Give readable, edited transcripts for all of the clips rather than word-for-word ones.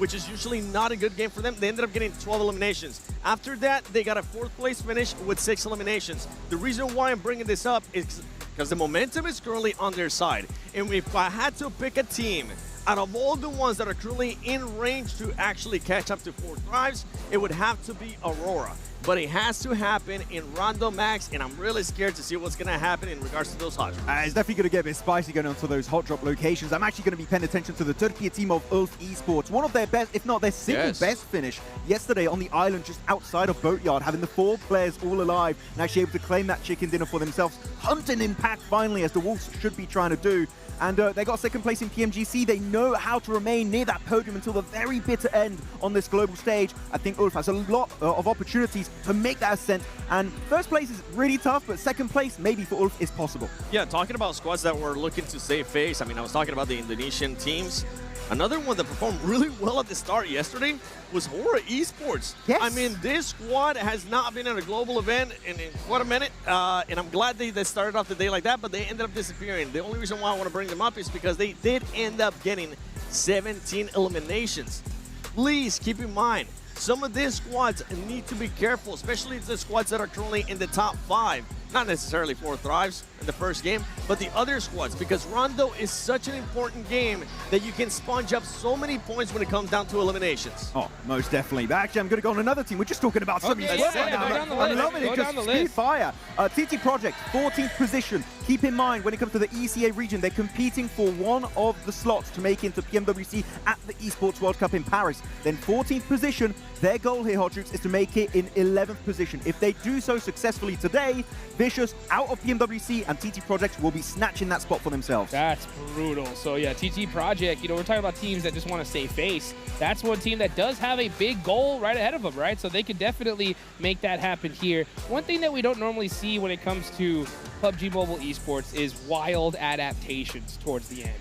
which is usually not a good game for them. They ended up getting 12 eliminations. After that, they got a 4th place finish with 6 eliminations. The reason why I'm bringing this up is because the momentum is currently on their side. And if I had to pick a team out of all the ones that are currently in range to actually catch up to 4 Thrives, it would have to be Aurora. But it has to happen in Rondo Max, and I'm really scared to see what's going to happen in regards to those hot drops. It's definitely going to get a bit spicy going on to those hot drop locations. I'm actually going to be paying attention to the Turkey team of Ulf Esports. One of their best, if not their single best finish yesterday on the island just outside of Boatyard, having the 4 players all alive and actually able to claim that chicken dinner for themselves. Hunting impact finally, as the Wolves should be trying to do. And they got 2nd place in PMGC. They know how to remain near that podium until the very bitter end on this global stage. I think Ulf has a lot of opportunities to make that ascent. And 1st place is really tough, but 2nd place maybe for Ulf is possible. Yeah, talking about squads that were looking to save face, I mean, I was talking about the Indonesian teams. Another one that performed really well at the start yesterday was Aurora Esports. Yes. I mean, this squad has not been at a global event in quite a minute, and I'm glad they started off the day like that, but they ended up disappearing. The only reason why I want to bring them up is because they did end up getting 17 eliminations. Please keep in mind, some of these squads need to be careful, especially the squads that are currently in the top 5. Not necessarily 4 Thrives in the first game, but the other squads, because Rondo is such an important game that you can sponge up so many points when it comes down to eliminations. Oh, most definitely. But actually, I'm going to go on another team. We're just talking about some Okay, I'm loving it. Just speed fire. TT Project, 14th position. Keep in mind, when it comes to the ECA region, they're competing for one of the slots to make into PMWC at the Esports World Cup in Paris. Then 14th position. Their goal here, Hot Troops, is to make it in 11th position. If they do so successfully today, Vicious out of PMWC and TT Project will be snatching that spot for themselves. That's brutal. So yeah, TT Project, you know, we're talking about teams that just want to save face. That's one team that does have a big goal right ahead of them, right? So they could definitely make that happen here. One thing that we don't normally see when it comes to PUBG Mobile Esports is wild adaptations towards the end.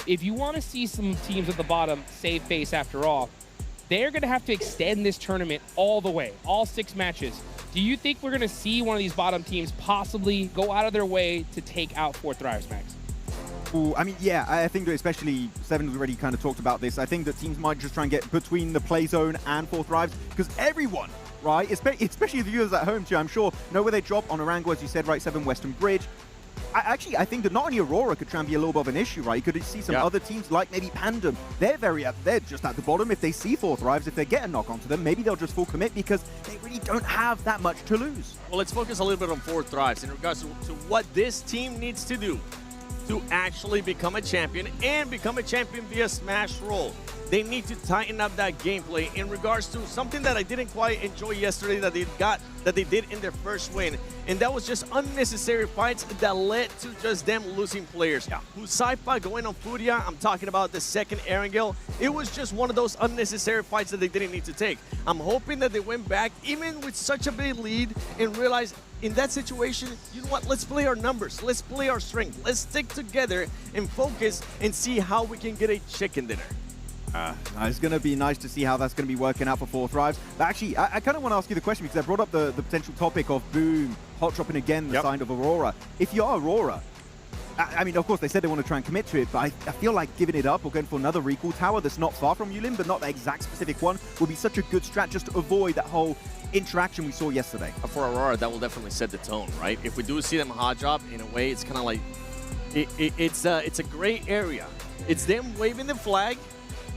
If you want to see some teams at the bottom save face after all, they're going to have to extend this tournament all the way, all 6 matches. Do you think we're going to see one of these bottom teams possibly go out of their way to take out 4 Thrives, Max? Ooh, I mean, yeah, I think that especially Seven's already kind of talked about this. I think that teams might just try and get between the play zone and 4 Thrives, because everyone, right, especially the viewers at home too, I'm sure, know where they drop on Arango, as you said, right, 7 Western Bridge. I think that not only Aurora could try and be a little bit of an issue, right? You could see some other teams like maybe Pandem. They're just at the bottom. If they see 4 Thrives, if they get a knock onto them, maybe they'll just full commit because they really don't have that much to lose. Well, let's focus a little bit on 4 Thrives in regards to what this team needs to do to actually become a champion and become a champion via Smash Roll. They need to tighten up that gameplay in regards to something that I didn't quite enjoy yesterday that they did in their first win, and that was just unnecessary fights that led to just them losing players. Who's Sci-Fi going on Furia? I'm talking about the 2nd Erangel. It was just one of those unnecessary fights that they didn't need to take. I'm hoping that they went back, even with such a big lead, and realized in that situation, you know what, let's play our numbers, let's play our strength, let's stick together and focus and see how we can get a chicken dinner. It's going to be nice to see how that's going to be working out for 4 Thrives. But actually, I kind of want to ask you the question because I brought up the potential topic of Boom hot dropping again the sign of Aurora. If you are Aurora, I mean, of course, they said they want to try and commit to it, but I feel like giving it up or going for another recall tower that's not far from Yulin, but not the exact specific one, would be such a good strat just to avoid that whole interaction we saw yesterday. For Aurora, that will definitely set the tone, right? If we do see them hot drop, in a way, it's kind of like, it's a gray area. It's them waving the flag,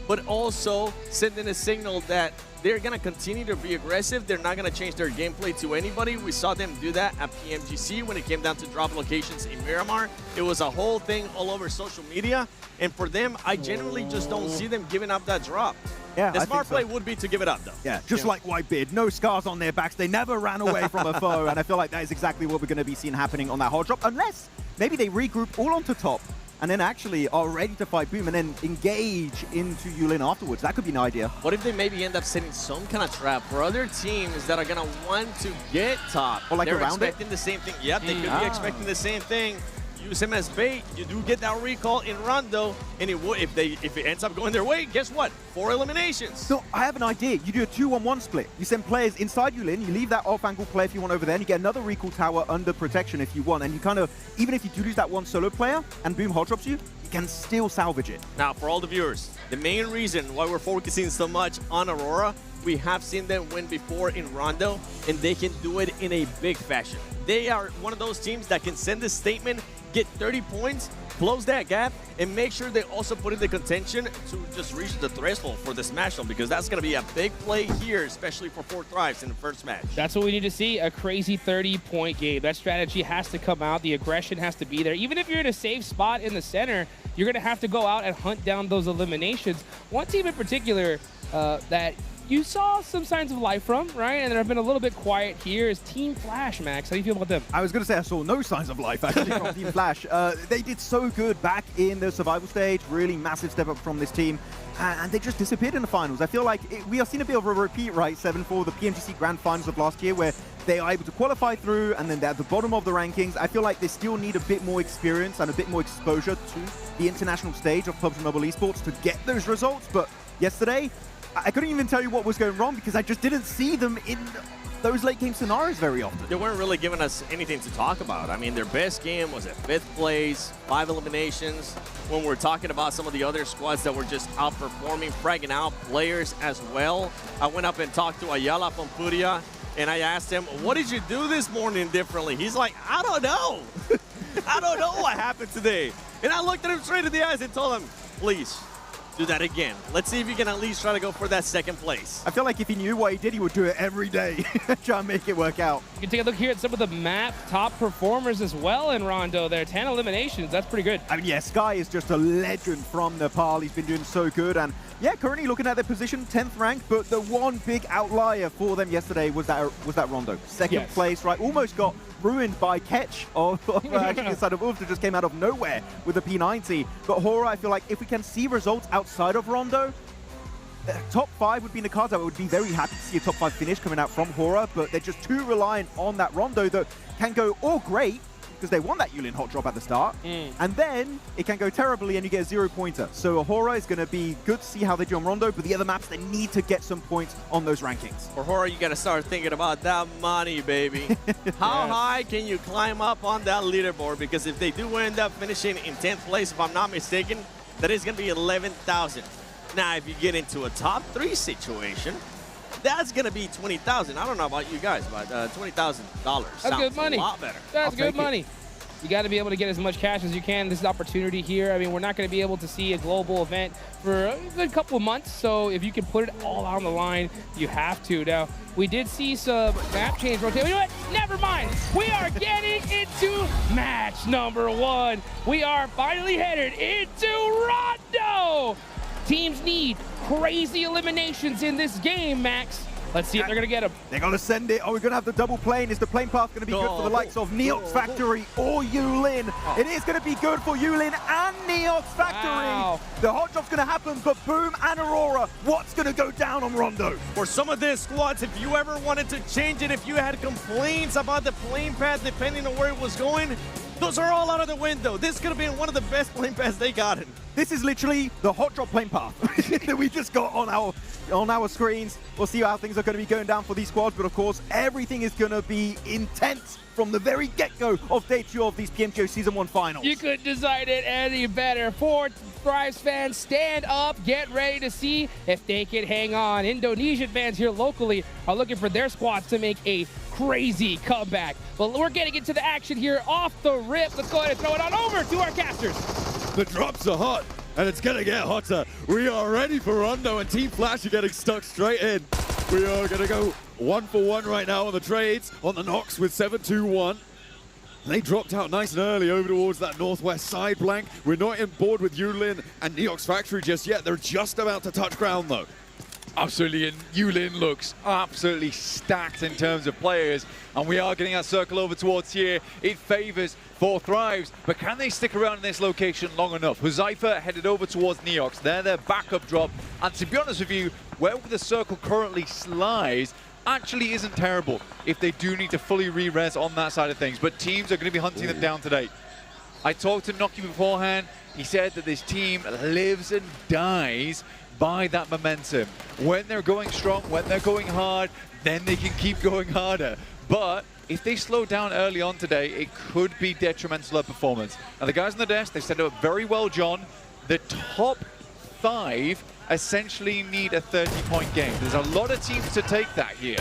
but also sending a signal that they're going to continue to be aggressive. They're not going to change their gameplay to anybody. We saw them do that at PMGC when it came down to drop locations in Miramar. It was a whole thing all over social media. And for them, I genuinely just don't see them giving up that drop. Yeah, the smart play would be to give it up, though. Yeah, just like Whitebeard, no scars on their backs. They never ran away from a foe, and I feel like that is exactly what we're going to be seeing happening on that hot drop, unless maybe they regroup all onto top and then actually are ready to fight Boom and then engage into Yulin afterwards. That could be an idea. What if they maybe end up setting some kind of trap for other teams that are going to want to get top? Or like they're around expecting the same thing. Yep, they could be expecting the same thing. Use him as bait. You do get that recall in Rondo, and if it ends up going their way, guess what? 4 eliminations. So I have an idea. You do a 2-on-1 split. You send players inside Yulin, you leave that off-angle player if you want over there, and you get another recall tower under protection if you want. And you kind of, even if you do lose that one solo player and Boom hot drops you, can still salvage it. Now, for all the viewers, the main reason why we're focusing so much on Aurora, we have seen them win before in Rondo, and they can do it in a big fashion. They are one of those teams that can send a statement, get 30 points, close that gap, and make sure they also put in the contention to just reach the threshold for the smash zone, because that's going to be a big play here, especially for 4 Thrives in the first match. That's what we need to see, a crazy 30-point game. That strategy has to come out. The aggression has to be there. Even if you're in a safe spot in the center, you're going to have to go out and hunt down those eliminations. One team in particular that you saw some signs of life from, right? And they've been a little bit quiet here is Team Flash, Max. How do you feel about them? I was going to say I saw no signs of life, actually, from Team Flash. They did so good back in the survival stage. Really massive step up from this team. And they just disappeared in the finals. I feel like we are seeing a bit of a repeat, right, Seven, for the PMGC Grand Finals of last year, where they are able to qualify through, and then they're at the bottom of the rankings. I feel like they still need a bit more experience and a bit more exposure to the international stage of PUBG Mobile Esports to get those results. But yesterday, I couldn't even tell you what was going wrong because I just didn't see them in those late game scenarios very often. They weren't really giving us anything to talk about. I mean, their best game was at 5th place, 5 eliminations. When we're talking about some of the other squads that were just outperforming, fragging out players as well. I went up and talked to Ayala from Furia, and I asked him, what did you do this morning differently? He's like, I don't know. I don't know what happened today. And I looked at him straight in the eyes and told him, please, do that again. Let's see if you can at least try to go for that 2nd place. I feel like if he knew what he did, he would do it every day. Try and make it work out. You can take a look here at some of the map top performers as well in Rondo there. 10 eliminations. That's pretty good. I mean, yeah, Sky is just a legend from Nepal. He's been doing so good. And yeah, currently looking at their position, 10th rank. But the one big outlier for them yesterday was that Rondo. 2nd place, right? Almost got ruined by Ketch of actually the side of Ulf, that just came out of nowhere with the P90. But Hora, I feel like if we can see results outside of Rondo, top 5 would be in the cards. I would be very happy to see a top 5 finish coming out from Hora, but they're just too reliant on that Rondo that can go all great because they won that Yulin hot drop at the start, and then it can go terribly and you get a 0-pointer. So Hora is going to be good to see how they do on Rondo, but the other maps, they need to get some points on those rankings. For Hora, you got to start thinking about that money, baby. How high can you climb up on that leaderboard? Because if they do end up finishing in 10th place, if I'm not mistaken, that is going to be 11,000. Now, if you get into a top 3 situation, that's going to be 20,000. I don't know about you guys, but $20,000 sounds good money. A lot better. That's good money. You got to be able to get as much cash as you can. This is opportunity here. I mean, we're not going to be able to see a global event for a good couple of months. So if you can put it all on the line, you have to. Now, we did see some map change rotation. You know what? Never mind. We are getting into match number 1. We are finally headed into Rondo. Teams need crazy eliminations in this game, Max. Let's see if they're going to get them. They're going to send it. Oh, we're going to have the double plane. Is the plane path going to be good for the likes of Neox Factory or Yulin? It is going to be good for Yulin and Neox Factory. Wow. The hot drop's going to happen, but Boom and Aurora, what's going to go down on Rondo? For some of these squads, if you ever wanted to change it, if you had complaints about the plane path depending on where it was going, those are all out of the window. This could have been one of the best plane paths they gotten. This is literally the hot drop plane path that we just got on our screens. We'll see how things are going to be going down for these squads, but of course, everything is going to be intense from the very get-go of day 2 of these PMGO Season 1 finals. You couldn't design it any better. 4 Thrives fans, stand up, get ready to see if they can hang on. Indonesian fans here locally are looking for their squads to make a crazy comeback. But we're getting into the action here off the rip. Let's go ahead and throw it on over to our casters. The drops are hot, and it's going to get hotter. We are ready for Rondo, and Team Flash are getting stuck straight in. We are going to go 1 for 1 right now on the trades, on the knocks with 7-2-1. They dropped out nice and early over towards that northwest side blank. We're not in board with Yulin and Neox Factory just yet. They're just about to touch ground, though. Absolutely, and Yulin looks absolutely stacked in terms of players, and we are getting our circle over towards here. It favors 4 Thrives, but can they stick around in this location long enough? Huzaifa headed over towards Neox. They're their backup drop, and to be honest with you, where the circle currently lies actually isn't terrible if they do need to fully re-res on that side of things, but teams are going to be hunting them down today. I talked to Noki beforehand. He said that this team lives and dies by that momentum. When they're going strong, when they're going hard, then they can keep going harder. But if they slow down early on today, it could be detrimental to their performance. And the guys on the desk, they set it up very well, John. The top 5 essentially need a 30-point game. There's a lot of teams to take that here.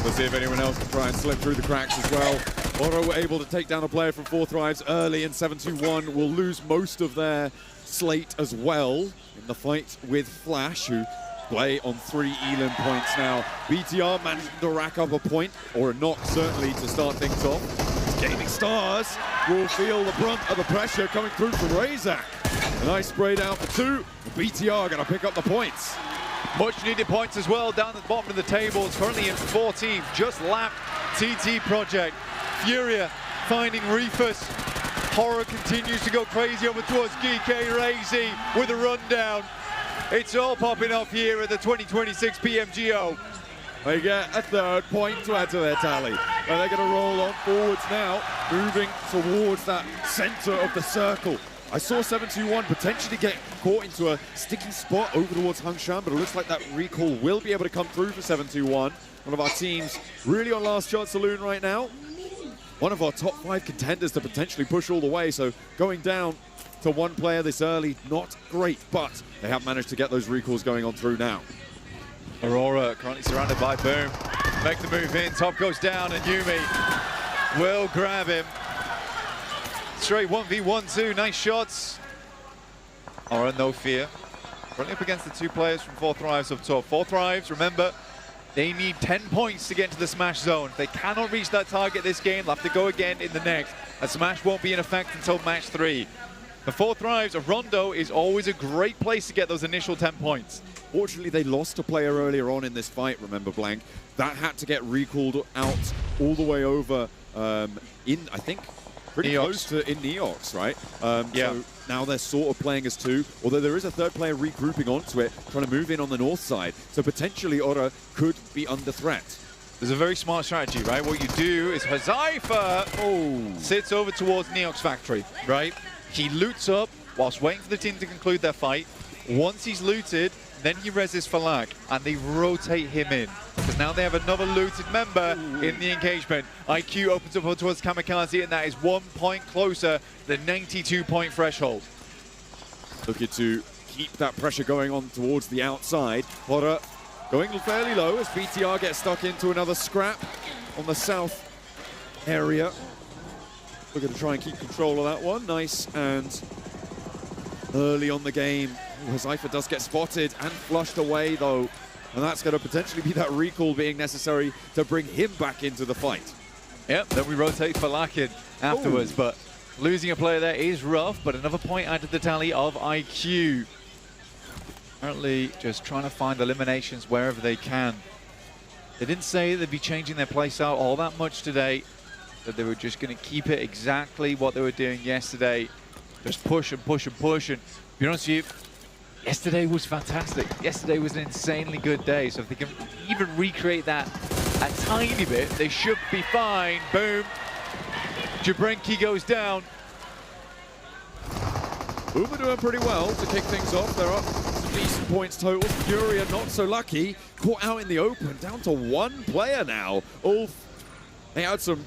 Let's see if anyone else can try and slip through the cracks as well. Oro were able to take down a player from 4 Thrives early, and 721 will lose most of their slate as well in the fight with Flash, who play on 3 Elim points now. BTR managed to rack up a point, or a knock certainly, to start things off. Gaming Stars will feel the brunt of the pressure coming through from Razak. A nice spray down for 2. BTR going to pick up the points. Much needed points as well down at the bottom of the table. It's currently in 14, just lapped TT Project. Furia finding Reefus. Horror continues to go crazy over towards GK Razy with a rundown. It's all popping off here at the 2026 PMGO. They get a 3rd point to add to their tally. And they're going to roll on forwards now, moving towards that center of the circle. I saw 721 potentially get caught into a sticky spot over towards Hangshan, but it looks like that recall will be able to come through for 721. One of our teams really on last shot saloon right now. One of our top 5 contenders to potentially push all the way, so going down to 1 player this early, not great, but they have managed to get those recalls going on through now. Aurora currently surrounded by Boom. Make the move in, top goes down, and Yumi will grab him. Straight 1v1-2, nice shots. Aura, no fear. Running up against the 2 players from 4 Thrives up top. 4 Thrives, remember, they need 10 points to get into the Smash zone. If they cannot reach that target this game, they'll have to go again in the next. And Smash won't be in effect until match 3. The 4 Thrives, a Rondo is always a great place to get those initial 10 points. Fortunately, they lost a player earlier on in this fight, remember, Blank. That had to get recalled out all the way over in, I think, pretty Neox. close to in Neox, right? Yeah. So now they're sort of playing as 2, although there is a 3rd player regrouping onto it, trying to move in on the north side. So potentially Ora could be under threat. There's a very smart strategy, right? What you do is Hazaifa sits over towards Neox Factory, right? He loots up whilst waiting for the team to conclude their fight. Once he's looted, then he reses Falak, and they rotate him in. Because now they have another looted member in the engagement. IQ opens up towards Kamikaze, and that is 1 point closer to the 92-point threshold. Looking to keep that pressure going on towards the outside. Ora going fairly low as BTR gets stuck into another scrap on the south area. Looking to try and keep control of that one. Nice, and early on the game, Hazaifa does get spotted and flushed away though. And that's going to potentially be that recall being necessary to bring him back into the fight. Yep, then we rotate Falak in afterwards, but losing a player there is rough, but another point added to the tally of IQ. Apparently just trying to find eliminations wherever they can. They didn't say they'd be changing their place out all that much today, that they were just going to keep it exactly what they were doing yesterday. Just push and push and push, and to be honest with you, yesterday was fantastic. Yesterday was an insanely good day, so if they can even recreate that a tiny bit, they should be fine. Boom. Jabrenki goes down. Boom are doing pretty well to kick things off. They're up some decent points total. Furia not so lucky. Caught out in the open, down to 1 player now. Ulf, they had some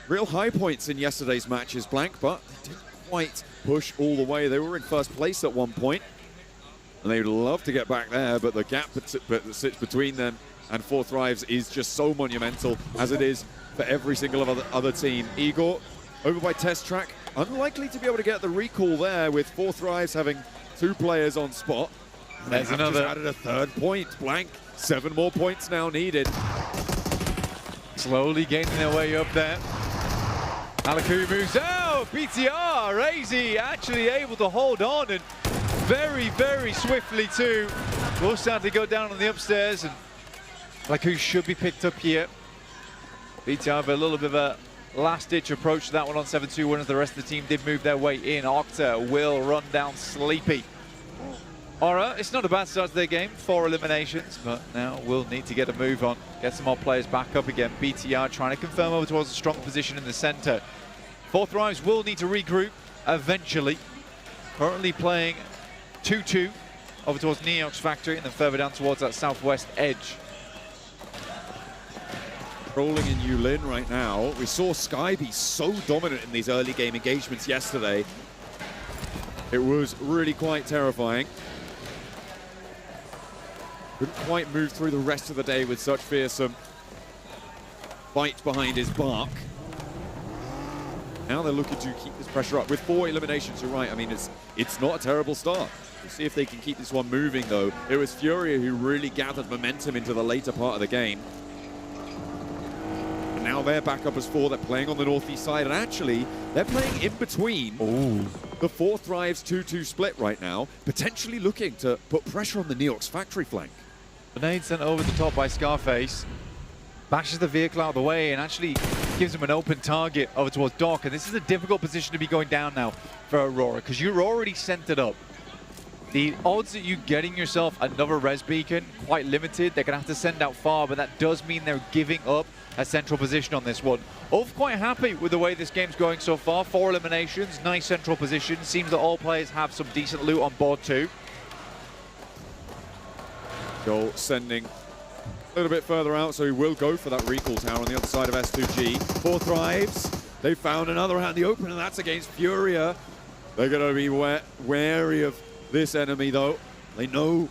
real high points in yesterday's matches, Blank, but they didn't quite push all the way. They were in 1st place at one point, and they would love to get back there, but the gap that sits between them and 4 Thrives is just so monumental, as it is for every single other team. Igor over by Test Track, unlikely to be able to get the recall there with 4 Thrives having 2 players on spot. And there's another. Just added a 3rd point. Blank, 7 more points now needed. Slowly gaining their way up there. Alaku moves out. BTR, Razy actually able to hold on, and very, very swiftly too. Will sadly go down on the upstairs, and Alaku should be picked up here. BTR have a little bit of a last-ditch approach to that one on 7-2-1 as the rest of the team did move their way in. Octa will run down Sleepy. Aura, it's not a bad start to their game, 4 eliminations, but now we'll need to get a move on, get some more players back up again. BTR trying to confirm over towards a strong position in the center. 4 Thrives will need to regroup eventually. Currently playing 2-2 over towards Neox Factory and then further down towards that southwest edge. Rolling in Yulin right now. We saw Sky be so dominant in these early game engagements yesterday. It was really quite terrifying. Couldn't quite move through the rest of the day with such fearsome bite behind his bark. Now they're looking to keep this pressure up. With 4 eliminations, you're right. I mean, it's not a terrible start. We'll see if they can keep this one moving, though. It was Furia who really gathered momentum into the later part of the game. And now they're back up as 4. They're playing on the northeast side, and actually, they're playing in between the 4 Thrives 2-2 split right now, potentially looking to put pressure on the Neox factory flank. Grenade sent over the top by Scarface. Bashes the vehicle out of the way and actually gives him an open target over towards Doc. And this is a difficult position to be going down now for Aurora, because you're already centered up. The odds that you getting yourself another res beacon, quite limited. They're going to have to send out far, but that does mean they're giving up a central position on this one. Ulf quite happy with the way this game's going so far. 4 eliminations, nice central position. Seems that all players have some decent loot on board too. Joel sending a little bit further out, so he will go for that recall tower on the other side of S2G. 4 Thrives. They found another out in the open, and that's against Furia. They're going to be wary of this enemy, though. They know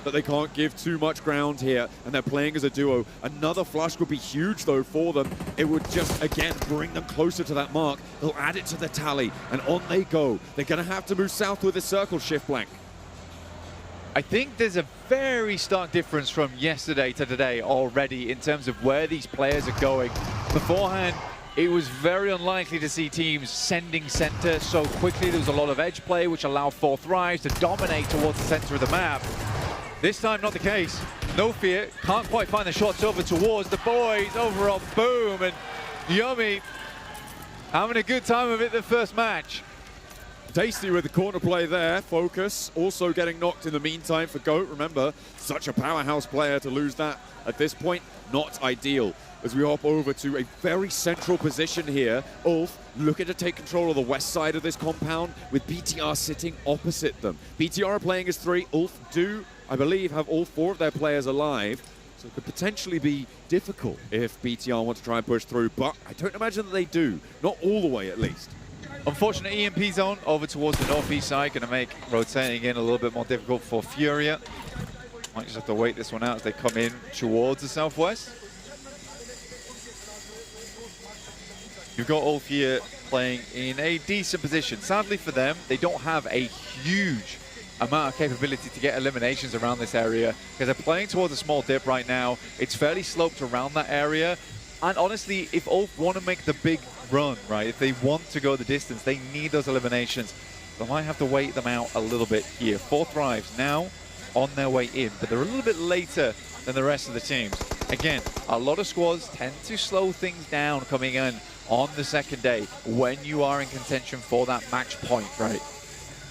that they can't give too much ground here, and they're playing as a duo. Another flush would be huge, though, for them. It would just, again, bring them closer to that mark. They'll add it to the tally, and on they go. They're going to have to move south with a circle shift blank. I think there's a very stark difference from yesterday to today already in terms of where these players are going. Beforehand, it was very unlikely to see teams sending center so quickly. There was a lot of edge play, which allowed 4 Thrives to dominate towards the center of the map. This time, not the case. No fear, can't quite find the shots over towards the boys over on Boom, and Yummy having a good time of it the first match. Tasty with the corner play there. Focus also getting knocked in the meantime for Goat. Remember, such a powerhouse player to lose that at this point, not ideal. As we hop over to a very central position here, Ulf looking to take control of the west side of this compound with BTR sitting opposite them. BTR are playing as 3. Ulf do, I believe, have all 4 of their players alive. So it could potentially be difficult if BTR want to try and push through, but I don't imagine that they do. Not all the way, at least. Unfortunate EMP zone over towards the northeast side, going to make rotating in a little bit more difficult for Furia. Might just have to wait this one out as they come in towards the southwest. You've got Ulf here playing in a decent position. Sadly for them, they don't have a huge amount of capability to get eliminations around this area because they're playing towards a small dip right now. It's fairly sloped around that area. And honestly, if Ulf want to make the big run, right, if they want to go the distance, they need those eliminations. They might have to wait them out a little bit here. 4 Thrives now on their way in, but they're a little bit later than the rest of the teams. Again, a lot of squads tend to slow things down coming in on the second day when you are in contention for that match point, right?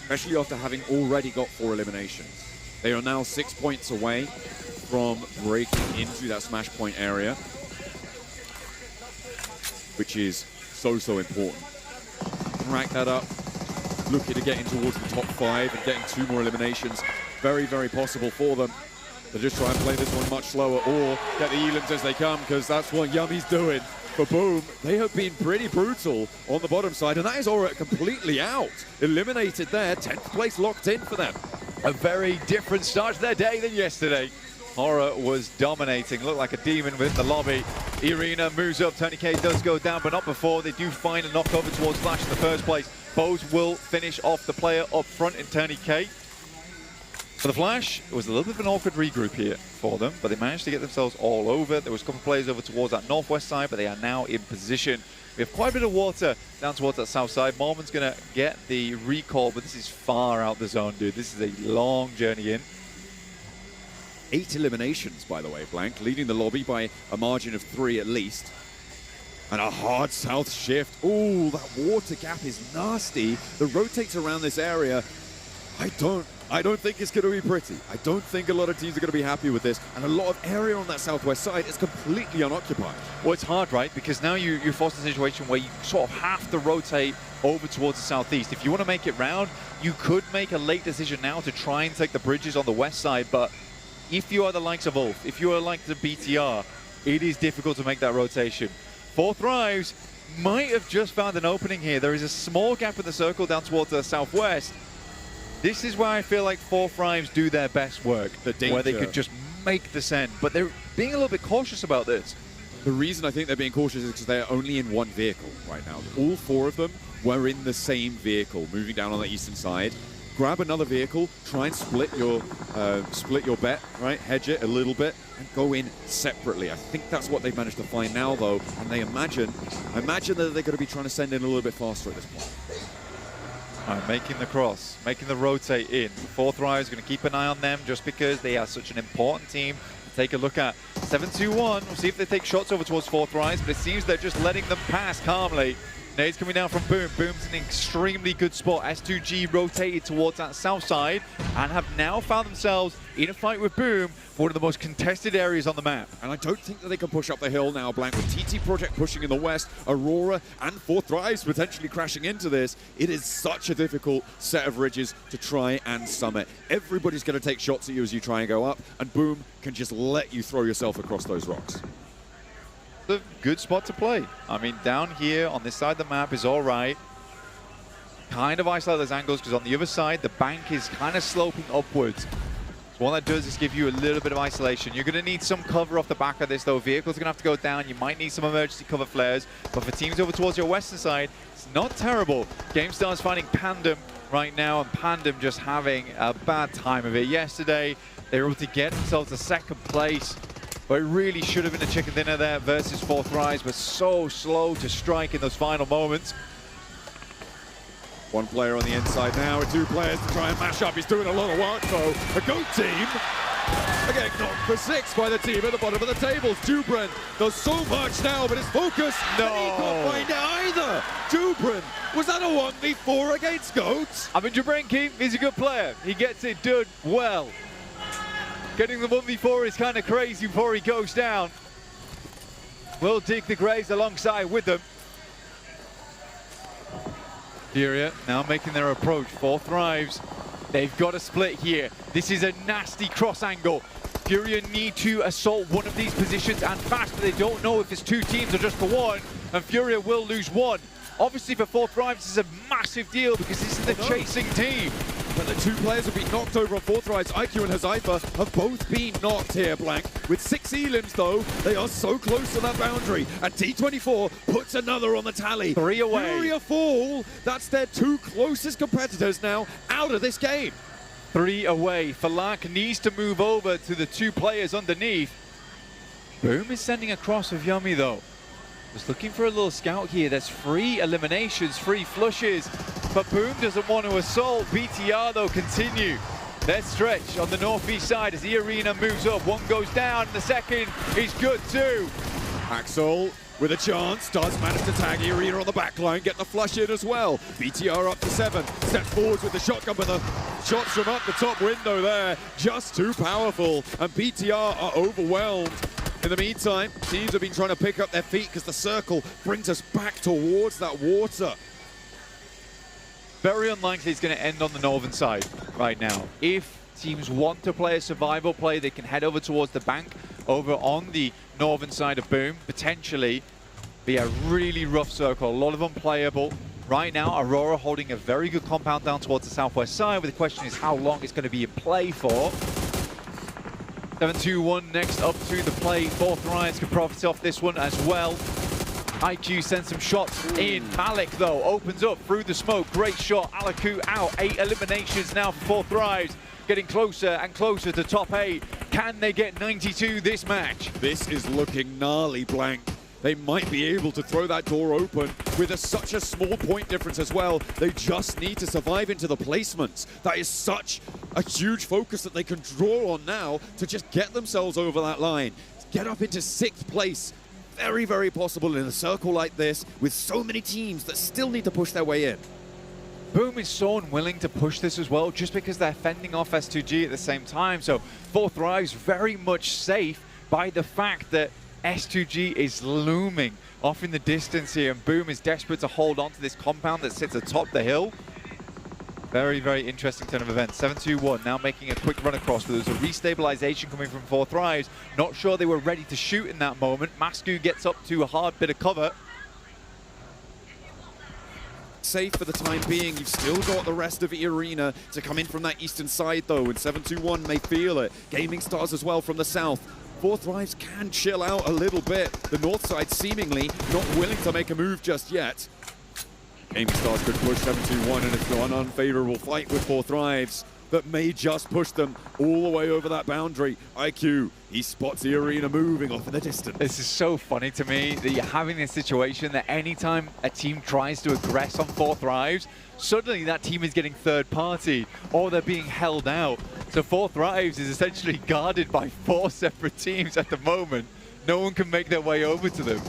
Especially after having already got 4 eliminations. They are now 6 points away from breaking into that smash point area, which is so important. Rack that up, looking to get in towards the top 5 and getting 2 more eliminations. Very, very possible for them. They'll just try and play this one much slower or get the elims as they come, because that's what Yummy's doing. For Boom, they have been pretty brutal on the bottom side, and that is Aura completely out. Eliminated there, 10th place locked in for them. A very different start to their day than yesterday. Aura was dominating, looked like a demon within the lobby. Irina moves up, Tony K does go down, but not before. They do find a knock over towards Flash in the first place. Bose will finish off the player up front in Tony K. For the Flash, it was a little bit of an awkward regroup here for them, but they managed to get themselves all over. There was a couple of players over towards that northwest side, but they are now in position. We have quite a bit of water down towards that south side. Mormon's going to get the recall, but this is far out the zone, dude. This is a long journey in. 8 eliminations, by the way, Blank, leading the lobby by a margin of 3 at least. And a hard south shift. Ooh, that water gap is nasty. The rotates around this area. I don't think it's going to be pretty. I don't think a lot of teams are going to be happy with this. And a lot of area on that southwest side is completely unoccupied. Well, it's hard, right? Because now you're forced in a situation where you sort of have to rotate over towards the southeast. If you want to make it round, you could make a late decision now to try and take the bridges on the west side. But if you are the likes of Ulf, if you are like the BTR, it is difficult to make that rotation. 4 Thrives might have just found an opening here. There is a small gap in the circle down towards the southwest. This is where I feel like 4 Thrives do their best work, where they could just make the send, but they're being a little bit cautious about this. The reason I think they're being cautious is because they're only in one vehicle right now. All 4 of them were in the same vehicle, moving down on the eastern side. Grab another vehicle, try and split your bet, right? Hedge it a little bit and go in separately. I think that's what they've managed to find now, though, and they imagine that they're going to be trying to send in a little bit faster at this point. All right, making the cross, making the rotate in. 4 Thrives going to keep an eye on them just because they are such an important team to take a look at. 7-2-1, we'll see if they take shots over towards 4 Thrives, but it seems they're just letting them pass calmly. Nades coming down from Boom. Boom's in an extremely good spot. S2G rotated towards that south side and have now found themselves in a fight with Boom for one of the most contested areas on the map. And I don't think that they can push up the hill now, Blank, with TT Project pushing in the west, Aurora and 4 Thrives potentially crashing into this. It is such a difficult set of ridges to try and summit. Everybody's going to take shots at you as you try and go up, and Boom can just let you throw yourself across those rocks. A good spot to play. I mean, down here on this side of the map is all right. Kind of isolate those angles because on the other side, the bank is kind of sloping upwards. So what that does is give you a little bit of isolation. You're going to need some cover off the back of this, though. Vehicles are going to have to go down. You might need some emergency cover flares. But for teams over towards your western side, it's not terrible. GameStar's finding Pandem right now, and Pandem just having a bad time of it. Yesterday, they were able to get themselves to 2nd place. But it really should have been a chicken dinner there versus 4 Thrives, but so slow to strike in those final moments. 1 player on the inside now, with 2 players to try and mash up. He's doing a lot of work, though. A GOAT team are getting knocked for 6 by the team at the bottom of the tables. Jubran does so much now, but his focus, no. And he can't find it either. Jubran, was that a 1v4 against GOAT? I mean, Jubranki is a good player. He gets it done well. Getting the 1v4 is kind of crazy before he goes down. We'll dig the graves alongside with them. Furia now making their approach. 4 Thrives. They've got to split here. This is a nasty cross angle. Furia need to assault one of these positions and fast, but they don't know if it's 2 teams or just for 1. And Furia will lose 1. Obviously for 4 Thrives, this is a massive deal because this is the chasing team. But the 2 players have been knocked over on 4 Thrives. IQ and Hazaifa have both been knocked here, Blank. With 6 elims, though, they are so close to that boundary. And T24 puts another on the tally. 3 away. Furia fall. That's their 2 closest competitors now out of this game. 3 away. Falak needs to move over to the 2 players underneath. Boom is sending across with Yummy, though. Was looking for a little scout here. There's 3 eliminations, 3 flushes. But Boom doesn't want to assault. BTR, though, continue their stretch on the northeast side as the arena moves up. 1 goes down, and the 2nd is good, too. Axel with a chance, does manage to tag the arena on the back line, get the flush in as well. BTR up to 7, steps forwards with the shotgun, but the shots from up the top window there, just too powerful, and BTR are overwhelmed. In the meantime, teams have been trying to pick up their feet because the circle brings us back towards that water. Very unlikely it's going to end on the northern side right now. If teams want to play a survival play, they can head over towards the bank over on the northern side of Boom. Potentially be a really rough circle, a lot of unplayable. Right now, Aurora holding a very good compound down towards the southwest side, but the question is how long it's going to be in play for. 7-2-1 next up to the play. 4 Thrives can profit off this one as well. IQ sends some shots in. Malik, though, opens up through the smoke. Great shot. Alaku out. 8 eliminations now for 4 Thrives. Getting closer and closer to top 8. Can they get 92 this match? This is looking gnarly, Blank. They might be able to throw that door open with such a small point difference as well. They just need to survive into the placements. That is such a huge focus that they can draw on now to just get themselves over that line. Get up into 6th place. Very, very possible in a circle like this with so many teams that still need to push their way in. Boom is so unwilling to push this as well just because they're fending off S2G at the same time. So 4 Thrives very much safe by the fact that S2G is looming off in the distance here, and Boom is desperate to hold on to this compound that sits atop the hill. Very, very interesting turn of events. 7-2-1 now making a quick run across, but there's a restabilization coming from 4 Thrives. Not sure they were ready to shoot in that moment. Masku gets up to a hard bit of cover. Safe for the time being. You've still got the rest of the arena to come in from that eastern side, though, and 7-2-1 may feel it. Gaming Stars as well from the south. 4 Thrives can chill out a little bit. The north side seemingly not willing to make a move just yet. Gaming Stars could push 7-2-1, and it's an unfavorable fight with 4 Thrives that may just push them all the way over that boundary. IQ, he spots the arena moving off in the distance. This is so funny to me that you're having this situation that anytime a team tries to aggress on 4 Thrives, suddenly that team is getting third party or they're being held out. So 4 Thrives is essentially guarded by 4 separate teams at the moment. No one can make their way over to them.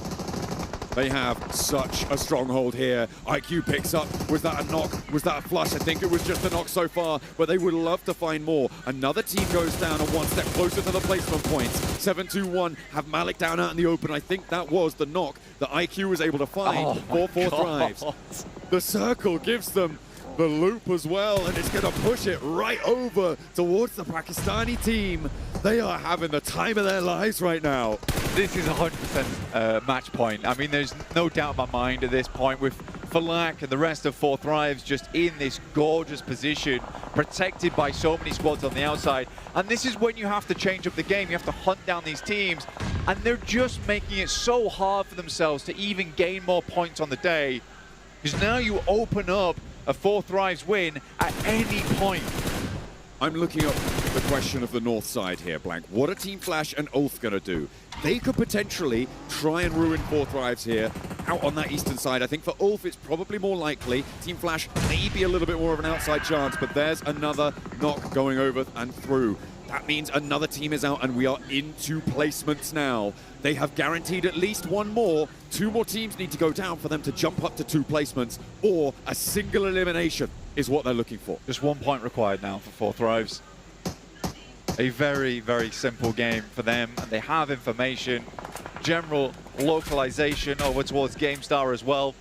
They have such a stronghold here. IQ picks up. Was that a knock? Was that a flush? I think it was just a knock so far, but they would love to find more. Another team goes down and one step closer to the placement points. 7-2-1 have Malik down out in the open. I think that was the knock that IQ was able to find for 4 Thrives. The circle gives them the loop as well, and it's going to push it right over towards the Pakistani team. They are having the time of their lives right now. This is 100% match point. I mean, there's no doubt in my mind at this point with Falak and the rest of 4 Thrives just in this gorgeous position, protected by so many squads on the outside. And this is when you have to change up the game. You have to hunt down these teams, and they're just making it so hard for themselves to even gain more points on the day. Because now you open up a 4 Thrives win at any point. I'm looking at the question of the north side here, Blank. What are Team Flash and Ulf going to do? They could potentially try and ruin 4 Thrives here out on that eastern side. I think for Ulf, it's probably more likely. Team Flash may be a little bit more of an outside chance, but there's another knock going over and through. That means another team is out, and we are into placements now. They have guaranteed at least one more. 2 more teams need to go down for them to jump up to 2 placements, or a single elimination is what they're looking for. Just 1 point required now for 4 Thrives. A very, very simple game for them, and they have information, general localization over towards GameStar as well.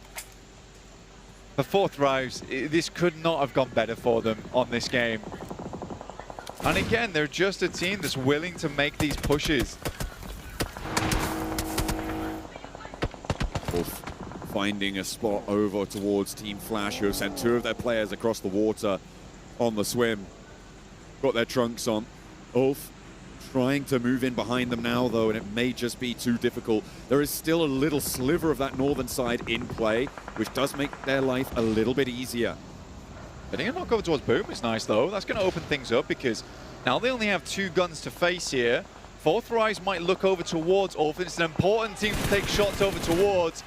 For 4 Thrives, this could not have gone better for them on this game. And again, they're just a team that's willing to make these pushes. Wolf finding a spot over towards Team Flash, who have sent 2 of their players across the water on the swim. Got their trunks on. Ulf trying to move in behind them now, though, and it may just be too difficult. There is still a little sliver of that northern side in play, which does make their life a little bit easier. Getting a knock over towards Boom is nice, though. That's going to open things up because now they only have 2 guns to face here. 4 Thrives might look over towards Ulf. It's an important team to take shots over towards.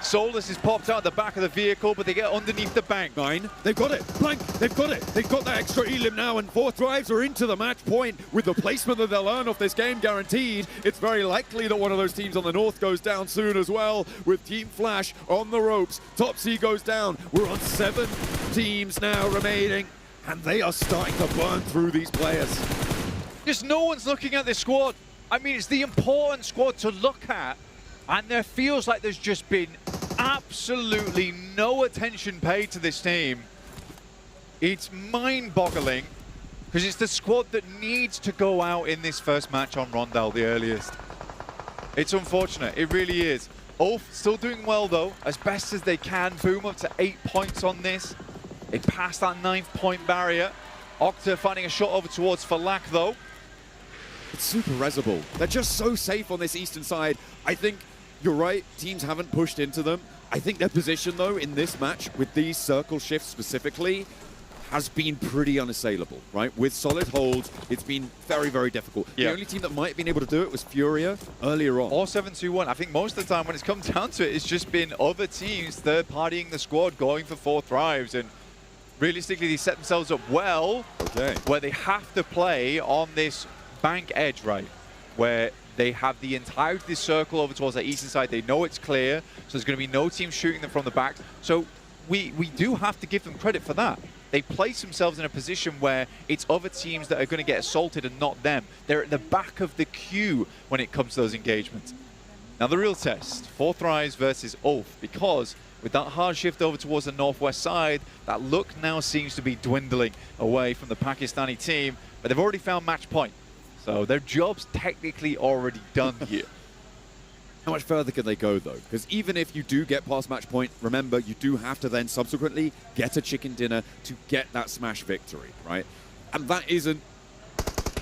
Solus is popped out the back of the vehicle, but they get underneath the bank. 9, they've got it. Blank, they've got it. They've got that extra elim now, and 4 Thrives are into the match point with the placement that they'll earn off this game guaranteed. It's very likely that one of those teams on the north goes down soon as well, with Team Flash on the ropes. Topsy goes down. We're on 7 teams now remaining, and they are starting to burn through these players. Just no one's looking at this squad. I mean, it's the important squad to look at, and there feels like there's just been absolutely no attention paid to this team. It's mind-boggling, because it's the squad that needs to go out in this first match on Rondo the earliest. It's unfortunate, it really is. Ulf still doing well, though, as best as they can. Boom up to 8 points on this. They passed that 9th point barrier. Octa finding a shot over towards Falak, though. It's super resable. They're just so safe on this eastern side. I think you're right, teams haven't pushed into them. I think their position, though, in this match, with these circle shifts specifically, has been pretty unassailable, right? With solid holds, it's been very, very difficult. Yeah. The only team that might have been able to do it was Furia earlier on. Or 7-2-1. I think most of the time when it's come down to it, it's just been other teams third-partying the squad, going for 4 Thrives, and realistically, they set themselves up well, where they have to play on this bank edge, right? Where they have the entirety of this circle over towards the eastern side. They know it's clear, so there's going to be no team shooting them from the back. So we do have to give them credit for that. They place themselves in a position where it's other teams that are going to get assaulted and not them. They're at the back of the queue when it comes to those engagements. Now the real test, 4 Thrives versus Ulf, because with that hard shift over towards the northwest side, that look now seems to be dwindling away from the Pakistani team, but they've already found match point. So their job's technically already done here. How much further can they go, though? Because even if you do get past match point, remember, you do have to then subsequently get a chicken dinner to get that smash victory, right? And that isn't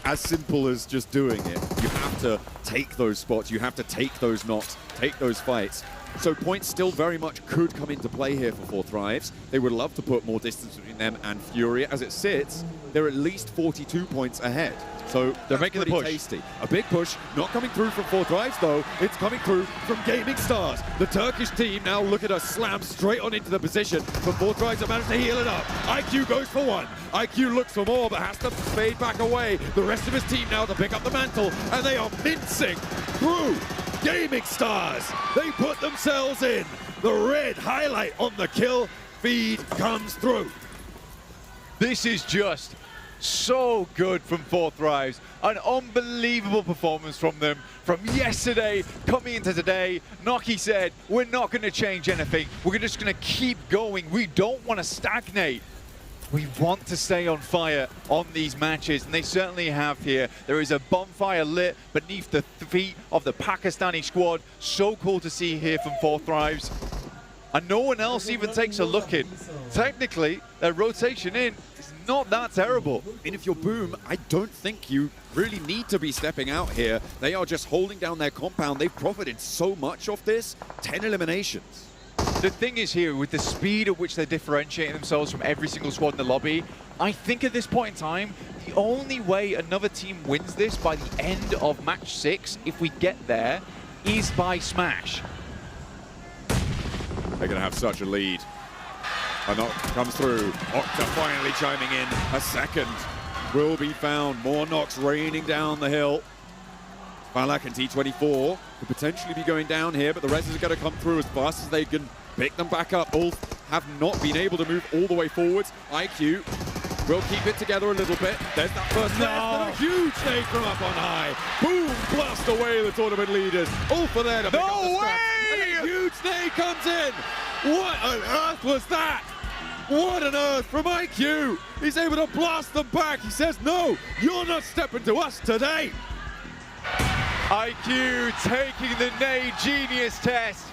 as simple as just doing it. You have to take those spots, you have to take those knocks, take those fights. So points still very much could come into play here for Four Thrives. They would love to put more distance between them and Fury. As it sits, they're at least 42 points ahead. So they're making the push. Tasty. A big push, not coming through from Four Thrives though. It's coming through from Gaming Stars. The Turkish team now look at us slam straight on into the position. But Four Thrives have managed to heal it up. IQ goes for one. IQ looks for more, but has to fade back away. The rest of his team now to pick up the mantle, and they are mincing through Gaming Stars. They put themselves in. The red highlight on the kill feed comes through. This is just so good from Four Thrives. An unbelievable performance from them. From yesterday, coming into today, Noki said, we're not going to change anything. We're just going to keep going. We don't want to stagnate. We want to stay on fire on these matches, and they certainly have here. There is a bonfire lit beneath the feet of the Pakistani squad. So cool to see here from Four Thrives. And no one else even takes a look in. Technically, their rotation in is not that terrible. And if you're Boom, I don't think you really need to be stepping out here. They are just holding down their compound. They've profited so much off this. 10 eliminations. The thing is here, with the speed at which they're differentiating themselves from every single squad in the lobby, I think at this point in time, the only way another team wins this by the end of match 6, if we get there, is by smash. They're going to have such a lead. A knock comes through. Octa finally chiming in. A second will be found. More knocks raining down the hill. Falak and T24 could potentially be going down here, but the reses are going to come through as fast as they can pick them back up. Ulf have not been able to move all the way forwards. IQ will keep it together a little bit. There's that first a huge nade from up on high. Boom! Blast away the tournament leaders. Ulf are there to pick up the scrap. And a huge nade comes in. What on earth was that? What on earth from IQ? He's able to blast them back. He says, no, you're not stepping to us today. IQ taking the nade genius test,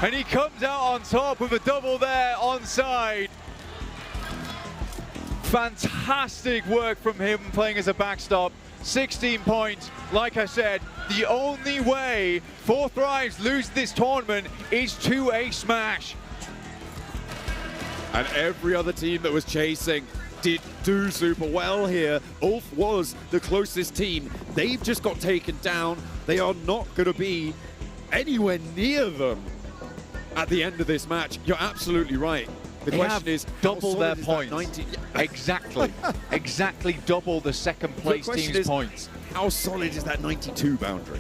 and he comes out on top with a double there onside. Fantastic work from him playing as a backstop. 16 points. Like I said, the only way Four Thrives lose this tournament is to a smash. And every other team that was chasing did do super well here. Ulf was the closest team. They've just got taken down. They are not going to be anywhere near them at the end of this match. You're absolutely right. The question is, double their points. Exactly. Exactly double the second place team's points. How solid is that 92 boundary?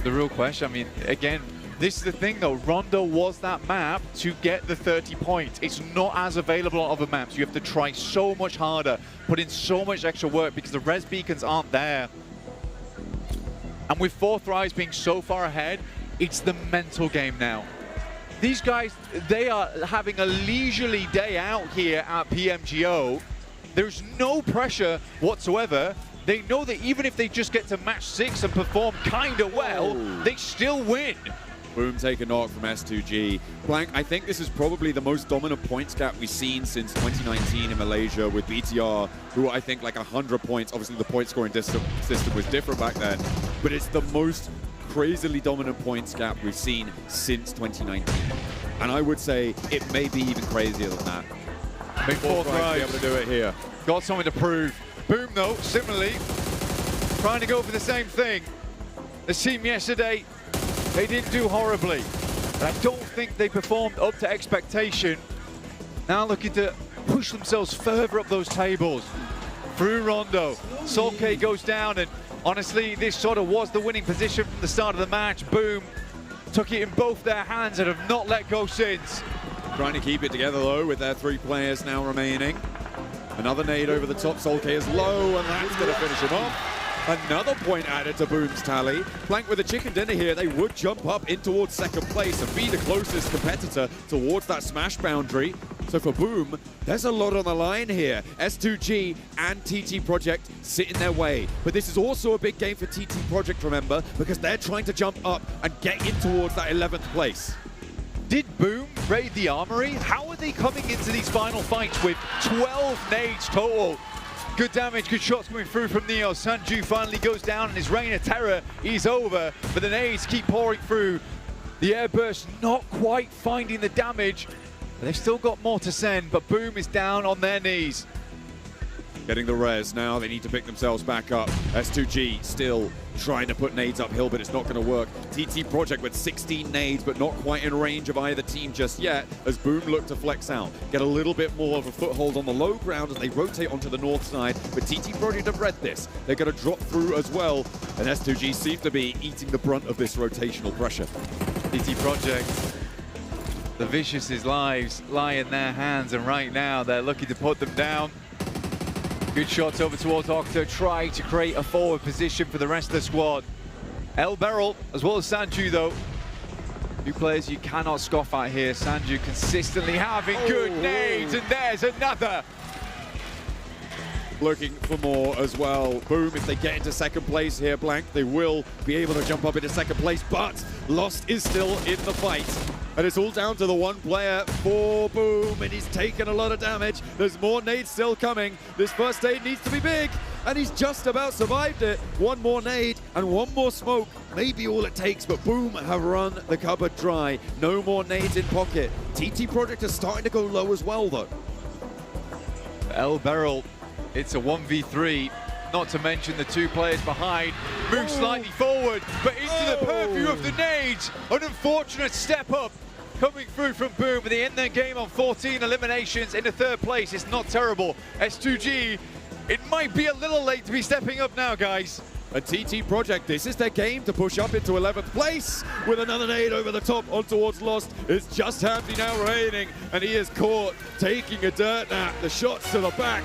The real question, I mean, again, this is the thing though, Rondo was that map to get the 30 points. It's not as available on other maps. You have to try so much harder, put in so much extra work because the res beacons aren't there. And with Four Thrives being so far ahead, it's the mental game now. These guys, they are having a leisurely day out here at PMGO. There's no pressure whatsoever. They know that even if they just get to match 6 and perform kind of well, they still win. Boom take a knock from S2G. Blank, I think this is probably the most dominant points gap we've seen since 2019 in Malaysia with BTR, who I think like 100 points. Obviously the point scoring system was different back then, but it's the most crazily dominant points gap we've seen since 2019. And I would say it may be even crazier than that. Big Four Thrives be able to do it here. Got something to prove. Boom though, similarly, trying to go for the same thing. The team yesterday, they didn't do horribly, but I don't think they performed up to expectation. Now looking to push themselves further up those tables. Through Rondo, Solke goes down, and honestly, this sort of was the winning position from the start of the match. Boom took it in both their hands and have not let go since. Trying to keep it together though with their 3 players now remaining. Another nade over the top, Solke is low, and that's going to finish him off. Another point added to Boom's tally. Blank with a chicken dinner here, they would jump up in towards second place and be the closest competitor towards that smash boundary. So for Boom, there's a lot on the line here. S2G and TT Project sit in their way. But this is also a big game for TT Project, remember, because they're trying to jump up and get in towards that 11th place. Did Boom raid the armory? How are they coming into these final fights with 12 nades total? Good damage, good shots coming through from Neo. Sanju finally goes down and his reign of terror is over, but the nades keep pouring through. The airburst not quite finding the damage. They've still got more to send, but Boom is down on their knees. Getting the res now, they need to pick themselves back up. S2G still trying to put nades uphill, but it's not going to work. TT Project with 16 nades, but not quite in range of either team just yet, as Boom look to flex out. Get a little bit more of a foothold on the low ground as they rotate onto the north side, but TT Project have read this. They're going to drop through as well, and S2G seem to be eating the brunt of this rotational pressure. TT Project, the Vicious's lives lie in their hands, and right now they're looking to put them down. Good shots over towards Octo, trying to create a forward position for the rest of the squad. El Beryl, as well as Sanju though. Two players you cannot scoff at here. Sanju consistently having good nades, and there's another. Looking for more as well. Boom, if they get into second place here, Blank, they will be able to jump up into second place, but Lost is still in the fight. And it's all down to the one player for Boom, and he's taken a lot of damage. There's more nades still coming. This first nade needs to be big, and he's just about survived it. One more nade and one more smoke, maybe all it takes, but Boom have run the cupboard dry. No more nades in pocket. TT Project is starting to go low as well, though. El Beryl, it's a 1v3. Not to mention the two players behind move slightly forward, but into the purview of the nades. An unfortunate step up coming through from Boom, but they end their game on 14 eliminations into third place. It's not terrible. S2G, it might be a little late to be stepping up now, guys. A TT Project, this is their game to push up into 11th place with another nade over the top on towards Lost. It's just Hamdi now raining, and he is caught taking a dirt nap. The shots to the back.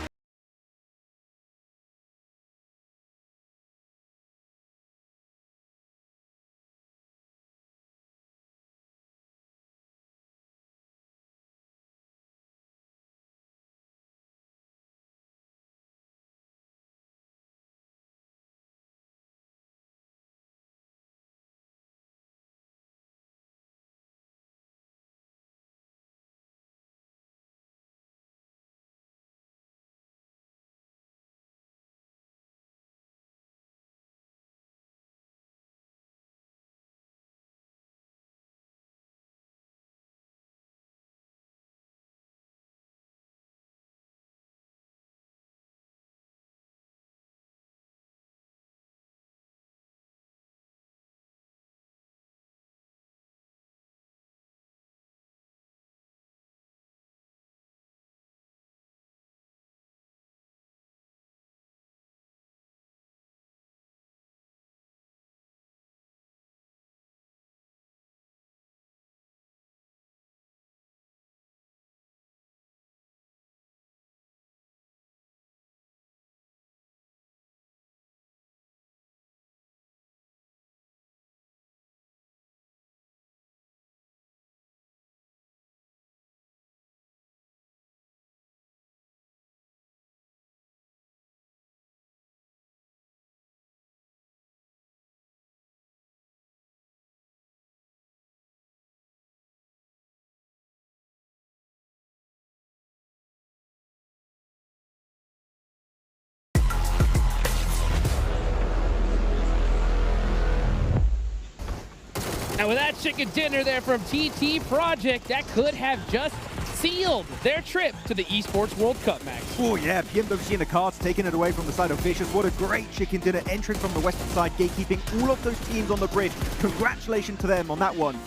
And with that chicken dinner there from TT Project, that could have just sealed their trip to the Esports World Cup, Max. Oh yeah, PMGC in the cards, taking it away from the side of Vicious. What a great chicken dinner, entering from the western side, gatekeeping all of those teams on the bridge. Congratulations to them on that one.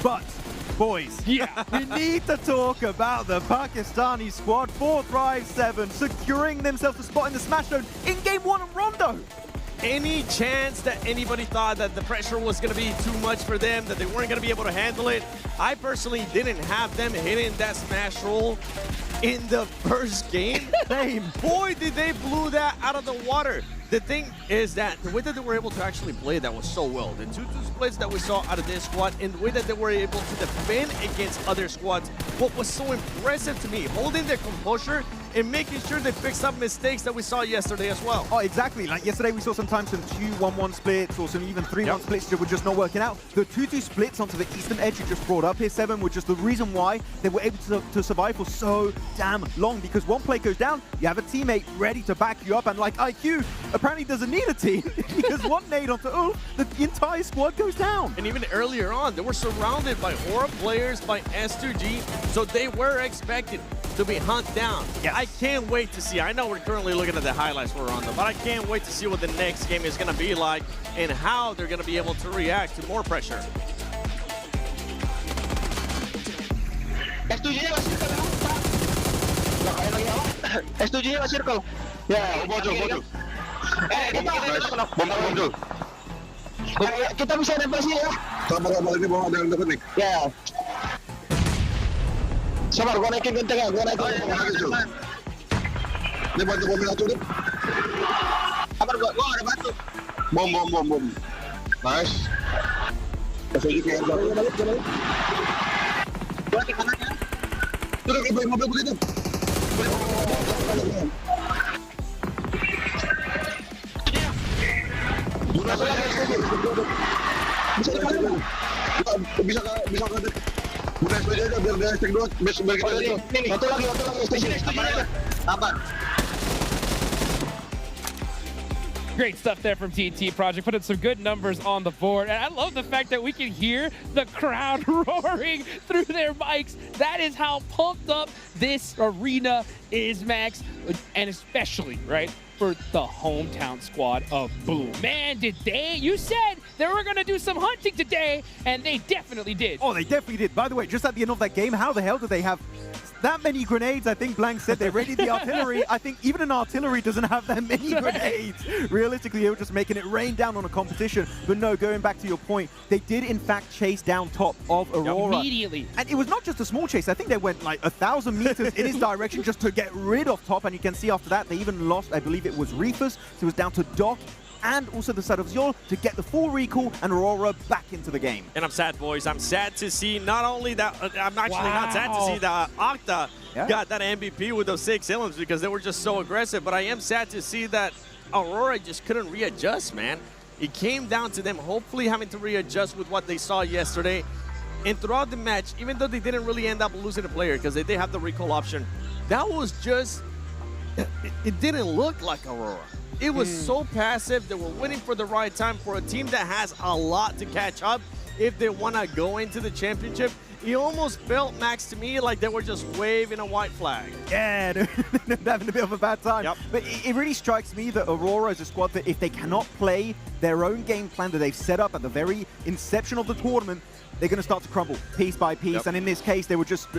But, boys, yeah, we need to talk about the Pakistani squad. 4 Thrive 7, securing themselves a spot in the Smash Zone in Game 1 of Rondo. Any chance that anybody thought that the pressure was going to be too much for them, that they weren't going to be able to handle it? I personally didn't have them hitting that smash roll in the first game. Same. Boy, did they blew that out of the water. The thing is that the way that they were able to actually play that was so well. The 2-2 splits that we saw out of this squad and the way that they were able to defend against other squads, what was so impressive to me, holding their composure and making sure they fixed up mistakes that we saw yesterday as well. Oh, exactly. Like yesterday, we saw sometimes some 2-1-1 splits or some even 3-1 splits that were just not working out. The 2-2 splits onto the eastern edge you just brought up here, Seven, were just the reason why they were able to survive for so damn long. Because one play goes down, you have a teammate ready to back you up, and like IQ apparently doesn't need a team because one nade onto Ulf, the entire squad goes down. And even earlier on, they were surrounded by Aura players, by S2G, so they were expected to be hunted down. Yes. I can't wait to see. I know we're currently looking at the highlights for Rondo, but I can't wait to see what the next game is going to be like and how they're going to be able to react to more pressure. S2G-nya nggak circle ya? Nggak kayak lagi awal. S2G-nya nggak circle. Ya, bocor. Kita bisa nempel sini ya. Sabar ini bawa ada yang dapat nih. Ya. Sabar, gua naikin genteng ya, gua naikin. Ini bantu bom satu nih. Sabar, gua ada batu. Bom. Nice. Kasih lagi kayak balik. Gua di kanannya. Tuh ke mobil begitu. Bisa kan? Bukan saja biar dia cek dulu, biar kita aja. Satu lagi, Sabar. Great stuff there from TT Project, putting some good numbers on the board. And I love the fact that we can hear the crowd roaring through their mics. That is how pumped up this arena is, Max. And especially, right, for the hometown squad of Boom. Man, you said they were going to do some hunting today, and they definitely did. Oh, they definitely did. By the way, just at the end of that game, how the hell did they have that many grenades? I think Blank said they readied the artillery. I think even an artillery doesn't have that many grenades. Realistically, they were just making it rain down on a competition. But no, going back to your point, they did in fact chase down top of Aurora. Immediately. And it was not just a small chase. I think they went like 1,000 meters in his direction just to get rid of top. And you can see after that, they even lost, I believe it was Reefers. So it was down to Doc and also the side of Zol to get the full recall and Aurora back into the game. And I'm sad, boys. I'm sad to see not only that, I'm actually not sad to see that Octa got that MVP with those 6 emblems because they were just so aggressive, but I am sad to see that Aurora just couldn't readjust, man. It came down to them hopefully having to readjust with what they saw yesterday. And throughout the match, even though they didn't really end up losing a player because they did have the recall option, that was just, it didn't look like Aurora. It was so passive. They were waiting for the right time for a team that has a lot to catch up if they want to go into the championship. It almost felt, Max, to me like they were just waving a white flag. Yeah, they're having a bit of a bad time. Yep. But it really strikes me that Aurora is a squad that if they cannot play their own game plan that they've set up at the very inception of the tournament, they're going to start to crumble piece by piece. Yep. And in this case, they were just,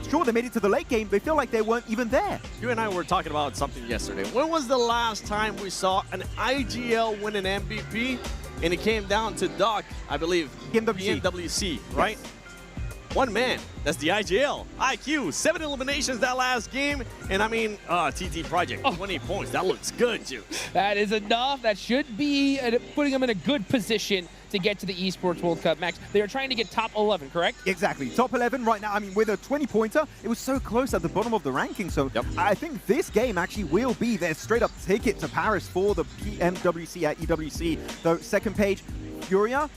sure, they made it to the late game. They feel like they weren't even there. You and I were talking about something yesterday. When was the last time we saw an IGL win an MVP and it came down to Doc, I believe, PMGC, right? Yes. One man, that's the IGL. IQ, 7 eliminations that last game. And I mean, TT Project, 20 points. That looks good, too. That is enough. That should be putting them in a good position to get to the Esports World Cup. Max, they are trying to get top 11, correct? Exactly. Top 11 right now. I mean, with a 20-pointer, it was so close at the bottom of the ranking. So I think this game actually will be their straight-up ticket to Paris for the PMGC at EWC. So second page, Furia.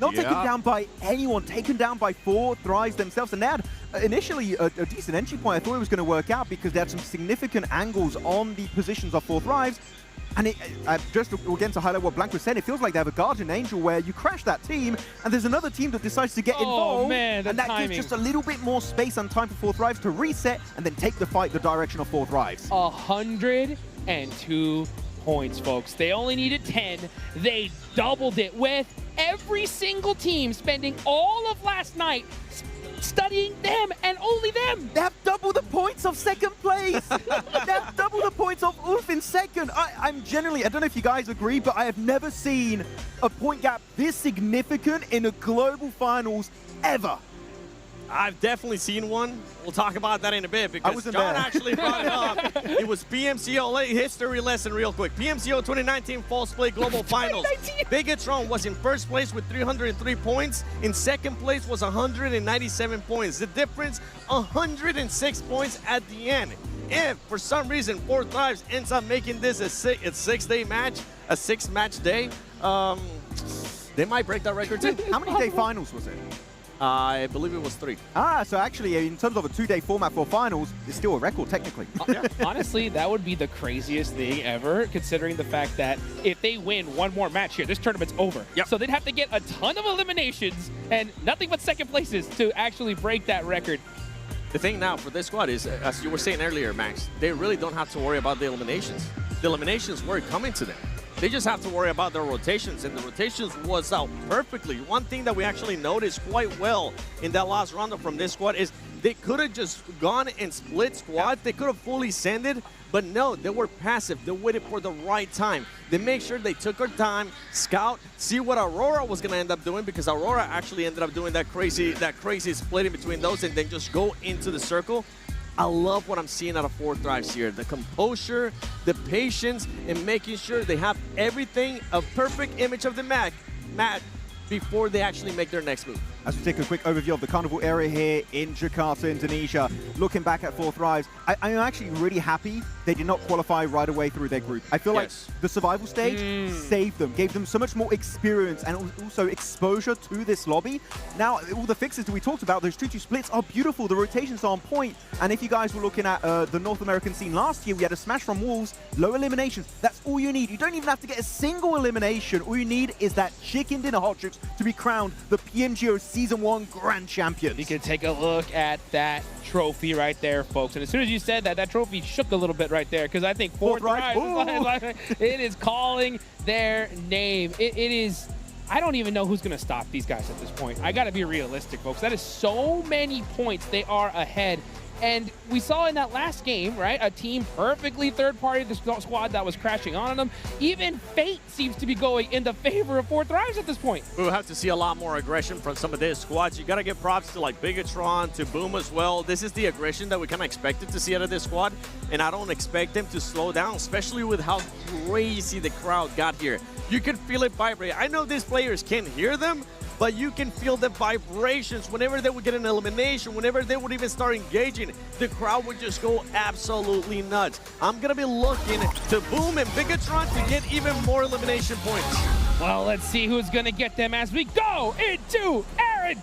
Not taken down by anyone, taken down by 4 Thrives themselves. And they had initially a decent entry point. I thought it was going to work out because they had some significant angles on the positions of 4 Thrives. And just again to highlight what Blank was saying, it feels like they have a Guardian Angel where you crash that team and there's another team that decides to get involved. Man, and that gives just a little bit more space and time for 4 Thrives to reset and then take the fight the direction of 4 Thrives. 102 points, folks. They only needed 10. They doubled it with every single team spending all of last night studying them and only them. They have double the points of second place. They have double the points of Ulf in second. I'm generally, I don't know if you guys agree, but I have never seen a point gap this significant in a global finals ever. I've definitely seen one. We'll talk about that in a bit because wasn't John there. actually brought it up. It was PMCO history lesson real quick. PMCO 2019 False Play Global Finals. Bigatron was in first place with 303 points. In second place was 197 points. The difference, 106 points at the end. If for some reason 4Thrives ends up making this a six-day match, a six-match day, they might break that record too. How many day finals was it? I believe it was 3. So actually, in terms of a 2-day format for finals, it's still a record technically. Honestly, that would be the craziest thing ever, considering the fact that if they win one more match here, this tournament's over. Yep. So they'd have to get a ton of eliminations and nothing but second places to actually break that record. The thing now for this squad is, as you were saying earlier, Max, they really don't have to worry about the eliminations. The eliminations were coming to them. They just have to worry about their rotations, and the rotations was out perfectly. One thing that we actually noticed quite well in that last round from this squad is they could have just gone and split squads. They could have fully sanded, but no, they were passive. They waited for the right time. They made sure they took their time, scout, see what Aurora was going to end up doing, because Aurora actually ended up doing that crazy splitting between those and then just go into the circle. I love what I'm seeing out of 4Thrives here. The composure, the patience, and making sure they have everything, a perfect image of the map before they actually make their next move. As we take a quick overview of the carnival area here in Jakarta, Indonesia, looking back at 4Thrives, I'm actually really happy they did not qualify right away through their group. I feel like the survival stage saved them, gave them so much more experience and also exposure to this lobby. Now, all the fixes that we talked about, those 2-2 splits are beautiful, the rotations are on point, and if you guys were looking at the North American scene last year, we had a smash from Wolves, low eliminations. That's all you need. You don't even have to get a single elimination. All you need is that chicken dinner hot chips to be crowned the PMGO Season 1 Grand Champions. You can take a look at that trophy right there, folks. And as soon as you said that, that trophy shook a little bit right there, because I think 4Thrives, it is calling their name. It is, I don't even know who's going to stop these guys at this point. I got to be realistic, folks. That is so many points they are ahead. And we saw in that last game, right, a team perfectly third-party the squad that was crashing on them. Even fate seems to be going in the favor of 4Thrives at this point. We'll have to see a lot more aggression from some of their squads. You got to give props to like Bigatron, to Boom as well. This is the aggression that we kind of expected to see out of this squad, and I don't expect them to slow down, especially with how crazy the crowd got here. You can feel it vibrate. I know these players can't hear them, but you can feel the vibrations whenever they would get an elimination, whenever they would even start engaging, the crowd would just go absolutely nuts. I'm gonna be looking to Boom and Bigatron to get even more elimination points. Well, let's see who's gonna get them as we go into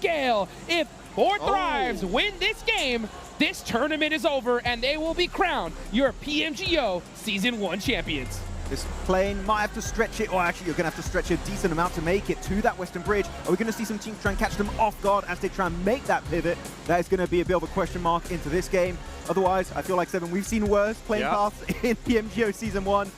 Gale. If 4Thrives win this game, this tournament is over and they will be crowned your PMGO Season 1 champions. This plane might have to stretch it, or actually you're going to have to stretch a decent amount to make it to that Western Bridge. Are we going to see some teams try and catch them off guard as they try and make that pivot? That is going to be a bit of a question mark into this game. Otherwise, I feel like, Seven, we've seen worse plane paths in PMGO Season 1.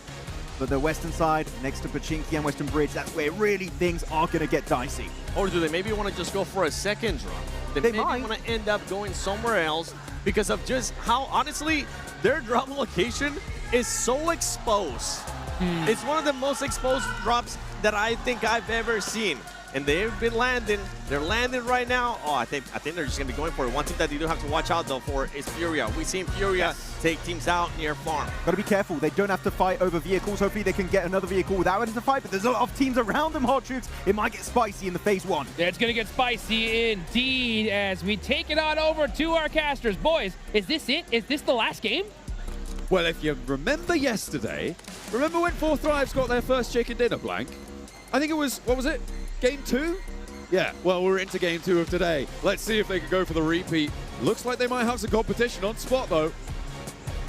But the western side, next to Pachinki and Western Bridge, that's where really things are going to get dicey. Or do they maybe want to just go for a second drop? They maybe want to end up going somewhere else because of just how, honestly, their drop location is so exposed. It's one of the most exposed drops that I think I've ever seen. And they've been landing. They're landing right now. Oh, I think they're just going to be going for it. One thing that you do have to watch out, though, for is Furia. We've seen Furia take teams out near farm. Got to be careful. They don't have to fight over vehicles. Hopefully they can get another vehicle without having to fight, but there's a lot of teams around them, Hot Troops. It might get spicy in the phase 1. It's going to get spicy indeed as we take it on over to our casters. Boys, is this it? Is this the last game? Well, if you remember yesterday, remember when 4Thrives got their first chicken dinner blank? I think it was, what was it? Game 2? Yeah, well, we're into Game 2 of today. Let's see if they can go for the repeat. Looks like they might have some competition on spot, though.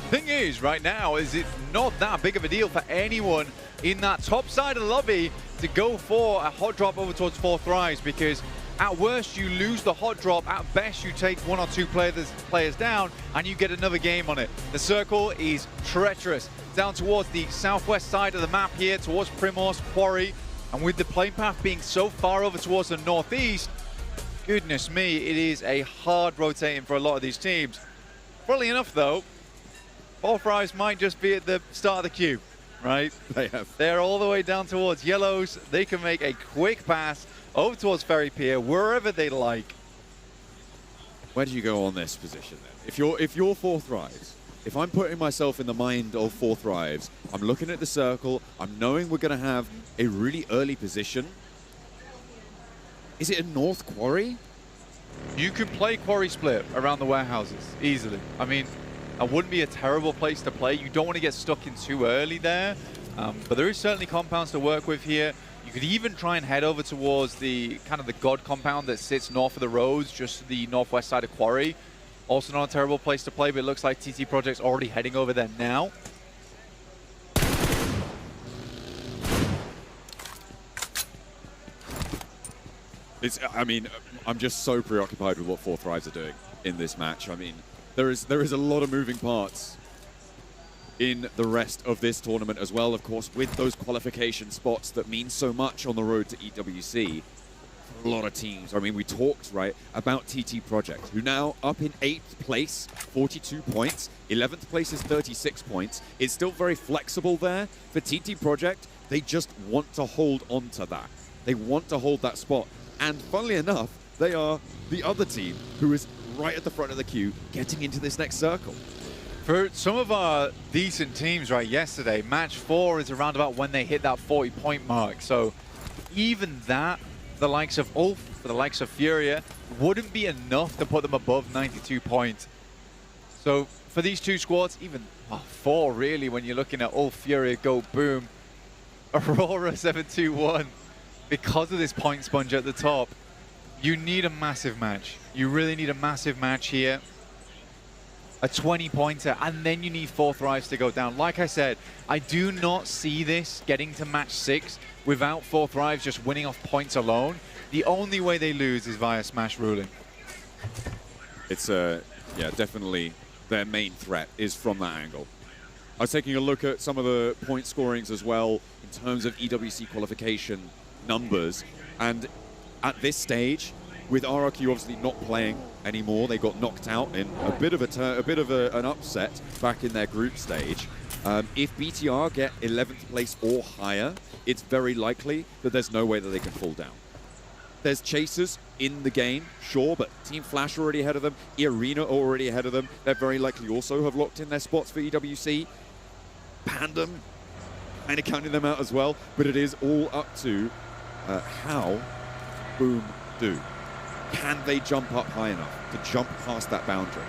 Thing is, right now, is it's not that big of a deal for anyone in that top side of the lobby to go for a hot drop over towards 4Thrives, because at worst, you lose the hot drop. At best, you take 1 or 2 players down, and you get another game on it. The circle is treacherous. Down towards the southwest side of the map here, towards Primor's Quarry. And with the plane path being so far over towards the northeast, goodness me, it is a hard rotating for a lot of these teams. Funnily enough, though, 4Thrives might just be at the start of the queue, right? They're all the way down towards yellows. They can make a quick pass over towards Ferry Pier, wherever they like. where do you go on this position then? If you're 4 Thrives, if I'm putting myself in the mind of 4 Thrives, I'm looking at the circle, I'm knowing we're going to have a really early position. Is it a North Quarry? You could play Quarry Split around the warehouses easily. I mean, that wouldn't be a terrible place to play. You don't want to get stuck in too early there, but there is certainly compounds to work with here. You could even try and head over towards the kind of the God compound that sits north of the roads, just to the northwest side of Quarry. Also not a terrible place to play, but it looks like TT Project's already heading over there now. I mean, I'm just so preoccupied with what 4 Thrives are doing in this match. I mean, there is a lot of moving parts in the rest of this tournament as well, of course, with those qualification spots that mean so much on the road to EWC. For a lot of teams. I mean, we talked, right, about TT Project, who now up in 8th place, 42 points. 11th place is 36 points. It's still very flexible there. For TT Project, they just want to hold on to that. They want to hold that spot. And funnily enough, they are the other team who is right at the front of the queue getting into this next circle. For some of our decent teams, right, yesterday, match 4 is around about when they hit that 40-point mark. So even that, the likes of Ulf, for the likes of Furia, wouldn't be enough to put them above 92 points. So for these 2 squads, even 4 really, when you're looking at Ulf, Furia, Go, Boom, Aurora 721, because of this point sponge at the top, you need a massive match. You really need a massive match here. A 20-pointer, and then you need 4 Thrives to go down. Like I said, I do not see this getting to match 6 without 4 Thrives just winning off points alone. The only way they lose is via smash ruling. It's, yeah, definitely their main threat is from that angle. I was taking a look at some of the point scorings as well in terms of EWC qualification numbers, and at this stage, with RRQ obviously not playing anymore, they got knocked out in a bit of an upset back in their group stage. If BTR get 11th place or higher, it's very likely that there's no way that they can fall down. There's chasers in the game, sure, but Team Flash are already ahead of them, Arena are already ahead of them. They're very likely also have locked in their spots for EWC. Pandem, kind of counting them out as well, but it is all up to how Boom do. Can they jump up high enough to jump past that boundary?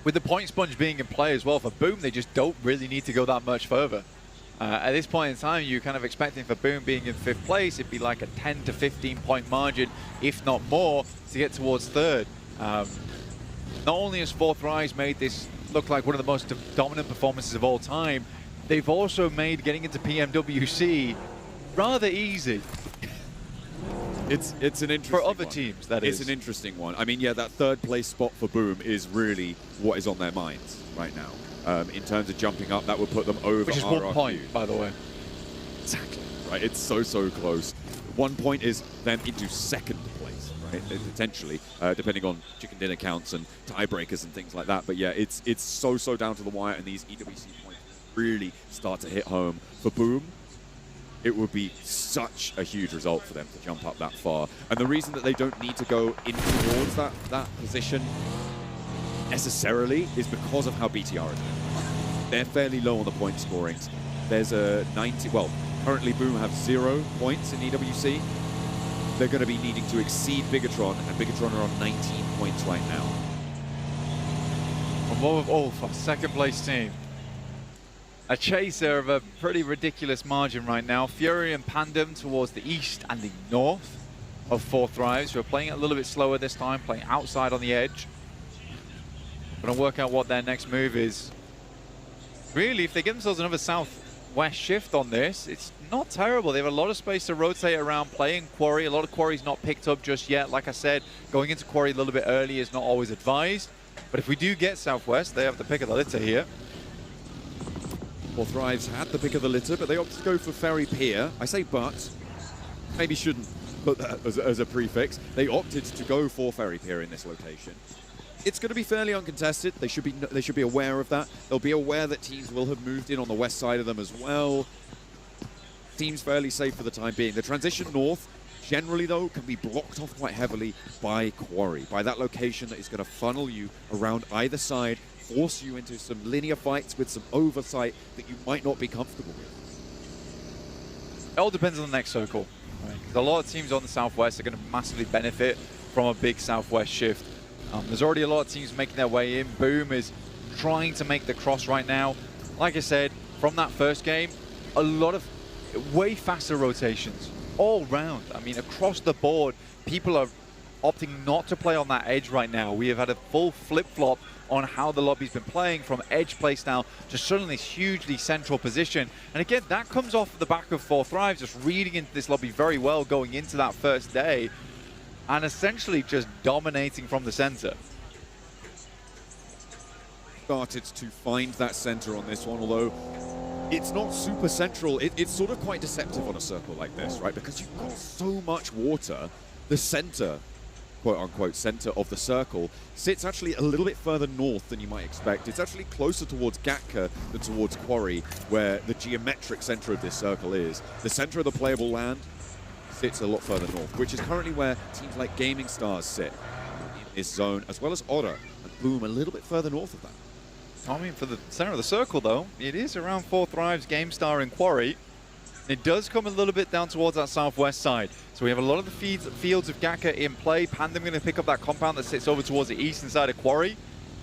With the point sponge being in play as well for Boom, they just don't really need to go that much further. At this point in time, you're kind of expecting for Boom being in 5th place, it'd be like a 10 to 15 point margin, if not more, to get towards 3rd. Not only has 4 Thrives made this look like one of the most dominant performances of all time, they've also made getting into PMWC rather easy. It's an interesting for other one. teams, that it's is. an interesting one. I mean, yeah, that 3rd place spot for Boom is really what is on their minds right now. In terms of jumping up, that would put them over Which is RRQ. 1 point, by the way. Exactly, right? It's so close. 1 point is them into 2nd place, right? Potentially, depending on chicken dinner counts and tiebreakers and things like that. But yeah, it's so down to the wire, and these EWC points really start to hit home. For Boom, it would be such a huge result for them to jump up that far. And the reason that they don't need to go in towards that position necessarily is because of how BTR are doing. They're fairly low on the point scorings. There's a 90, well, currently Boom have 0 points in EWC. They're going to be needing to exceed Bigatron, and Bigatron are on 19 points right now. From Wolf Ulf, our 2nd place team. A chaser of a pretty ridiculous margin right now. Fury and Pandem towards the east and the north of 4 Thrives, who are playing it a little bit slower this time, playing outside on the edge. Gonna work out what their next move is. Really, if they give themselves another southwest shift on this, it's not terrible. They have a lot of space to rotate around, playing Quarry. A lot of Quarry's not picked up just yet. Like I said, going into Quarry a little bit early is not always advised. But if we do get southwest, they have the pick of the litter here. 4 Thrives had the pick of the litter, but they opted to go for Ferry Pier. I say but, maybe shouldn't put that as a prefix. They opted to go for Ferry Pier in this location. It's going to be fairly uncontested. They should be aware of that. They'll be aware that teams will have moved in on the west side of them as well. Seems fairly safe for the time being. The transition north generally, though, can be blocked off quite heavily by Quarry, by that location that is going to funnel you around either side, force you into some linear fights with some oversight that you might not be comfortable with. It all depends on the next circle. Right? 'Cause a lot of teams on the Southwest are going to massively benefit from a big Southwest shift. There's already a lot of teams making their way in. Boom is trying to make the cross right now. Like I said, from that first game, a lot of way faster rotations all round. I mean, across the board, people are opting not to play on that edge right now. We have had a full flip-flop on how the lobby's been playing from edge playstyle to suddenly this hugely central position. And again, that comes off the back of 4Thrives, just reading into this lobby very well going into that first day and essentially just dominating from the center. Started to find that center on this one, although it's not super central. It's sort of quite deceptive on a circle like this, right? Because you've got so much water. The center, quote-unquote, center of the circle sits actually a little bit further north than you might expect. It's actually closer towards Gatka than towards Quarry, where the geometric center of this circle is. The center of the playable land sits a lot further north, which is currently where teams like Gaming Stars sit in this zone, as well as Otter, and Boom a little bit further north of that. I mean, for the center of the circle, though, it is around 4Thrives, GameStar, and Quarry. It does come a little bit down towards that southwest side. So we have a lot of the fields of Gaka in play. Pandem going to pick up that compound that sits over towards the eastern side of Quarry.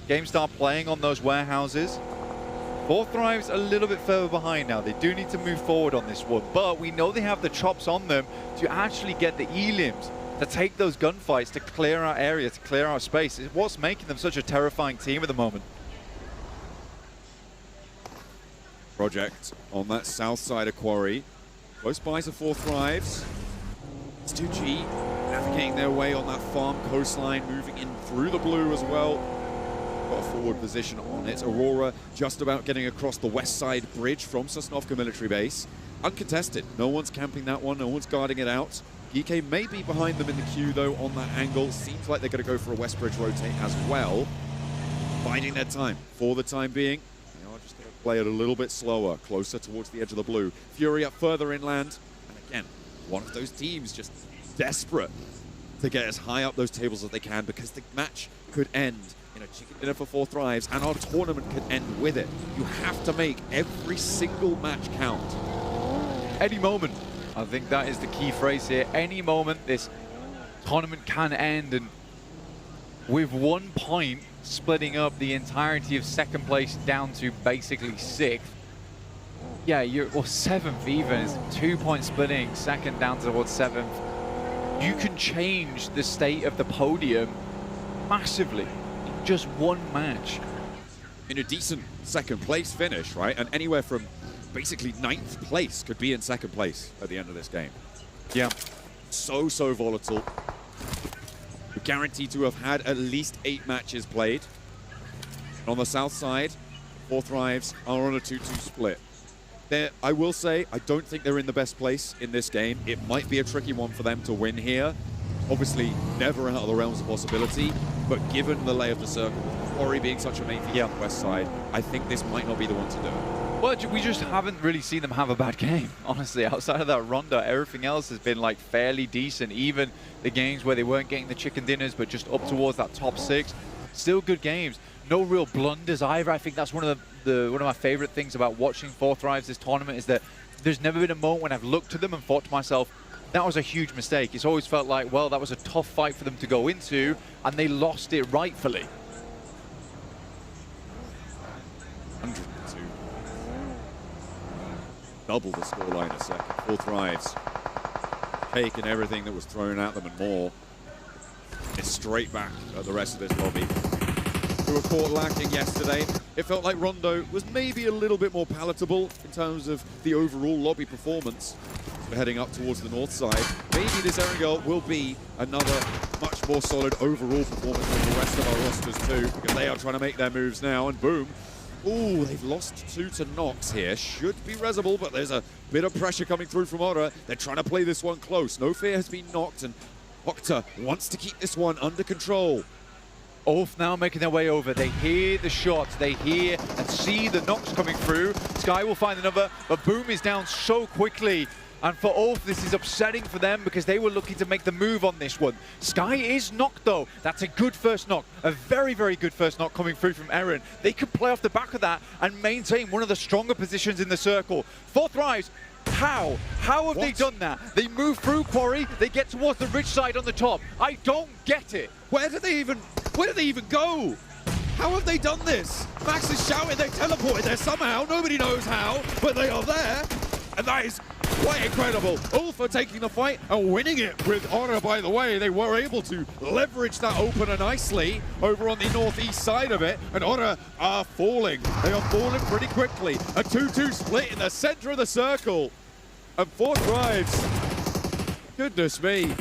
GameStar playing on those warehouses. 4Thrives a little bit further behind now. They do need to move forward on this one, but we know they have the chops on them to actually get the elims, to take those gunfights, to clear our area, to clear our space. It's what's making them such a terrifying team at the moment. Project on that south side of Quarry. Close by to 4Thrives. It's 2G navigating their way on that farm coastline, moving in through the blue as well. Got a forward position on it. Aurora just about getting across the west side bridge from Sosnovka military base. Uncontested. No one's camping that one. No one's guarding it out. GK may be behind them in the queue, though, on that angle. Seems like they're going to go for a west bridge rotate as well. Biding their time for the time being. Play it a little bit slower, closer towards the edge of the blue. Fury up further inland. And again, one of those teams just desperate to get as high up those tables as they can, because the match could end in a chicken dinner for 4Thrives, and our tournament could end with it. You have to make every single match count. Any moment. I think that is the key phrase here. Any moment this tournament can end, and with 1 point splitting up the entirety of second place down to basically 6th. Yeah, or 7th even. It's 2 points splitting second down towards 7th. You can change the state of the podium massively in just one match. In a decent second place finish, right? And anywhere from basically 9th place could be in second place at the end of this game. Yeah. So volatile. We're guaranteed to have had at least 8 matches played. And on the south side, 4Thrives are on a 2-2 split. I will say, I don't think they're in the best place in this game. It might be a tricky one for them to win here. Obviously, never out of the realms of possibility, but given the lay of the circle, with Quarry being such a main feature on the west side, I think this might not be the one to do it. Well, we just haven't really seen them have a bad game, honestly. Outside of that Rondo, everything else has been like fairly decent. Even the games where they weren't getting the chicken dinners, but just up towards that top 6, still good games. No real blunders either. I think that's one of my favorite things about watching 4Thrives this tournament, is that there's never been a moment when I've looked at them and thought to myself, that was a huge mistake. It's always felt like, well, that was a tough fight for them to go into, and they lost it rightfully. 102. Double the scoreline a second. 4Thrives taking everything that was thrown at them and more. It's straight back at the rest of this lobby. We were caught lacking yesterday. It felt like Rondo was maybe a little bit more palatable in terms of the overall lobby performance. We're heading up towards the north side. Maybe this Erangel will be another much more solid overall performance than the rest of our rosters too, because they are trying to make their moves now, and boom. Ooh, they've lost 2 to Nox here. Should be Resable, but there's a bit of pressure coming through from Otter. They're trying to play this one close. No Fear has been knocked, and Okta wants to keep this one under control. Ulf now making their way over. They hear the shots. They hear and see the knocks coming through. Sky will find the number, but Boom is down so quickly. And for Ulf, this is upsetting for them because they were looking to make the move on this one. Sky is knocked though. That's a good first knock. A very, very good first knock coming through from Eren. They could play off the back of that and maintain one of the stronger positions in the circle. 4 Thrives. How? How have they done that? They move through Quarry, they get towards the ridge side on the top. I don't get it. Where did they even go? How have they done this? Max is shouting, they teleported there somehow. Nobody knows how, but they are there. And that is quite incredible. Ulf are taking the fight and winning it with honor, by the way. They were able to leverage that opener nicely over on the northeast side of it. And honor are falling. They are falling pretty quickly. A 2-2 split in the center of the circle. And 4 Thrives. Goodness me.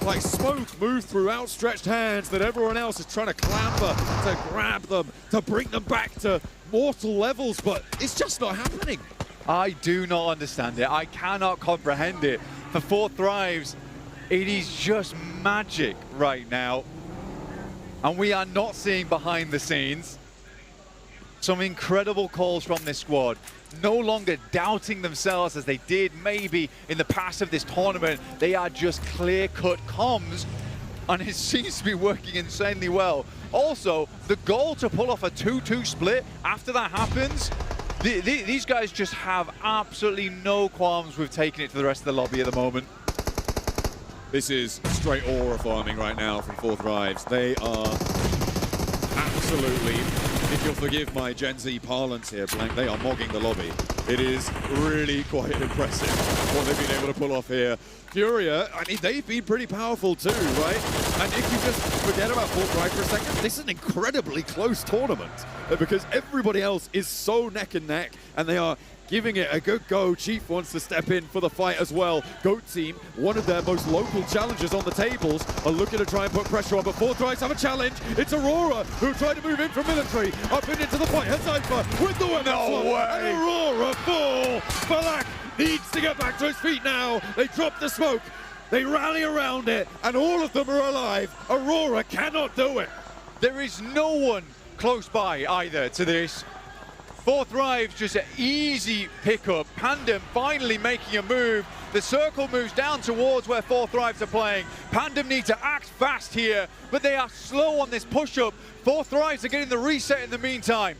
Like smoke moved through outstretched hands that everyone else is trying to clamber to grab them, to bring them back to mortal levels, but it's just not happening. I do not understand it. I cannot comprehend it. For 4 Thrives, it is just magic right now. And we are not seeing behind the scenes. Some incredible calls from this squad. No longer doubting themselves as they did maybe in the past of this tournament. They are just clear-cut comms, and it seems to be working insanely well. Also, the goal to pull off a 2-2 split after that happens, these guys just have absolutely no qualms with taking it to the rest of the lobby at the moment. This is straight aura farming right now from 4 Thrives. They are absolutely, if you'll forgive my Gen Z parlance here, Blank, they are mogging the lobby. It is really quite impressive what they've been able to pull off here. Furia, I mean, they've been pretty powerful too, right? And if you just forget about 4 Thrives for a second, this is an incredibly close tournament because everybody else is so neck and neck, and they are giving it a good go. Chief wants to step in for the fight as well. Goat Team, one of their most local challengers on the tables, are looking to try and put pressure on, but 4 Thrives have a challenge. It's Aurora who tried to move in from military, up and into the fight. Cypher with the weapon. No way! And Aurora fall. Balak needs to get back to his feet now. They drop the smoke. They rally around it, and all of them are alive. Aurora cannot do it. There is no one close by either to this. 4 Thrives, just an easy pickup. Pandem finally making a move. The circle moves down towards where 4 Thrives are playing. Pandem need to act fast here, but they are slow on this push-up. 4 Thrives are getting the reset in the meantime.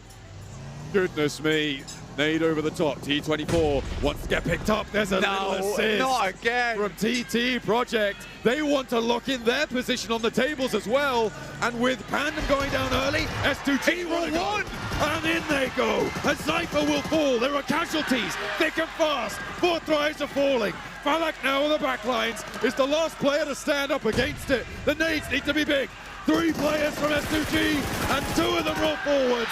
Goodness me. Nade over the top. T24 wants to get picked up. There's a little assist. Not again. From TT Project. They want to lock in their position on the tables as well. And with Pandem going down early, S2G will one. And in they go. A Cypher will fall. There are casualties. Thick and fast. 4 Thrives are falling. Falak now on the back lines is the last player to stand up against it. The nades need to be big. 3 players from S2G and 2 of them roll forwards.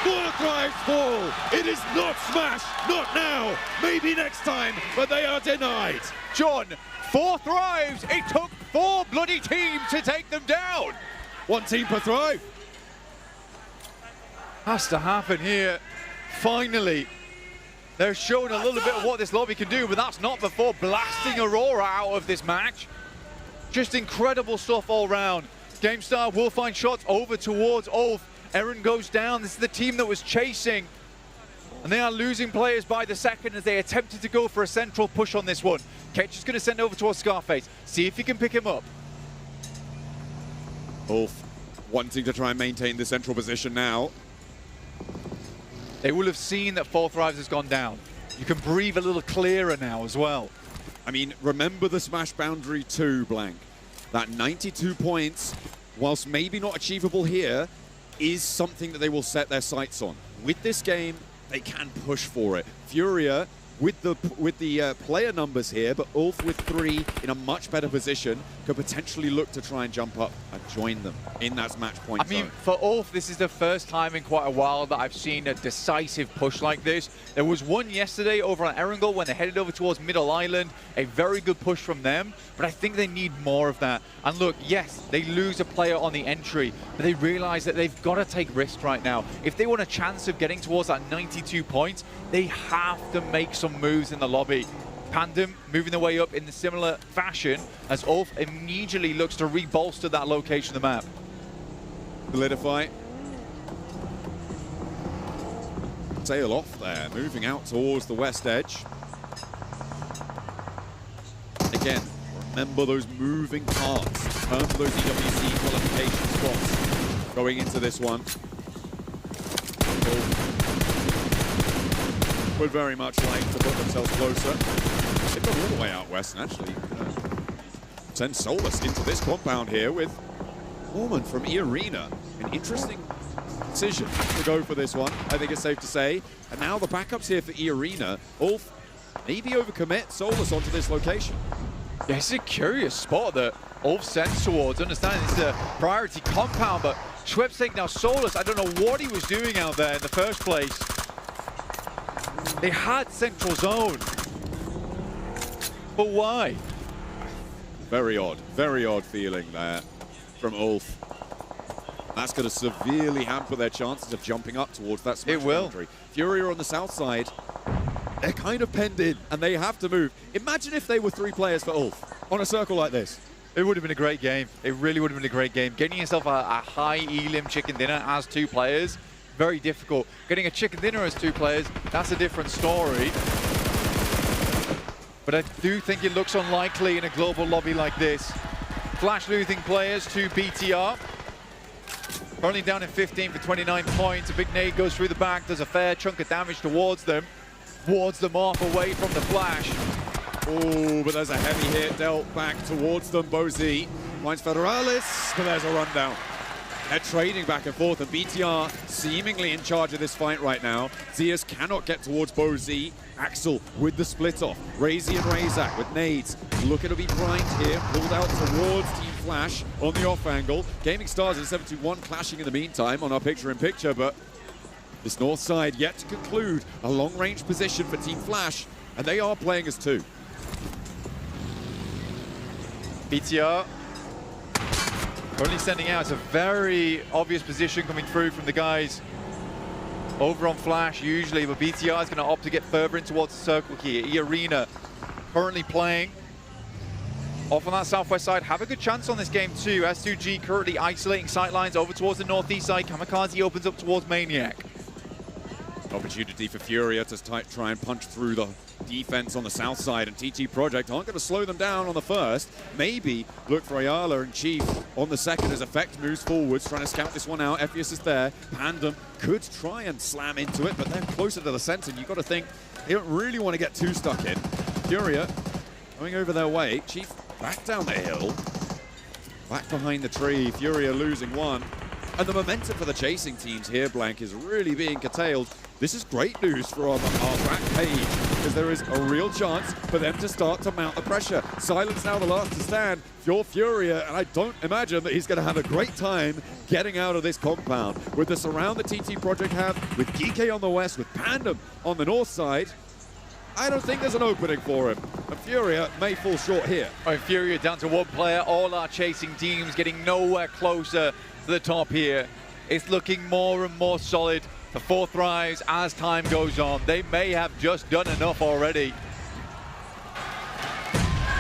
4 Thrives fall. It is not Smash, not now, maybe next time, but they are denied. John, 4 Thrives. It took 4 bloody teams to take them down. 1 team per Thrive. Has to happen here. Finally, they're showing a little bit of what this lobby can do, but that's not before blasting Aurora out of this match. Just incredible stuff all round. GameStar will find shots over towards Ulf. Eren goes down. This is the team that was chasing, and they are losing players by the second as they attempted to go for a central push on this one. Ketch is going to send over towards Scarface, see if he can pick him up. Ulf wanting to try and maintain the central position now. They will have seen that 4 Thrives has gone down. You can breathe a little clearer now as well. I mean, remember the Smash boundary too, Blank. That 92 points, whilst maybe not achievable here, is something that they will set their sights on. With this game, they can push for it. Furia with the player numbers here, but Ulf with 3 in a much better position, could potentially look to try and jump up and join them in that match point zone. I mean, for Ulf, this is the first time in quite a while that I've seen a decisive push like this. There was one yesterday over on Erangel when they headed over towards Middle Island. A very good push from them, but I think they need more of that. And look, yes, they lose a player on the entry, but they realize that they've got to take risks right now. If they want a chance of getting towards that 92 points, they have to make some moves in the lobby. Pandem moving their way up in the similar fashion as Ulf immediately looks to re-bolster that location of the map. Solidify. Sail off there, moving out towards the west edge. again, remember those moving parts. Turn those EWC qualification spots going into this one. Would very much like to put themselves closer. They've gone all the way out west and actually send Solus into this compound here with Norman from E-Arena. An interesting decision to go for this one, I think it's safe to say. And now the backups here for E-Arena. Ulf maybe overcommit Solus onto this location. Yeah, it's a curious spot that Ulf sends towards. Understanding it's a priority compound, but Schweppes taking now Solus. I don't know what he was doing out there in the first place. They had central zone. But why? Very odd feeling there from Ulf. That's going to severely hamper their chances of jumping up towards that smash boundary. Fury are on the south side. They're kind of penned in, and they have to move. Imagine if they were 3 players for Ulf on a circle like this. It would have been a great game. It really would have been a great game. Getting yourself a high elim chicken dinner as 2 players, very difficult. Getting a chicken dinner as 2 players, that's a different story. But I do think it looks unlikely in a global lobby like this. Flash losing players to BTR. Currently down in 15 for 29 points. A big nade goes through the back, does a fair chunk of damage towards them. Wards them off away from the flash. Oh, but there's a heavy hit dealt back towards them. Bozy finds Federalis, but there's a rundown. They're trading back and forth, and BTR seemingly in charge of this fight right now. Zeus cannot get towards Bozy. Axel with the split off. Razy and Razak with nades. Looking to be primed here. Pulled out towards Team Flash on the off angle. Gaming Stars and 721 clashing in the meantime on our picture-in-picture, but this north side yet to conclude a long-range position for Team Flash, and they are playing as 2. BTR currently sending out. It's a very obvious position coming through from the guys over on Flash usually, but BTR is going to opt to get further in towards the circle here. E-Arena currently playing off on that southwest side. Have a good chance on this game too. S2G currently isolating sightlines over towards the northeast side. Kamikaze opens up towards Maniac. Opportunity for Furia to try and punch through the defense on the south side, and TT Project aren't going to slow them down on the first. Maybe look for Ayala and Chief on the second as Effect moves forwards, trying to scout this one out. Ephius is there. Pandem could try and slam into it, but they're closer to the center, and you've got to think they don't really want to get too stuck in. Furia going over their way. Chief back down the hill, back behind the tree. Furia losing one. And the momentum for the chasing teams here, Blank, is really being curtailed. This is great news for our back page, because there is a real chance for them to start to mount the pressure. Silence now the last to stand. Your Furia, and I don't imagine that he's going to have a great time getting out of this compound. With the surround that TT Project have, with DK on the west, with Pandem on the north side, I don't think there's an opening for him. And Furia may fall short here. All right, Furia down to 1 player. All our chasing teams getting nowhere closer to the top here. It's looking more and more solid for 4 Thrives as time goes on. They may have just done enough already.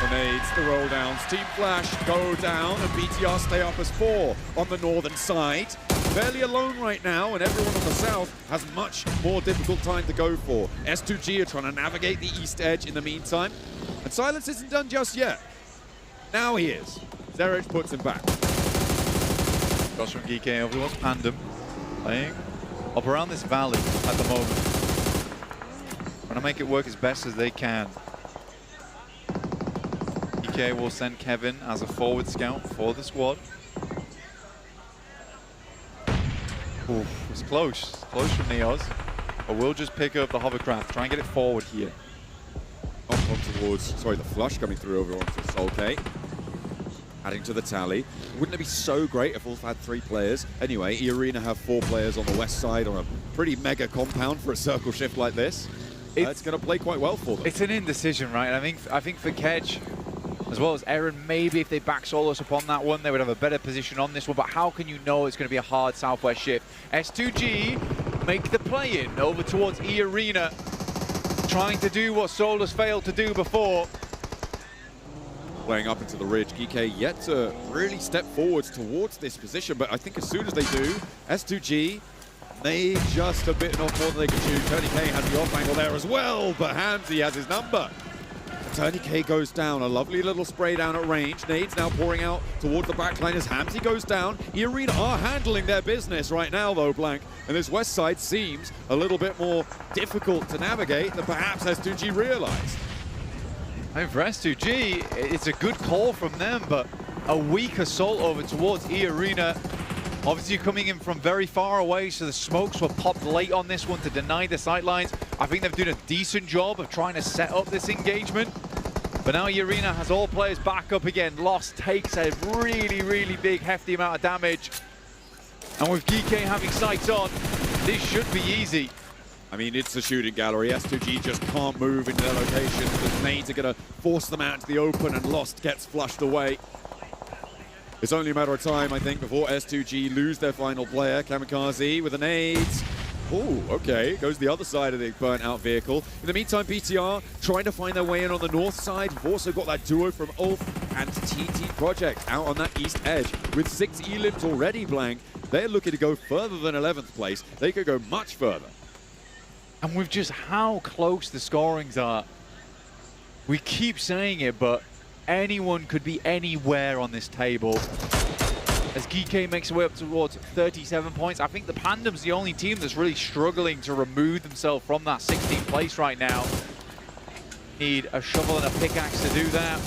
Grenades, the roll downs. Team Flash go down, and BTR stay up as 4 on the northern side. Fairly alone right now, and everyone on the south has much more difficult time to go for. S2G are trying to navigate the east edge in the meantime, and Silence isn't done just yet. Now he is. Zerich puts him back. Cross from GK over towards Pandem, playing up around this valley at the moment. Trying to make it work as best as they can. GK will send Kevin as a forward scout for the squad. Ooh, it's close. Close from Neos. But we'll just pick up the hovercraft. Try and get it forward here. Up on towards, sorry, the flush coming through over onto Solkay. Adding to the tally. Wouldn't it be so great if Wolf had 3 players? Anyway, E-Arena have 4 players on the west side on a pretty mega compound for a circle shift like this. It's going to play quite well for them. It's an indecision, right? I think for Kedge, as well as Aaron, maybe if they back Solus upon that one, they would have a better position on this one. But how can you know it's going to be a hard southwest shift? S2G make the play-in over towards E-Arena, trying to do what Solus failed to do before. Playing up into the ridge. GK yet to really step forwards towards this position, but I think as soon as they do, S2G, they just a bit off more than they can chew. Tony K has the off angle there as well, but Hamzy has his number. Tourniquet goes down, a lovely little spray down at range. Nades now pouring out towards the backline as Hamzy goes down. Arena are handling their business right now though, Blank. And this west side seems a little bit more difficult to navigate than perhaps S2G realized. I mean, for S2G, it's a good call from them, but a weak assault over towards E-Arena. Obviously coming in from very far away, so the smokes were popped late on this one to deny the sightlines. I think they've done a decent job of trying to set up this engagement. But now E-Arena has all players back up again. Lost takes a really, really big, hefty amount of damage. And with GK having sights on, this should be easy. I mean, it's a shooting gallery. S2G just can't move into their location. The nades are going to force them out into the open, and Lost gets flushed away. It's only a matter of time, I think, before S2G lose their final player. Kamikaze with the nades. Oh, okay. Goes the other side of the burnt-out vehicle. In the meantime, BTR trying to find their way in on the north side. We've also got that duo from Ulf and TT Project out on that east edge. With 6 elims already, Blank, they're looking to go further than 11th place. They could go much further. And with just how close the scorings are, we keep saying it, but anyone could be anywhere on this table. As GK makes their way up towards 37 points, I think the Pandem's the only team that's really struggling to remove themselves from that 16th place right now. Need a shovel and a pickaxe to do that.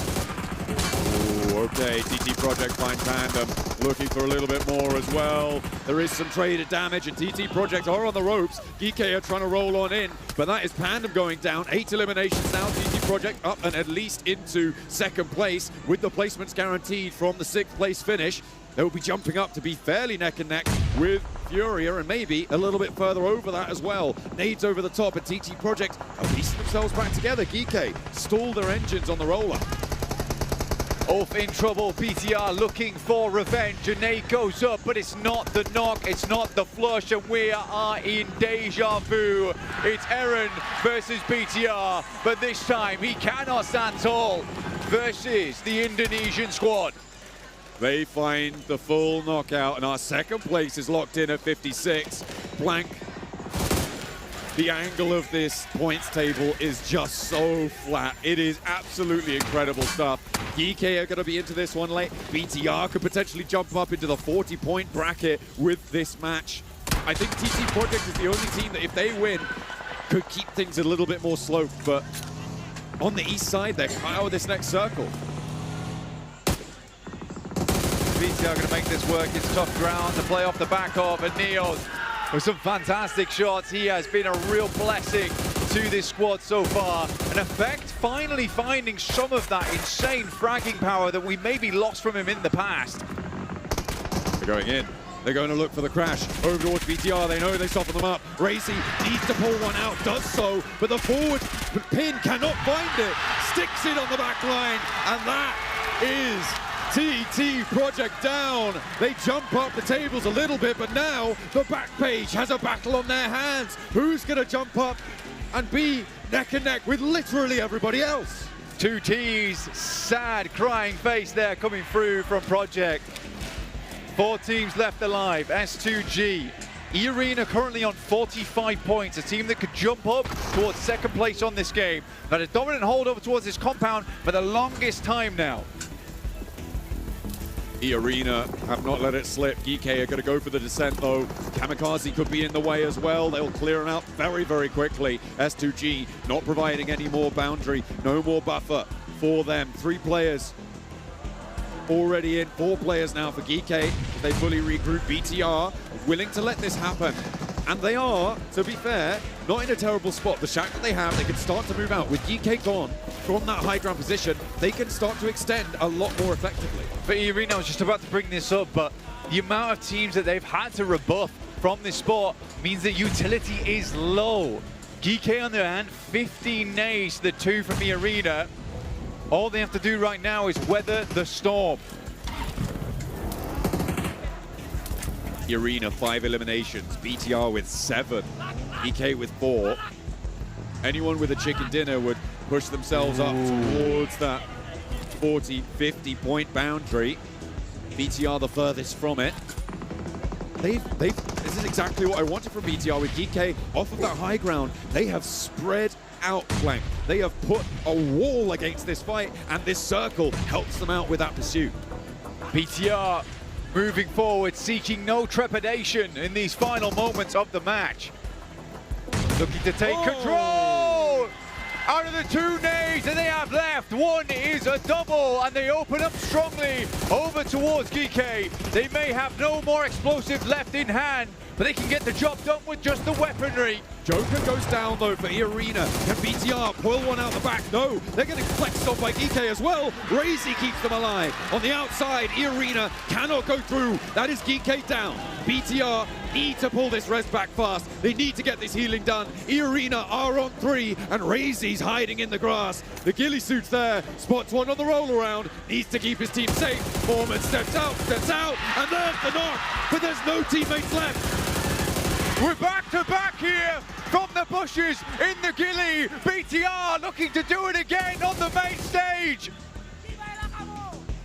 Ooh, okay, TT Project find Pandem, looking for a little bit more as well. There is some traded damage, and TT Project are on the ropes. GK are trying to roll on in, but that is Pandem going down. 8 eliminations now. TT Project up and at least into second place, with the placements guaranteed from the 6th place finish. They'll be jumping up to be fairly neck and neck with Furia, and maybe a little bit further over that as well. Nades over the top, and TT Project are piecing themselves back together. GK stall their engines on the roller. Ulf in trouble, BTR looking for revenge. A nade goes up, but it's not the knock, it's not the flush, and we are in deja vu. It's Eren versus BTR, but this time he cannot stand tall versus the Indonesian squad. They find the full knockout, and our second place is locked in at 56. Blank. The angle of this points table is just so flat. It is absolutely incredible stuff. GK are going to be into this one late. BTR could potentially jump up into the 40-point bracket with this match. I think TT Project is the only team that, if they win, could keep things a little bit more sloped. But on the east side, they're out of this next circle. BTR going to make this work. It's tough ground to play off the back of, and Neos with some fantastic shots. He has been a real blessing to this squad so far. An Effect finally finding some of that insane fragging power that we maybe lost from him in the past. They're going in. They're going to look for the crash. Over towards BTR, they know they soften them up. Racy needs to pull one out, does so, but the forward pin cannot find it. Sticks it on the back line, and that is TT Project down. They jump up the tables a little bit, but now the back page has a battle on their hands. Who's going to jump up and be neck and neck with literally everybody else? 2 T's, sad crying face there coming through from Project. 4 teams left alive. S2G, E-Arena currently on 45 points, a team that could jump up towards second place on this game. Had a dominant hold over towards this compound for the longest time now. E-Arena have not let it slip. GK are going to go for the descent though. Kamikaze could be in the way as well. They'll clear him out very, very quickly. S2G not providing any more boundary, no more buffer for them. 3 players already in, 4 players now for GK. They fully regroup. BTR willing to let this happen. And they are, to be fair, not in a terrible spot. The shack that they have, they can start to move out. With GK gone from that high ground position, they can start to extend a lot more effectively. But E-Arena, I was just about to bring this up, but the amount of teams that they've had to rebuff from this spot means that utility is low. GK on their hand, 15 nades to the 2 from E-Arena. All they have to do right now is weather the storm. Arena 5 eliminations, BTR with 7, EK with 4. Anyone with a chicken dinner would push themselves up towards that 40-50 point boundary. BTR the furthest from it. This is exactly what I wanted from BTR with GK off of that high ground. They have spread outflanked. They have put a wall against this fight, and this circle helps them out with that pursuit. BTR moving forward, seeking no trepidation in these final moments of the match. Looking to take control! Out of the 2 nades that they have left, one is a double, and they open up strongly over towards GK. They may have no more explosive left in hand, but they can get the job done with just the weaponry. Joker goes down though for E-Arena. Can BTR pull one out the back? No, they're getting flexed on by GK as well. Razy keeps them alive. On the outside, E-Arena cannot go through. That is GK down. BTR need to pull this res back fast. They need to get this healing done. E-Arena are on 3, and Razy's hiding in the grass. The ghillie suit's there, spots one on the roll around, needs to keep his team safe. Foreman steps out, and there's the knock, but there's no teammates left. We're back to back here from the bushes in the ghillie. BTR looking to do it again on the main stage.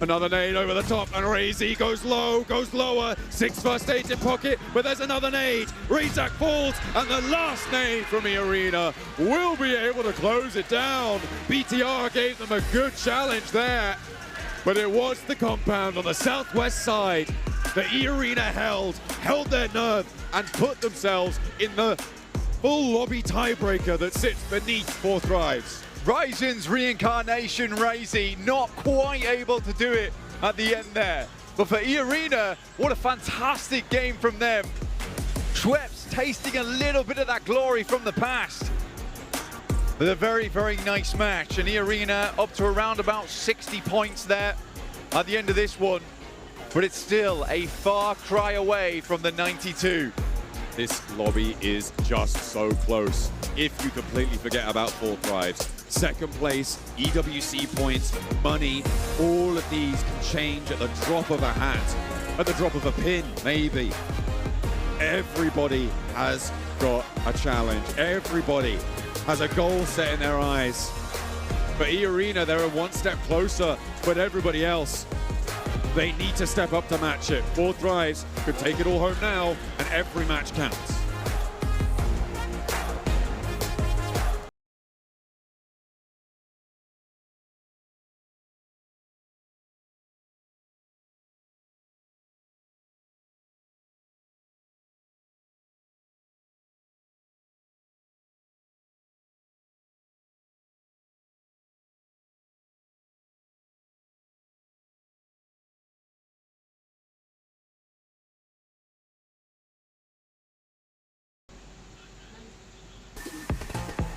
Another nade over the top, and Razy goes low, goes lower. 6 first aids in pocket, but there's another nade. Razak falls, and the last nade from E-Arena will be able to close it down. BTR gave them a good challenge there, but it was the compound on the southwest side that E-Arena held their nerve, and put themselves in the full lobby tiebreaker that sits beneath 4 Thrives. Ryzen's reincarnation, Razy, not quite able to do it at the end there. But for E-Arena, what a fantastic game from them. Schweppes tasting a little bit of that glory from the past. With a very, very nice match. And E-Arena up to around about 60 points there at the end of this one. But it's still a far cry away from the 92. This lobby is just so close. If you completely forget about 4 Thrives. Second place, EWC points, money, all of these can change at the drop of a hat, at the drop of a pin, maybe. Everybody has got a challenge. Everybody has a goal set in their eyes. For E-Arena, they're one step closer, but everybody else, they need to step up to match it. 4 Thrives could take it all home now, and every match counts.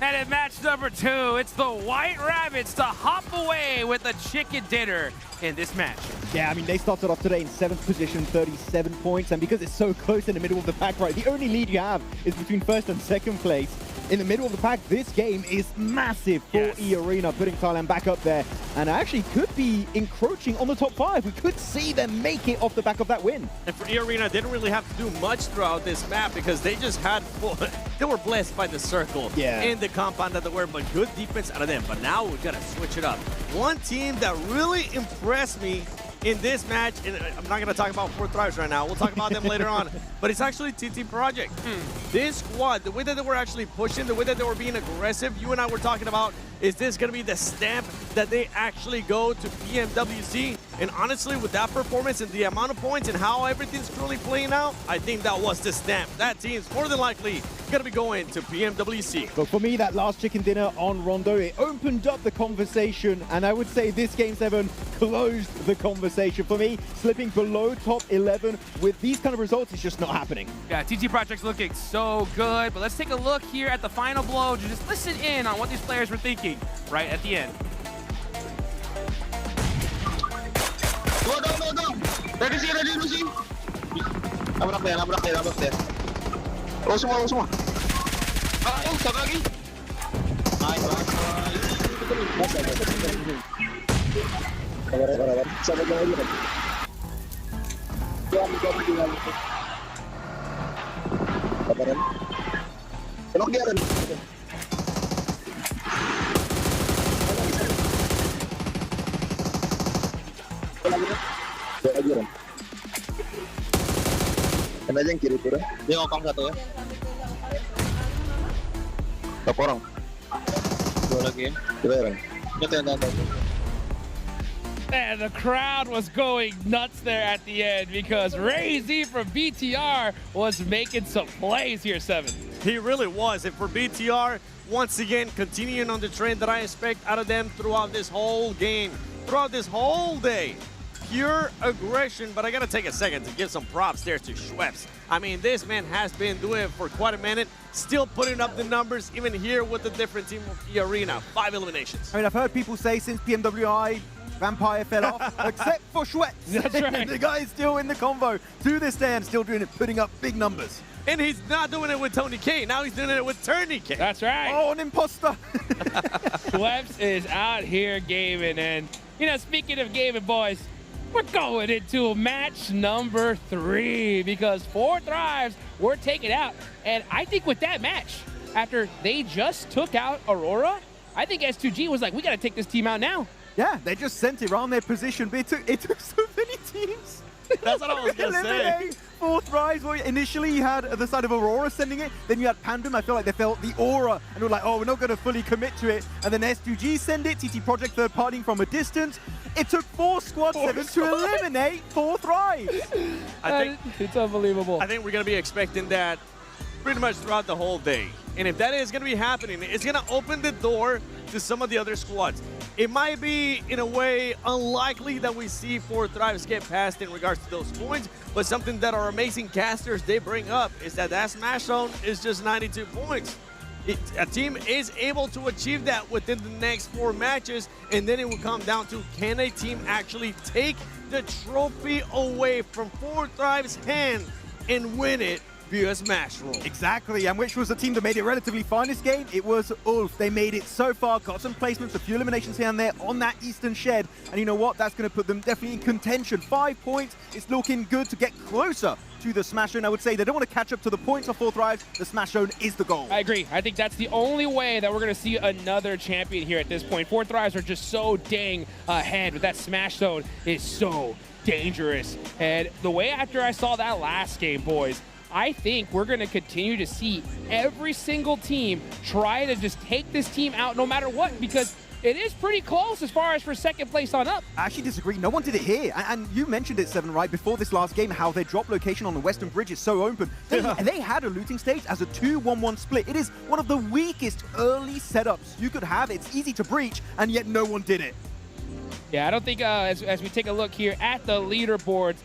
And in match number 2, it's the White Rabbits to hop away with a chicken dinner in this match. Yeah, I mean, they started off today in 7th position, 37 points, and because it's so close in the middle of the pack, right, the only lead you have is between 1st and 2nd place. In the middle of the pack, this game is massive for E-Arena, putting Thailand back up there, and actually could be encroaching on the top 5. We could see them make it off the back of that win. And for E-Arena, they didn't really have to do much throughout this map because they just had they were blessed by the circle in the compound that they were, but good defense out of them. But now we gotta switch it up. One team that really impressed me in this match, and I'm not gonna talk about 4 Thrives right now, we'll talk about them later on, but it's actually TT Project. This squad, the way that they were actually pushing, the way that they were being aggressive, you and I were talking about, is this gonna be the stamp that they actually go to PMWC? And honestly, with that performance and the amount of points and how everything's truly playing out, I think that was the stamp. That team's more than likely gonna be going to PMWC. But for me, that last chicken dinner on Rondo, it opened up the conversation, and I would say this Game 7 closed the conversation. For me, slipping below top 11 with these kind of results is just not happening. Yeah, TT Project's looking so good, but let's take a look here at the final blow to just listen in on what these players were thinking right at the end. Go. Ready sih. Nabrak dia. Oh semua. Satu lagi. Nice. Sabar lagi. Jangan. Sabaran. Tolong dia kan. Kena aja yang kiri tuh. Dia ngokong satu ya. Berapa orang? Dua lagi ya. Coba ya. Ingat ya, tahan. And the crowd was going nuts there at the end because Ray-Z from BTR was making some plays here, 7. He really was. And for BTR, once again, continuing on the trend that I expect out of them throughout this whole game, throughout this whole day. Pure aggression, but I gotta take a second to give some props there to Schweppes. I mean, this man has been doing it for quite a minute, still putting up the numbers, even here with the different team of the arena. 5 eliminations. I mean, I've heard people say since PMWI, Vampire fell off, except for Schweppes. That's right. The guy is still in the convo to this day and still doing it, putting up big numbers. And he's not doing it with Tony K. Now he's doing it with Turney K. That's right. Oh, an imposter. Schweppes is out here gaming. And, you know, speaking of gaming, boys, we're going into match number 3 because 4 Thrives were taken out. And I think with that match, after they just took out Aurora, I think S2G was like, we got to take this team out now. Yeah, they just sent it around their position, but it took so many teams. That's what I was going to say. 4 Thrives. Well, initially you had the side of Aurora sending it, then you had Pandem. I feel like they felt the aura and were like, oh, we're not going to fully commit to it. And then S2G send it, TT Project third partying from a distance. It took 4 squad 7 to eliminate 4 Thrives. I think It's unbelievable. we're going to be expecting that pretty much throughout the whole day. And if that is going to be happening, it's going to open the door to some of the other squads. It might be, in a way, unlikely that we see 4 Thrives get past in regards to those points, but something that our amazing casters, they bring up is that Smash Zone is just 92 points. A team is able to achieve that within the next 4 matches, and then it will come down to, can a team actually take the trophy away from 4 Thrives' hand and win it via Smash Roll? Exactly, and which was the team that made it relatively fine this game? It was Ulf. They made it so far, got some placements, a few eliminations here and there on that Eastern Shed. And you know what? That's going to put them definitely in contention. 5 points. It's looking good to get closer to the Smash Zone. I would say they don't want to catch up to the points of 4 Thrives. The Smash Zone is the goal. I agree. I think that's the only way that we're going to see another champion here at this point. 4 Thrives are just so dang ahead, but that Smash Zone is so dangerous. And the way after I saw that last game, boys, I think we're going to continue to see every single team try to just take this team out no matter what, because it is pretty close as far as for second place on up. I actually disagree. No one did it here. And you mentioned it, 7, right, before this last game, how their drop location on the Western Bridge is so open. They had a looting stage as a 2-1-1 split. It is one of the weakest early setups you could have. It's easy to breach, and yet no one did it. Yeah, I don't think as we take a look here at the leaderboards,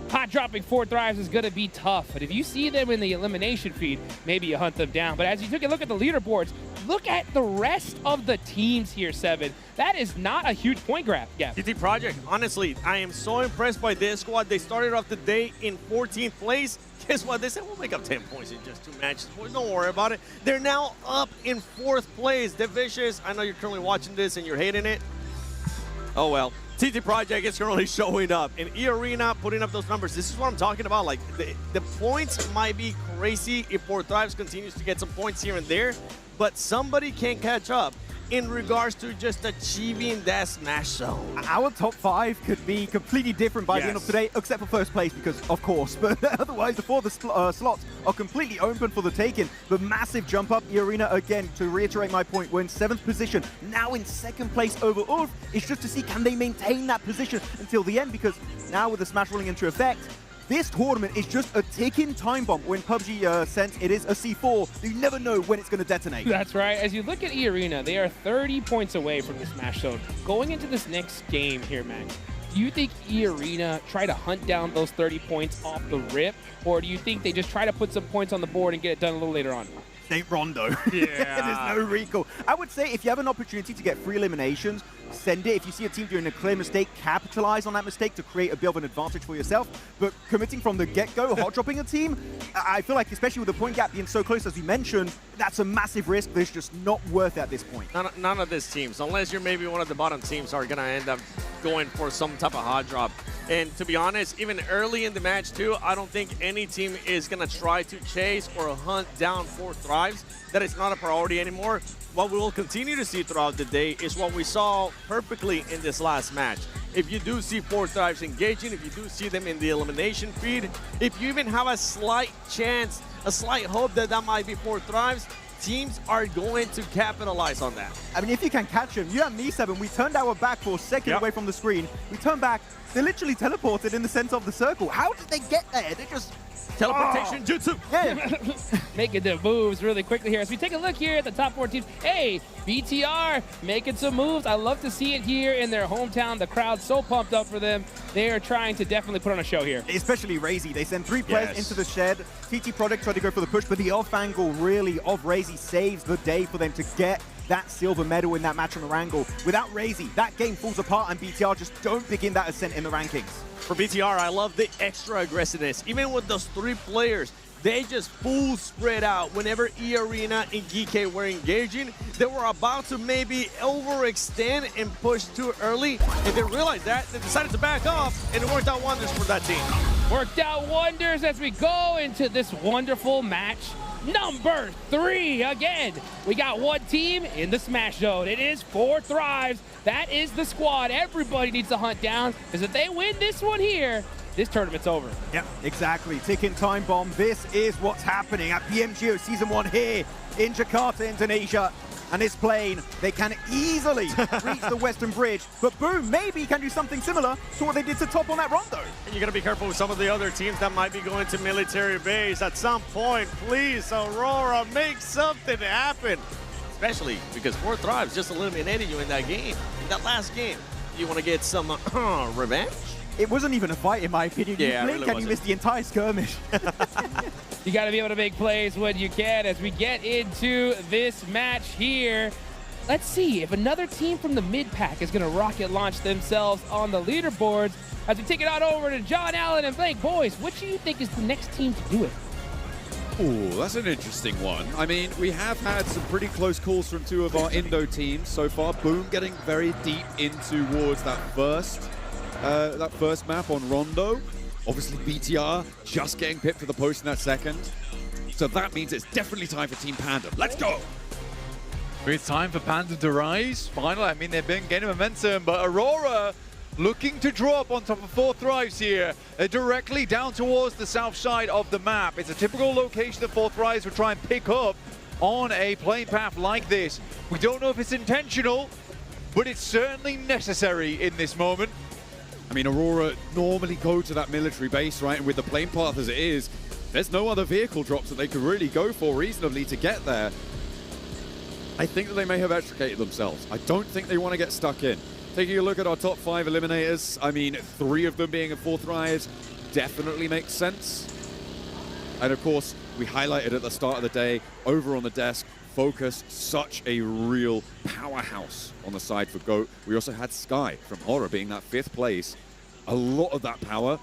hot dropping 4 Thrives is going to be tough. But if you see them in the elimination feed, maybe you hunt them down. But as you take a look at the leaderboards, look at the rest of the teams here, 7. That is not a huge point grab. Yeah. TT Project, honestly, I am so impressed by this squad. They started off the day in 14th place. Guess what? They said, we'll make up 10 points in just 2 matches. Boys, don't worry about it. They're now up in 4th place. The Vicious, I know you're currently watching this and you're hating it. Oh, well. TT Project is currently showing up in E-Arena, putting up those numbers. This is what I'm talking about. Like, the points might be crazy if 4 Thrives continues to get some points here and there, but somebody can catch up in regards to just achieving that Smash Zone. Our top 5 could be completely different by the end of today, except for first place, because of course. But otherwise, the 4 slots are completely open for the taking. The massive jump up E-Arena, again, to reiterate my point, we're in 7th position, now in 2nd place over Ulf. It's just to see, can they maintain that position until the end? Because now with the Smash rolling into effect, this tournament is just a ticking time bomb. When PUBG sense it is a C4, you never know when it's going to detonate. That's right. As you look at E-Arena, they are 30 points away from the Smash Zone. Going into this next game here, Max, do you think E-Arena try to hunt down those 30 points off the rip, or do you think they just try to put some points on the board and get it done a little later on? Ain't Rondo. Yeah. There's no recall. I would say if you have an opportunity to get 3 eliminations, send it. If you see a team doing a clear mistake, capitalize on that mistake to create a bit of an advantage for yourself. But committing from the get-go, hot dropping a team, I feel like, especially with the point gap being so close as we mentioned, that's a massive risk that's just not worth it at this point. None of these teams, unless you're maybe one of the bottom teams, are going to end up going for some type of hot drop. And to be honest, even early in the match too, I don't think any team is going to try to chase or hunt down 4 Thrives. That is not a priority anymore. What we will continue to see throughout the day is what we saw perfectly in this last match. If you do see 4 Thrives engaging, if you do see them in the elimination feed, if you even have a slight chance, a slight hope that that might be 4 Thrives, teams are going to capitalize on that. I mean, if you can catch him, you and me, Seven, we turned our back for a second away from the screen. We turned back. They literally teleported in the center of the circle. How did they get there? They just... Teleportation jutsu. Yeah. Making the moves really quickly here. As we take a look here at the top 4 teams. Hey, BTR making some moves. I love to see it here in their hometown. The crowd's so pumped up for them. They are trying to definitely put on a show here. Especially Razy. They send 3 players into the shed. TT Product tried to go for the push, but the off angle really of Razy saves the day for them to get that silver medal in that match on the Wrangle. Without Razy, that game falls apart and BTR just don't begin that ascent in the rankings. For BTR, I love the extra aggressiveness. Even with those 3 players, they just full spread out. Whenever E-Arena and GK were engaging, they were about to maybe overextend and push too early, and they realized that. They decided to back off, and it worked out wonders for that team. Worked out wonders as we go into this wonderful match. Number 3 again. We got one team in the Smash Zone. It is 4 Thrives. That is the squad everybody needs to hunt down, because if they win this one here, this tournament's over. Yep, exactly. Ticking time bomb. This is what's happening at PMGO Season 1 here in Jakarta, Indonesia. And this plane, they can easily reach the Western Bridge, but Boom maybe can do something similar to what they did to Top on that Rondo. And you gotta be careful with some of the other teams that might be going to military base at some point. Please, Aurora, make something happen. Especially because 4 Thrives just eliminated you in that game, in that last game. You wanna get some revenge? It wasn't even a fight, in my opinion. Yeah, you blink really and you missed the entire skirmish. You got to be able to make plays when you can as we get into this match here. Let's see if another team from the mid-pack is going to rocket launch themselves on the leaderboards. As we take it on over to John Allen and Blake. Boys, what do you think is the next team to do it? Ooh, that's an interesting one. I mean, we have had some pretty close calls from 2 of our Indo teams so far. Boom getting very deep in towards that first map on Rondo. Obviously, BTR just getting pipped to the post in that second. So that means it's definitely time for Team Panda. Let's go! It's time for Panda to rise. Finally, I mean, they've been gaining momentum, but Aurora looking to drop on top of 4 Thrives here, directly down towards the south side of the map. It's a typical location that 4 Thrives will try and pick up on a plane path like this. We don't know if it's intentional, but it's certainly necessary in this moment. I mean, Aurora normally go to that military base, right? And with the plane path as it is, there's no other vehicle drops that they could really go for reasonably to get there. I think that they may have extricated themselves. I don't think they want to get stuck in. Taking a look at our top 5 eliminators, I mean, 3 of them being at 4 Thrives definitely makes sense. And of course, we highlighted at the start of the day, over on the desk, Focus, such a real powerhouse on the side for GOAT. We also had Sky from Horror being that 5th place. A lot of that power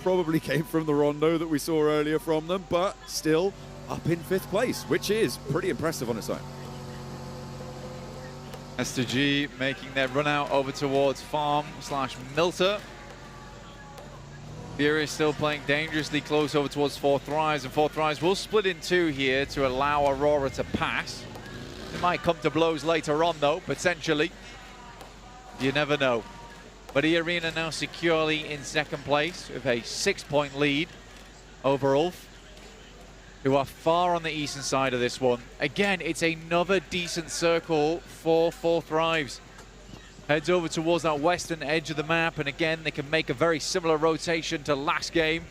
probably came from the Rondo that we saw earlier from them, but still up in 5th place, which is pretty impressive on its own. S2G making their run out over towards Farm/Milter. Fury still playing dangerously close over towards 4 Thrives, and 4 Thrives will split in 2 here to allow Aurora to pass. It might come to blows later on though, potentially. You never know. But E-Arena now securely in 2nd place with a 6-point lead over Ulf, who are far on the eastern side of this one. Again, it's another decent circle for 4 Thrives. Heads over towards that western edge of the map, and again, they can make a very similar rotation to last game.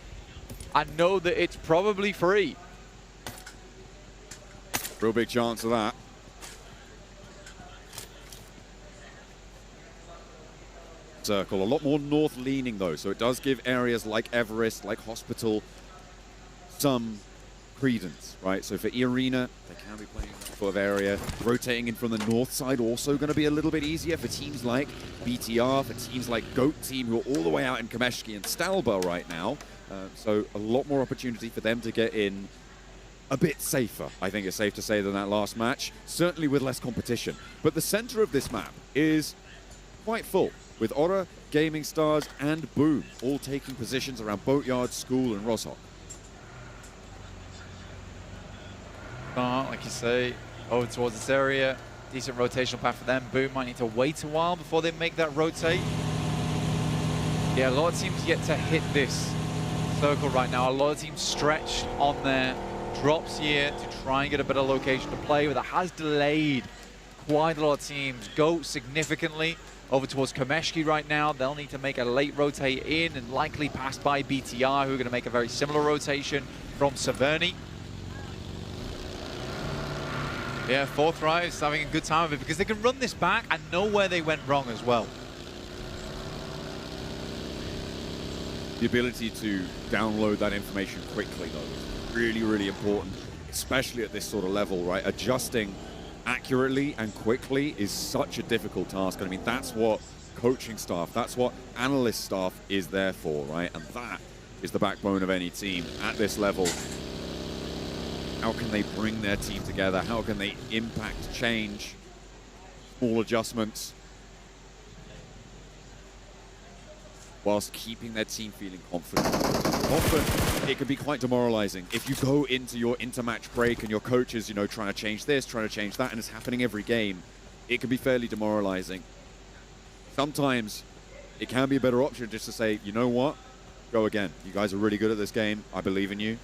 I know that it's probably free. Real big chance of that. Circle, a lot more north leaning though, so it does give areas like Everest, like Hospital, some credence, right? So for E-Arena, they can be playing that sort of area. Rotating in from the north side also going to be a little bit easier for teams like BTR, for teams like GOAT team, who are all the way out in Kameshki and Stalba right now. So a lot more opportunity for them to get in a bit safer, I think it's safe to say, than that last match. Certainly with less competition. But the center of this map is quite full, with Aura, Gaming Stars, and Boom all taking positions around Boatyard, School, and Roshok. Like you say, over towards this area. Decent rotational path for them. Boom might need to wait a while before they make that rotate. Yeah, a lot of teams yet to hit this circle right now. A lot of teams stretched on their drops here to try and get a better location to play, but that has delayed quite a lot of teams. Go significantly over towards Komeshki right now. They'll need to make a late rotate in and likely pass by BTR, who are going to make a very similar rotation from Severny. Yeah, 4Thrives having a good time of it because they can run this back and know where they went wrong as well. The ability to download that information quickly, though, is really, really important, especially at this sort of level, right? Adjusting accurately and quickly is such a difficult task. I mean, that's what coaching staff, that's what analyst staff is there for, right? And that is the backbone of any team at this level. How can they bring their team together? How can they impact change? Small adjustments, whilst keeping their team feeling confident. Often, it can be quite demoralizing if you go into your intermatch break and your coach is, you know, trying to change this, trying to change that, and it's happening every game. It can be fairly demoralizing. Sometimes, it can be a better option just to say, you know what? Go again. You guys are really good at this game. I believe in you.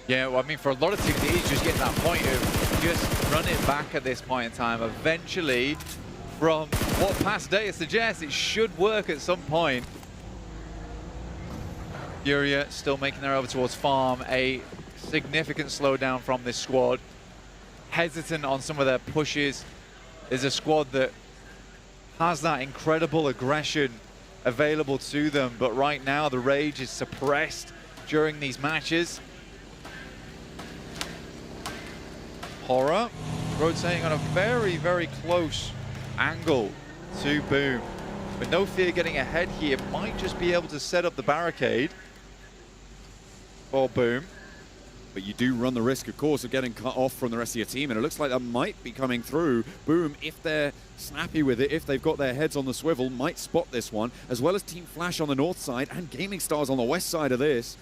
Yeah, well, I mean, for a lot of teams, it is just getting that point of just run it back at this point in time. Eventually, from what past data suggests, it should work at some point. Furia still making their way over towards farm. A significant slowdown from this squad. Hesitant on some of their pushes. Is a squad that has that incredible aggression available to them, but right now the rage is suppressed during these matches. Horror rotating on a very, very close angle to Boom. With no fear getting ahead here, might just be able to set up the barricade for Boom. But you do run the risk, of course, of getting cut off from the rest of your team, and it looks like that might be coming through. Boom, if they're snappy with it, if they've got their heads on the swivel, might spot this one, as well as Team Flash on the north side and Gaming Stars on the west side of this.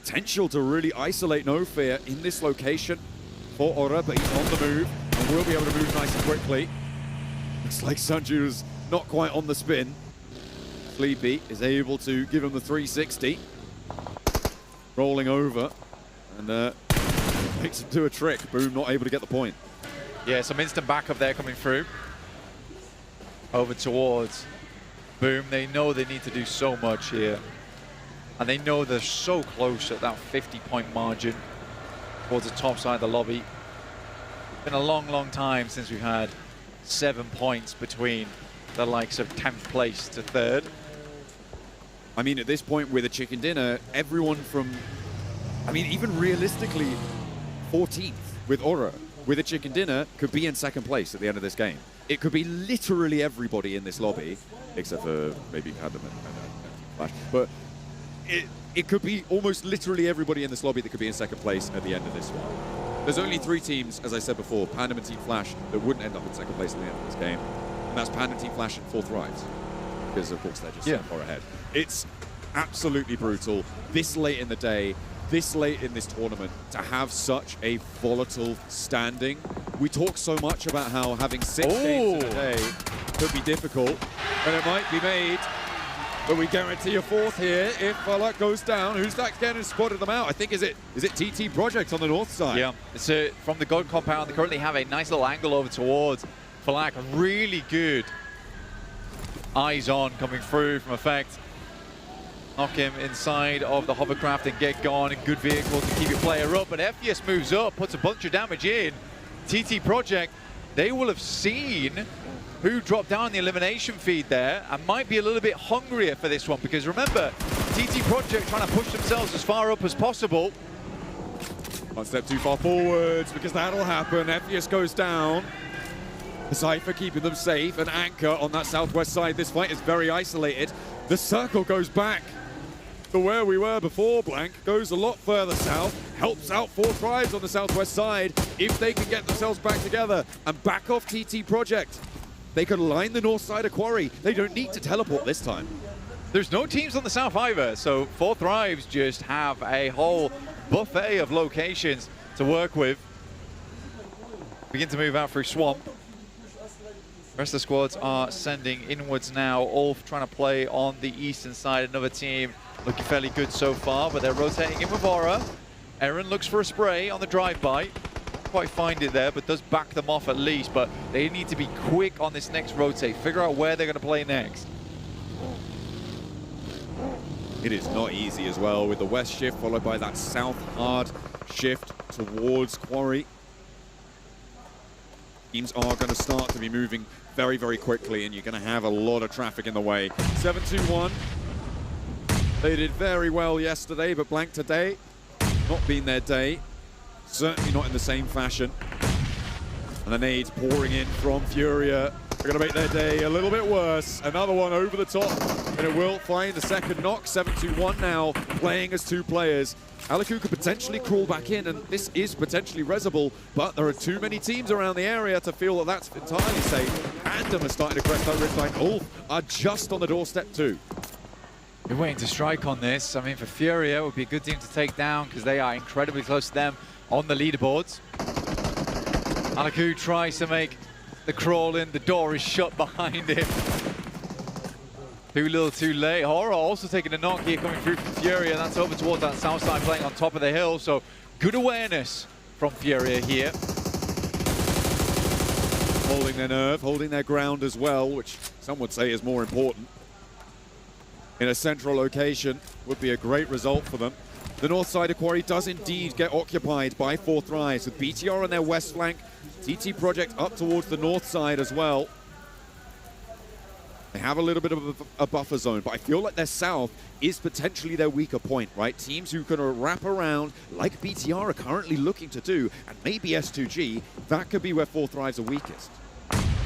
Potential to really isolate No Fear in this location for Aura, but he's on the move and will be able to move nice and quickly. Looks like Sanju's not quite on the spin. Sleepy is able to give him the 360. Rolling over and makes him do a trick. Boom not able to get the point. Yeah, some instant backup there coming through. Over towards Boom. They know they need to do so much here. And they know they're so close at that 50-point margin towards the top side of the lobby. It's been a long, long time since we've had 7 points between the likes of 10th place to 3rd. I mean, at this point with a chicken dinner, everyone from, I mean, even realistically, 14th with Aura, with a chicken dinner, could be in 2nd place at the end of this game. It could be literally everybody in this lobby, except for maybe Pandem and Flash. But it could be almost literally everybody in this lobby that could be in 2nd place at the end of this one. There's only 3 teams, as I said before, Pandem and Team Flash, that wouldn't end up in 2nd place at the end of this game. And that's Pandem, Team Flash, and 4Thrives. Because, of course, they're just so far ahead. It's absolutely brutal this late in the day, this late in this tournament, to have such a volatile standing. We talk so much about how having 6 games in a day could be difficult, and it might be made, but we guarantee a 4th here if luck goes down. Who's that again who spotted them out? I think, is it TT Project on the north side? Yeah, it's from the gold compound. They currently have a nice little angle over towards Falak. Really good eyes on coming through from Effect. Knock him inside of the hovercraft and get gone. A good vehicle to keep your player up, but FDS moves up, puts a bunch of damage in. TT Project, they will have seen who dropped down the elimination feed there and might be a little bit hungrier for this one, because remember, TT Project trying to push themselves as far up as possible. One step too far forwards, because that'll happen. FDS goes down. Cypher keeping them safe, and Anchor on that southwest side. This fight is very isolated. The circle goes back to where we were before. Blank goes a lot further south, helps out 4Thrives on the southwest side. If they can get themselves back together and back off TT Project, they could line the north side of Quarry. They don't need to teleport this time. There's no teams on the south either, so 4Thrives just have a whole buffet of locations to work with. Begin to move out through Swamp. The rest of the squads are sending inwards now, all trying to play on the eastern side. Another team looking fairly good so far, but they're rotating in with Aura. Eren looks for a spray on the drive-by. Don't quite find it there, but does back them off at least. But they need to be quick on this next rotate. Figure out where they're going to play next. It is not easy as well with the west shift followed by that south hard shift towards Quarry. Teams are going to start to be moving very, very quickly, and you're going to have a lot of traffic in the way. 7-2-1. They did very well yesterday, but blank today. Not been their day. Certainly not in the same fashion. And the nades pouring in from Furia. They're going to make their day a little bit worse. Another one over the top, and it will find the second knock. 7-2-1 now, playing as two players. Aliku could potentially crawl back in, and this is potentially resable, but there are too many teams around the area to feel that that's entirely safe. Andom are starting to crest that ridgeline. Ulf are just on the doorstep too. You're waiting to strike on this. I mean, for Furia, it would be a good team to take down because they are incredibly close to them on the leaderboards. Aliku tries to make the crawl in. The door is shut behind him. Too little, too late. Horror also taking a knock here coming through from Furia. That's over towards that south side, playing on top of the hill. So good awareness from Furia here. Holding their nerve, holding their ground as well, which some would say is more important. In a central location would be a great result for them. The north side of Quarry does indeed get occupied by 4 Thrives, with BTR on their west flank, TT Project up towards the north side as well. They have a little bit of a buffer zone, but I feel like their south is potentially their weaker point, right? Teams who can wrap around, like BTR are currently looking to do, and maybe S2G, that could be where 4 Thrives are weakest.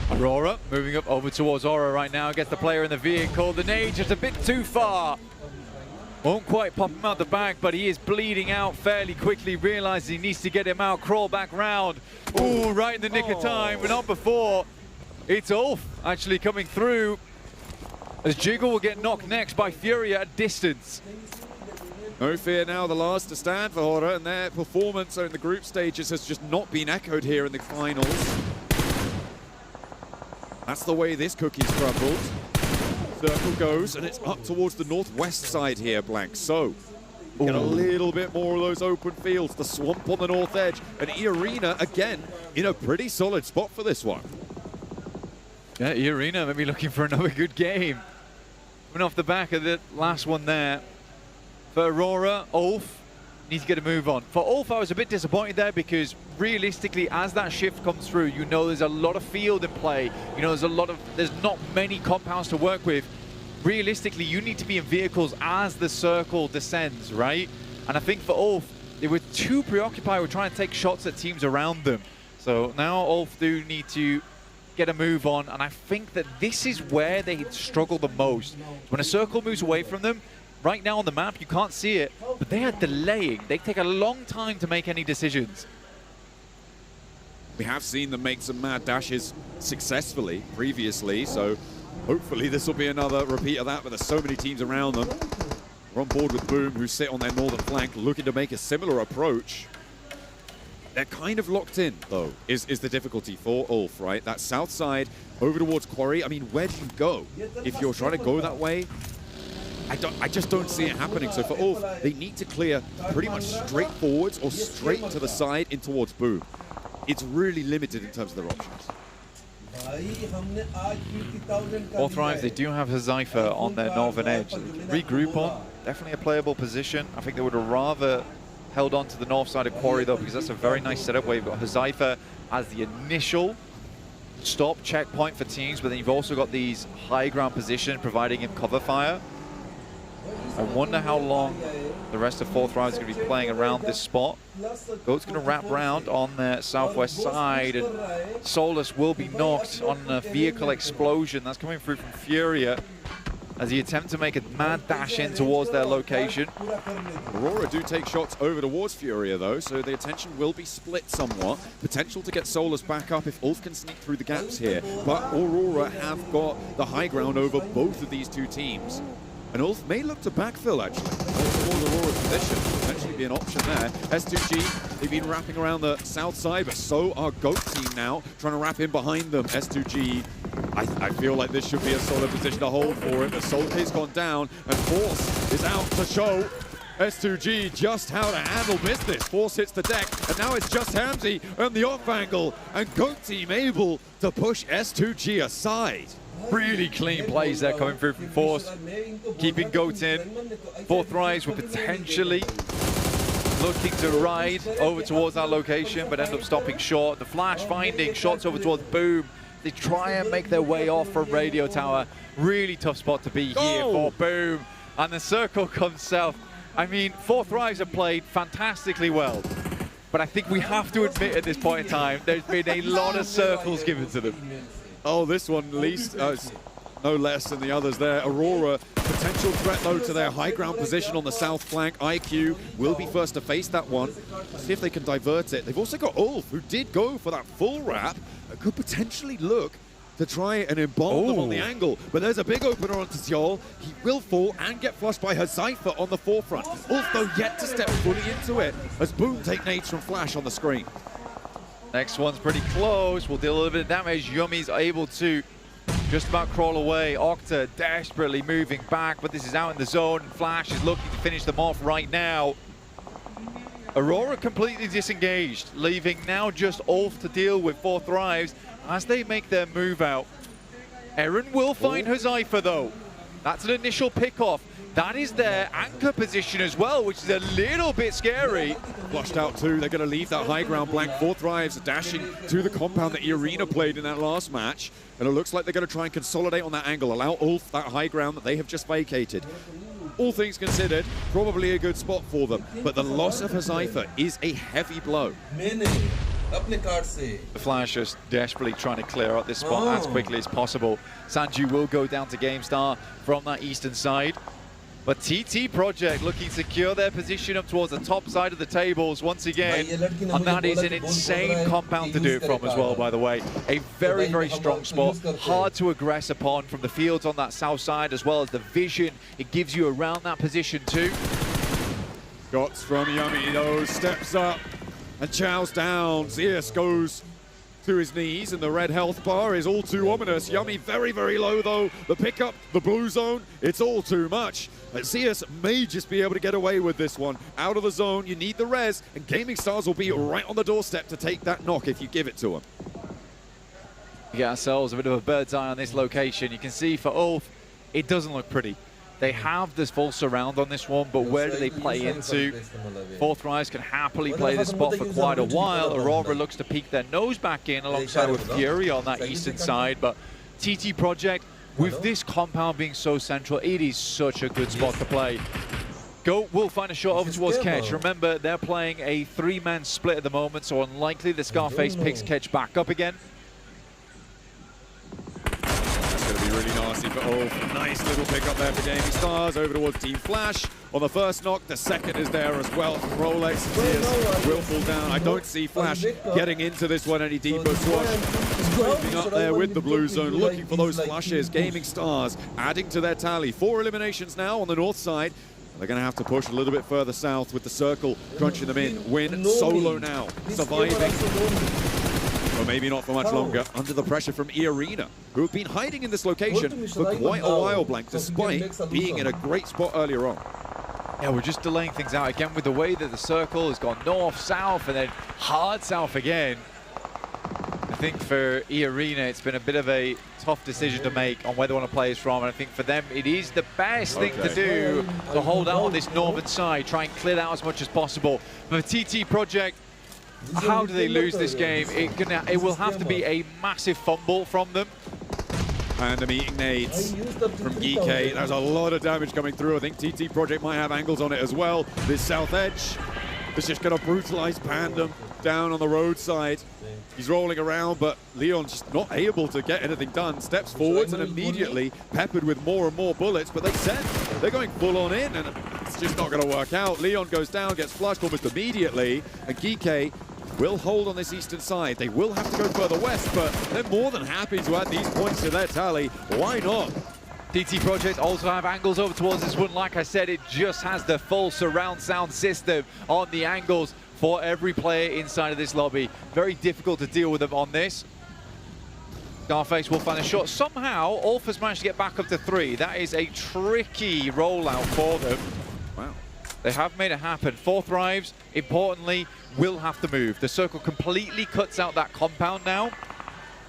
Aurora moving up over towards Aura right now, gets the player in the vehicle. The nade just a bit too far. Won't quite pop him out the back, but he is bleeding out fairly quickly, realizes he needs to get him out, crawl back round. Ooh, right in the nick of time, but not before. It's Ulf actually coming through, as Jiggle will get knocked next by Furia at distance. No fear now, the last to stand for Horror, and their performance in the group stages has just not been echoed here in the finals. That's the way this cookie's crumbled. Circle goes, and it's up towards the northwest side here, Blank. So, get a little bit more of those open fields, the swamp on the north edge, and E-Arena, again, in a pretty solid spot for this one. Yeah, E-Arena maybe looking for another good game. Coming off the back of the last one there. For Aurora, Ulf needs to get a move on. For Ulf, I was a bit disappointed there because realistically, as that shift comes through, you know there's a lot of field in play. You know there's not many compounds to work with. Realistically, you need to be in vehicles as the circle descends, right? And I think for Ulf, they were too preoccupied with trying to take shots at teams around them. So now Ulf do need to get a move on, and I think that this is where they struggle the most. When a circle moves away from them, right now on the map, you can't see it, but they are delaying. They take a long time to make any decisions. We have seen them make some mad dashes successfully previously, so hopefully this will be another repeat of that, but there's so many teams around them. We're on board with Boom, who sit on their northern flank, looking to make a similar approach. They're kind of locked in, though, is the difficulty for Ulf, right? That south side over towards Quarry. I mean, where do you go if you're trying to go that way? I just don't see it happening. So for Ulf, they need to clear pretty much straight forwards or straight to the side in towards Boom. It's really limited in terms of their options. All Thrives, they do have Huzaifa on their northern edge. Regroup on, definitely a playable position. I think they would have rather held on to the north side of Quarry, though, because that's a very nice setup where you've got Huzaifa as the initial stop checkpoint for teams, but then you've also got these high ground position providing him cover fire. I wonder how long the rest of 4 Thrives is going to be playing around this spot. Goat's going to wrap round on the southwest side, and Solus will be knocked on a vehicle explosion that's coming through from Furia as he attempts to make a mad dash in towards their location. Aurora do take shots over towards Furia, though, so the attention will be split somewhat. Potential to get Solus back up if Ulf can sneak through the gaps here. But Aurora have got the high ground over both of these two teams. And Ulf may look to backfill, actually. Towards Aurora's position, potentially be an option there. S2G, they've been wrapping around the south side, but so are Goat team now, trying to wrap in behind them. S2G, I feel like this should be a solid position to hold for him, but Solkay's gone down, and Force is out to show. S2G just how to handle business. Force hits the deck, and now it's just Hamzy on the off angle, and Goat Team able to push S2G aside. Really clean plays there coming through from Force, keeping Goat in. 4 Thrives were potentially looking to ride over towards that location, but end up stopping short. The Flash finding shots over towards Boom. They try and make their way off from Radio Tower. Really tough spot to be here for Boom. And the circle comes south. I mean, 4 Thrives have played fantastically well, but I think we have to admit at this point in time, there's been a lot of circles given to them. Oh, this one least, no less than the others there. Aurora, potential threat though to their high ground position on the south flank. IQ will be first to face that one. See if they can divert it. They've also got Ulf, who did go for that full wrap. That could potentially look to try and embalm them on the angle. But there's a big opener onto Tjol. He will fall and get flushed by Hazaifa on the forefront. Ulf, though, yet to step fully into it as Boom take nades from Flash on the screen. Next one's pretty close. Will deal a little bit of damage. Yummy's able to just about crawl away. Octa desperately moving back, but this is out in the zone. Flash is looking to finish them off right now. Aurora completely disengaged, leaving now just Ulf to deal with 4 Thrives as they make their move out. Eren will find Hazaifa though. That's an initial pick-off. That is their anchor position as well, which is a little bit scary. Flushed out too. They're going to leave that high ground blank. 4 Thrives dashing to the compound that Arena played in that last match. And it looks like they're going to try and consolidate on that angle, allow Ulf that high ground that they have just vacated. All things considered, probably a good spot for them. But the loss of Hazaifa is a heavy blow. The Flash just desperately trying to clear out this spot as quickly as possible. Sanju will go down to GameStar from that eastern side. But TT Project looking to secure their position up towards the top side of the tables once again. And that is an insane compound to do it from as well, by the way. A very, very strong spot. Hard to aggress upon from the fields on that south side, as well as the vision it gives you around that position too. Shots from Yummy though, steps up and chows down. Zeus goes to his knees, and the red health bar is all too ominous. Yummy very, very low though. The pickup, the blue zone, it's all too much. Zeus may just be able to get away with this one. Out of the zone, you need the res, and Gaming Stars will be right on the doorstep to take that knock if you give it to them. We get ourselves a bit of a bird's eye on this location. You can see for Ulf, it doesn't look pretty. They have this full surround on this one, but where do they play into? 4 Thrives can happily play this spot for quite a while. Aurora looks to peek their nose back in alongside with Fury on that eastern side, but TT Project, with this compound being so central, it is such a good spot to play. Goat will find a shot over towards Ketch. Remember, they're playing a 3-man split at the moment, so unlikely the Scarface picks Ketch back up again. Going to be really nasty for Ulf. Nice little pick up there for Gaming Stars over towards Team Flash. On the first knock, the second is there as well. Rolex will fall down. I don't see Flash getting into this one any deeper. Swash scraping up there with the blue zone, looking for those flushes. Gaming Stars adding to their tally. 4 eliminations now on the north side. They're going to have to push a little bit further south with the circle crunching them in. Win solo now, surviving. Or maybe not for much longer, under the pressure from Arena, who have been hiding in this location for quite a while, Blank, despite being in a great spot earlier on. Yeah, we're just delaying things out again with the way that the circle has gone north, south, and then hard south again. I think for Arena, it's been a bit of a tough decision to make on where they want to play this from, and I think for them, it is the best thing to do to hold out on this northern side, try and clear out as much as possible. But for TT Project, how do they lose this game? It will have to be a massive fumble from them. And I'm eating nades from Geeky. There's a lot of damage coming through. I think TT Project might have angles on it as well. This south edge is just going to brutalize Pandem down on the roadside. He's rolling around, but Leon's just not able to get anything done. Steps forwards and immediately peppered with more and more bullets, but they said they're going full on in, and it's just not going to work out. Leon goes down, gets flushed almost immediately, and Geeky will hold on this eastern side. They will have to go further west, but they're more than happy to add these points to their tally. Why not? TT Project also have angles over towards this one. Like I said, it just has the full surround sound system on the angles for every player inside of this lobby. Very difficult to deal with them on this. Scarface will find a shot. Somehow, Ulf has managed to get back up to 3. That is a tricky rollout for them. Wow. They have made it happen. 4 Thrives, importantly, will have to move. The circle completely cuts out that compound now.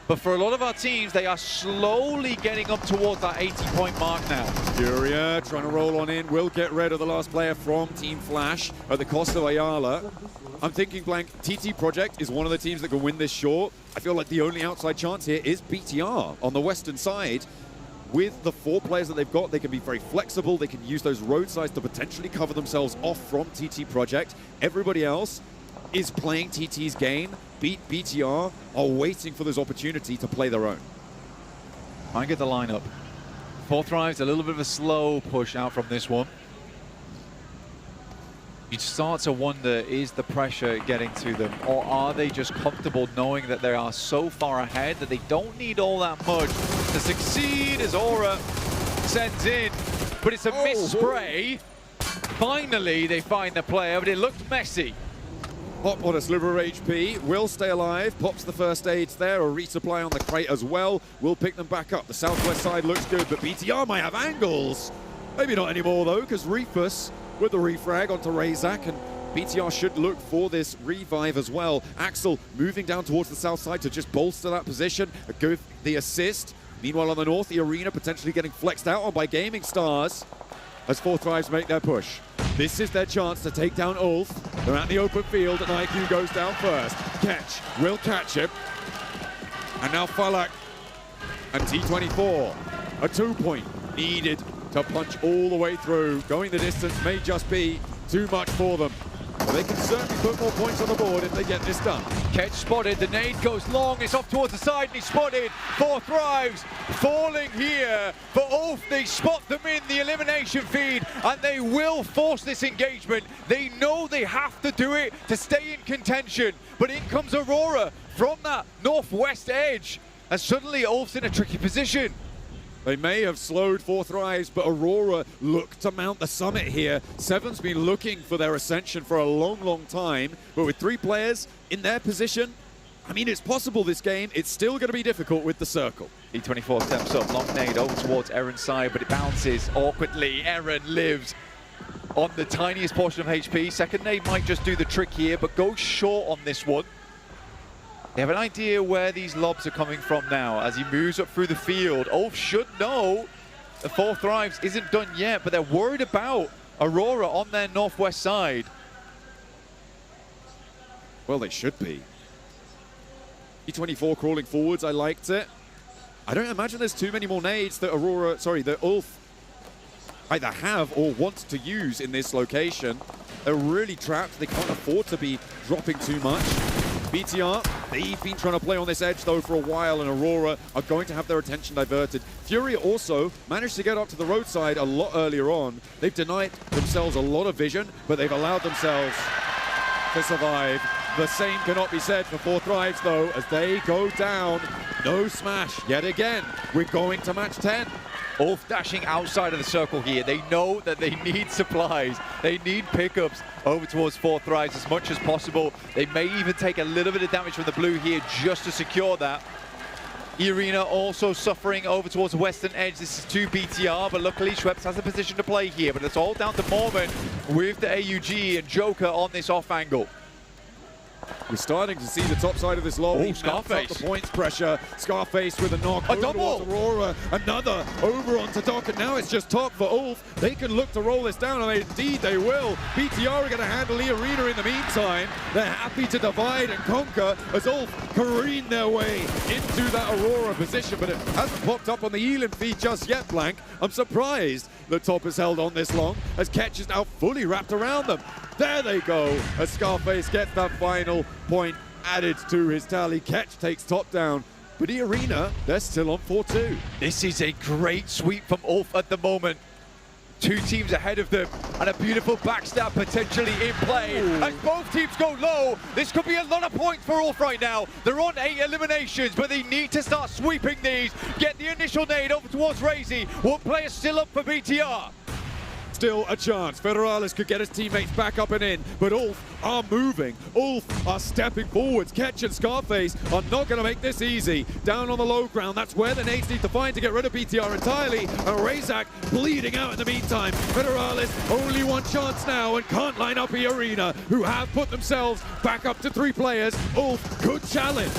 But for a lot of our teams, they are slowly getting up towards that 80-point mark now. Furia trying to roll on in, will get rid of the last player from Team Flash at the cost of Ayala. I'm thinking, Blank, TT Project is one of the teams that can win this short. I feel like the only outside chance here is BTR on the western side. With the 4 players that they've got, they can be very flexible. They can use those roadsides to potentially cover themselves off from TT Project. Everybody else is playing TT's game. BTR are waiting for this opportunity to play their own. I get the lineup. 4 Thrives, a little bit of a slow push out from this one. You start to wonder, is the pressure getting to them, or are they just comfortable knowing that they are so far ahead that they don't need all that much to succeed as Aura sends in, but it's a missed spray. Finally, they find the player, but it looked messy. Pop on a sliver of HP, will stay alive, pops the first aids there, a resupply on the crate as well, will pick them back up. The southwest side looks good, but BTR might have angles. Maybe not anymore though, because Reefus with the refrag onto Razak, and BTR should look for this revive as well. Axel moving down towards the south side to just bolster that position, go for the assist. Meanwhile on the north, the arena potentially getting flexed out on by Gaming Stars as 4 Thrives make their push. This is their chance to take down Ulf. They're out in the open field and IQ goes down first. Catch, will catch him. And now Falak and T24. A 2-point needed to punch all the way through. Going the distance may just be too much for them. But they can certainly put more points on the board if they get this done. Catch spotted, the nade goes long, it's off towards the side, and he's spotted. 4 Thrives falling here for Ulf. They spot them in the elimination feed, and they will force this engagement. They know they have to do it to stay in contention, but in comes Aurora from that northwest edge, and suddenly Ulf's in a tricky position. They may have slowed 4 Thrives, but Aurora look to mount the summit here. Seven's been looking for their ascension for a long, long time, but with 3 players in their position, I mean, it's possible this game. It's still going to be difficult with the circle. E24 steps up, long nade over towards Aaron's side, but it bounces awkwardly. Aaron lives on the tiniest portion of HP. Second nade might just do the trick here, but goes short on this one. They have an idea where these lobs are coming from now as he moves up through the field. Ulf should know the 4 Thrives isn't done yet, but they're worried about Aurora on their northwest side. Well, they should be. E24 crawling forwards, I liked it. I don't imagine there's too many more nades that that Ulf either have or want to use in this location. They're really trapped. They can't afford to be dropping too much. BTR, they've been trying to play on this edge though for a while, and Aurora are going to have their attention diverted. Fury also managed to get up to the roadside a lot earlier on. They've denied themselves a lot of vision, but they've allowed themselves to survive. The same cannot be said for 4 Thrives though, as they go down. No smash yet again. We're going to match 10. Ulf dashing outside of the circle here. They know that they need supplies. They need pickups over towards 4 Thrives as much as possible. They may even take a little bit of damage from the blue here just to secure that. Arena also suffering over towards the western edge. This is 2 BTR, but luckily Schweppes has a position to play here. But it's all down to Mormon with the AUG and Joker on this off angle. We're starting to see the top side of this lobby. Scarface. The points pressure. Scarface with a knock. A over double. towards Aurora. Another over onto Doc, and now it's just top for Ulf. They can look to roll this down, and indeed they will. BTR are going to handle the arena in the meantime. They're happy to divide and conquer as Ulf careen their way into that Aurora position, but it hasn't popped up on the Elim feed just yet, Blank. I'm surprised the top has held on this long, as Ketch is now fully wrapped around them. There they go, as Scarface gets that final point added to his tally. Ketch takes top down, but the arena, they're still on 4-2. This is a great sweep from Ulf at the moment. 2 teams ahead of them, and a beautiful backstab potentially in play. Ooh. As both teams go low, this could be a lot of points for Ulf right now. They're on 8 eliminations, but they need to start sweeping these. Get the initial nade over towards Razy. One player still up for BTR. still a chance. Federalis could get his teammates back up and in, but Ulf are moving. Ulf are stepping forwards. Ketch and Scarface are not going to make this easy. Down on the low ground, that's where the nades need to find to get rid of BTR entirely. And Razak bleeding out in the meantime. Federalis only one chance now and can't line up E-Arena, who have put themselves back up to 3 players. Ulf could challenge.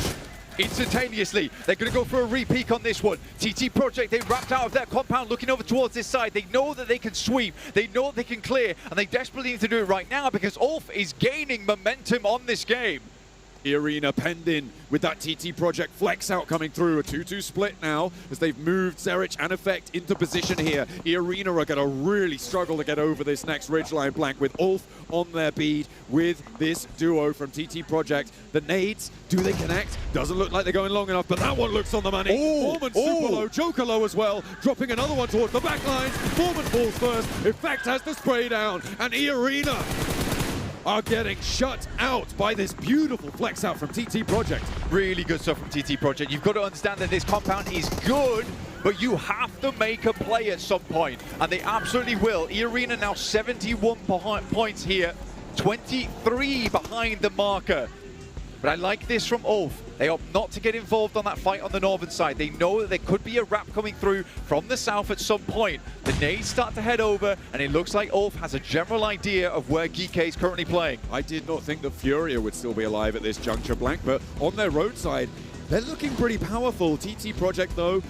Instantaneously, they're going to go for a re-peek on this one. TT Project, they wrapped out of their compound looking over towards this side. They know that they can sweep, they know that they can clear, and they desperately need to do it right now because Ulf is gaining momentum on this game. E-Arena penned in with that TT Project flex out coming through. A 2-2 split now as they've moved Zerich and Effect into position here. E-Arena are going to really struggle to get over this next ridgeline blank with Ulf on their bead with this duo from TT Project. The nades, do they connect? Doesn't look like they're going long enough, but that one looks on the money. Foreman super low, Joker low as well, dropping another one towards the back lines. Foreman falls first. Effect has the spray down, and E-Arena are getting shut out by this beautiful flex out from TT Project. Really good stuff from TT Project. You've got to understand that this compound is good, but you have to make a play at some point, and they absolutely will. E-Arena now 71 points here, 23 behind the marker. But I like this from Ulf. They opt not to get involved on that fight on the northern side. They know that there could be a wrap coming through from the south at some point. The nades start to head over, and it looks like Ulf has a general idea of where GK is currently playing. I did not think that Furia would still be alive at this juncture, Blank, but on their roadside, they're looking pretty powerful. TT Project, though,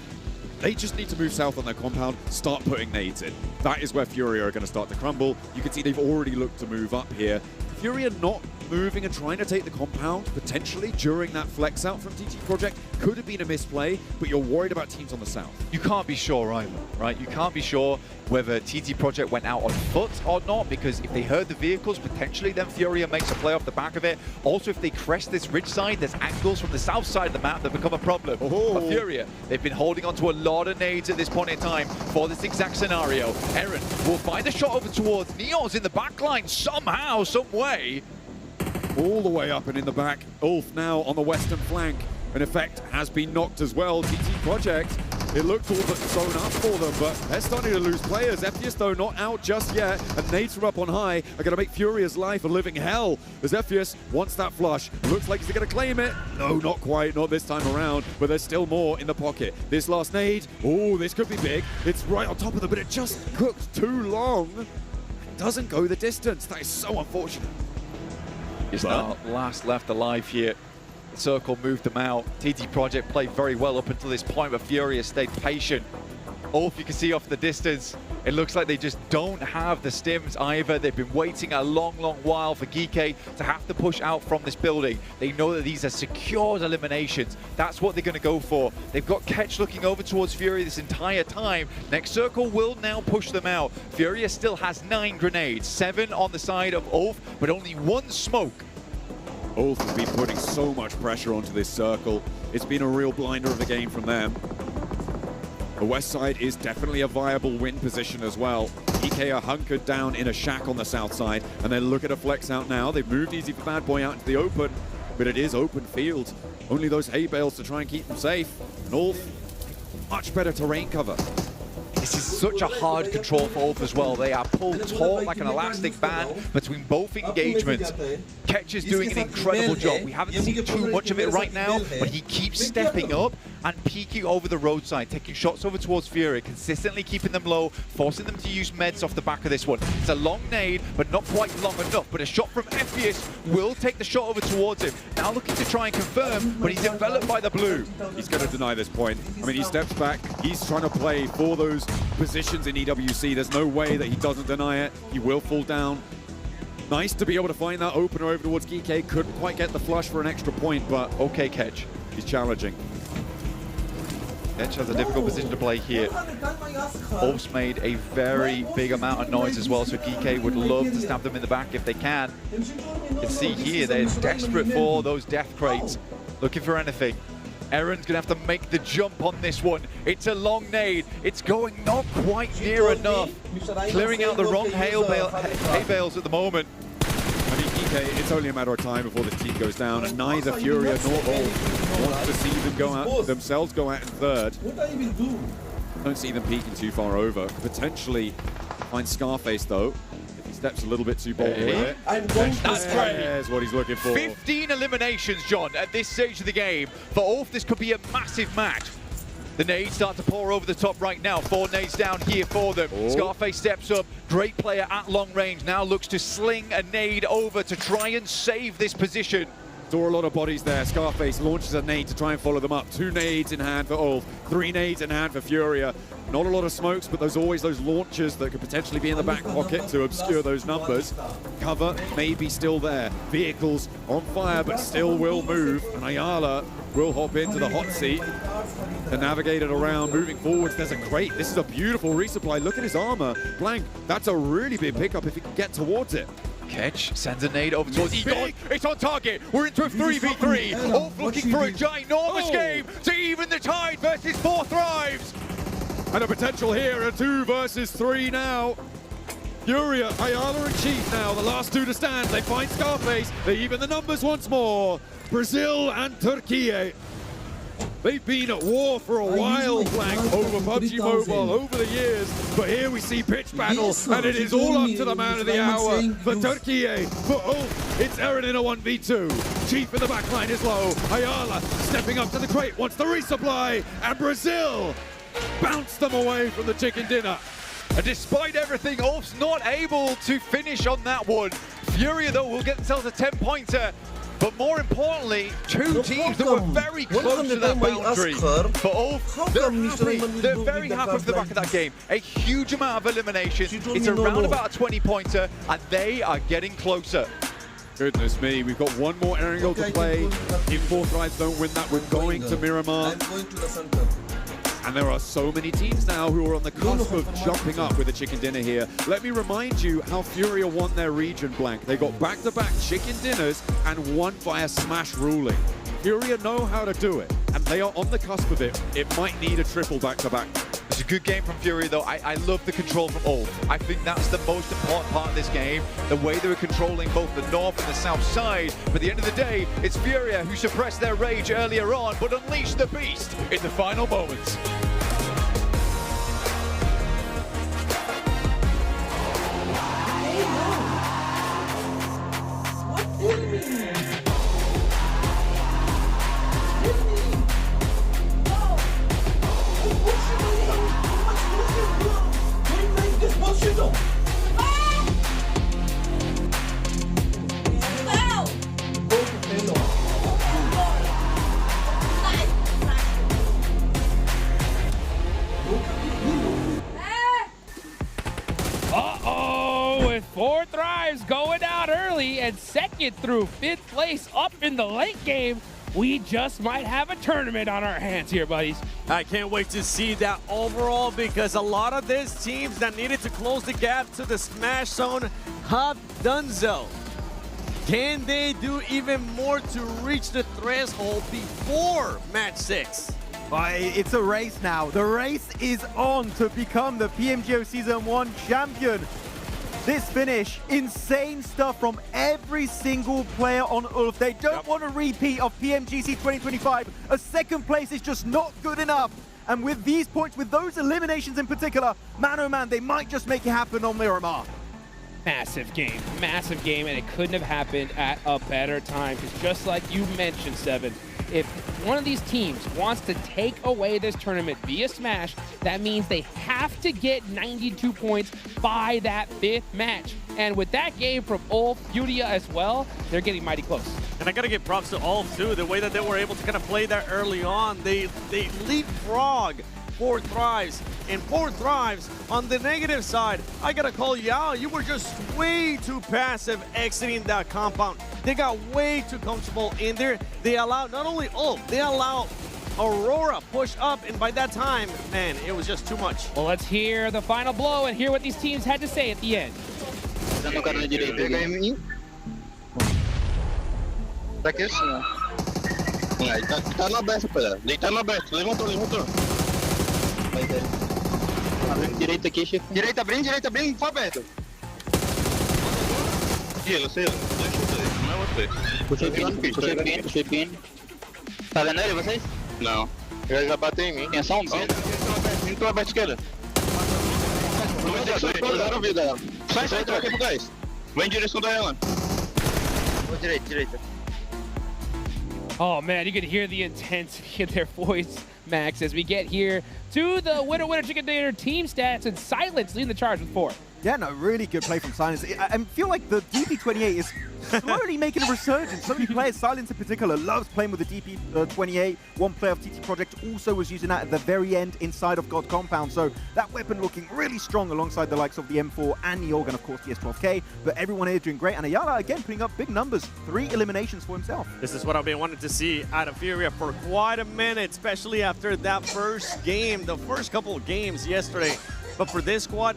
they just need to move south on their compound, start putting nades in. That is where Furia are going to start to crumble. You can see they've already looked to move up here. Furia not moving and trying to take the compound, potentially, during that flex out from TT Project. Could have been a misplay, but you're worried about teams on the south. You can't be sure either, right? You can't be sure whether TT Project went out on foot or not, because if they heard the vehicles, potentially then Furia makes a play off the back of it. Also, if they crest this ridge side, there's angles from the south side of the map that become a problem for Furia. They've been holding on to a lot of nades at this point in time for this exact scenario. Eren will find a shot over towards Neos in the backline somehow, some way. All the way up and in the back. Ulf now on the western flank. An Effect has been knocked as well. TT Project, it looked all but thrown up for them, but they're starting to lose players. Ephius, though, not out just yet. And nades from up on high are going to make Furia's life a living hell. As Ephius wants that flush. Looks like he's going to claim it. No, not quite. Not this time around. But there's still more in the pocket. This last nade. Oh, this could be big. It's right on top of them, but it just cooked too long. It doesn't go the distance. That is so unfortunate. Is now last left alive here. The circle moved them out. TT Project played very well up until this point, but Furia stayed patient. Ulf, you can see off the distance, it looks like they just don't have the stims either. They've been waiting a long, long while for GK to have to push out from this building. They know that these are secured eliminations. That's what they're going to go for. They've got Ketch looking over towards Furia this entire time. Next circle will now push them out. Furia still has 9 grenades, 7 on the side of Ulf, but only 1 smoke. Ulf has been putting so much pressure onto this circle. It's been a real blinder of the game from them. The west side is definitely a viable win position as well. EK are hunkered down in a shack on the south side, and then look at a flex out now. They've moved Easy for Bad Boy out into the open, but it is open field. Only those hay bales to try and keep them safe. And Ulf, much better terrain cover. This is such a hard control for Ulf as well. They are pulled taut like an elastic band between both engagements. Ketch is doing an incredible job. We haven't seen too much of it right now, but he keeps stepping up and peeking over the roadside, taking shots over towards Furia, consistently keeping them low, forcing them to use meds off the back of this one. It's a long nade, but not quite long enough. But a shot from Ephius will take the shot over towards him. Now looking to try and confirm, but he's enveloped by the blue. He's going to deny this point. I mean, he steps back. He's trying to play for those positions in EWC. There's no way that he doesn't deny it. He will fall down. Nice to be able to find that opener over towards GK. Couldn't quite get the flush for an extra point, but okay, Ketch. He's challenging. Ketch has a difficult position to play here. Ulf's made a very big amount of noise as well, so GK would love to stab them in the back if they can. You can see here they're desperate for those death crates, looking for anything. Eren's gonna have to make the jump on this one. It's a long nade. It's going not quite near enough. Clearing out the wrong hay bales at the moment. I mean, GK, it's only a matter of time before this team goes down, and neither Furia nor Ulf wants to see them go out in third. Don't see them peeking too far over. Potentially Finds Scarface though. If he steps a little bit too bold with it. That's great. There's what he's looking for. 15 eliminations, John, at this stage of the game. For Ulf, this could be a massive match. The nades start to pour over the top right now. 4 nades down here for them. Scarface steps up. Great player at long range. Now looks to sling a nade over to try and save this position. Saw a lot of bodies there. Scarface launches a nade to try and follow them up. 2 nades in hand for Ulf. 3 nades in hand for Furia. Not a lot of smokes, but there's always those launchers that could potentially be in the back pocket to obscure those numbers. Cover may be still there. Vehicles on fire, but still will move. And Ayala will hop into the hot seat to navigate it around. Moving forwards, there's a crate. This is a beautiful resupply. Look at his armor. Blank, that's a really big pickup if he can get towards it. Ketch sends a nade over towards Egon. It's on target. We're into a 3v3. Ulf looking for a ginormous game to even the tide versus 4 Thrives. And a potential here, a 2 versus 3 now. Furia, Ayala and Chief now, the last 2 to stand. They find Scarface, they even the numbers once more. Brazil and Turkey. They've been at war for a while, Blank, over PUBG Mobile, over the years. But here we see pitch battle, and it is all up to the man of the hour. For Turkey, for Ulf, it's Eren in a 1v2. Chief in the backline is low. Ayala stepping up to the crate, wants the resupply, and Brazil bounced them away from the chicken dinner. And despite everything, Ulf's not able to finish on that one. Furia, though, will get themselves a 10-pointer. But more importantly, 2 teams that were very close to that boundary. For Ulf, they're very happy with the back of that game. A huge amount of eliminations. It's around about a 20-pointer, and they are getting closer. Goodness me, we've got one more Erangel to play. If 4 Thrives don't win that, we're going to Miramar. And there are so many teams now who are on the cusp of jumping up with a chicken dinner here. Let me remind you how Furia won their region, Blank. They got back-to-back chicken dinners and won via smash ruling. Furia know how to do it, and they are on the cusp of it. It might need a triple back-to-back. It's a good game from Furia, though. I love the control from Ulf. I think that's the most important part of this game, the way they were controlling both the north and the south side. But at the end of the day, it's Furia who suppressed their rage earlier on, but unleashed the beast in the final moments. With 4 Thrives going out early and second through 5th place up in the late game, we just might have a tournament on our hands here, buddies. I can't wait to see that overall, because a lot of these teams that needed to close the gap to the Smash Zone have done so. Can they do even more to reach the threshold before match 6? It's a race now. The race is on to become the PMGO Season 1 champion. This finish, insane stuff from every single player on Ulf. They don't want a repeat of PMGC 2025. A 2nd place is just not good enough. And with these points, with those eliminations in particular, man oh man, they might just make it happen on Miramar. Massive game, and it couldn't have happened at a better time. Because just like you mentioned, Seven, if one of these teams wants to take away this tournament via Smash, that means they have to get 92 points by that 5th match. And with that game from Ulf, Furia as well, they're getting mighty close. And I gotta give props to Ulf too, the way that they were able to kind of play that early on. They leapfrog 4 Thrives, and 4 Thrives on the negative side. I gotta call you out. You were just way too passive exiting that compound. They got way too comfortable in there. They allowed not only Ulf, they allowed Aurora push up, and by that time, man, it was just too much. Well, let's hear the final blow and hear what these teams had to say at the end. Tá na besta, pera. Deitar na besta. Levantou. Direita aqui, chefe. Direita, bem, for aberto. Eu sei. Não é você. Puxei pin. Tá vendo ele, vocês? Não. Ele já bateu em mim. Tem só um. Entrou aberto esquerda. Soltaram vida ela. Sai, troca pro gás. Vai em direção da ela. Vou direita. Oh man, you can hear the intensity in their voice, Max, as we get here to the winner chicken dinner team stats, and Silence leading the charge with 4. Yeah, no, really good play from Silence. I feel like the DP28 is slowly making a resurgence. So many players, Silence in particular, loves playing with the DP28. One player of TT Project also was using that at the very end inside of God Compound. So that weapon looking really strong alongside the likes of the M4 and the Organ, of course, the S12K. But everyone here doing great. And Ayala, again, putting up big numbers. 3 eliminations for himself. This is what I've been wanting to see out of Furia for quite a minute, especially after that first game, the first couple of games yesterday. But for this squad,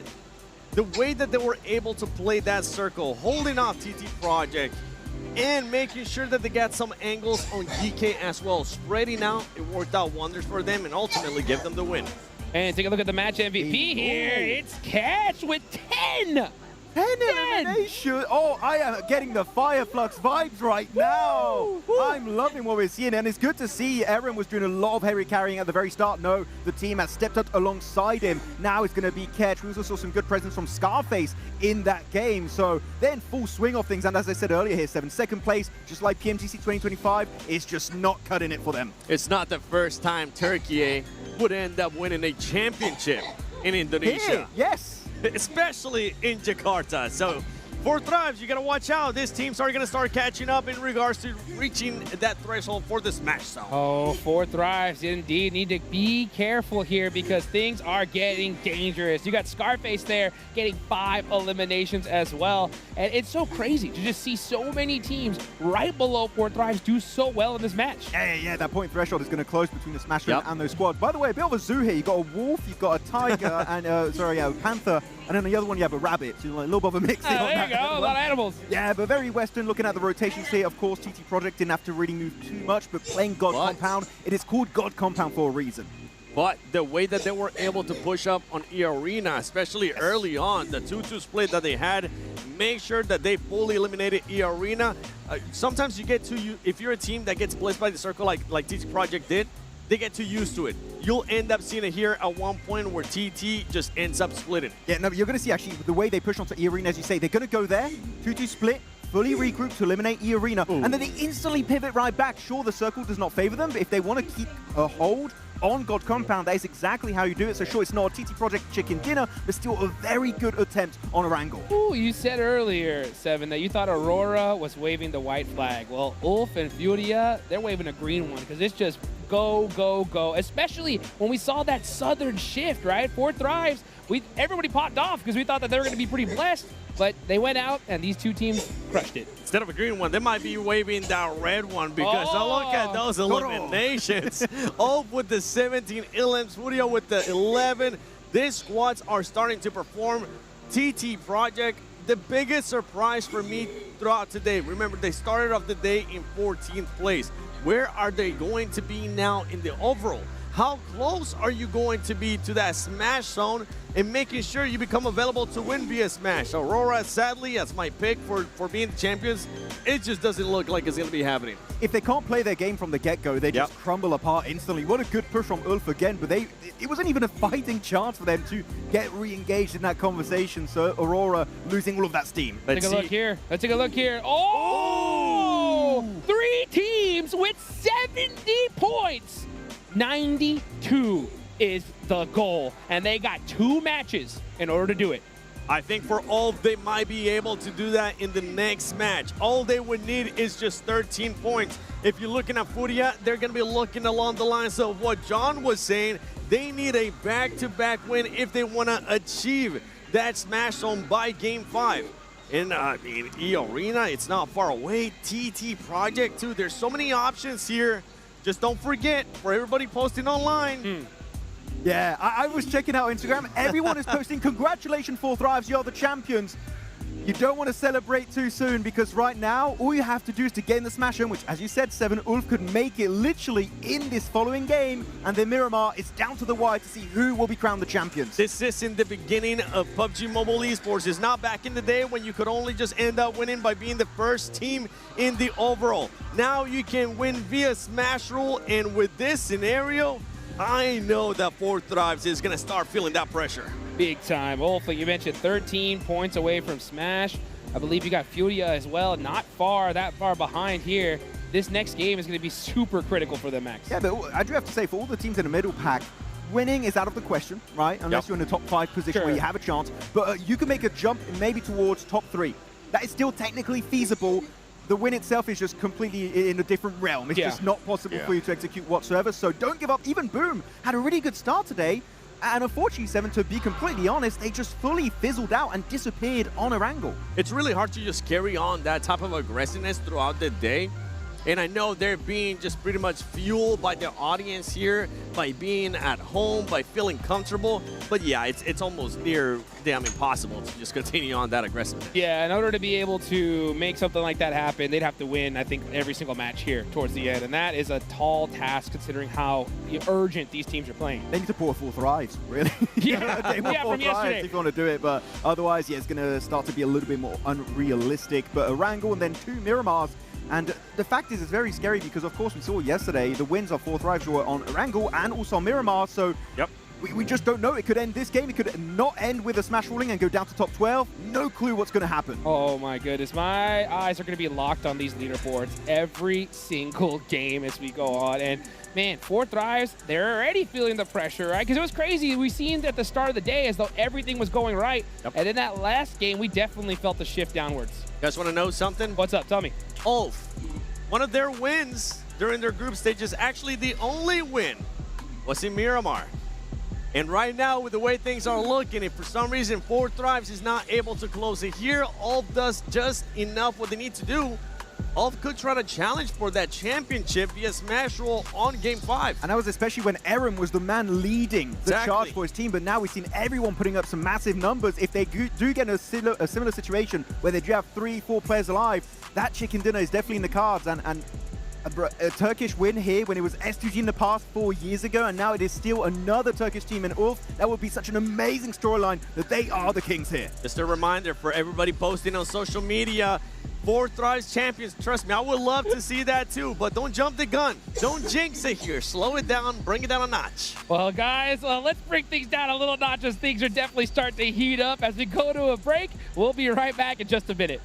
the way that they were able to play that circle, holding off TT Project, and making sure that they got some angles on DK as well, spreading out, it worked out wonders for them and ultimately gave them the win. And take a look at the match MVP here. It's Catch with 10. 10 elimination! Oh, I am getting the Fireflux vibes right now! I'm loving what we're seeing, and it's good to see Aaron was doing a lot of heavy carrying at the very start. No, the team has stepped up alongside him. Now it's going to be Ketch. We also saw some good presence from Scarface in that game, so they're in full swing of things. And as I said earlier here, 2nd place, just like PMGC 2025, is just not cutting it for them. It's not the first time Turkey would end up winning a championship in Indonesia. Here, yes! Especially in Jakarta. So for Thrives, you gotta watch out. These teams are gonna start catching up in regards to reaching that threshold for the Smash Zone. Oh, for Thrives, indeed. Need to be careful here because things are getting dangerous. You got Scarface there getting 5 eliminations as well. And it's so crazy to just see so many teams right below Fort Thrives do so well in this match. Yeah, that point threshold is going to close between the Smash Zone and those squads. By the way, a bit of a zoo here. You've got a wolf, you've got a tiger, and a panther, and then the other one you have a rabbit. So like a little bit of a mix in on there that. You go, a lot of animals. Yeah, but very Western. Looking at the rotations here, of course, TT Project didn't have to really move too much, but playing God Compound, it is called God Compound for a reason. But the way that they were able to push up on E-Arena, especially early on, the 2-2 split that they had, make sure that they fully eliminated E-Arena. Sometimes you get to, if you're a team that gets blitzed by the circle like TT Project did, they get too used to it. You'll end up seeing it here at one point where TT just ends up splitting. Yeah, no, you're going to see actually the way they push onto E-Arena, as you say, they're going to go there, 2-2 split, fully regroup to eliminate E-Arena, and then they instantly pivot right back. Sure, the circle does not favor them, but if they want to keep a hold on God Compound, that is exactly how you do it. So sure, it's not a TT Project chicken dinner, but still a very good attempt on a wrangle. Ooh, you said earlier, Seven, that you thought Aurora was waving the white flag. Well, Ulf and Furia, they're waving a green one because it's just go, go, go. Especially when we saw that southern shift, right? Fort Thrives, everybody popped off because we thought that they were going to be pretty blessed, but they went out and these two teams crushed it. Instead of a green one, they might be waving that red one because look at those eliminations. Ulf with the 17 elims, Furia with the 11. These squads are starting to perform. TT Project, the biggest surprise for me throughout today. Remember, they started off the day in 14th place. Where are they going to be now in the overall? How close are you going to be to that Smash Zone and making sure you become available to win via Smash? Aurora, sadly, as my pick for being the champions, it just doesn't look like it's going to be happening. If they can't play their game from the get-go, they just crumble apart instantly. What a good push from Ulf again, but it wasn't even a fighting chance for them to get re-engaged in that conversation. So Aurora losing all of that steam. Let's take a look here. Let's take a look here. Oh! 3 teams with 70 points. 92 is the goal, and they got 2 matches in order to do it. I think for Ulf, they might be able to do that in the next match. All they would need is just 13 points. If you're looking at Furia, they're going to be looking along the lines of what John was saying. They need a back-to-back win if they want to achieve that Smash Zone by Game 5. And in E-Arena, it's not far away. TT Project, too. There's so many options here. Just don't forget, for everybody posting online. Yeah, I was checking out Instagram. Everyone is posting, congratulations, Fort Thrives, you're the champions. You don't want to celebrate too soon because right now, all you have to do is to get in the Smash Zone, which, as you said, Seven, Ulf could make it literally in this following game. And then Miramar is down to the wire to see who will be crowned the champions. This is in the beginning of PUBG Mobile Esports. It's not back in the day when you could only just end up winning by being the first team in the overall. Now you can win via Smash Rule, and with this scenario, I know that 4 Thrives is going to start feeling that pressure. Big time. Wolf, like you mentioned, 13 points away from Smash. I believe you got Furia as well, not that far behind here. This next game is going to be super critical for them, Max. Yeah, but I do have to say, for all the teams in the middle pack, winning is out of the question, right? Unless you're in the top 5 position where you have a chance. But you can make a jump maybe towards top 3. That is still technically feasible. The win itself is just completely in a different realm. It's just not possible for you to execute whatsoever. So don't give up. Even Boom had a really good start today. And unfortunately, 7, to be completely honest, they just fully fizzled out and disappeared on Erangel. It's really hard to just carry on that type of aggressiveness throughout the day. And I know they're being just pretty much fueled by their audience here, by being at home, by feeling comfortable. But yeah, it's almost near damn impossible to just continue on that aggressiveness. Yeah, in order to be able to make something like that happen, they'd have to win, I think, every single match here towards the end. And that is a tall task considering how urgent these teams are playing. They need to pour 4 Thrives, really. Yeah, they want 4 from Thrives yesterday. if you want to do it. But otherwise, yeah, it's going to start to be a little bit more unrealistic. But Erangel and then 2 Miramars. And the fact is, it's very scary because, of course, we saw yesterday the wins of 4 Thrives were on Erangel and also on Miramar. So we just don't know. It could end this game. It could not end with a Smash ruling and go down to top 12. No clue what's going to happen. Oh, my goodness. My eyes are going to be locked on these leaderboards every single game as we go on. And, man, 4 Thrives, they're already feeling the pressure, right? Because it was crazy. We seen at the start of the day as though everything was going right. And in that last game, we definitely felt the shift downwards. You guys want to know something? What's up? Tell me. Ulf, one of their wins during their group stages, actually the only win, was in Miramar. And right now, with the way things are looking, if for some reason 4 Thrives is not able to close it here, Ulf does just enough what they need to do. Ulf could try to challenge for that championship via Smash Roll on Game 5. And that was especially when Eren was the man leading the charge for his team. But now we've seen everyone putting up some massive numbers. If they do get in a similar situation where they do have 3, 4 players alive, that chicken dinner is definitely in the cards. And a Turkish win here when it was S2G in the past 4 years ago, and now it is still another Turkish team in Ulf. That would be such an amazing storyline that they are the kings here. Just a reminder for everybody posting on social media, 4 Thrives champions. Trust me, I would love to see that too, but don't jump the gun. Don't jinx it here. Slow it down, bring it down a notch. Well, guys, let's bring things down a little notch as things are definitely starting to heat up. As we go to a break, we'll be right back in just a minute.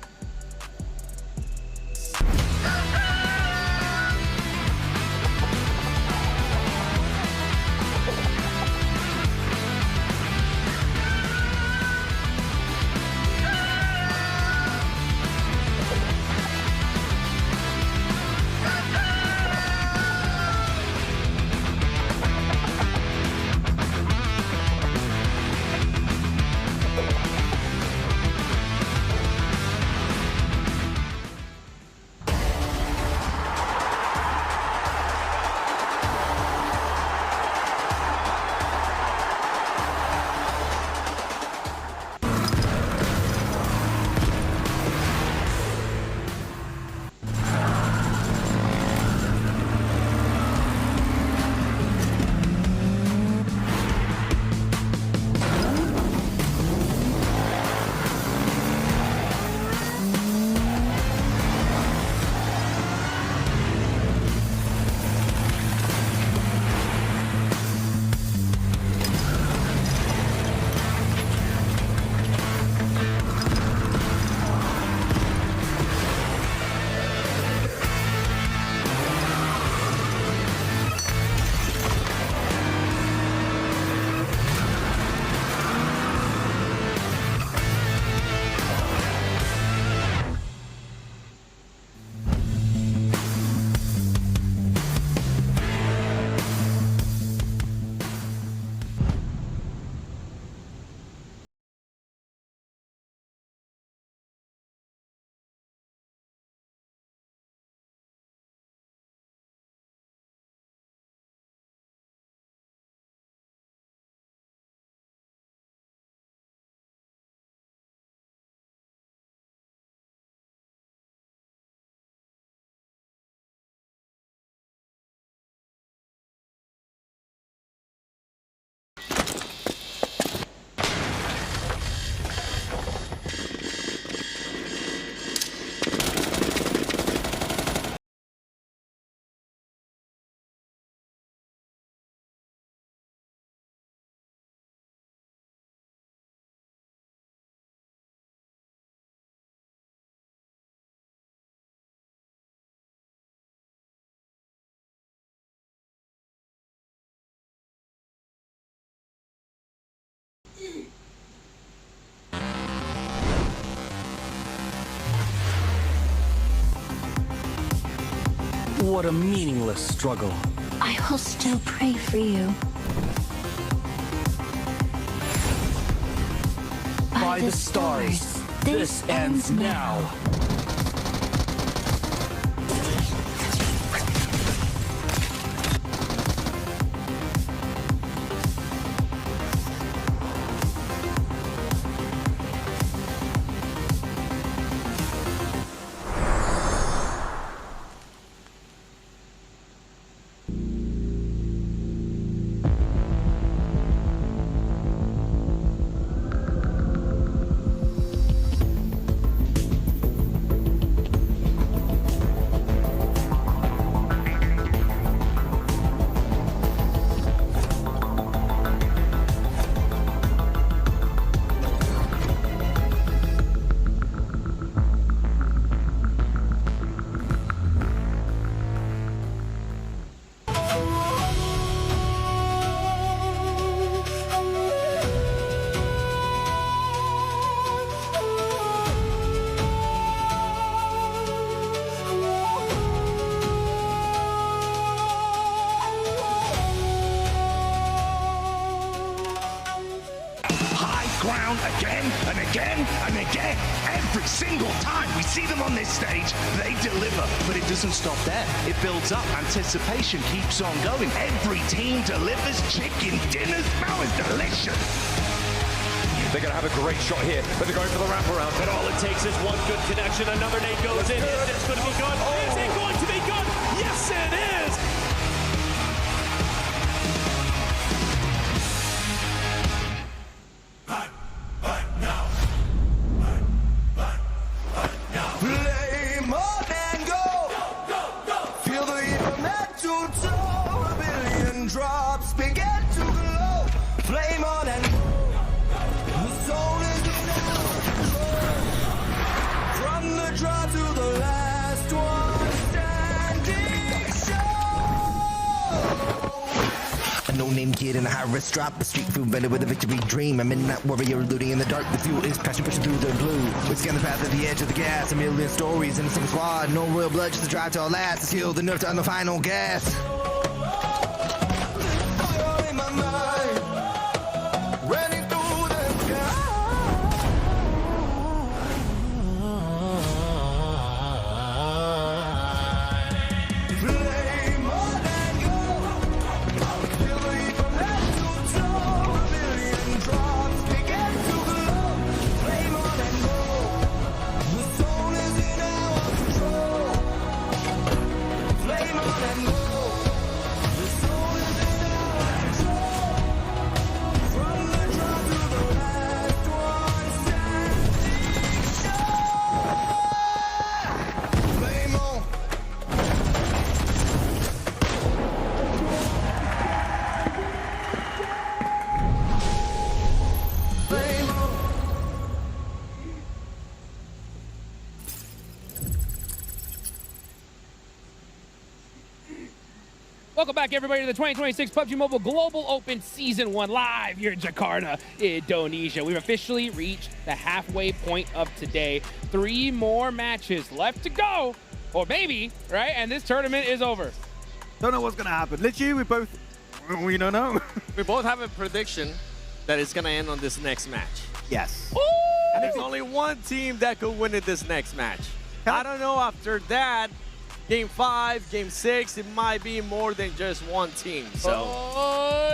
what a meaningless struggle. I will still pray for you. By the stars, this ends now. Ground again and again and again. Every single time we see them on this stage, they deliver. But it doesn't stop there. It builds up. Anticipation keeps on going. Every team delivers. Chicken dinner smells delicious. They're going to have a great shot here, but they're going for the wraparound. But all it takes is one good connection. Another nade goes in. Is this going to be good? Is it going to be good? Yes, it is. Drops begin to glow, flame on and the soul is from the draw to the last one standing show. A no-name kid in a high-risk drop, a street food vendor with a victory dream. A midnight warrior looting in the dark. The fuel is passion pushing through the blue. We scan the path at the edge of the gas. A million stories in a single squad. No real blood, just the drive to our last. The skill, the nerve to on the final gas. Welcome back, everybody, to the 2026 PUBG Mobile Global Open Season 1 live here in Jakarta, Indonesia. We've officially reached the halfway point of today. 3 more matches left to go, or maybe, right? And this tournament is over. Don't know what's going to happen. Literally, we don't know. We both have a prediction that it's going to end on this next match. Yes. Ooh! And there's only one team that could win in this next match. I don't know after that. Game 5, Game 6, it might be more than just one team. So,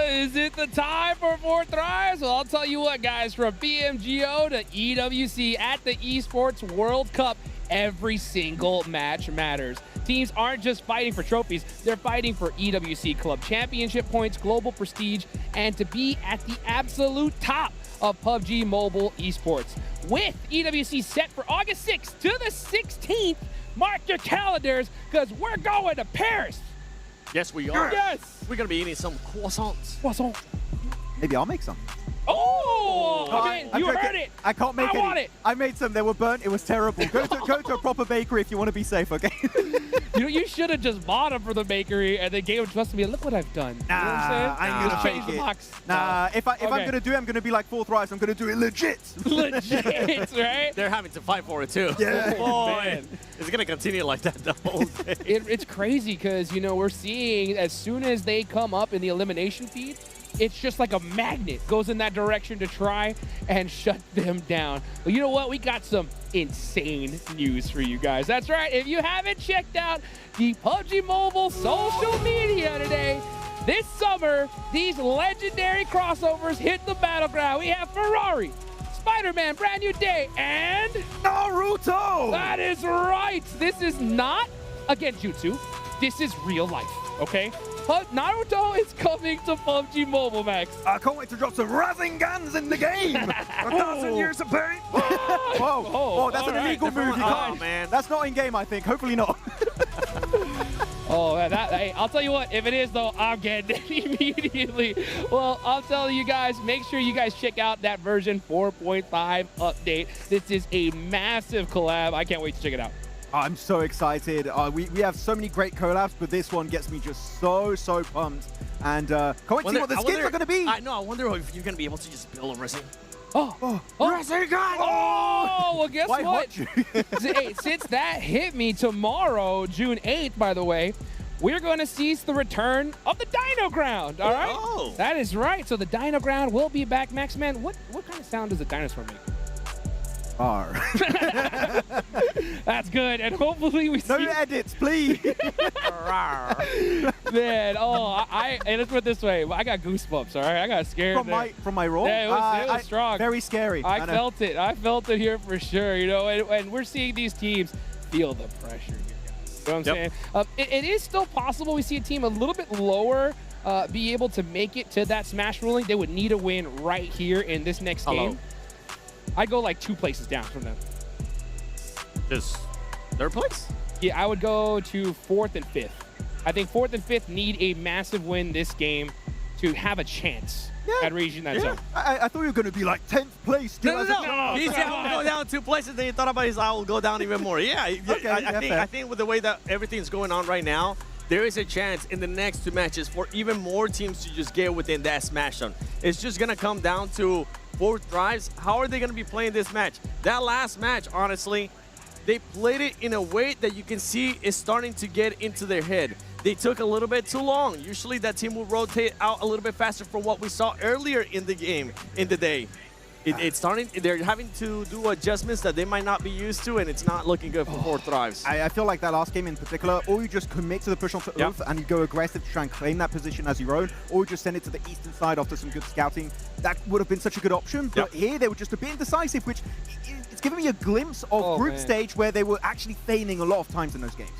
is it the time for 4 tries? Well, I'll tell you what, guys, from PMGO to EWC at the Esports World Cup, every single match matters. Teams aren't just fighting for trophies, they're fighting for EWC Club Championship points, global prestige, and to be at the absolute top of PUBG Mobile Esports. With EWC set for August 6th to the 16th, mark your calendars, because we're going to Paris. Yes, we are. Yes. We're going to be eating some croissants. Croissant. Maybe I'll make some. Oh! Oh, I mean, you heard it. I can't make I want it. I made some. They were burnt. It was terrible. Go to a proper bakery if you want to be safe, okay? You should have just bought them for the bakery and then gave them to me. Look what I've done. You know what I'm saying? I ain't gonna change fake the it. box. Nah, if I'm gonna do it, I'm gonna be like Fourth Rise. I'm gonna do it legit. Legit, right? They're having to fight for it too. Yeah. Oh, man. It's gonna continue like that the whole day. It's crazy because, you know, we're seeing as soon as they come up in the elimination feed, it's just like a magnet goes in that direction to try and shut them down. But you know what? We got some insane news for you guys. That's right. If you haven't checked out the PUBG Mobile social media today, this summer, these legendary crossovers hit the battleground. We have Ferrari, Spider-Man, Brand New Day, and Naruto! That is right. This is not a Genjutsu. This is real life, okay? Naruto is coming to PUBG Mobile, Max. I can't wait to drop some Razengans in the game. 1,000 years of pain. Whoa. Oh, that's an illegal move. You can't. Man. That's not in game, I think. Hopefully not. Oh, hey, I'll tell you what, if it is, though, I'm getting it immediately. Well, I'll tell you guys, make sure you guys check out that version 4.5 update. This is a massive collab. I can't wait to check it out. I'm so excited. We have so many great collabs, but this one gets me just so pumped. And can't wait to see what the skins are going to be. I wonder if you're going to be able to just build a resin. Rasengan! Oh, well, guess Why what? Hey, since that hit me tomorrow, June 8th, by the way, we're going to see the return of the Dino Ground, all right? Oh. That is right. So the Dino Ground will be back. Max, man, what kind of sound does a dinosaur make? That's good, and hopefully we see. No edits, please. Man, and let's put it this way, I got goosebumps. All right, I got scared from my roll. Yeah, it was strong. Very scary. I felt it. I felt it here for sure. You know, and we're seeing these teams feel the pressure here, guys. You know what I'm saying? It is still possible we see a team a little bit lower be able to make it to that smash ruling. They would need a win right here in this next game. I'd go like 2 places down from them. Just third place? Yeah, I would go to 4th and 5th. I think 4th and 5th need a massive win this game to have a chance at reaching that zone. I thought you were going to be like 10th place. No. He said I'll go down 2 places, then you thought about his I will go down even more. Yeah, I think with the way that everything's going on right now, there is a chance in the next 2 matches for even more teams to just get within that smash zone. It's just going to come down to Fourth Drives. How are they going to be playing this match? That last match, honestly, they played it in a way that you can see is starting to get into their head. They took a little bit too long. Usually that team will rotate out a little bit faster from what we saw earlier in the game, in the day. It's starting, they're having to do adjustments that they might not be used to, and it's not looking good for Fourth Drives. I feel like that last game in particular, or you just commit to the push onto Earth and you go aggressive to try and claim that position as your own, or you just send it to the eastern side after some good scouting. That would have been such a good option, but here they were just a bit indecisive, which it's giving me a glimpse of group stage where they were actually feigning a lot of times in those games.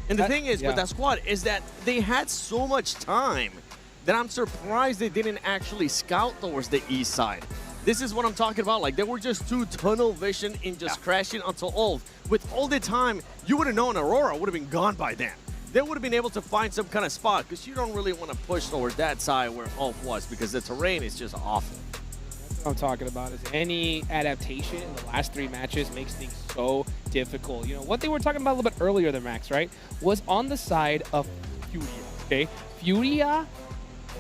And the thing is with that squad is that they had so much time that I'm surprised they didn't actually scout towards the east side. This is what I'm talking about. Like, they were just too tunnel vision in just crashing onto Ult. With all the time, you would have known Aurora would have been gone by then. They would have been able to find some kind of spot because you don't really want to push towards that side where Ult was because the terrain is just awful. That's what I'm talking about is any adaptation in the last 3 matches makes things so difficult. You know, what they were talking about a little bit earlier than Max, right, was on the side of Furia, okay? Furia,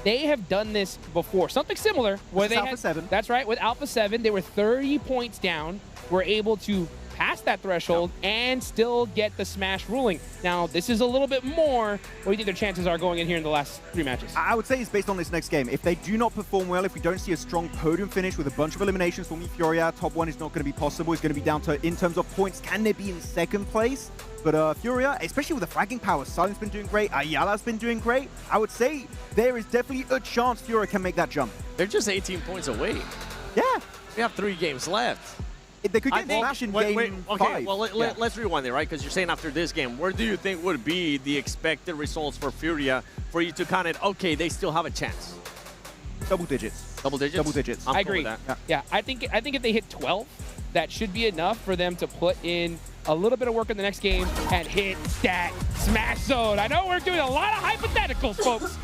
they have done this before. Something similar. Where they Alpha 7. That's right. With Alpha 7, they were 30 points down, were able to pass that threshold and still get the smash ruling. Now, this is a little bit more. What do you think their chances are going in here in the last 3 matches? I would say it's based on this next game. If they do not perform well, if we don't see a strong podium finish with a bunch of eliminations for me, Furia, top 1 is not going to be possible. It's going to be down to, in terms of points, can they be in 2nd place? But Furia, especially with the fragging power, Silent's been doing great, Ayala's been doing great. I would say there is definitely a chance Furia can make that jump. They're just 18 points away. Yeah. We have 3 games left. They could get smashed in game 5. Well, let's rewind there, right? Because you're saying after this game, where do you think would be the expected results for Furia for you to kind of, okay, they still have a chance? Double digits. Double digits? Double digits. I agree. Yeah, I think if they hit 12, that should be enough for them to put in a little bit of work in the next game and hit that smash zone. I know we're doing a lot of hypotheticals, folks,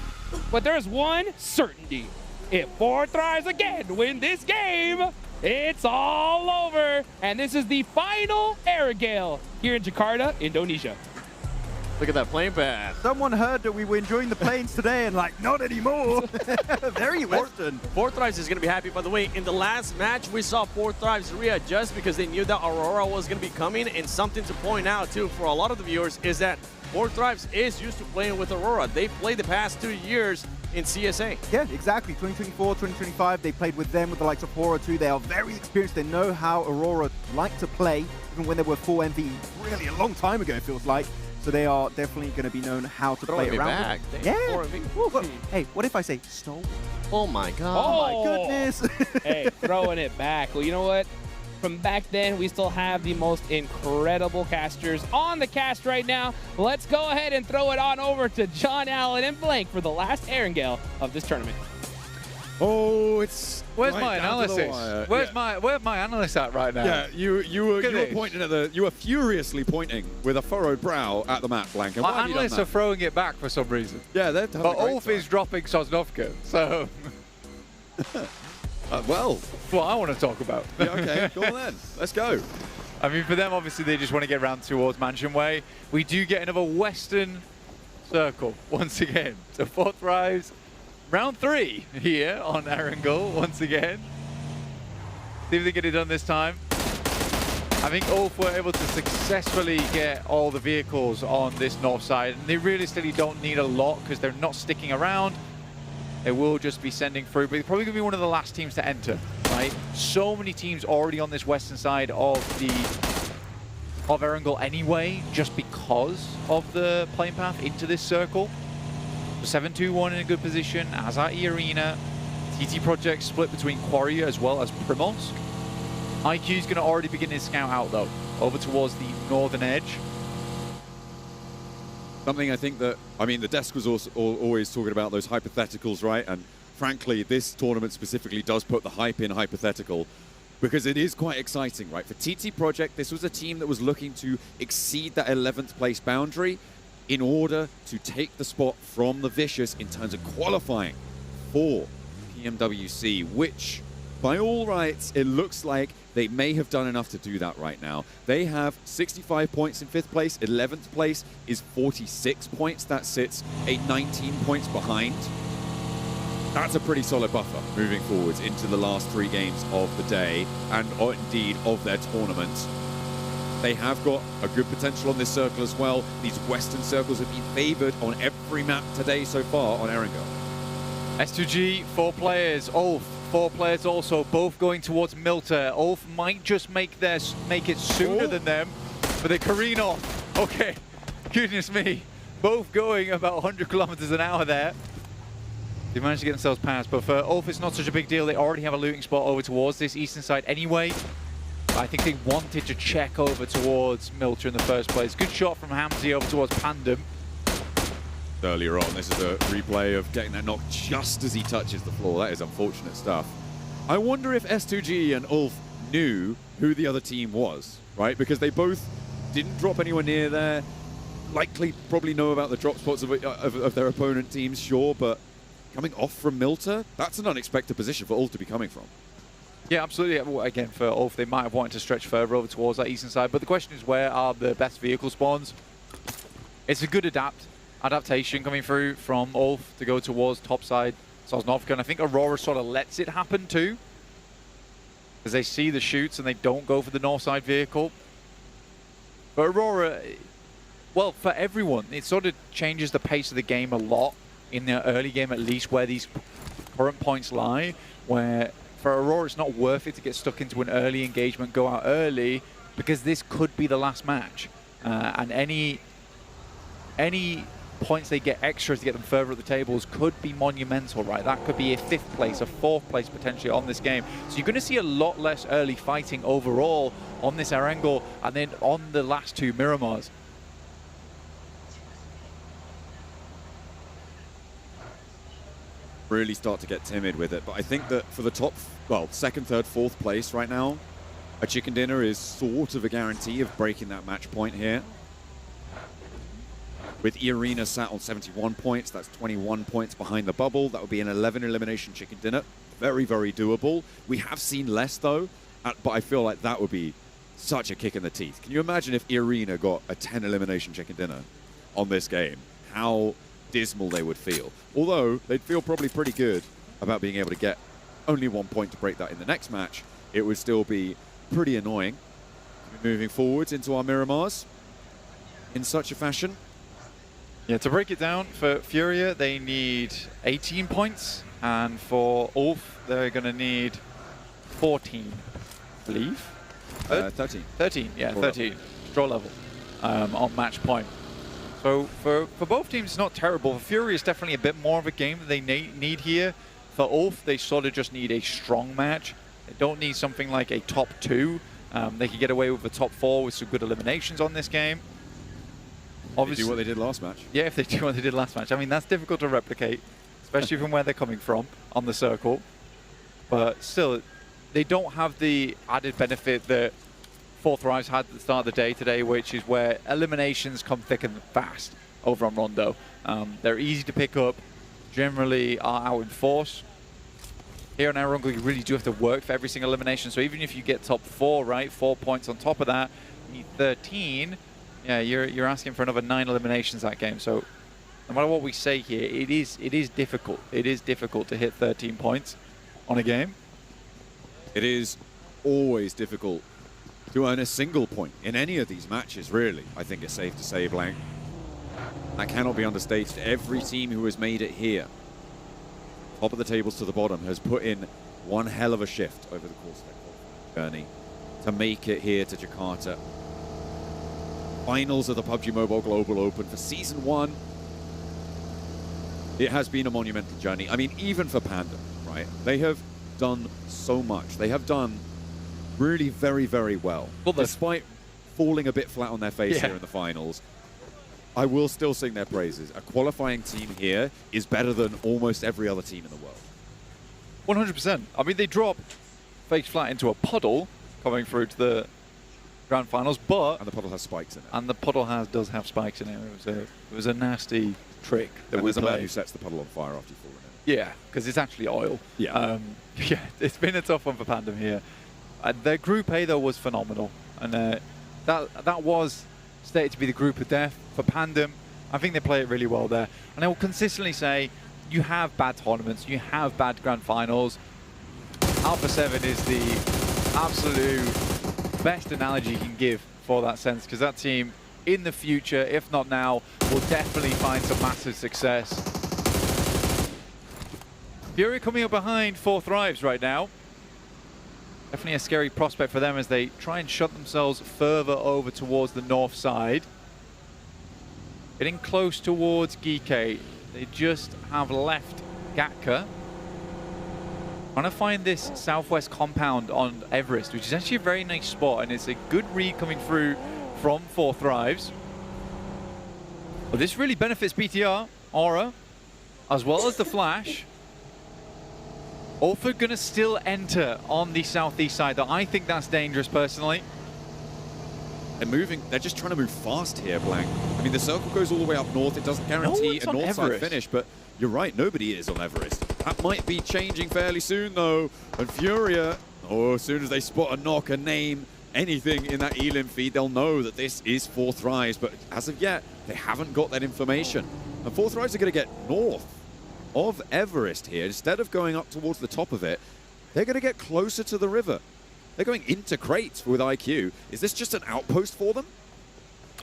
but there is one certainty. if 4 Thrives again win this game, it's all over. And this is the final Aerogale here in Jakarta, Indonesia. Look at that plane path. Someone heard that we were enjoying the planes today and like, not anymore. Very Western. 4 Thrives is going to be happy. By the way, in the last match, we saw 4 Thrives readjust because they knew that Aurora was going to be coming. And something to point out, too, for a lot of the viewers is that 4 Thrives is used to playing with Aurora. They played the past 2 years in CSA. Yeah, exactly. 2024, 2025, they played with them, with the likes of Horror too. They are very experienced. They know how Aurora like to play, even when they were 4MV really a long time ago, it feels like. So they are definitely going to be known how to play around. Back. Yeah. Hey, what if I say stole? Oh my God. Oh my goodness. Hey, throwing it back. Well, you know what? From back then, we still have the most incredible casters on the cast right now. Let's go ahead and throw it on over to John Allen and Blank for the last Aerogale of this tournament. Oh, it's where's right my analysis? Where's my analyst at right now? Yeah, you were pointing at you were furiously pointing with a furrowed brow at the map, Blank. And my analysts are throwing it back for some reason. Yeah, they're but Ulf is dropping Sosnovka, so well, that's what I want to talk about. Yeah, okay, go on then. Let's go. I mean, for them, obviously, they just want to get around towards Mansion Way. We do get another Western circle once again. So 4 Thrives. Round 3 here on Erangel once again. See if they get it done this time. I think Ulf were able to successfully get all the vehicles on this north side. And they realistically don't need a lot because they're not sticking around. They will just be sending through, but they're probably going to be one of the last teams to enter, right? So many teams already on this western side of Erangel anyway, just because of the plane path into this circle. 7-2-1 in a good position, as at E Arena. TT Project split between Quarry as well as Primoz. IQ is going to already begin his scout out though, over towards the northern edge. Something I think that, I mean, the desk was also always talking about those hypotheticals, right? And frankly, this tournament specifically does put the hype in hypothetical because it is quite exciting, right? For TT Project, this was a team that was looking to exceed that 11th place boundary in order to take the spot from the Vicious in terms of qualifying for PMWC, which, by all rights, it looks like they may have done enough to do that right now. They have 65 points in 5th place. 11th place is 46 points. That sits 19 points behind. That's a pretty solid buffer moving forwards into the last 3 games of the day and indeed of their tournament. They have got a good potential on this circle as well. These western circles have been favored on every map today so far on Erangel. S2G, 4 players. Ulf, 4 players also, both going towards Milter. Ulf might just make it sooner than them, but they careen off. Okay, goodness me. Both going about 100 kilometers an hour there. They managed to get themselves past, but for Ulf, it's not such a big deal. They already have a looting spot over towards this eastern side anyway. I think they wanted to check over towards Milter in the first place. Good shot from Hamzy over towards Pandem. Earlier on, this is a replay of getting that knock just as he touches the floor. That is unfortunate stuff. I wonder if S2G and Ulf knew who the other team was, right? Because they both didn't drop anywhere near there. Likely probably know about the drop spots of their opponent teams, sure, but coming off from Milter, that's an unexpected position for Ulf to be coming from. Yeah, absolutely. Well, again, for Ulf, they might have wanted to stretch further over towards that eastern side, but the question is, where are the best vehicle spawns? It's a good adaptation coming through from Ulf to go towards topside Sosnovka, and I think Aurora sort of lets it happen too, because they see the shoots and they don't go for the north side vehicle. But Aurora, well, for everyone, it sort of changes the pace of the game a lot in the early game, at least, where these current points lie, where for Aurora, it's not worth it to get stuck into an early engagement, go out early, because this could be the last match. And any points they get extras to get them further up the tables could be monumental, right? That could be a 5th place, a 4th place potentially on this game. So you're going to see a lot less early fighting overall on this Erangel and then on the last 2 Miramars. Really start to get timid with it, but I think that for the top, well, 2nd, 3rd, 4th place right now, a chicken dinner is sort of a guarantee of breaking that match point here. With E-Arena sat on 71 points, that's 21 points behind the bubble. That would be an 11 elimination chicken dinner. Very, very doable. We have seen less though, but I feel like that would be such a kick in the teeth. Can you imagine if E-Arena got a 10 elimination chicken dinner on this game? How dismal they would feel. Although they'd feel probably pretty good about being able to get only 1 point to break that in the next match. It would still be pretty annoying. Moving forwards into our Miramars in such a fashion. Yeah, to break it down, for Furia, they need 18 points, and for Ulf, they're going to need 14, I believe. 13. 13, yeah, 13. Draw level on match point. So for both teams, it's not terrible. For Fury, it's definitely a bit more of a game that they need here. For Ulf, they sort of just need a strong match. They don't need something like a top 2. They could get away with the top 4 with some good eliminations on this game. Obviously, do what they did last match. Yeah, if they do what they did last match. I mean, that's difficult to replicate, especially from where they're coming from on the circle. But still, they don't have the added benefit that Fourth Rise had at the start of the day today, which is where eliminations come thick and fast over on Rondo. They're easy to pick up, generally are out in force. Here on Arongo, you really do have to work for every single elimination. So even if you get top 4, right, 4 points on top of that, you need 13. Yeah, you're asking for another 9 eliminations that game. So no matter what we say here, it is difficult. It is difficult to hit 13 points on a game. It is always difficult to earn a single point in any of these matches, really. I think it's safe to say, Blank. That cannot be understated. Every team who has made it here, top of the tables to the bottom, has put in one hell of a shift over the course of their journey to make it here to Jakarta. Finals of the PUBG Mobile Global Open for Season 1. It has been a monumental journey. I mean, even for Panda, right? They have done so much. They have done really very, very well. Despite falling a bit flat on their face here in the finals, I will still sing their praises. A qualifying team here is better than almost every other team in the world. 100%. I mean, they drop face flat into a puddle coming through to the grand finals, but... And the puddle has spikes in it. And the puddle does have spikes in it. It was a nasty trick that was a man who sets the puddle on fire after you've fallen in it. Yeah, because it's actually oil. Yeah. Yeah, it's been a tough one for Pandem here. Their Group A, though, was phenomenal. And that was stated to be the group of death for Pandem. I think they play it really well there. And I will consistently say, you have bad tournaments, you have bad grand finals. Alpha 7 is the absolute best analogy you can give for that sense, because that team in the future, if not now, will definitely find some massive success. Fury coming up behind Four Thrives right now. Definitely a scary prospect for them as they try and shut themselves further over towards the north side. Getting close towards Geekay. They just have left Gatka. Trying to find this southwest compound on Everest, which is actually a very nice spot, and it's a good read coming through from Four Thrives. But this really benefits BTR, Aura, as well as the Flash. Orford going to still enter on the southeast side, though I think that's dangerous personally. They're just trying to move fast here, Blank. I mean, the circle goes all the way up north. It doesn't guarantee a north side finish, but you're right, nobody is on Everest. That might be changing fairly soon, though. And Furia, as soon as they spot a knock, a name, anything in that elim feed, they'll know that this is Four Thrives. But as of yet, they haven't got that information. And Four Thrives are going to get north of Everest here. Instead of going up towards the top of it, they're going to get closer to the river. They're going into crates with IQ. Is this just an outpost for them?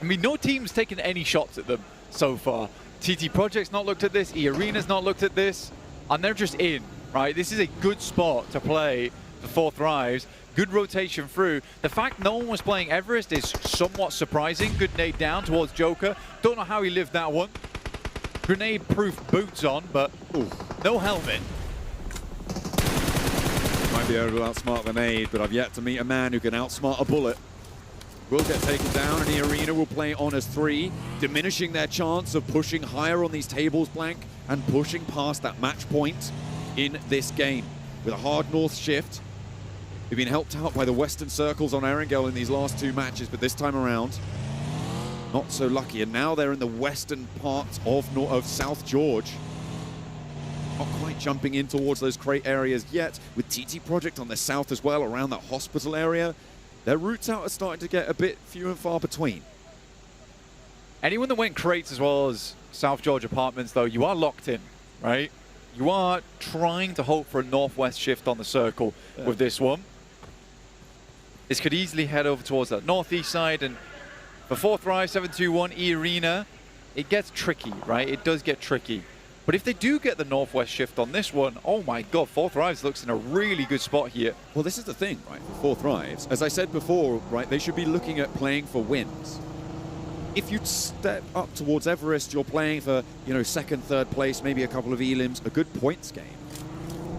I mean, no team's taken any shots at them so far. TT Project's not looked at this, E-Arena's not looked at this, and they're just in, right? This is a good spot to play the Four Thrives. Good rotation through. The fact no one was playing Everest is somewhat surprising. Good nade down towards Joker. Don't know how he lived that one. Grenade-proof boots on, but no helmet. Might be able to outsmart the nade, but I've yet to meet a man who can outsmart a bullet. Will get taken down, and the Arena will play on as 3, diminishing their chance of pushing higher on these tables, Blank, and pushing past that match point in this game. With a hard north shift, they've been helped out by the western circles on Erangel in these last 2 matches, but this time around, not so lucky. And now they're in the western part of South George. Not quite jumping in towards those crate areas yet, with TT Project on the south as well, around that hospital area. Their routes out are starting to get a bit few and far between. Anyone that went crates as well as South George Apartments, though, you are locked in, right? You are trying to hope for a northwest shift on the circle with this one. This could easily head over towards that northeast side, and for 4thrive, 721, E-Arena, it gets tricky, right? It does get tricky. But if they do get the northwest shift on this one, oh my god, 4thrives looks in a really good spot here. Well, this is the thing, right, for 4thrives. As I said before, right, they should be looking at playing for wins. If you step up towards Everest, you're playing for, you know, second, third place, maybe a couple of elims, a good points game.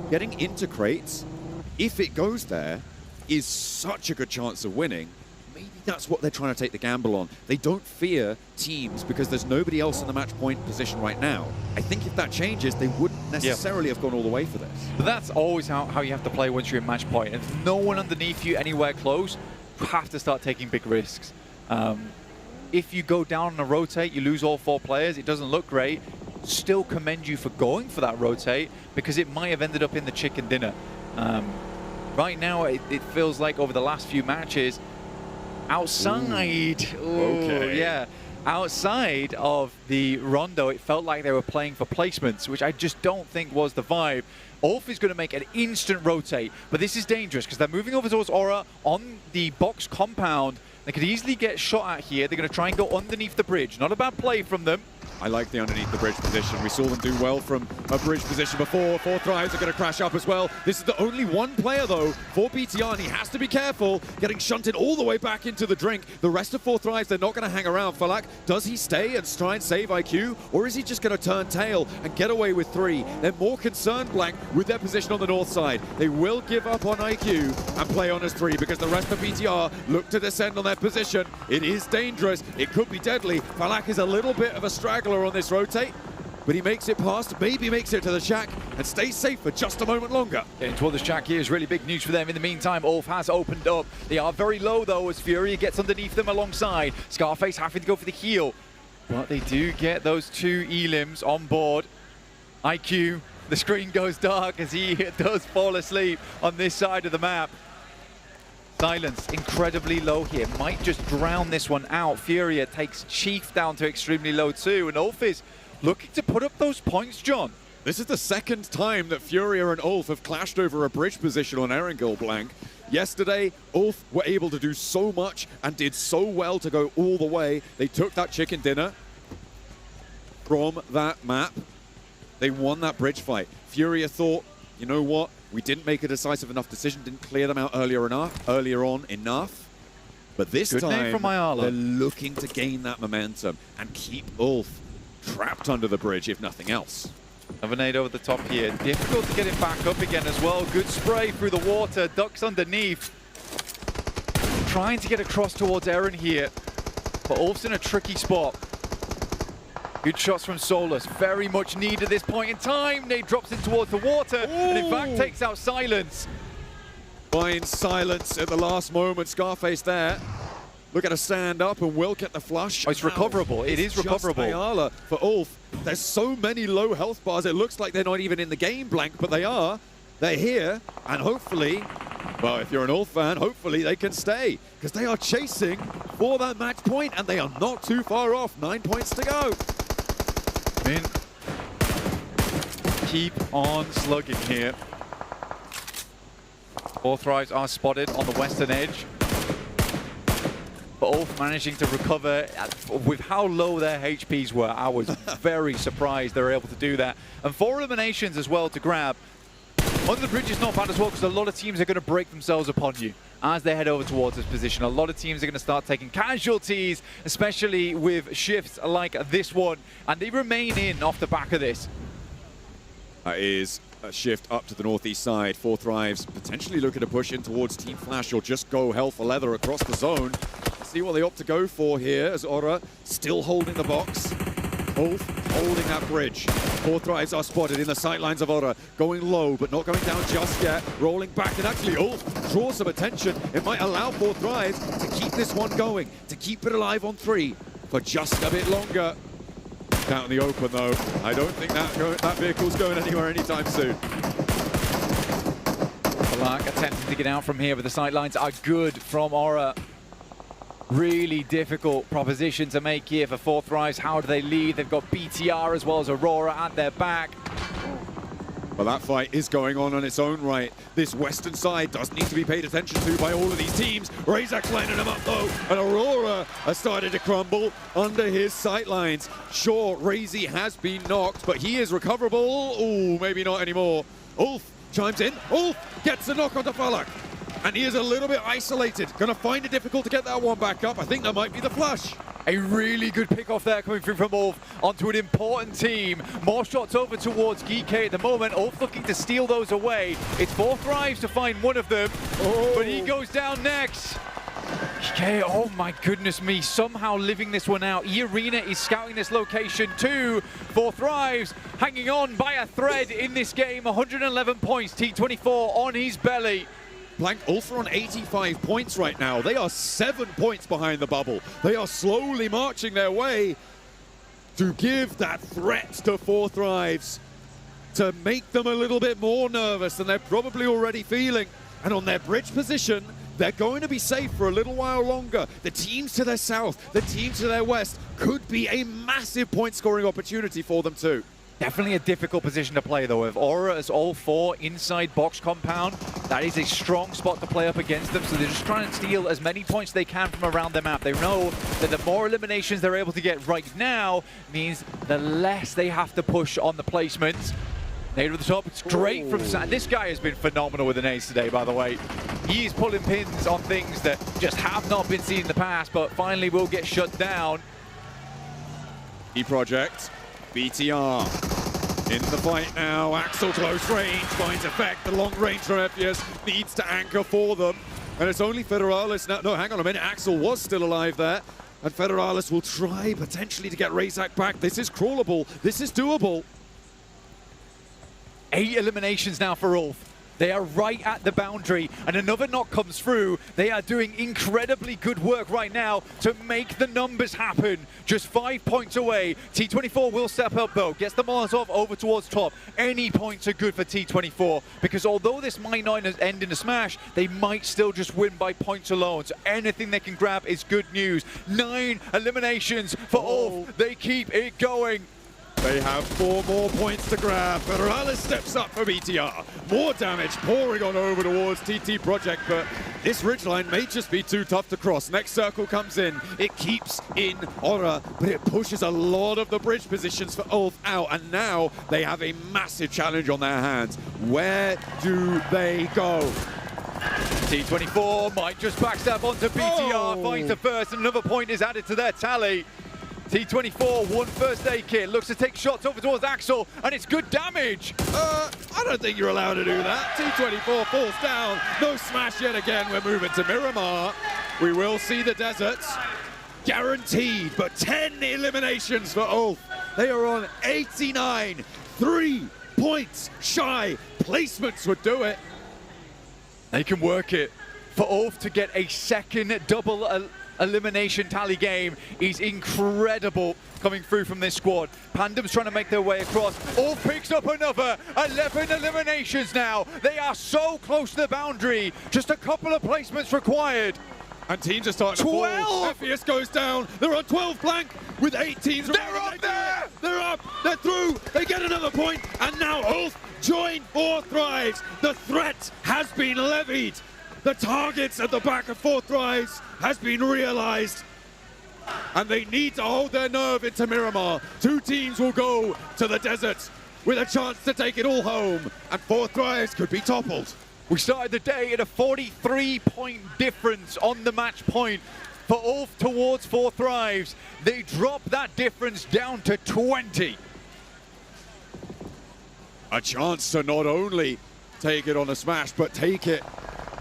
Getting into crates, if it goes there, is such a good chance of winning. Maybe that's what they're trying to take the gamble on. They don't fear teams because there's nobody else in the match point position right now. I think if that changes, they wouldn't necessarily have gone all the way for this. But that's always how you have to play once you're in match point. If no one underneath you anywhere close, you have to start taking big risks. If you go down on a rotate, you lose all 4 players, it doesn't look great. Still commend you for going for that rotate because it might have ended up in the chicken dinner. Right now, it feels like over the last few matches, outside, outside of the Rondo, it felt like they were playing for placements, which I just don't think was the vibe. Ulf is going to make an instant rotate, but this is dangerous because they're moving over towards Aura on the box compound. They could easily get shot at here. They're going to try and go underneath the bridge. Not a bad play from them. I like the underneath the bridge position. We saw them do well from a bridge position before. 4thrives are going to crash up as well. This is the only one player, though, for BTR, and he has to be careful, getting shunted all the way back into the drink. The rest of 4thrives, they're not going to hang around. Falak, does he stay and try and save IQ, or is he just going to turn tail and get away with 3? They're more concerned, Blank, with their position on the north side. They will give up on IQ and play on as 3 because the rest of BTR look to descend on their position. It is dangerous. It could be deadly. Falak is a little bit of a straggler on this rotate, but he makes it past, maybe makes it to the shack, and stays safe for just a moment longer. Getting toward the shack here is really big news for them. In the meantime, Ulf has opened up. They are very low, though, as Fury gets underneath them alongside. Scarface having to go for the heal, but they do get those 2 elims on board. IQ, the screen goes dark as he does fall asleep on this side of the map. Silence incredibly low here, might just drown this one out. Furia takes Chief down to extremely low too, and Ulf is looking to put up those points, John. This is the second time that Furia and Ulf have clashed over a bridge position on Erangel, Blank. Yesterday, Ulf were able to do so much and did so well to go all the way. They took that chicken dinner from that map. They won that bridge fight. Furia thought, you know what? We didn't make a decisive enough decision, didn't clear them out earlier on enough. But this time, from they're looking to gain that momentum and keep Ulf trapped under the bridge, if nothing else. Another nade over the top here. Difficult to get him back up again as well. Good spray through the water, ducks underneath. Trying to get across towards Eren here, but Ulf's in a tricky spot. Good shots from Solus, very much needed at this point in time. Nade drops in towards the water, and in fact takes out Silence. Finds Silence at the last moment. Scarface there. Look at a stand up and will get the flush. Oh, it's recoverable. It is recoverable. Ayala for Ulf. There's so many low health bars. It looks like they're not even in the game, Blank, but they are. They're here, and hopefully, well, if you're an Ulf fan, hopefully they can stay, because they are chasing for that match point, and they are not too far off. 9 points to go. Keep on slugging here. 4thrives are spotted on the western edge. But Ulf managing to recover with how low their HPs were. I was very surprised they were able to do that. And 4 eliminations as well to grab. Under the bridge is not bad as well, because a lot of teams are going to break themselves upon you as they head over towards this position. A lot of teams are going to start taking casualties, especially with shifts like this one, and they remain in off the back of this. That is a shift up to the northeast side. 4thrives potentially looking to push in towards Team Flash, or just go hell for leather across the zone. See what they opt to go for here, as Aura still holding the box. Ulf holding that bridge. 4thrives are spotted in the sightlines of Aura, going low but not going down just yet. Rolling back, and actually Ulf draws some attention. It might allow 4thrives to keep this one going, to keep it alive on 3. for just a bit longer. Out in the open, though. I don't think that vehicle's going anywhere anytime soon. Black attempting to get out from here, but the sightlines are good from Aura. Really difficult proposition to make here for Fourth Rise. How do they lead? They've got BTR as well as Aurora at their back. Well, that fight is going on its own right. This western side does need to be paid attention to by all of these teams. Razak's lining them up, though, and Aurora has started to crumble under his sightlines. Sure, Razy has been knocked, but he is recoverable. Ooh, maybe not anymore. Ulf chimes in. Ulf gets the knock onto Falak, and he is a little bit isolated. Gonna find it difficult to get that one back up. I think that might be the flush. A really good pick off there coming through from Ulf onto an important team. More shots over towards Geek at the moment. Ulf looking to steal those away. It's Fourth Rise to find one of them, but he goes down next. Geek, oh my goodness me, somehow living this one out. E-Arena is scouting this location too. Fourth Rise hanging on by a thread in this game. 111 points, T24 on his belly. Blank Ulf are on 85 points right now. They are 7 points behind the bubble. They are slowly marching their way to give that threat to Fourth Rise, to make them a little bit more nervous than they're probably already feeling. And on their bridge position, they're going to be safe for a little while longer. The teams to their south, the teams to their west could be a massive point-scoring opportunity for them too. Definitely a difficult position to play, though. With Aura as all four inside box compound, that is a strong spot to play up against them, so they're just trying to steal as many points they can from around the map. They know that the more eliminations they're able to get right now means the less they have to push on the placements. Nade at the top, straight from Sam. This guy has been phenomenal with the nades today, by the way. He is pulling pins on things that just have not been seen in the past, but finally will get shut down. E-Project. BTR in the fight now. Axel close range finds effect. The long range from Ephius needs to anchor for them. And it's only Federalis now. No, hang on a minute. Axel was still alive there. And Federalis will try potentially to get Razak back. This is crawlable. This is doable. 8 eliminations now for Ulf. They are right at the boundary, and another knock comes through. They are doing incredibly good work right now to make the numbers happen. Just 5 points away. T24 will step up, though. Gets the Molotov over towards top. Any points are good for T24, because although this might not end in a smash, they might still just win by points alone. So anything they can grab is good news. 9 eliminations for Ulf. They keep it going. They have 4 more points to grab. Federalis steps up for BTR. More damage pouring on over towards TT Project, but this ridgeline may just be too tough to cross. Next circle comes in. It keeps in Aura, but it pushes a lot of the bridge positions for Ulf out, and now they have a massive challenge on their hands. Where do they go? T24 might just backstab onto BTR, finds the first, and another point is added to their tally. T24, 1 first aid kit, looks to take shots over towards Axel, and it's good damage. I don't think you're allowed to do that. T24 falls down. No smash yet again. We're moving to Miramar. We will see the deserts. Guaranteed, but 10 eliminations for Ulf. They are on 89. 3 points shy. Placements would do it. They can work it. For Ulf to get a second double elimination tally game is incredible coming through from this squad. Pandem's trying to make their way across. Ulf picks up another 11 eliminations now. They are so close to the boundary. Just a couple of placements required. And teams are starting to fall. Ephius goes down. They're on 12 blank with 8 teams. They're up there! They're up. They're through. They get another point. And now Ulf join Fourth Rise. The threat has been levied. The targets at the back of Fourth Rise has been realized. And they need to hold their nerve into Miramar. 2 teams will go to the desert with a chance to take it all home. And Fourth Rise could be toppled. We started the day at a 43-point difference on the match point for Ulf towards Fourth Rise. They drop that difference down to 20. A chance to not only take it on a smash, but take it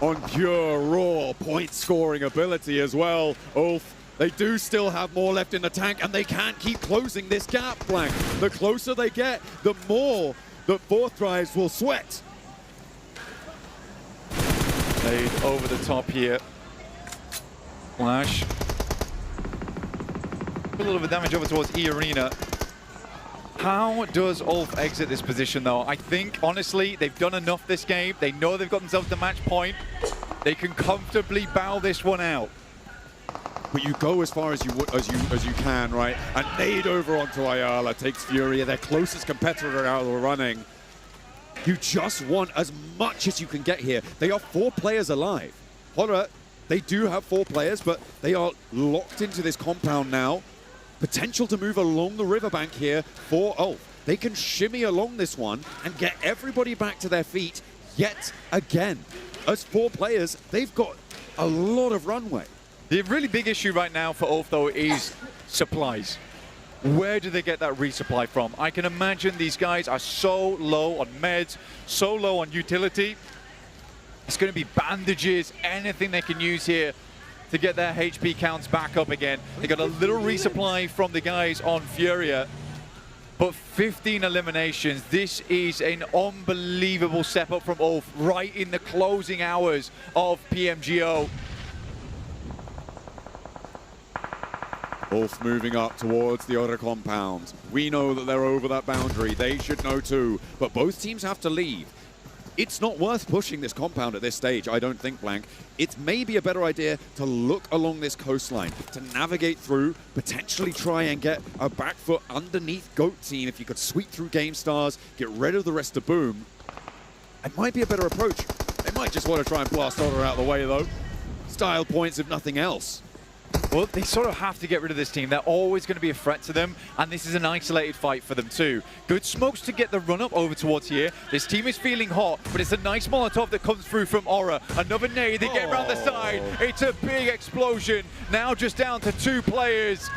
on pure, raw point-scoring ability as well. Ulf, they do still have more left in the tank, and they can keep closing this gap, Blank. The closer they get, the more that Fourth Rise will sweat. Played over the top here. Flash. A little bit of damage over towards E Arena. How does Ulf exit this position, though? I think, honestly, they've done enough this game. They know they've got themselves the match point. They can comfortably bow this one out. But you go as far as you can, right? And nade over onto Ayala takes Furia, their closest competitor out of the running. You just want as much as you can get here. They are 4 players alive. Horror, they do have 4 players, but they are locked into this compound now. Potential to move along the riverbank here for Ulf. They can shimmy along this one and get everybody back to their feet yet again. As 4 players, they've got a lot of runway. The really big issue right now for Ulf, though, is supplies. Where do they get that resupply from? I can imagine these guys are so low on meds, so low on utility. It's going to be bandages, anything they can use here to get their HP counts back up again. They got a little resupply from the guys on Furia, but 15 eliminations. This is an unbelievable step up from Ulf right in the closing hours of PMGO. Ulf moving up towards the other compound. We know that they're over that boundary. They should know too, but both teams have to leave. It's not worth pushing this compound at this stage, I don't think, Blank. It's maybe a better idea to look along this coastline, to navigate through, potentially try and get a back foot underneath GOAT team. If you could sweep through Game Stars, get rid of the rest of Boom, it might be a better approach. They might just want to try and blast Otter out of the way, though. Style points, if nothing else. Well, they sort of have to get rid of this team. They're always going to be a threat to them, and this is an isolated fight for them too. Good smokes to get the run-up over towards here. This team is feeling hot, but it's a nice Molotov that comes through from Aura. Another nade, they get around the side. It's a big explosion. Now just down to 2 players.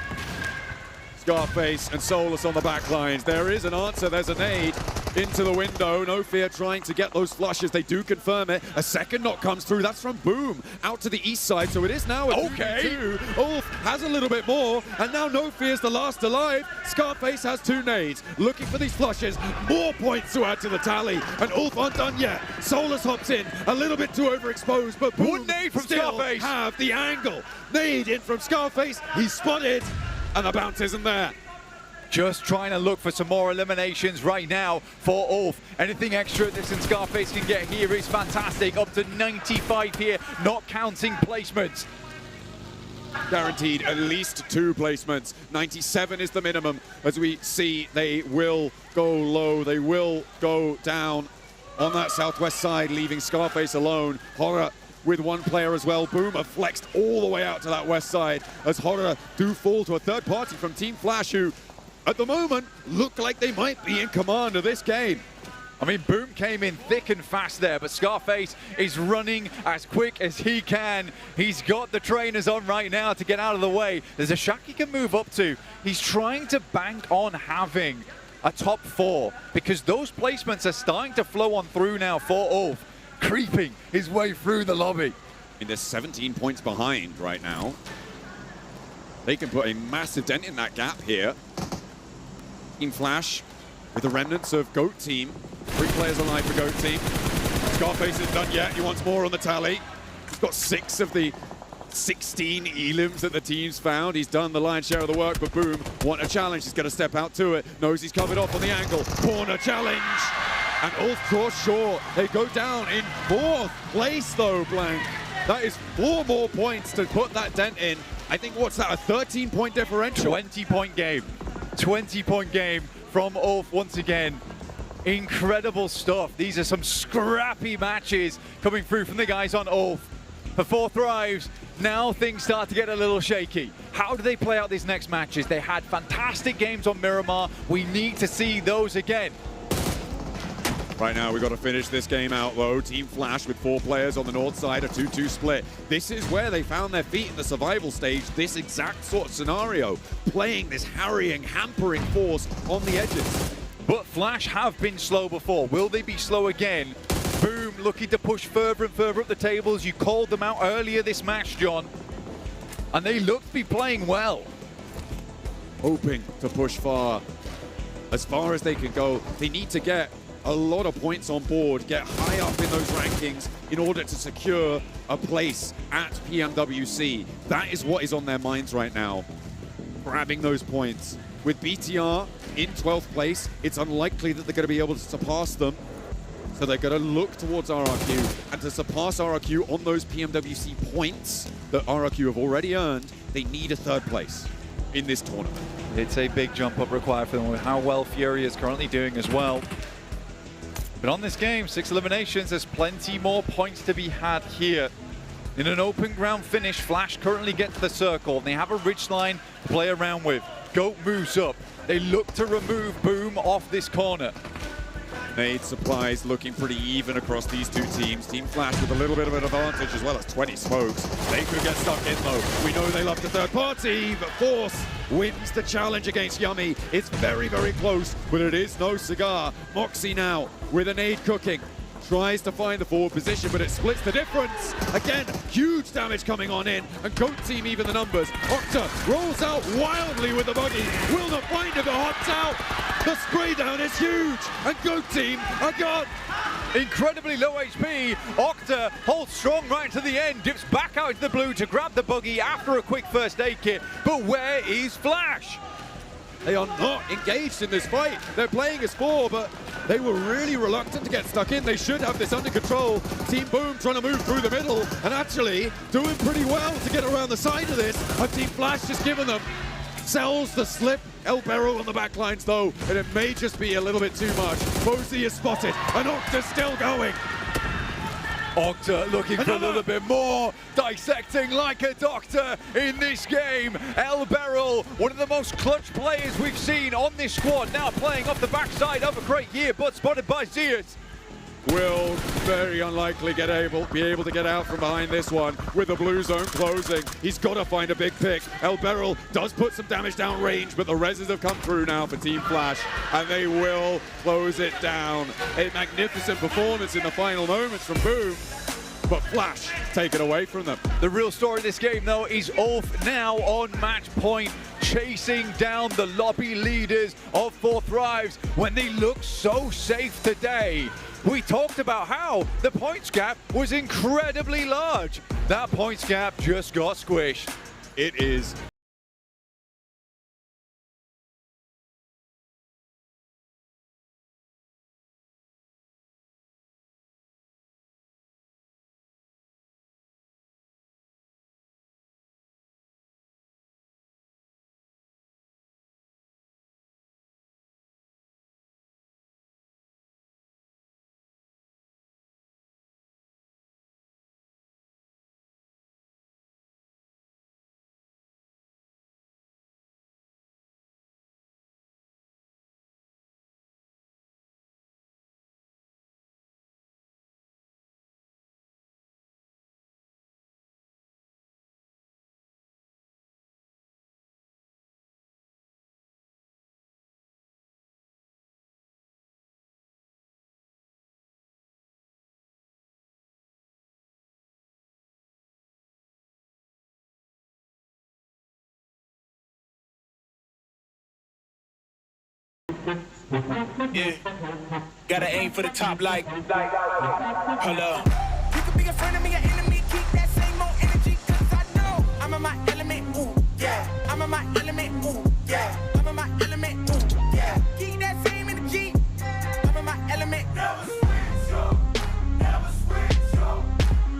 Scarface and Solus on the back lines. There is an answer. There's a nade into the window. No Fear trying to get those flushes. They do confirm it. A second knock comes through. That's from Boom out to the east side. So it is now a 2v2. Ulf has a little bit more. And now No Fear's the last alive. Scarface has 2 nades. Looking for these flushes. More points to add to the tally. And Ulf aren't done yet. Solus hops in. A little bit too overexposed. But Boom nade from still Scarface. have the angle. Nade in from Scarface. He's spotted. And the bounce isn't there. Just trying to look for some more eliminations right now for Ulf. Anything extra this and Scarface can get here is fantastic. Up to 95 here, not counting placements. Guaranteed at least 2 placements. 97 is the minimum. As we see, they will go low. They will go down on that southwest side, leaving Scarface alone. Horror with 1 player as well. Boom have flexed all the way out to that west side as Horror do fall to a third party from Team Flash, who at the moment look like they might be in command of this game. I mean, Boom came in thick and fast there, but Scarface is running as quick as he can. He's got the trainers on right now to get out of the way. There's a shack he can move up to. He's trying to bank on having a top 4 because those placements are starting to flow on through now for Ulf, creeping his way through the lobby. And they're 17 points behind right now. They can put a massive dent in that gap here. Team Flash with the remnants of GOAT team. 3 players alive for GOAT team. Scarface isn't done yet. He wants more on the tally. He's got 6 of the 16 elims that the team's found. He's done the lion's share of the work, but Boom want a challenge. He's going to step out to it. Knows he's covered off on the angle. Corner challenge. And Ulf draws short. They go down in 4th place though, Blank. That is 4 more points to put that dent in. I think, what's that, a 13-point differential? 20-point game. 20-point game from Ulf once again. Incredible stuff. These are some scrappy matches coming through from the guys on Ulf. For 4 Thrives, now things start to get a little shaky. How do they play out these next matches? They had fantastic games on Miramar. We need to see those again. Right now, we've got to finish this game out, though. Team Flash with 4 players on the north side, a 2-2 split. This is where they found their feet in the survival stage, this exact sort of scenario. Playing this harrying, hampering force on the edges. But Flash have been slow before. Will they be slow again? Boom, looking to push further and further up the tables. You called them out earlier this match, John. And they look to be playing well. Hoping to push far as they can go. They need to get a lot of points on board, get high up in those rankings in order to secure a place at PMWC. That is what is on their minds right now. grabbing those points. With BTR in 12th place, it's unlikely that they're going to be able to surpass them. So they're going to look towards RRQ, and to surpass RRQ on those PMWC points that RRQ have already earned, they need a 3rd place in this tournament. It's a big jump up required for them with how well Fury is currently doing as well. But on this game, 6 eliminations, there's plenty more points to be had here. In an open ground finish, Flash currently get to the circle. They have a ridge line to play around with. Goat moves up. They look to remove Boom off this corner. Nade supplies looking pretty even across these two teams. Team Flash with a little bit of an advantage as well as 20 smokes. They could get stuck in though. We know they love the 3rd party, but Force wins the challenge against Yummy. It's very, very close, but it is no cigar. Moxie now with a nade cooking. Tries to find the forward position, but it splits the difference. Again, huge damage coming on in, and Goat Team even the numbers. Octa rolls out wildly with the buggy. Will not find it, but hops out. The spray down is huge, and Goat Team are gone. Incredibly low HP. Octa holds strong right to the end, dips back out to the blue to grab the buggy after a quick first aid kit. But where is Flash? They are not engaged in this fight. They're playing as 4, but they were really reluctant to get stuck in. They should have this under control. Team Boom trying to move through the middle and actually doing pretty well to get around the side of this. And Team Flash just giving them sells the slip. El Barrel on the back lines though, and it may just be a little bit too much. Posey is spotted, and Octa's still going. Octa looking for a little bit more, dissecting like a doctor in this game. El Barrel, one of the most clutch players we've seen on this squad, now playing off the backside of a great year, but spotted by Zeus. Will very unlikely be able to get out from behind this one with the blue zone closing. He's got to find a big pick. El Barrel does put some damage down range, but the reses have come through now for Team Flash, and they will close it down. A magnificent performance in the final moments from Boom, but Flash take it away from them. The real story of this game, though, is Ulf now on match point, chasing down the lobby leaders of 4 Thrives when they look so safe today. We talked about how the points gap was incredibly large. That points gap just got squished. It is yeah, gotta aim for the top like, hold up. You could be a friend of me, an enemy, keep that same old energy, cause I know I'm in my element, ooh, yeah. I'm in my element, ooh, yeah. I'm in my element, ooh, yeah. Keep that same energy, I'm in my element. Never switch up, never switch up,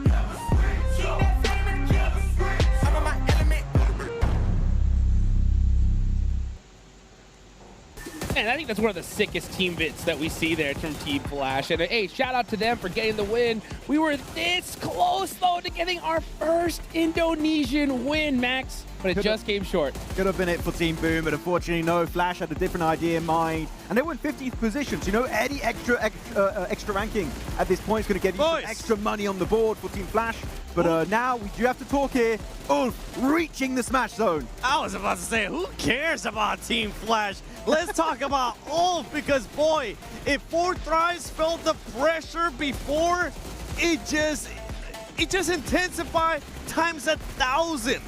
never switch up. Keep that same energy, I'm in my element. And I think that's one of the sickest team bits that we see there from Team Flash. And hey, shout out to them for getting the win. We were this close, though, to getting our first Indonesian win, Max. But it just came short. Could have been it for Team Boom, but unfortunately, no. Flash had a different idea in mind. And they were in 50th positions. You know, any extra ranking at this point is going to get you some extra money on the board for Team Flash. But now we do have to talk here. Ulf reaching the smash zone. I was about to say, who cares about Team Flash? Let's talk about Ulf, because boy, if 4 Thrives felt the pressure before, it just intensified times 1,000.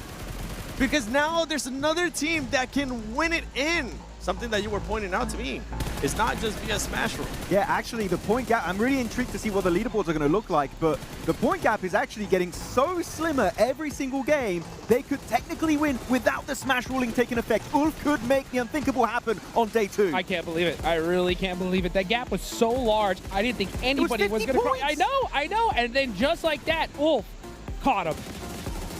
Because now there's another team that can win it in. something that you were pointing out to me. It's not just via smash roll. Yeah, actually, the point gap, I'm really intrigued to see what the leaderboards are going to look like, but the point gap is actually getting so slimmer every single game, they could technically win without the smash ruling taking effect. Ulf could make the unthinkable happen on day 2. I can't believe it. I really can't believe it. That gap was so large, I didn't think anybody was going to cross. I know. And then just like that, Ulf caught him.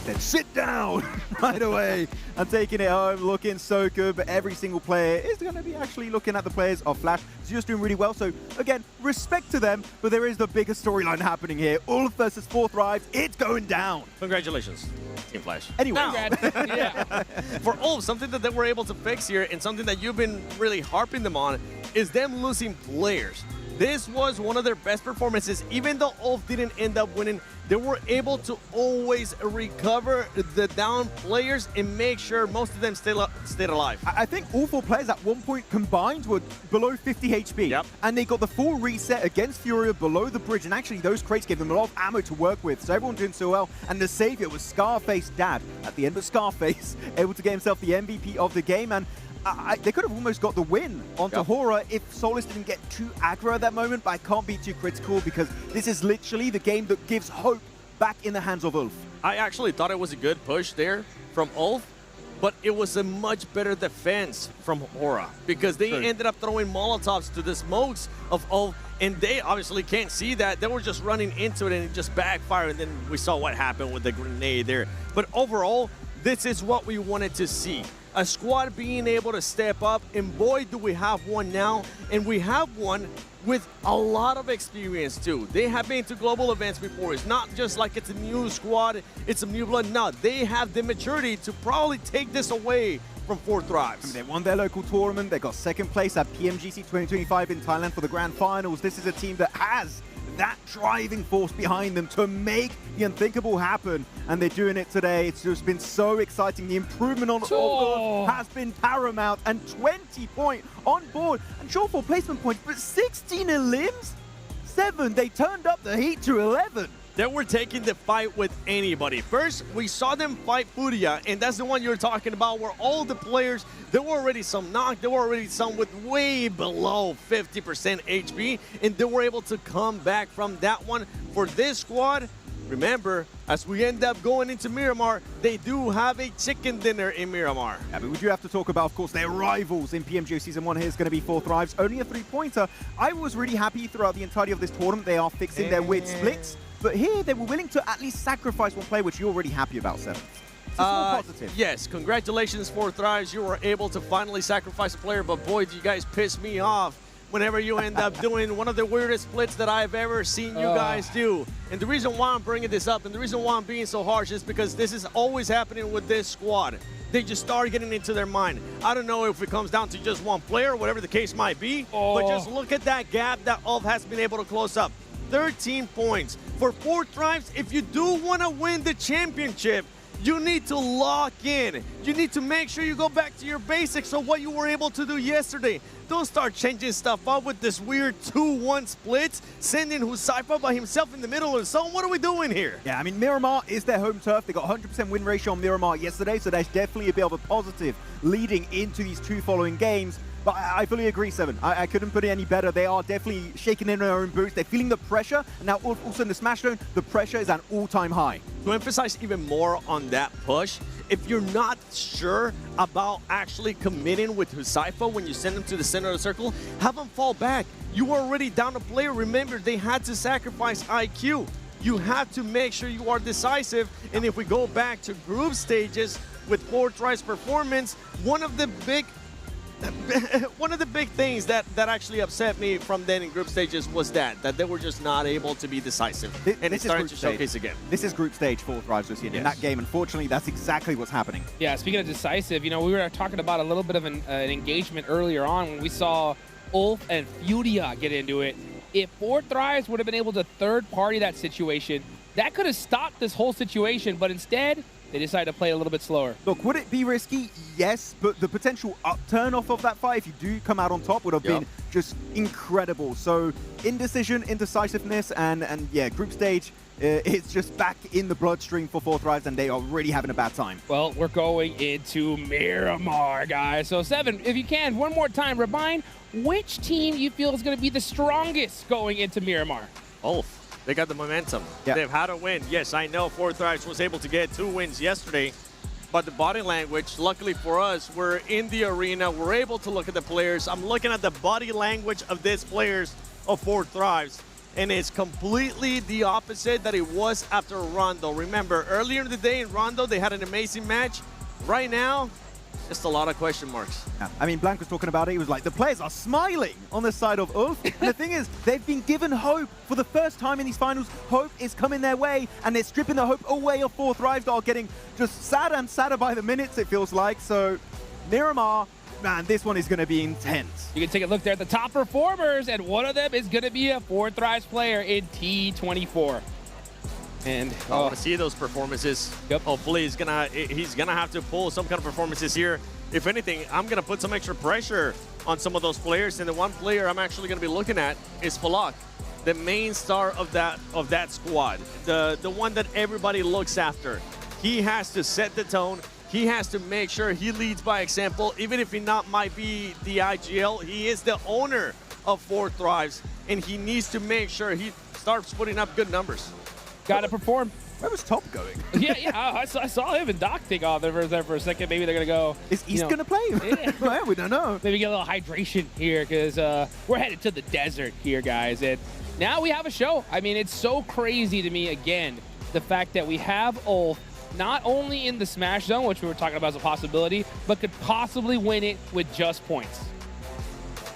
Then sit down right away and taking it home, looking so good. But every single player is going to be actually looking at the players of Flash. Zeus doing really well. So again, respect to them. But there is the bigger storyline happening here. Ulf versus 4 Thrives. It's going down. Congratulations, Team Flash. Anyway, Yeah. For Ulf, something that they were able to fix here and something that you've been really harping them on is them losing players. This was one of their best performances. Even though Ulf didn't end up winning, they were able to always recover the down players and make sure most of them stayed alive. I think all 4 players at one point combined were below 50 HP. Yep. And they got the full reset against Furia below the bridge. And actually, those crates gave them a lot of ammo to work with. So everyone doing so well. And the savior was Scarface Dad at the end of Scarface, able to get himself the MVP of the game. And they could have almost got the win onto Hora if Solus didn't get too aggro at that moment, but I can't be too critical because this is literally the game that gives hope back in the hands of Ulf. I actually thought it was a good push there from Ulf, but it was a much better defense from Hora because they ended up throwing Molotovs to the smokes of Ulf, and they obviously can't see that. They were just running into it and it just backfired, and then we saw what happened with the grenade there. But overall, this is what we wanted to see. A squad being able to step up, and boy, do we have one now. And we have one with a lot of experience too. They have been to global events before. It's not just like it's a new squad, it's some new blood. No, they have the maturity to probably take this away from 4 Thrives. I mean, they won their local tournament. They got 2nd place at PMGC 2025 in Thailand for the grand finals. This is a team that has that driving force behind them to make the unthinkable happen, and they're doing it today. It's just been so exciting. The improvement on Ulf has been paramount, and 20 point on board, and short for placement points, but 16 elims? 7, they turned up the heat to 11. They were taking the fight with anybody. First, we saw them fight Furia, and that's the one you're talking about, where all the players, there were already some knocked, there were already some with way below 50% HP, and they were able to come back from that one. For this squad, remember, as we end up going into Miramar, they do have a chicken dinner in Miramar. Yeah, but we do have to talk about, of course, their rivals in PMGO Season 1 here is going to be 4 Thrives. Only a 3-pointer. I was really happy throughout the entirety of this tournament. They are fixing their weird splits. But here, they were willing to at least sacrifice one player, which you're already happy about, 7. It's a small positive. Yes, congratulations, 4 Thrives. You were able to finally sacrifice a player, but boy, do you guys piss me off whenever you end up doing one of the weirdest splits that I've ever seen you guys do. And the reason why I'm bringing this up and the reason why I'm being so harsh is because this is always happening with this squad. They just start getting into their mind. I don't know if it comes down to just one player, whatever the case might be, but just look at that gap that Ulf has been able to close up. 13 points. For 4 Thrives, if you do want to win the championship, you need to lock in. You need to make sure you go back to your basics of what you were able to do yesterday. Don't start changing stuff up with this weird 2-1 splits, sending Husaifa by himself in the middle or so. What are we doing here? Yeah, I mean, Miramar is their home turf. They got 100% win ratio on Miramar yesterday, so that's definitely a bit of a positive leading into these 2 following games. But I fully agree, 7. I couldn't put it any better. They are definitely shaking in their own boots. They're feeling the pressure. And now also in the Smash Zone, the pressure is at all-time high. To emphasize even more on that push, if you're not sure about actually committing with Husaifa when you send him to the center of the circle, have him fall back. You were already down a player. Remember, they had to sacrifice IQ. You have to make sure you are decisive. And if we go back to group stages with 4 Thrives performance, one of the big things that actually upset me from then in group stages was that they were just not able to be decisive. And it's starting to showcase again. This is group stage 4 Thrives this year. In that game, unfortunately, that's exactly what's happening. Yeah, speaking of decisive, you know, we were talking about a little bit of an engagement earlier on when we saw Ulf and Furia get into it. If 4 Thrives would have been able to third-party that situation, that could have stopped this whole situation, but instead, they decided to play a little bit slower. Look, would it be risky? Yes, but the potential upturn off of that fight, if you do come out on top, would have been just incredible. So indecision, indecisiveness, and yeah, group stage, is just back in the bloodstream for 4Thrives, and they are really having a bad time. Well, we're going into Miramar, guys. So, Seven, if you can, one more time, remind which team you feel is going to be the strongest going into Miramar. Ulf, they got the momentum. Yeah. They've had a win. Yes, I know 4Thrives was able to get 2 wins yesterday, but the body language, luckily for us, we're in the arena. We're able to look at the players. I'm looking at the body language of these players of 4Thrives. And it's completely the opposite that it was after Rondo. Remember, earlier in the day in Rondo, they had an amazing match. Right now, just a lot of question marks. Yeah. I mean, Blank was talking about it. He was like, the players are smiling on the side of Ulf. And the thing is, they've been given hope for the first time in these finals. Hope is coming their way, and they're stripping the hope away of 4Thrives that are getting just sadder and sadder by the minutes, it feels like. So, Miramar, man, this one is going to be intense. You can take a look there at the top performers, and one of them is going to be a 4Thrives player in T24. And I want to see those performances. Yep. Hopefully he's gonna have to pull some kind of performances here. If anything, I'm gonna put some extra pressure on some of those players. And the one player I'm actually gonna be looking at is Falak, the main star of that squad, the one that everybody looks after. He has to set the tone. He has to make sure he leads by example. Even if he might be the IGL, he is the owner of 4Thrives, and he needs to make sure he starts putting up good numbers. Got to perform. Where was Top going? yeah, I saw him and Doc take off there for a second. Maybe they're going to go. Is East going to play? Yeah. Well, we don't know. Maybe get a little hydration here, because we're headed to the desert here, guys. And now we have a show. I mean, it's so crazy to me, again, the fact that we have Ulf not only in the Smash Zone, which we were talking about as a possibility, but could possibly win it with just points.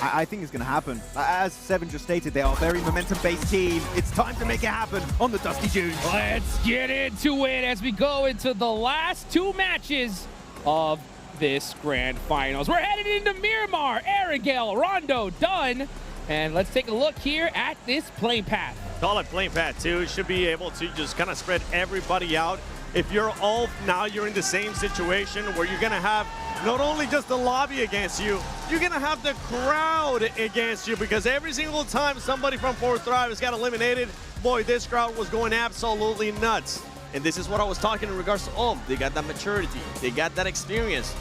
I think it's going to happen. As Seven just stated, they are a very momentum-based team. It's time to make it happen on the Dusty Dunes. Let's get into it as we go into the last 2 matches of this Grand Finals. We're headed into Miramar. Arigel, Rondo, done. And let's take a look here at this plane path. Call it plane path, too. You should be able to just kind of spread everybody out. If you're Ulf, now you're in the same situation where you're going to have not only just the lobby against you, you're going to have the crowd against you, because every single time somebody from 4Thrives got eliminated, boy, this crowd was going absolutely nuts. And this is what I was talking in regards to Ulf. They got that maturity. They got that experience.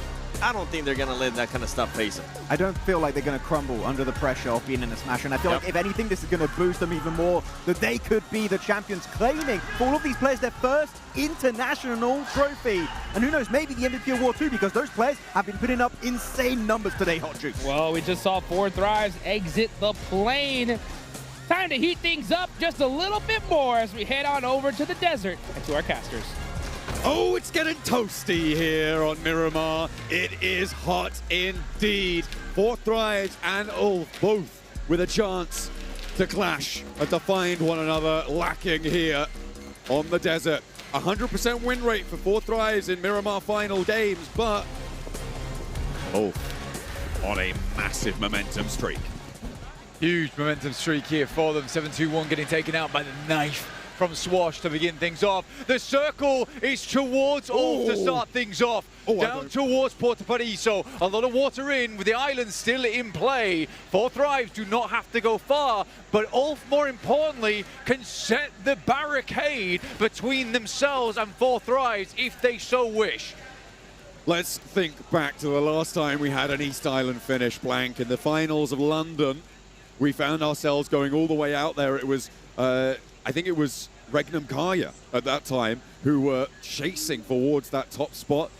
I don't think they're going to let that kind of stuff face them. I don't feel like they're going to crumble under the pressure of being in a Smash, and I feel like if anything, this is going to boost them even more, that they could be the champions, claiming for all of these players their first international trophy. And who knows, maybe the MVP Award too, because those players have been putting up insane numbers today, Hot Juice. Well, we just saw 4Thrives exit the plane. Time to heat things up just a little bit more as we head on over to the desert and to our casters. Oh, it's getting toasty here on Miramar. It is hot indeed. 4Thrives and Ulf both with a chance to clash and to find one another, lacking here on the desert. 100% win rate for 4Thrives in Miramar final games, but Ulf on a massive momentum streak. Huge momentum streak here for them. 7-2-1 getting taken out by the knife from Swash to begin things off. The circle is towards Ulf to start things off. Down towards Puerto Paraiso. A lot of water in with the island still in play. 4Thrives do not have to go far, but Ulf, more importantly, can set the barricade between themselves and 4Thrives if they so wish. Let's think back to the last time we had an East Island finish, Blank, in the finals of London. We found ourselves going all the way out there. It was I think it was Regnum Kaya at that time who were chasing towards that top spot.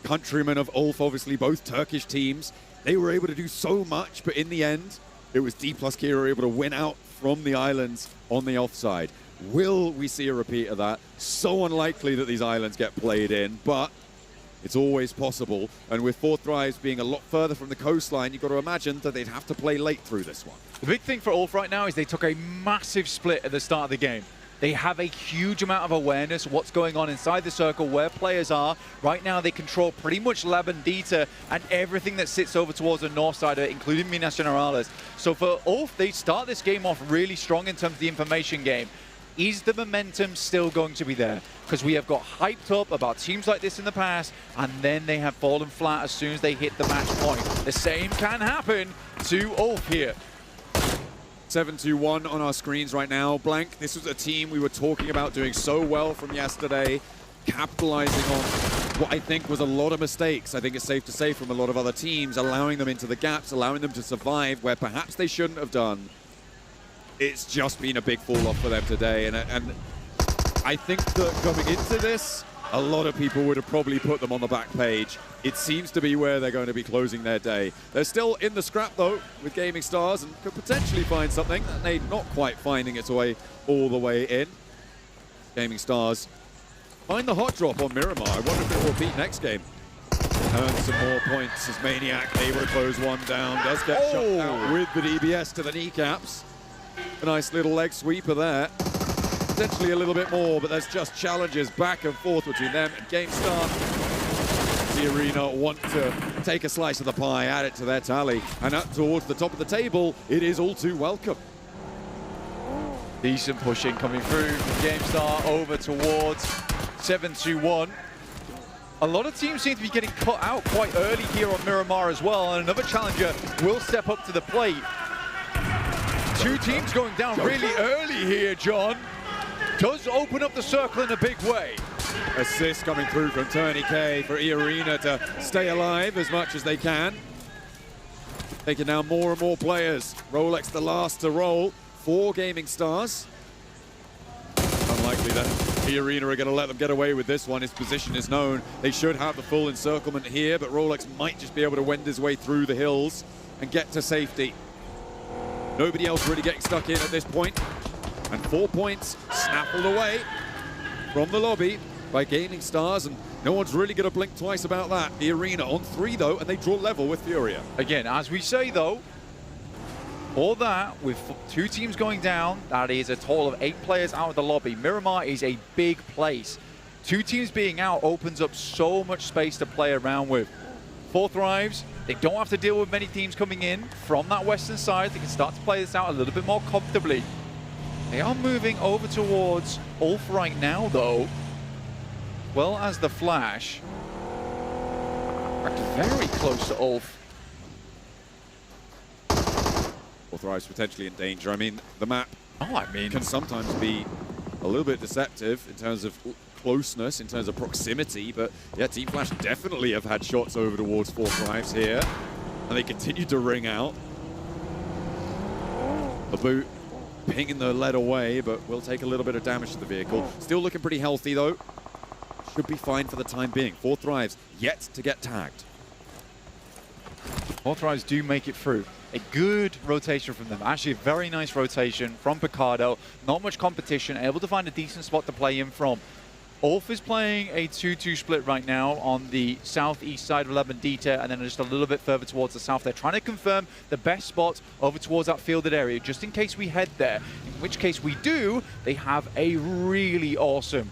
Countrymen of Ulf, obviously both Turkish teams. They were able to do so much, but in the end, it was D plus Kira able to win out from the islands on the offside. Will we see a repeat of that? So unlikely that these islands get played in, but it's always possible. And with 4Thrives being a lot further from the coastline, you've got to imagine that they'd have to play late through this one. The big thing for Ulf right now is they took a massive split at the start of the game. They have a huge amount of awareness of what's going on inside the circle, where players are. Right now, they control pretty much La Bandita and everything that sits over towards the north side of it, including Minas Generales. So for Ulf, they start this game off really strong in terms of the information game. Is the momentum still going to be there? Because we have got hyped up about teams like this in the past, and then they have fallen flat as soon as they hit the match point. The same can happen to Ulf here. 7-2-1 on our screens right now. Blank, this was a team we were talking about doing so well from yesterday, capitalizing on what I think was a lot of mistakes, I think it's safe to say, from a lot of other teams, allowing them into the gaps, allowing them to survive where perhaps they shouldn't have done. It's just been a big fall-off for them today, and I think that coming into this, a lot of people would have probably put them on the back page. It seems to be where they're going to be closing their day. They're still in the scrap, though, with Gaming Stars, and could potentially find something, and they're not quite finding its way all the way in. Gaming Stars find the hot drop on Miramar. I wonder if it will beat next game. Earn some more points as Maniac able to close one down. Does get shot out with the DBS to the kneecaps. A nice little leg sweeper there. Potentially a little bit more, but there's just challenges back and forth between them and Game Start. The Arena want to take a slice of the pie, add it to their tally, and up towards the top of the table, it is all too welcome. Decent pushing coming through from GameStar over towards 7-2-1. A lot of teams seem to be getting cut out quite early here on Miramar as well, and another challenger will step up to the plate. Two teams going down really early here, John. Does open up the circle in a big way. Assist coming through from Tourniquet for E-Arena to stay alive as much as they can. Taking down more and more players. Rolex the last to roll. 4 Gaming Stars. Unlikely that E-Arena are going to let them get away with this one. His position is known. They should have the full encirclement here, but Rolex might just be able to wend his way through the hills and get to safety. Nobody else really getting stuck in at this point. And 4 points snaffled away from the lobby by Gaming Stars, and no one's really going to blink twice about that. The Arena on 3 though, and they draw level with Furia. Again, as we say though, all that with 2 teams going down, that is a total of 8 players out of the lobby. Miramar is a big place. 2 teams being out opens up so much space to play around with. 4 Thrives, they don't have to deal with many teams coming in from that western side. They can start to play this out a little bit more comfortably. They are moving over towards Ulf right now, though, well as the Flash. Very close to Ulf. Thrives potentially in danger. I mean, the map can sometimes be a little bit deceptive in terms of closeness, in terms of proximity, but yeah, Team Flash definitely have had shots over towards 4 Thrives here, and they continue to ring out. The boot pinging the lead away, but will take a little bit of damage to the vehicle. Still looking pretty healthy though. Should be fine for the time being. 4 Thrives yet to get tagged. 4 Thrives do make it through. A good rotation from them. Actually, a very nice rotation from Picardo. Not much competition. Able to find a decent spot to play in from. Ulf is playing a 2-2 split right now on the southeast side of Labandita, and then just a little bit further towards the south. They're trying to confirm the best spot over towards that fielded area, just in case we head there. In which case we do, they have a really awesome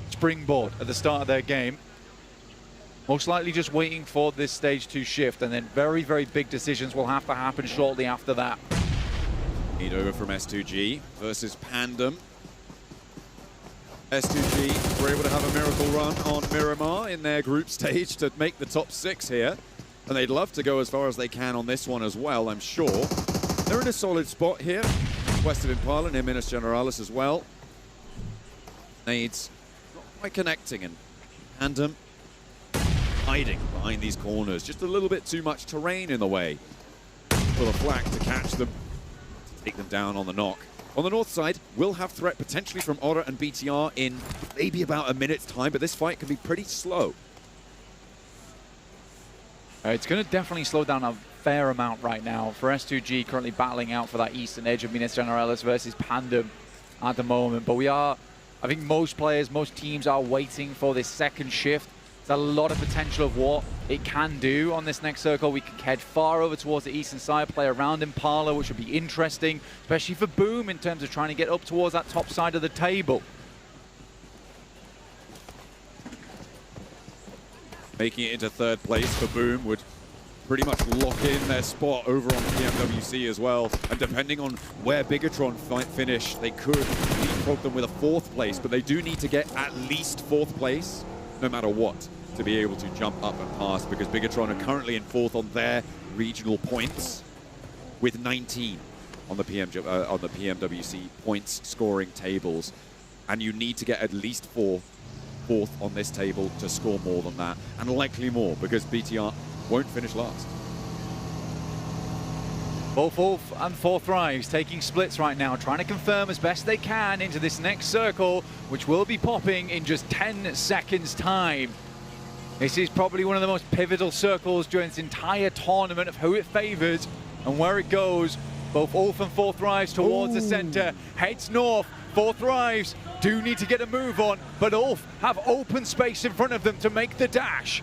springboard at the start of their game. Most likely just waiting for this stage to shift, and then very, very big decisions will have to happen shortly after that. Need over from S2G versus Pandem. S2G were able to have a miracle run on Miramar in their group stage to make the top 6 here. And they'd love to go as far as they can on this one as well, I'm sure. They're in a solid spot here. West of Impala, near Minas Generalis as well. Nades not quite connecting, and Pandem hiding behind these corners. Just a little bit too much terrain in the way for the Flak to catch them, to take them down on the knock. On the north side, we'll have threat potentially from Aura and BTR in maybe about a minute's time, but this fight can be pretty slow. It's going to definitely slow down a fair amount right now for S2G, currently battling out for that eastern edge of Minas Generalis versus Pandem at the moment. But I think most players, most teams are waiting for this second shift. There's a lot of potential of what it can do on this next circle. We can head far over towards the eastern side, play around Impala, which would be interesting, especially for Boom in terms of trying to get up towards that top side of the table. Making it into 3rd place for Boom would pretty much lock in their spot over on PMWC as well. And depending on where Bigatron finish, they could leapfrog them with a 4th place, but they do need to get at least 4th place, no matter what, to be able to jump up and pass, because Bigatron are currently in 4th on their regional points with 19 on the PMWC points scoring tables, and you need to get at least fourth on this table to score more than that, and likely more, because BTR won't finish last. Both Ulf and 4Thrives taking splits right now, trying to confirm as best they can into this next circle, which will be popping in just 10 seconds time. This is probably one of the most pivotal circles during this entire tournament of who it favors and where it goes. Both Ulf and 4Thrives towards the center, heads north. 4Thrives do need to get a move on, but Ulf have open space in front of them to make the dash.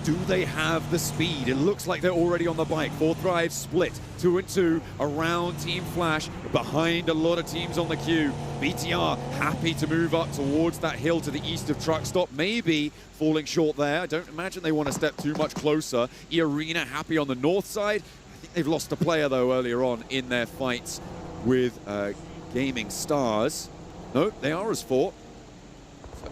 Do they have the speed? It looks like they're already on the bike. 4Thrives split 2 and 2 around Team Flash, behind a lot of teams on the queue. BTR happy to move up towards that hill to the east of Truck Stop, maybe falling short there. I don't imagine they want to step too much closer. E-Arena happy on the north side. I think they've lost a player though earlier on in their fights with Gaming Stars. No, they are as 4.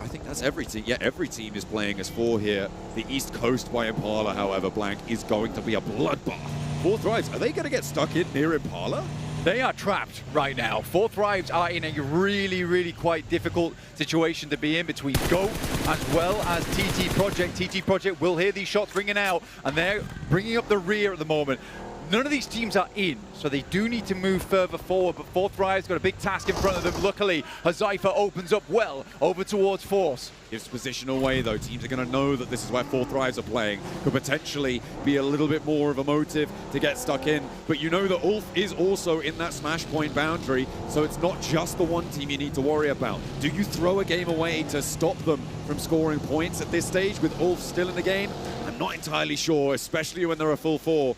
I think that's every team. Yeah, every team is playing as 4 here. The East Coast by Impala, however, Blank, is going to be a bloodbath. 4Thrives, are they going to get stuck in near Impala? They are trapped right now. 4Thrives are in a really quite difficult situation to be in between GOAT as well as TT Project. TT Project will hear these shots ringing out, and they're bringing up the rear at the moment. None of these teams are in, so they do need to move further forward, but 4Thrives got a big task in front of them. Luckily, Hazaifa opens up well over towards Force. Gives position away, though. Teams are going to know that this is where 4Thrives are playing. Could potentially be a little bit more of a motive to get stuck in. But you know that Ulf is also in that smash point boundary, so it's not just the one team you need to worry about. Do you throw a game away to stop them from scoring points at this stage with Ulf still in the game? I'm not entirely sure, especially when they're a full 4.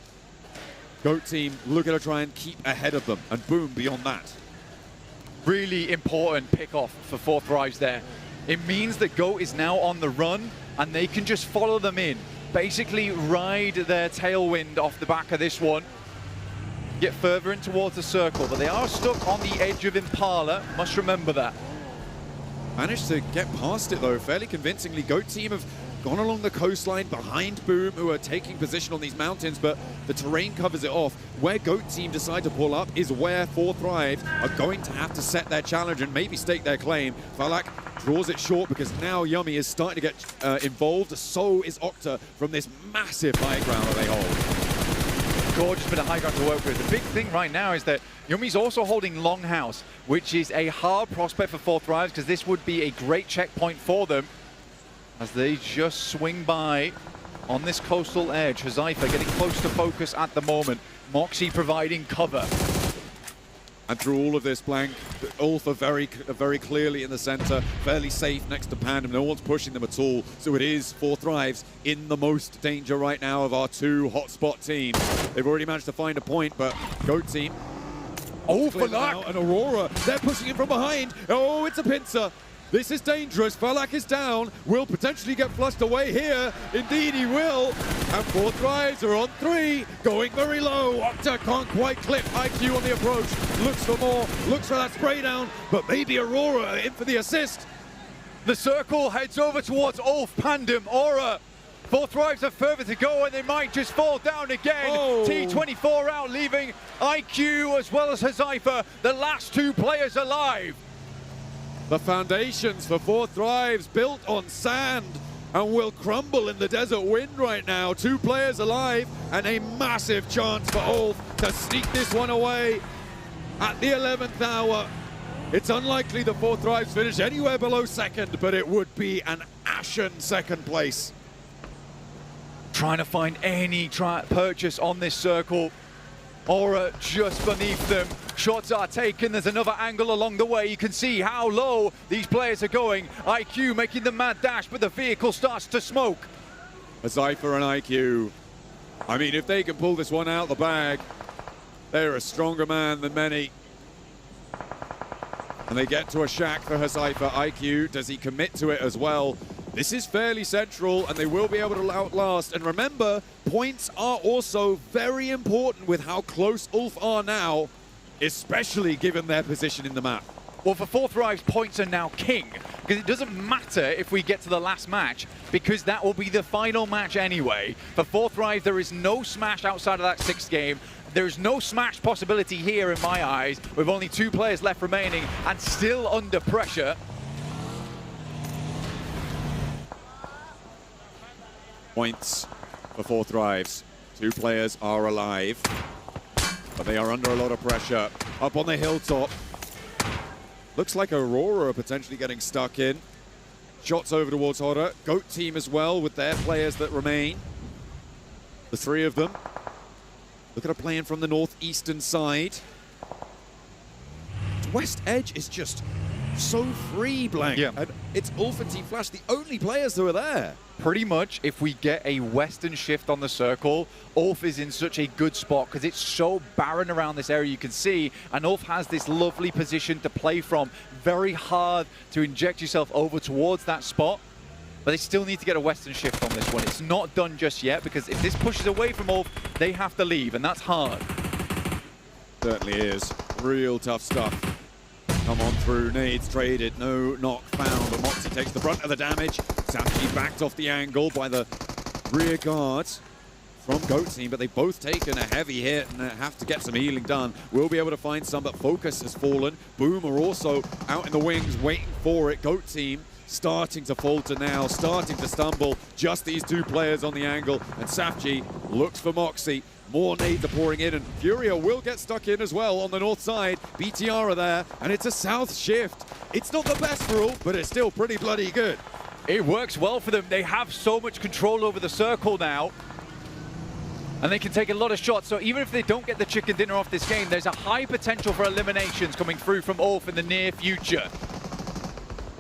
GOAT team looking to try and keep ahead of them, and boom, beyond that. Really important pick-off for 4Thrives there. It means that GOAT is now on the run, and they can just follow them in. Basically ride their tailwind off the back of this one. Get further in towards the circle, but they are stuck on the edge of Impala. Must remember that. Managed to get past it, though, fairly convincingly. GOAT team have gone along the coastline behind Boom, who are taking position on these mountains, but the terrain covers it off. Where GOAT team decide to pull up is where 4Thrives are going to have to set their challenge and maybe stake their claim. Falak draws it short because now Yummy is starting to get involved. So is Octa from this massive high ground that they hold. Gorgeous bit of high ground to work with. The big thing right now is that Yummy's also holding Longhouse, which is a hard prospect for 4Thrives because this would be a great checkpoint for them as they just swing by on this coastal edge. Hazaifa getting close to focus at the moment. Moxie providing cover. And through all of this, Blank, Ulf are very clearly in the center, fairly safe next to Pandem. No one's pushing them at all. So it is 4Thrives in the most danger right now of our 2 hotspot teams. They've already managed to find a point, but GOAT team. Oh, Falak and Aurora, they're pushing in from behind. Oh, it's a pincer. This is dangerous. Falak is down. Will potentially get flushed away here. Indeed, he will. And 4Thrives are on 3, going very low. Octa can't quite clip. IQ on the approach. Looks for more. Looks for that spray down. But maybe Aurora in for the assist. The circle heads over towards Ulf, Pandem, Aura. 4Thrives are further to go, and they might just fall down again. Oh. T24 out, leaving IQ as well as Hazaifa, the last 2 players alive. The foundations for 4Thrives built on sand and will crumble in the desert wind right now. 2 players alive and a massive chance for Ulf to sneak this one away at the 11th hour. It's unlikely the 4Thrives finish anywhere below second, but it would be an ashen second place. Trying to find any purchase on this circle. Aura just beneath them. Shots are taken. There's another angle along the way. You can see how low these players are going. IQ making the mad dash, but the vehicle starts to smoke. Hazaifa and IQ. I mean, if they can pull this one out the bag, they're a stronger man than many. And they get to a shack for Hazaifa. IQ, does he commit to it as well? This is fairly central, and they will be able to outlast. And remember, points are also very important with how close Ulf are now, especially given their position in the map. Well, for 4 Thrives, points are now king, because it doesn't matter if we get to the last match, because that will be the final match anyway. For 4 Thrives, there is no smash outside of that 6th game. There's no smash possibility here in my eyes, with only 2 players left remaining and still under pressure. Points for 4 Thrives. 2 players are alive, but they are under a lot of pressure. Up on the hilltop. Looks like Aurora are potentially getting stuck in. Shots over towards Horror. Goat team as well with their players that remain. The 3 of them. Look at a playing from the northeastern side. West Edge is just so free, Blank. Yeah. And it's Ulf and Team Flash, the only players who are there. Pretty much, if we get a western shift on the circle, Ulf is in such a good spot because it's so barren around this area, you can see, and Ulf has this lovely position to play from. Very hard to inject yourself over towards that spot, but they still need to get a western shift on this one. It's not done just yet, because if this pushes away from Ulf, they have to leave, and that's hard. Certainly is. Real tough stuff. Come on through, nades traded, no knock found, but Moxie takes the brunt of the damage. Samchi backed off the angle by the rear guards from Goat Team, but they've both taken a heavy hit and have to get some healing done. We'll be able to find some, but Focus has fallen. Boom are also out in the wings waiting for it. Goat Team starting to falter now, starting to stumble. Just these 2 players on the angle, and Safji looks for Moxie. More nades are pouring in, and Furia will get stuck in as well on the north side. BTR are there, and it's a south shift. It's not the best for Ulf, but it's still pretty bloody good. It works well for them. They have so much control over the circle now, and they can take a lot of shots. So even if they don't get the chicken dinner off this game, there's a high potential for eliminations coming through from Ulf in the near future.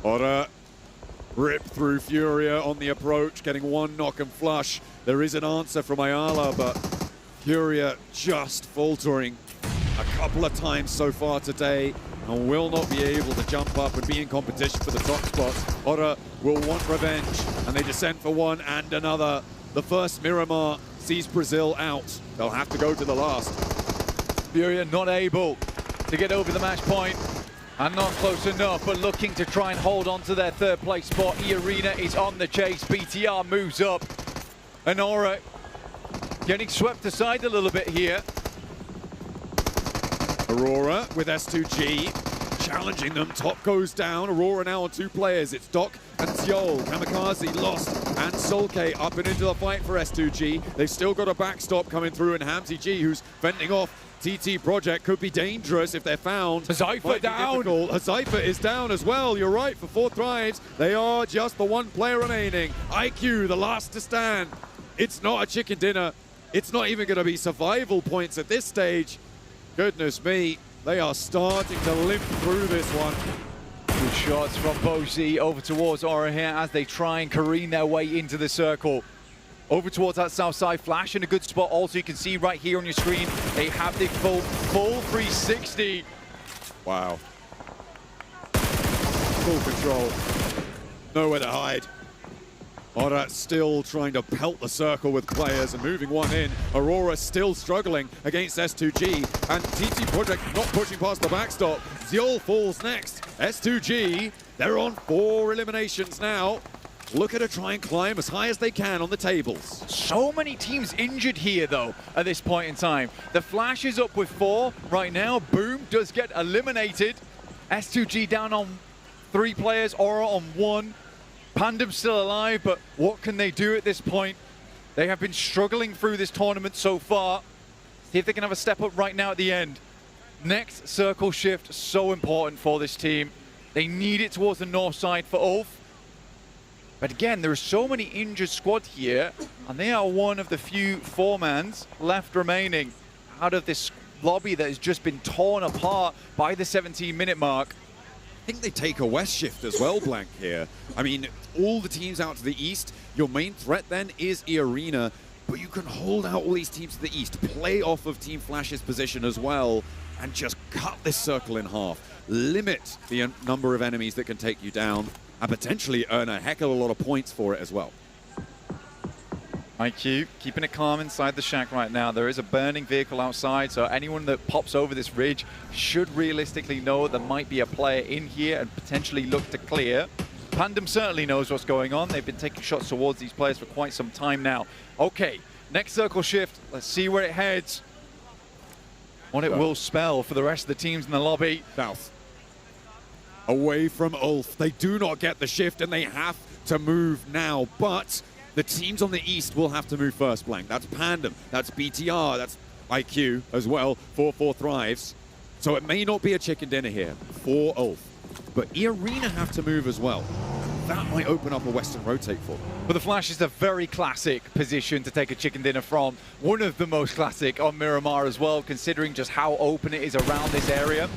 Otta rip through Furia on the approach, getting 1 knock and flush. There is an answer from Ayala, but Furia just faltering a couple of times so far today and will not be able to jump up and be in competition for the top spots. Otta will want revenge, and they descend for 1 and another. The first Miramar sees Brazil out. They'll have to go to the last. Furia not able to get over the match point, and not close enough, but looking to try and hold on to their 3rd place spot. E-Arena is on the chase. BTR moves up, and Aura getting swept aside a little bit here. Aurora with S2G challenging them. Top goes down. Aurora now on 2 players. It's Doc and Xiol. Kamikaze lost, and Solke up and into the fight for S2G. They've still got a backstop coming through, and Hamzy G, who's fending off TT Project, could be dangerous if they're found. Zypher down. Zypher is down as well. You're right, for 4 Thrives. They are just the 1 player remaining. IQ, the last to stand. It's not a chicken dinner. It's not even going to be survival points at this stage. Goodness me, they are starting to limp through this one. Good shots from Bozy over towards Aura here as they try and careen their way into the circle. Over towards that south side, Flash in a good spot. Also, you can see right here on your screen, they have the full 360. Wow. Full control. Nowhere to hide. Otta still trying to pelt the circle with players and moving 1 in. Aurora still struggling against S2G, and TT Project not pushing past the backstop. Xiol falls next. S2G, they're on 4 eliminations now. Look at her try and climb as high as they can on the tables. So many teams injured here, though, at this point in time. The Flash is up with 4 right now. Boom does get eliminated. S2G down on 3 players, Aura on 1. Pandem's still alive, but what can they do at this point? They have been struggling through this tournament so far. See if they can have a step up right now at the end. Next circle shift, so important for this team. They need it towards the north side for Ulf. But again, there are so many injured squad here, and they are one of the few 4-mans left remaining out of this lobby that has just been torn apart by the 17-minute mark. I think they take a west shift as well, Blank, here. I mean, all the teams out to the east, your main threat then is E-Arena, but you can hold out all these teams to the east, play off of Team Flash's position as well, and just cut this circle in half. Limit the number of enemies that can take you down, and potentially earn a heck of a lot of points for it as well. IQ keeping it calm inside the shack right now. There is a burning vehicle outside, so anyone that pops over this ridge should realistically know there might be a player in here and potentially look to clear. Pandem certainly knows what's going on. They've been taking shots towards these players for quite some time now. Okay, next circle shift. Let's see where it heads. What it will spell for the rest of the teams in the lobby. South. Away from Ulf. They do not get the shift and they have to move now, but the teams on the east will have to move first, Blank. That's Pandem, that's BTR, that's IQ as well, 4-4 Thrives. So it may not be a chicken dinner here for Ulf, but E-Arena have to move as well. That might open up a Western rotate for them. But the Flash is a very classic position to take a chicken dinner from. One of the most classic on Miramar as well, considering just how open it is around this area.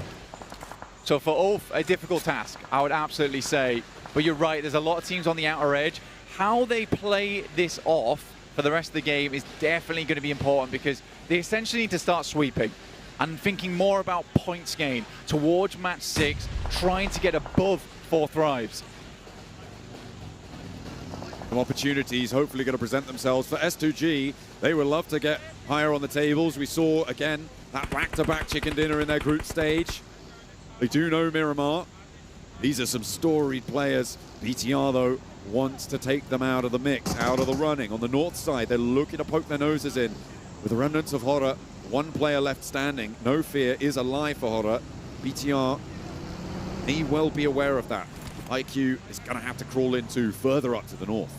So for Ulf, a difficult task, I would absolutely say. But you're right, there's a lot of teams on the outer edge. How they play this off for the rest of the game is definitely going to be important, because they essentially need to start sweeping and thinking more about points gain towards match 6, trying to get above 4 Thrives. Some opportunities hopefully going to present themselves for S2G. They would love to get higher on the tables. We saw, again, that back-to-back chicken dinner in their group stage. They do know Miramar. These are some storied players. BTR, though, wants to take them out of the mix, out of the running. On the north side, they're looking to poke their noses in. With the remnants of Horror, one player left standing. No Fear is alive for Horror. BTR may well be aware of that. IQ is going to have to crawl into further up to the north.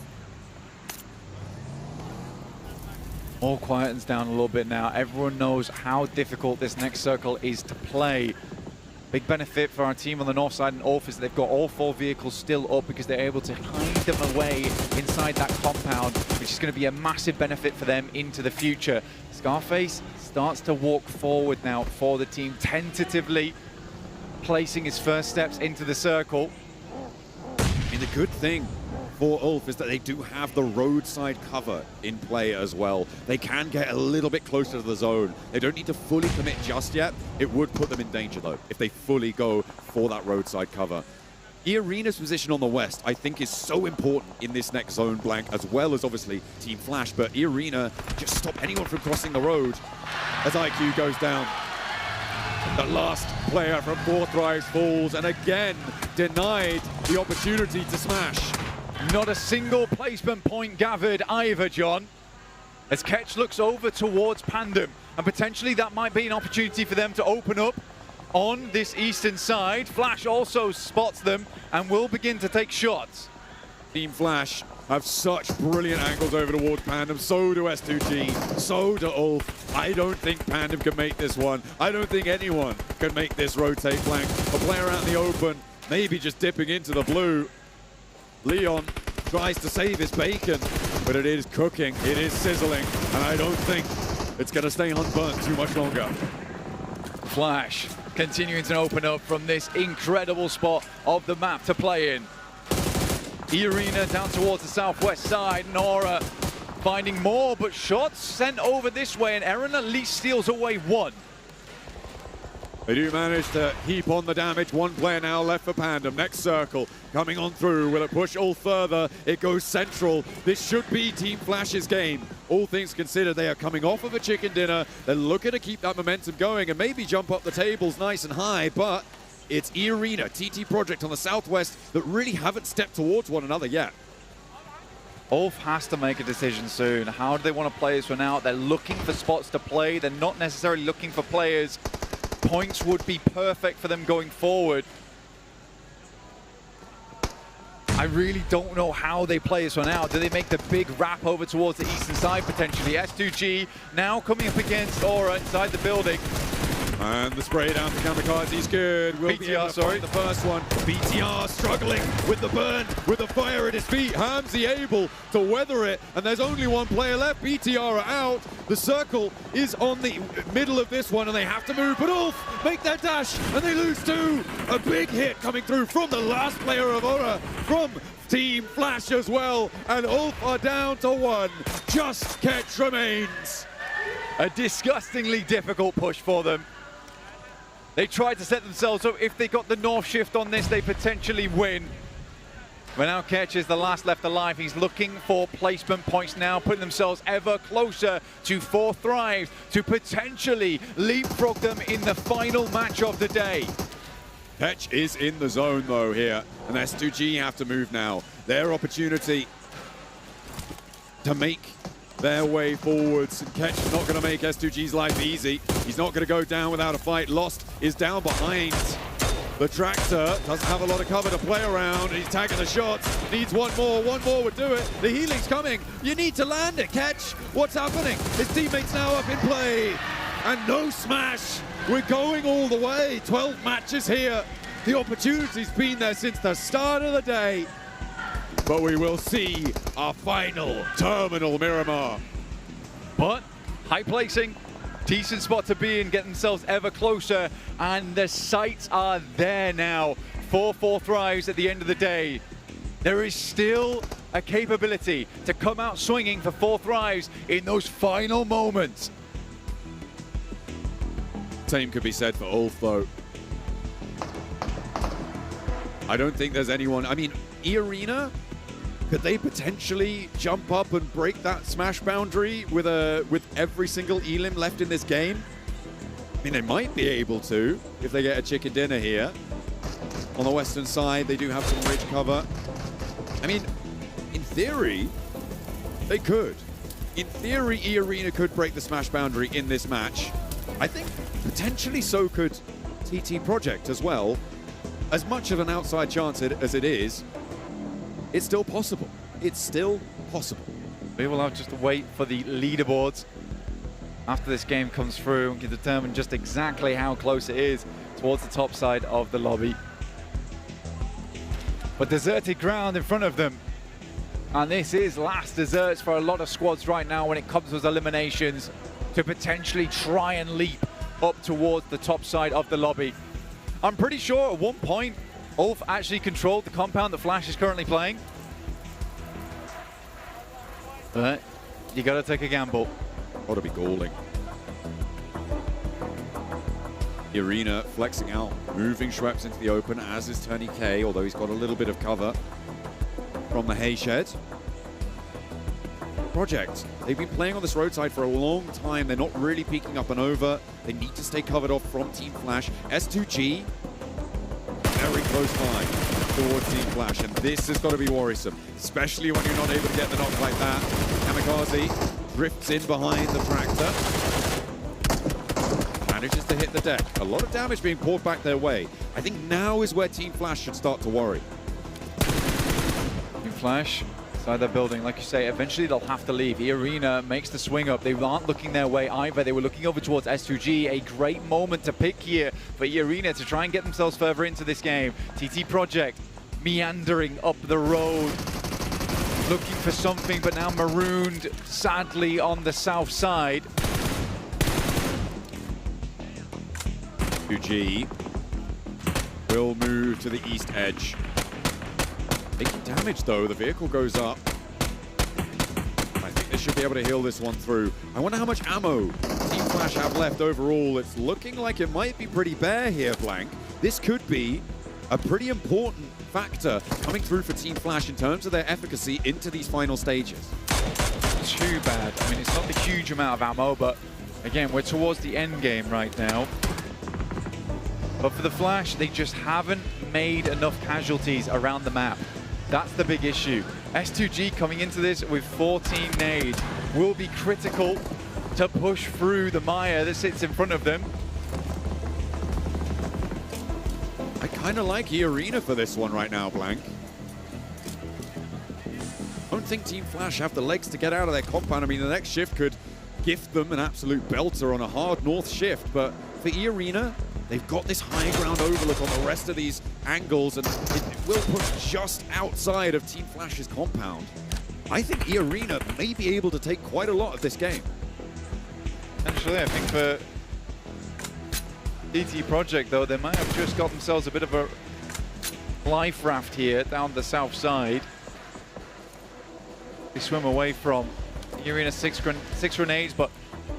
All quietens down a little bit now. Everyone knows how difficult this next circle is to play. Big benefit for our team on the north side and Ulf is that they've got all 4 vehicles still up, because they're able to hide them away inside that compound, which is going to be a massive benefit for them into the future. Scarface starts to walk forward now for the team, tentatively placing his first steps into the circle. I mean, the good thing for Ulf is that they do have the roadside cover in play as well. They can get a little bit closer to the zone. They don't need to fully commit just yet. It would put them in danger, though, if they fully go for that roadside cover. E-Arena's position on the west, I think, is so important in this next zone, Blank, as well as, obviously, Team Flash. But E-Arena just stop anyone from crossing the road as IQ goes down. The last player from 4 Thrives falls, and again denied the opportunity to smash. Not a single placement point gathered either, John. As Ketch looks over towards Pandem, and potentially that might be an opportunity for them to open up on this eastern side. Flash also spots them and will begin to take shots. Team Flash have such brilliant angles over towards Pandem. So do S2G, so do Ulf. I don't think Pandem can make this one. I don't think anyone can make this rotate flank. A player out in the open, maybe just dipping into the blue. Leon tries to save his bacon, but it is cooking, it is sizzling, and I don't think it's going to stay unburnt too much longer. Flash continuing to open up from this incredible spot of the map to play in. E-Arena down towards the southwest side. Nora finding more, but shots sent over this way, and Eren at least steals away 1. They do manage to heap on the damage. 1 player now left for Pandem. Next circle coming on through. Will it push all further? It goes central. This should be Team Flash's game. All things considered, they are coming off of a chicken dinner. They're looking to keep that momentum going and maybe jump up the tables nice and high, but it's E-Arena, TT Project on the southwest that really haven't stepped towards one another yet. Ulf has to make a decision soon. How do they want to play this one out? They're looking for spots to play. They're not necessarily looking for players. Points would be perfect for them going forward. I really don't know how they play this one out. Do they make the big wrap over towards the eastern side potentially? S2G now coming up against Aura inside the building. And the spray down to Kamikaze is good. Will be able to find the first one. BTR struggling with the burn, with the fire at his feet. Hamzy able to weather it, and there's only 1 player left. BTR are out. The circle is on the middle of this one, and they have to move. But Ulf make that dash, and they lose 2. A big hit coming through from the last player of Aura, from Team Flash as well. And Ulf are down to 1. Just Ketch remains. A disgustingly difficult push for them. They tried to set themselves up. If they got the north shift on this, they potentially win. But now Ketch is the last left alive. He's looking for placement points now, putting themselves ever closer to 4 Thrives to potentially leapfrog them in the final match of the day. Ketch is in the zone though here, and S2G have to move now. Their opportunity to make their way forwards, and Ketch is not going to make S2G's life easy. He's not going to go down without a fight. Lost is down behind. The Tractor doesn't have a lot of cover to play around. He's tagging the shots. Needs one more would do it. The healing's coming. You need to land it, Ketch. What's happening? His teammates now up in play. And no smash. We're going all the way. 12 matches here. The opportunity's been there since the start of the day. But we will see our final terminal Miramar. But high placing, decent spot to be in, get themselves ever closer, and the sights are there now for 4 Thrives at the end of the day. There is still a capability to come out swinging for 4 Thrives in those final moments. Same could be said for Ulf though. I don't think there's anyone, I mean, E-Arena, could they potentially jump up and break that smash boundary with every single elim left in this game? I mean, they might be able to if they get a chicken dinner here. On the western side, they do have some ridge cover. I mean, in theory, they could. In theory, E-Arena could break the smash boundary in this match. I think potentially so could TT Project as well. As much of an outside chance as it is, it's still possible. It's still possible. We will have just to wait for the leaderboards after this game comes through and can determine just exactly how close it is towards the top side of the lobby. But deserted ground in front of them. And this is last desserts for a lot of squads right now when it comes to those eliminations to potentially try and leap up towards the top side of the lobby. I'm pretty sure at one point, Ulf actually controlled the compound that Flash is currently playing. But you gotta take a gamble. Ought to be galling. The Arena flexing out, moving Schweppes into the open, as is Tony K, although he's got a little bit of cover from the hay shed. Project, they've been playing on this roadside for a long time. They're not really peeking up and over. They need to stay covered off from Team Flash. S2G, very close by towards Team Flash, and this has got to be worrisome, especially when you're not able to get the knock like that. Kamikaze drifts in behind the Tractor. Manages to hit the deck. A lot of damage being poured back their way. I think now is where Team Flash should start to worry. Team Flash inside their building, like you say, eventually they'll have to leave. E-Arena makes the swing up. They aren't looking their way either. They were looking over towards S2G. A great moment to pick here for E-Arena to try and get themselves further into this game. TT Project meandering up the road, looking for something, but now marooned, sadly, on the south side. 2G will move to the east edge. Taking damage though, the vehicle goes up. I think they should be able to heal this one through. I wonder how much ammo Team Flash have left overall. It's looking like it might be pretty bare here, Blank. This could be a pretty important factor coming through for Team Flash in terms of their efficacy into these final stages. Too bad. I mean, it's not a huge amount of ammo, but again, we're towards the end game right now. But for the Flash, they just haven't made enough casualties around the map. That's the big issue. S2G coming into this with 14 nades will be critical to push through the mire that sits in front of them. I kind of like E-Arena for this one right now, Blank. I don't think Team Flash have the legs to get out of their compound. I mean, the next shift could gift them an absolute belter on a hard north shift, but for E-Arena, they've got this high ground overlook on the rest of these angles, and it will push just outside of Team Flash's compound. I think E-Arena may be able to take quite a lot of this game. Actually, I think for TT Project, though, they might have just got themselves a bit of a life raft here down the south side. They swim away from E-Arena, six grenades, but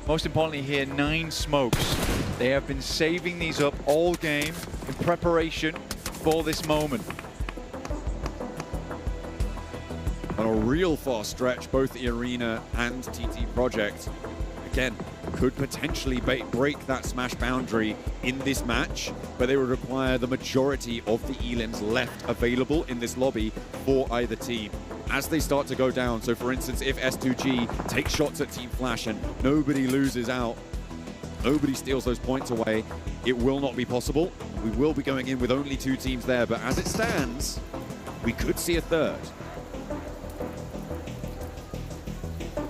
most importantly here, 9 smokes. They have been saving these up all game in preparation for this moment. on a real fast stretch, both the Arena and TT Project, again, could potentially break that Smash boundary in this match, but they would require the majority of the elims left available in this lobby for either team. As they start to go down, so for instance, if S2G takes shots at Team Flash and nobody loses out, nobody steals those points away, it will not be possible. We will be going in with only 2 teams there, but as it stands, we could see a third.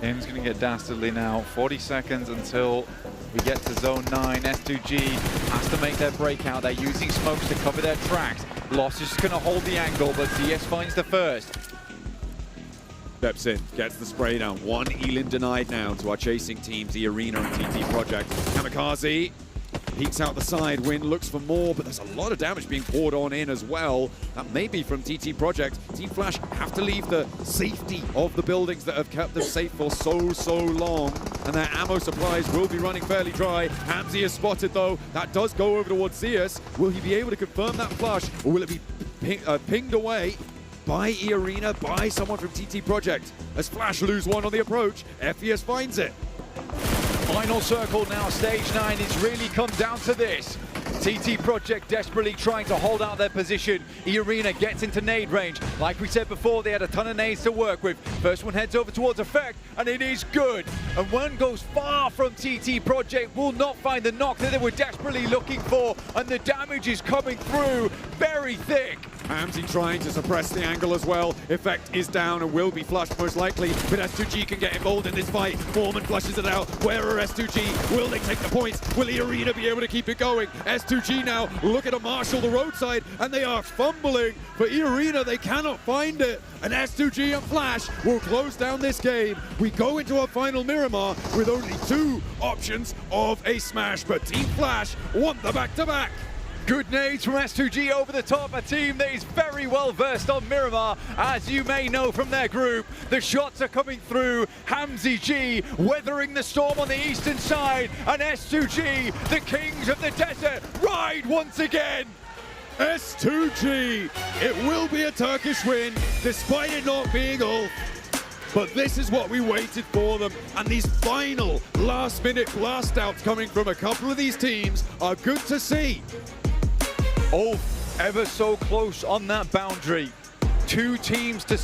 Game's going to get dastardly now. 40 seconds until we get to zone 9. S2G has to make their breakout. They're using smokes to cover their tracks. Lost is just going to hold the angle, but DS finds the first. Steps in, gets the spray down. 1 elim denied now to our chasing teams, the Arena and TT Project. Kamikaze peeks out the side. Win looks for more, but there's a lot of damage being poured on in as well. That may be from TT Project. Team Flash have to leave the safety of the buildings that have kept them safe for so long, and their ammo supplies will be running fairly dry. Hamzy is spotted though. That does go over towards Zeus. Will he be able to confirm that flush, or will it be pinged away by E-Arena, by someone from TT Project? As Flash lose 1 on the approach, FES finds it. Final circle now, stage 9. It's really come down to this. TT Project desperately trying to hold out their position. E-Arena gets into nade range. Like we said before, they had a ton of nades to work with. First one heads over towards Effect, and it is good. And one goes far from TT Project, will not find the knock that they were desperately looking for, and the damage is coming through very thick. Hamzy trying to suppress the angle as well. Effect is down and will be flushed most likely, but S2G can get involved in this fight. Foreman flushes it out. Where are S2G? Will they take the points? Will the Arena be able to keep it going? S2G now look at a marshal the roadside, and they are fumbling. For E-Arena, they cannot find it. And S2G and Flash will close down this game. We go into our final Miramar with only 2 options of a smash, but Team Flash want the back-to-back. Good nades from S2G over the top, a team that is very well versed on Miramar, as you may know from their group. The shots are coming through. Hamzy G weathering the storm on the eastern side, and S2G, the kings of the desert, ride once again. S2G, it will be a Turkish win, despite it not being all. But this is what we waited for them, and these final last-minute blast-outs coming from a couple of these teams are good to see. Oh, ever so close on that boundary. 2 teams to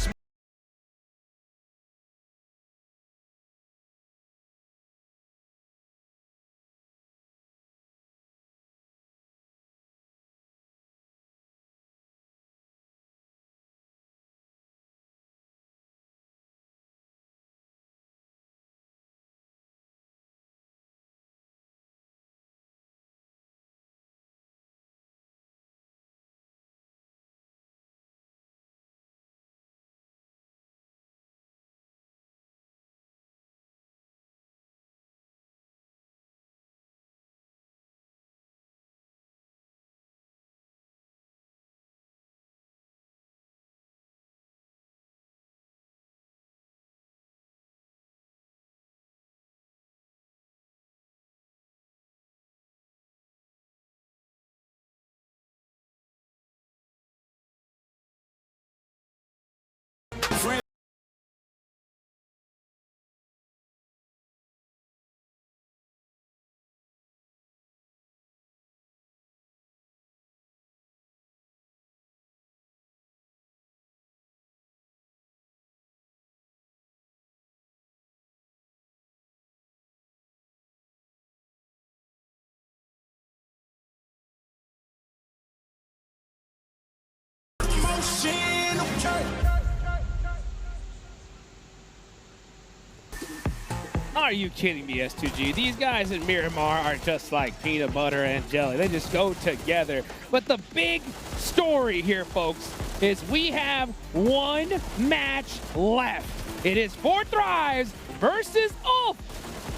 Are you kidding me, S2G? These guys in Miramar are just like peanut butter and jelly. They just go together. But the big story here, folks, is we have 1 match left. It is 4 Thrives versus Ulf.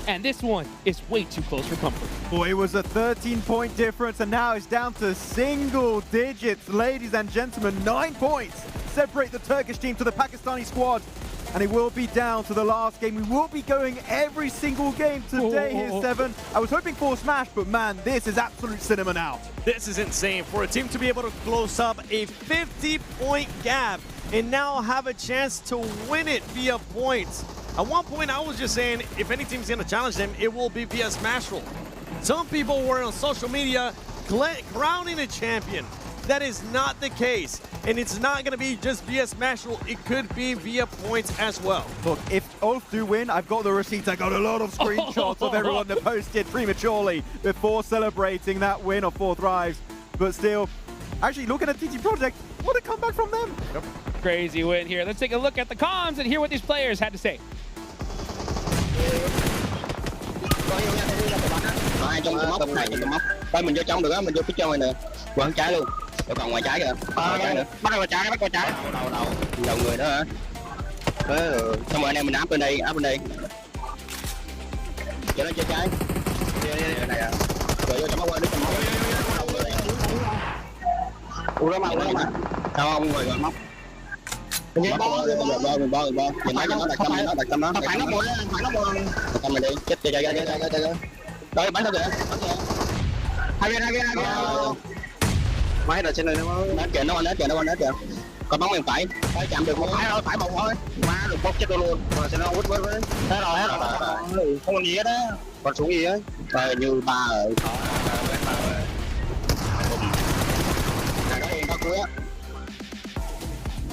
And this one is way too close for comfort. Boy, it was a 13-point difference, and now it's down to single digits. Ladies and gentlemen, 9 points separate the Turkish team to the Pakistani squad. And it will be down to the last game. We will be going every single game today here, 7. I was hoping for a smash, but man, this is absolute cinema now. This is insane. For a team to be able to close up a 50-point gap and now have a chance to win it via points. At one point, I was just saying, if any team's gonna challenge them, it will be via Smash Roll. Some people were on social media crowning a champion. That is not the case, and it's not gonna be just via Smash Roll. It could be via points as well. Look, if Ulf do win, I've got the receipts. I got a lot of screenshots of everyone that posted prematurely before celebrating that win of 4 Thrives. But still, actually looking at TT Project, what a comeback from them. Yep. Crazy win here. Let's take a look at the comms and hear what these players had to say. Trong cái móc này, trong cái móc. Thôi mình vô trong được á, mình vô phía trong này nè. Quăng trái luôn. Rồi còn ngoài trái kìa. Ngoài trái nữa. Bắt qua trái, bắt qua trái. Đầu người đó hả? Thế rồi, xong rồi anh em mình áp bên đây, áp bên đây. Cho nó chơi trái. Đây này à. Rồi vô trong móc qua, đứt trong móc. Ủa đó mà. Sao không? Rồi móc. Mình bo. Mình thấy nó đặt tâm nó. Phải nó bồi, phải nó bồi. Đặt tâm này đi. Chết chơi. Rồi bắn thôi kìa. Hai bên. Máy là trên này nó nét kìa. Còn bóng bên phải chạm được một phải thôi, phải bóng thôi. Má được bốc chết luôn. Rồi sẽ nó quýt với. Thế rồi. Không còn gì hết á. Còn xuống gì á. Rồi như ba rồi.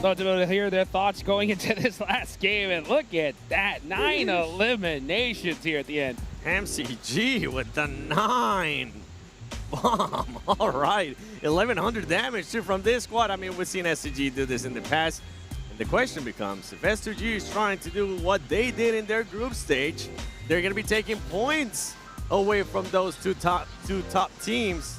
So to be able to hear their thoughts going into this last game, and look at that, 9 eliminations here at the end. MCG with the 9 bomb. All right, 1100 damage too from this squad. I mean, we've seen SCG do this in the past. And the question becomes, if S2G is trying to do what they did in their group stage, they're going to be taking points away from those two top teams.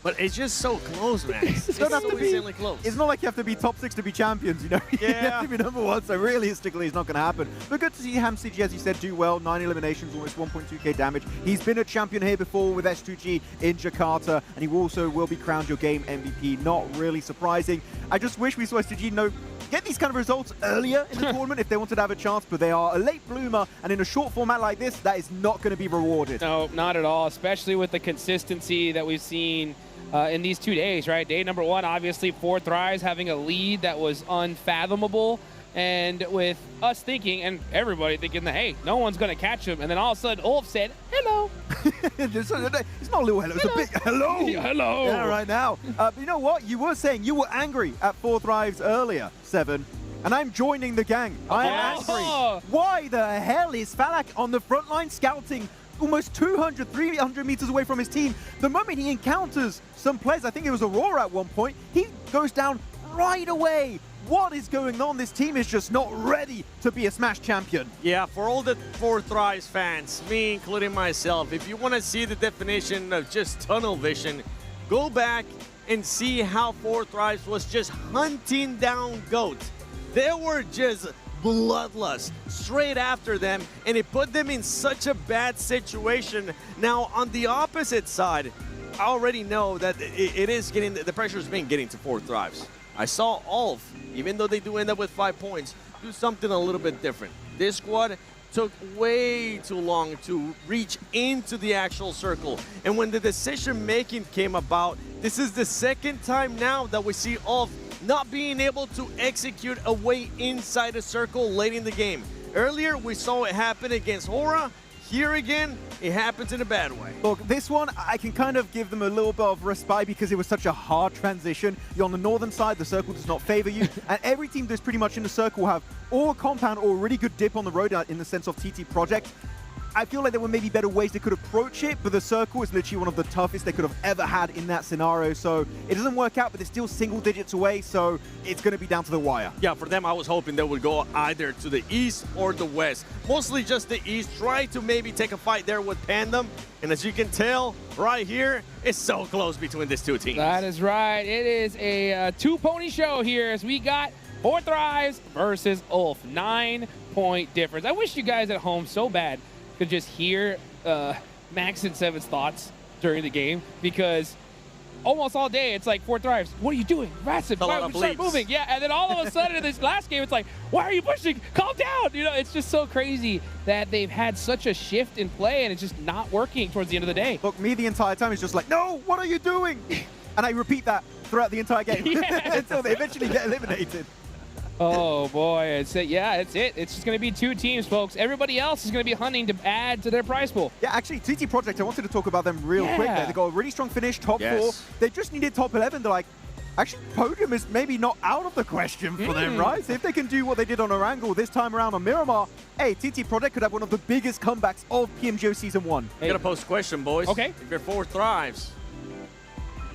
But it's just so close, man. It's so insanely close. It's not like you have to be top 6 to be champions, you know? Yeah. You have to be number 1, so realistically it's not going to happen. But good to see HamCG, as you said, do well. 9 eliminations, almost 1.2k damage. He's been a champion here before with S2G in Jakarta, and he also will be crowned your game MVP. Not really surprising. I just wish we saw S2G get these kind of results earlier in the tournament if they wanted to have a chance, but they are a late bloomer, and in a short format like this, that is not going to be rewarded. No, not at all, especially with the consistency that we've seen in these 2 days, right? Day number 1, obviously 4 Thrives having a lead that was unfathomable, and with us thinking, and everybody thinking that, hey, no one's going to catch him, and then all of a sudden Ulf said, hello. It's not a little hello, it's a big hello. Yeah, hello. Yeah, right now. But you know what? You were saying you were angry at 4 Thrives earlier, 7. And I'm joining the gang. I am angry. Why the hell is Falak on the front line scouting almost 200, 300 meters away from his team? The moment he encounters some players, I think it was Aurora at one point, he goes down right away. What is going on? This team is just not ready to be a Smash champion. Yeah, for all the 4 Thrives fans, me including myself, if you want to see the definition of just tunnel vision, go back and see how 4 Thrives was just hunting down goats. They were just bloodlust straight after them, and it put them in such a bad situation. Now, on the opposite side, I already know that it is getting, the pressure is being getting to 4 Thrives. I saw Ulf, even though they do end up with 5 points, do something a little bit different. This squad took way too long to reach into the actual circle. And when the decision making came about, this is the second time now that we see Ulf not being able to execute a way inside a circle late in the game. Earlier, we saw it happen against Hora. Here again, it happens in a bad way. Look, this one, I can kind of give them a little bit of respite because it was such a hard transition. You're on the northern side, the circle does not favor you, and every team that's pretty much in the circle have or a compound or a really good dip on the road in the sense of TT Project. I feel like there were maybe better ways they could approach it, but the circle is literally one of the toughest they could have ever had in that scenario. So it doesn't work out, but they're still single digits away, so it's going to be down to the wire. Yeah, for them, I was hoping they would go either to the east or the west. Mostly just the east. Try to maybe take a fight there with Pandem. And as you can tell, right here, it's so close between these two teams. That is right. It is a two-pony show here as we got 4 Thrives versus Ulf. 9-point difference. I wish you guys at home so bad could just hear Max and Seven's thoughts during the game, because almost all day it's like 4 Thrives. What are you doing? Ratsif, why don't we start moving? Yeah, and then all of a sudden in this last game, it's like, why are you pushing? Calm down. You know, it's just so crazy that they've had such a shift in play and it's just not working towards the end of the day. Look, me the entire time is just like, no, what are you doing? And I repeat that throughout the entire game until they eventually get eliminated. Oh boy, it's it. Yeah, it's it. It's just going to be 2 teams, folks. Everybody else is going to be hunting to add to their prize pool. Yeah, actually, TT Project, I wanted to talk about them real quick there. They got a really strong finish, top 4. They just needed top 11. They're like, actually, podium is maybe not out of the question for them, right? So if they can do what they did on Orangle this time around on Miramar, hey, TT Project could have one of the biggest comebacks of PMGO Season 1. I gotta post a question, boys. Okay. If you're 4 Thrives,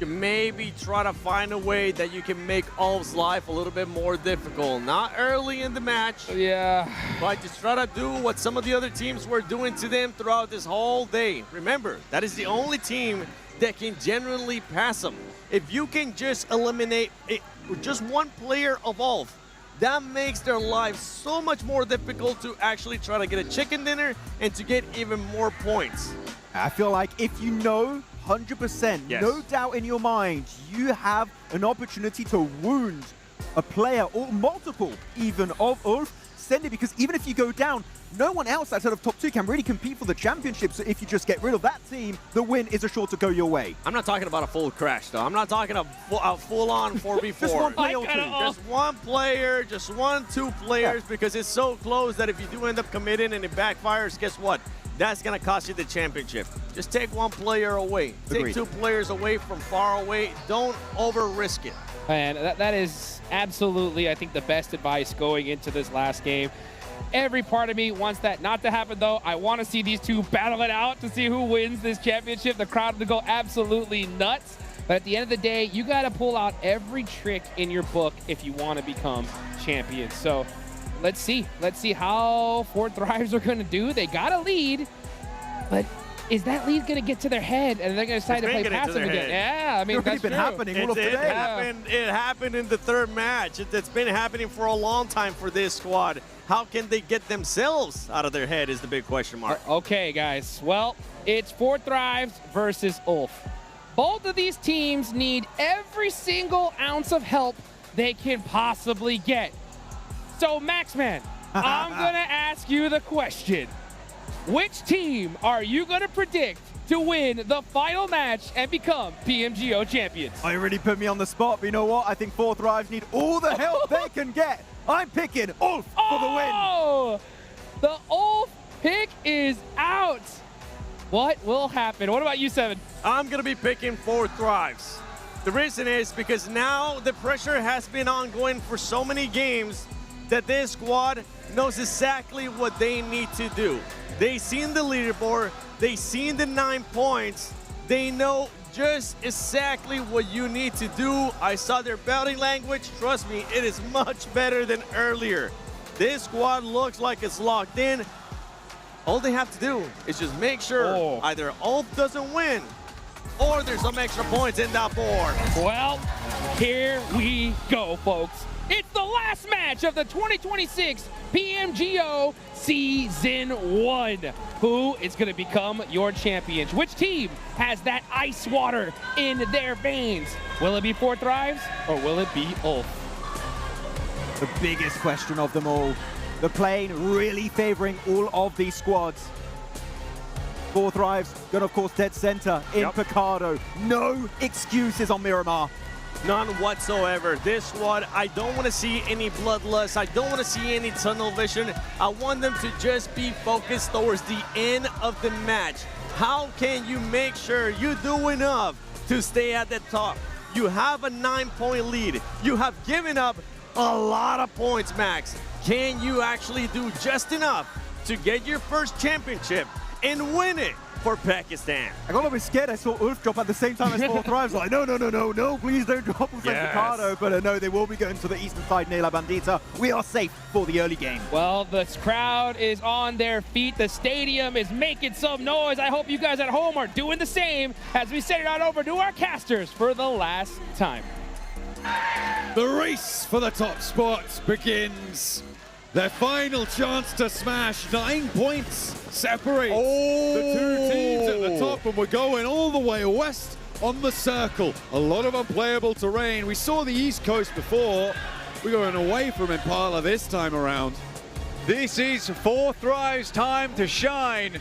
you maybe try to find a way that you can make Ulf's life a little bit more difficult. Not early in the match. Yeah. But just try to do what some of the other teams were doing to them throughout this whole day. Remember, that is the only team that can genuinely pass them. If you can just eliminate just one player of Ulf, that makes their life so much more difficult to actually try to get a chicken dinner and to get even more points. I feel like if you know 100%, no doubt in your mind, you have an opportunity to wound a player or multiple even of Ulf, send it, because even if you go down, no one else outside of top 2 can really compete for the championship. So if you just get rid of that team, the win is sure to go your way. I'm not talking about a full crash, though. I'm not talking a full-on 4v4. Just one player or 2. Just one player, just 1-2 players, because it's so close that if you do end up committing and it backfires, guess what? That's going to cost you the championship. Just take 1 player away. Agreed. Take 2 players away from far away. Don't over-risk it. And that is absolutely, I think, the best advice going into this last game. Every part of me wants that not to happen, though. I want to see these 2 battle it out to see who wins this championship. The crowd to go absolutely nuts. But at the end of the day, you got to pull out every trick in your book if you want to become champion. So let's see. Let's see how 4 Thrives are going to do. They got a lead, but is that lead going to get to their head and they're going to decide to play passive again? Yeah, I mean, that's been happening all of today. It happened in the 3rd match. It's been happening for a long time for this squad. How can they get themselves out of their head is the big question mark. Okay, guys. Well, it's 4 Thrives versus Ulf. Both of these teams need every single ounce of help they can possibly get. So, Maxman, I'm going to ask you the question. Which team are you going to predict to win the final match and become PMGO champions? I already put me on the spot, but you know what? I think 4 Thrives need all the help they can get. I'm picking Ulf for the win. Oh, the Ulf pick is out. What will happen? What about you, Seven? I'm going to be picking 4 Thrives. The reason is because now the pressure has been ongoing for so many games that this squad knows exactly what they need to do. They seen the leaderboard, they seen the 9 points, they know just exactly what you need to do. I saw their body language. Trust me, it is much better than earlier. This squad looks like it's locked in. All they have to do is just make sure either Ulf doesn't win or there's some extra points in that board. Well, here we go, folks. It's the last match of the 2026 PMGO Season 1. Who is going to become your champions? Which team has that ice water in their veins? Will it be 4 Thrives or will it be Ulf? The biggest question of them all. The plane really favoring all of these squads. 4 Thrives, gonna of course dead center in Picardo. No excuses on Miramar. None whatsoever. This squad, I don't want to see any bloodlust. I don't want to see any tunnel vision. I want them to just be focused towards the end of the match. How can you make sure you do enough to stay at the top? You have a 9-point lead. You have given up a lot of points, Max. Can you actually do just enough to get your first championship and win it for Pakistan? I got a bit scared. I saw Ulf drop at the same time as 4 Thrives. Like, no, please don't drop Ulf and Picardo. But no, they will be going to the eastern side near La Bandita. We are safe for the early game. Well, the crowd is on their feet. The stadium is making some noise. I hope you guys at home are doing the same as we send it on over to our casters for the last time. The race for the top spot begins. Their final chance to smash. 9 points separate the 2 teams at the top, and we're going all the way west on the circle. A lot of unplayable terrain. We saw the East Coast before. We're going away from Impala this time around. This is 4 Thrives' time to shine.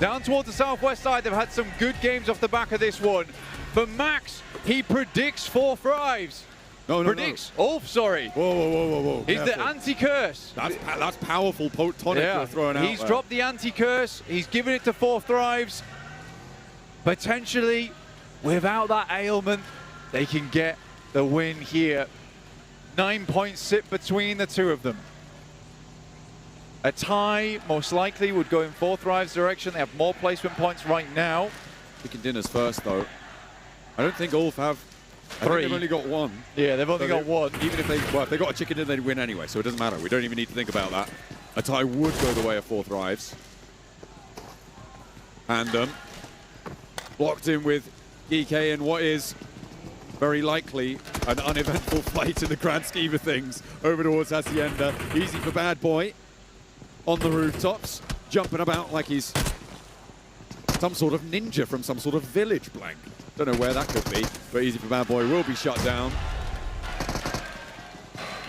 Down towards the southwest side, they've had some good games off the back of this one. For Max, he predicts 4 Thrives. No, predicts. Oh, sorry. Whoa. He's the anti-curse. That's powerful tonic you're throwing out. He's dropped the anti-curse. He's given it to 4 Thrives. Potentially, without that ailment, they can get the win here. 9 points sit between the two of them. A tie, most likely, would go in 4 Thrives' direction. They have more placement points right now. Chicken dinners first, though. I don't think Ulf have... I think they've only got 1. Yeah, they've only got 1. Even if if they got a chicken dinner, they'd win anyway, so it doesn't matter. We don't even need to think about that. A tie would go the way of 4 Thrives. And locked in with EK in what is very likely an uneventful fight in the grand scheme of things over towards Hacienda. Easy for Bad Boy on the rooftops, jumping about like he's some sort of ninja from some sort of village blank. Don't know where that could be, but easy for Bad Boy will be shut down.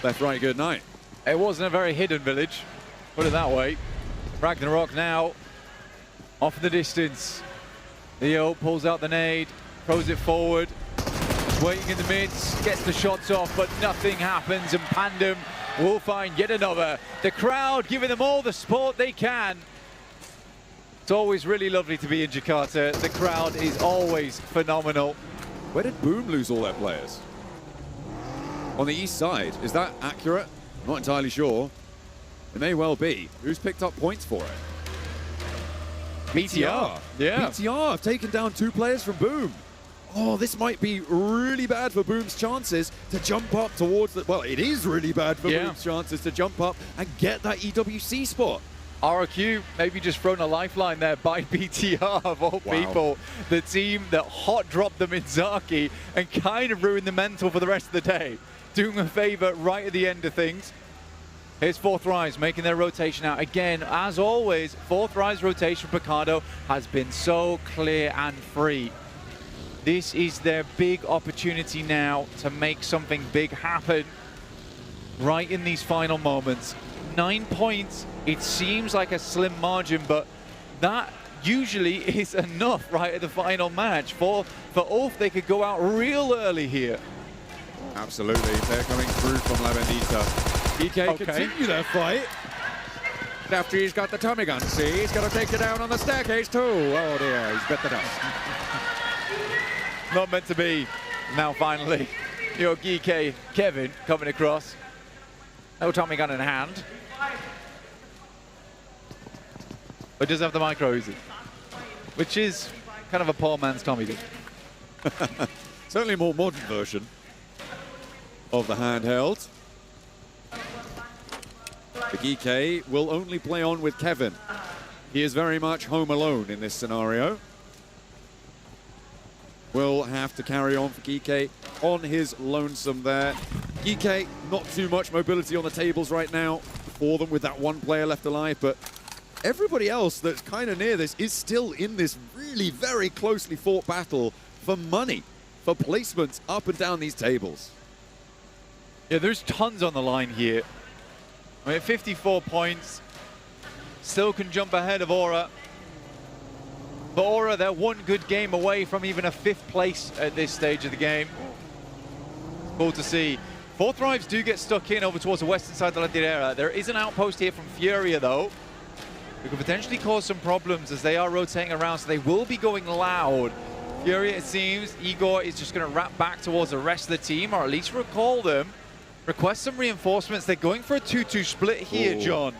Left, right, good night. It wasn't a very hidden village, put it that way. Ragnarok now off in the distance. Leo pulls out the nade, throws it forward. Waiting in the mids, gets the shots off, but nothing happens, and Pandem will find yet another. The crowd giving them all the support they can. It's always really lovely to be in Jakarta. The crowd is always phenomenal. Where did Boom lose all their players? On the east side, is that accurate? I'm not entirely sure. It may well be. Who's picked up points for it? BTR. Yeah. BTR have taken down 2 players from Boom. Oh, this might be really bad for Boom's chances to jump up towards the... Well, it is really bad for Boom's chances to jump up and get that EWC spot. RQ maybe just thrown a lifeline there by BTR of all people. The team that hot dropped them in Zaki and kind of ruined the mental for the rest of the day. Doing a favor right at the end of things. Here's 4 Thrives making their rotation out. Again, as always, 4 Thrives rotation for Picardo has been so clear and free. This is their big opportunity now to make something big happen right in these final moments. 9 points, it seems like a slim margin, but that usually is enough right at the final match. For Ulf, they could go out real early here. Absolutely, they're coming through from La Bendita. EK continue their fight. After he's got the Tommy gun, see, he's going to take you down on the staircase too. Oh dear, he's bit the dust. Not meant to be. Now finally, your GK Kevin coming across. No Tommy gun in hand. But does have the micro Uzi, which is kind of a poor man's Tommy gun. Certainly a more modern version of the handheld. The GK will only play on with Kevin. He is very much home alone in this scenario. Will have to carry on for Geeke on his lonesome there. Geeke, not too much mobility on the tables right now for them with that 1 player left alive, but everybody else that's kind of near this is still in this really very closely fought battle for money, for placements up and down these tables. Yeah, there's tons on the line here. I mean, 54 points, still can jump ahead of Aura. But Aura, they're 1 good game away from even a 5th place at this stage of the game. Cool to see. 4 Thrives do get stuck in over towards the western side of La Tirera. There is an outpost here from Furia, though, who could potentially cause some problems as they are rotating around, so they will be going loud. Furia, it seems, Igor is just going to wrap back towards the rest of the team, or at least recall them. Request some reinforcements. They're going for a 2-2 split here, John.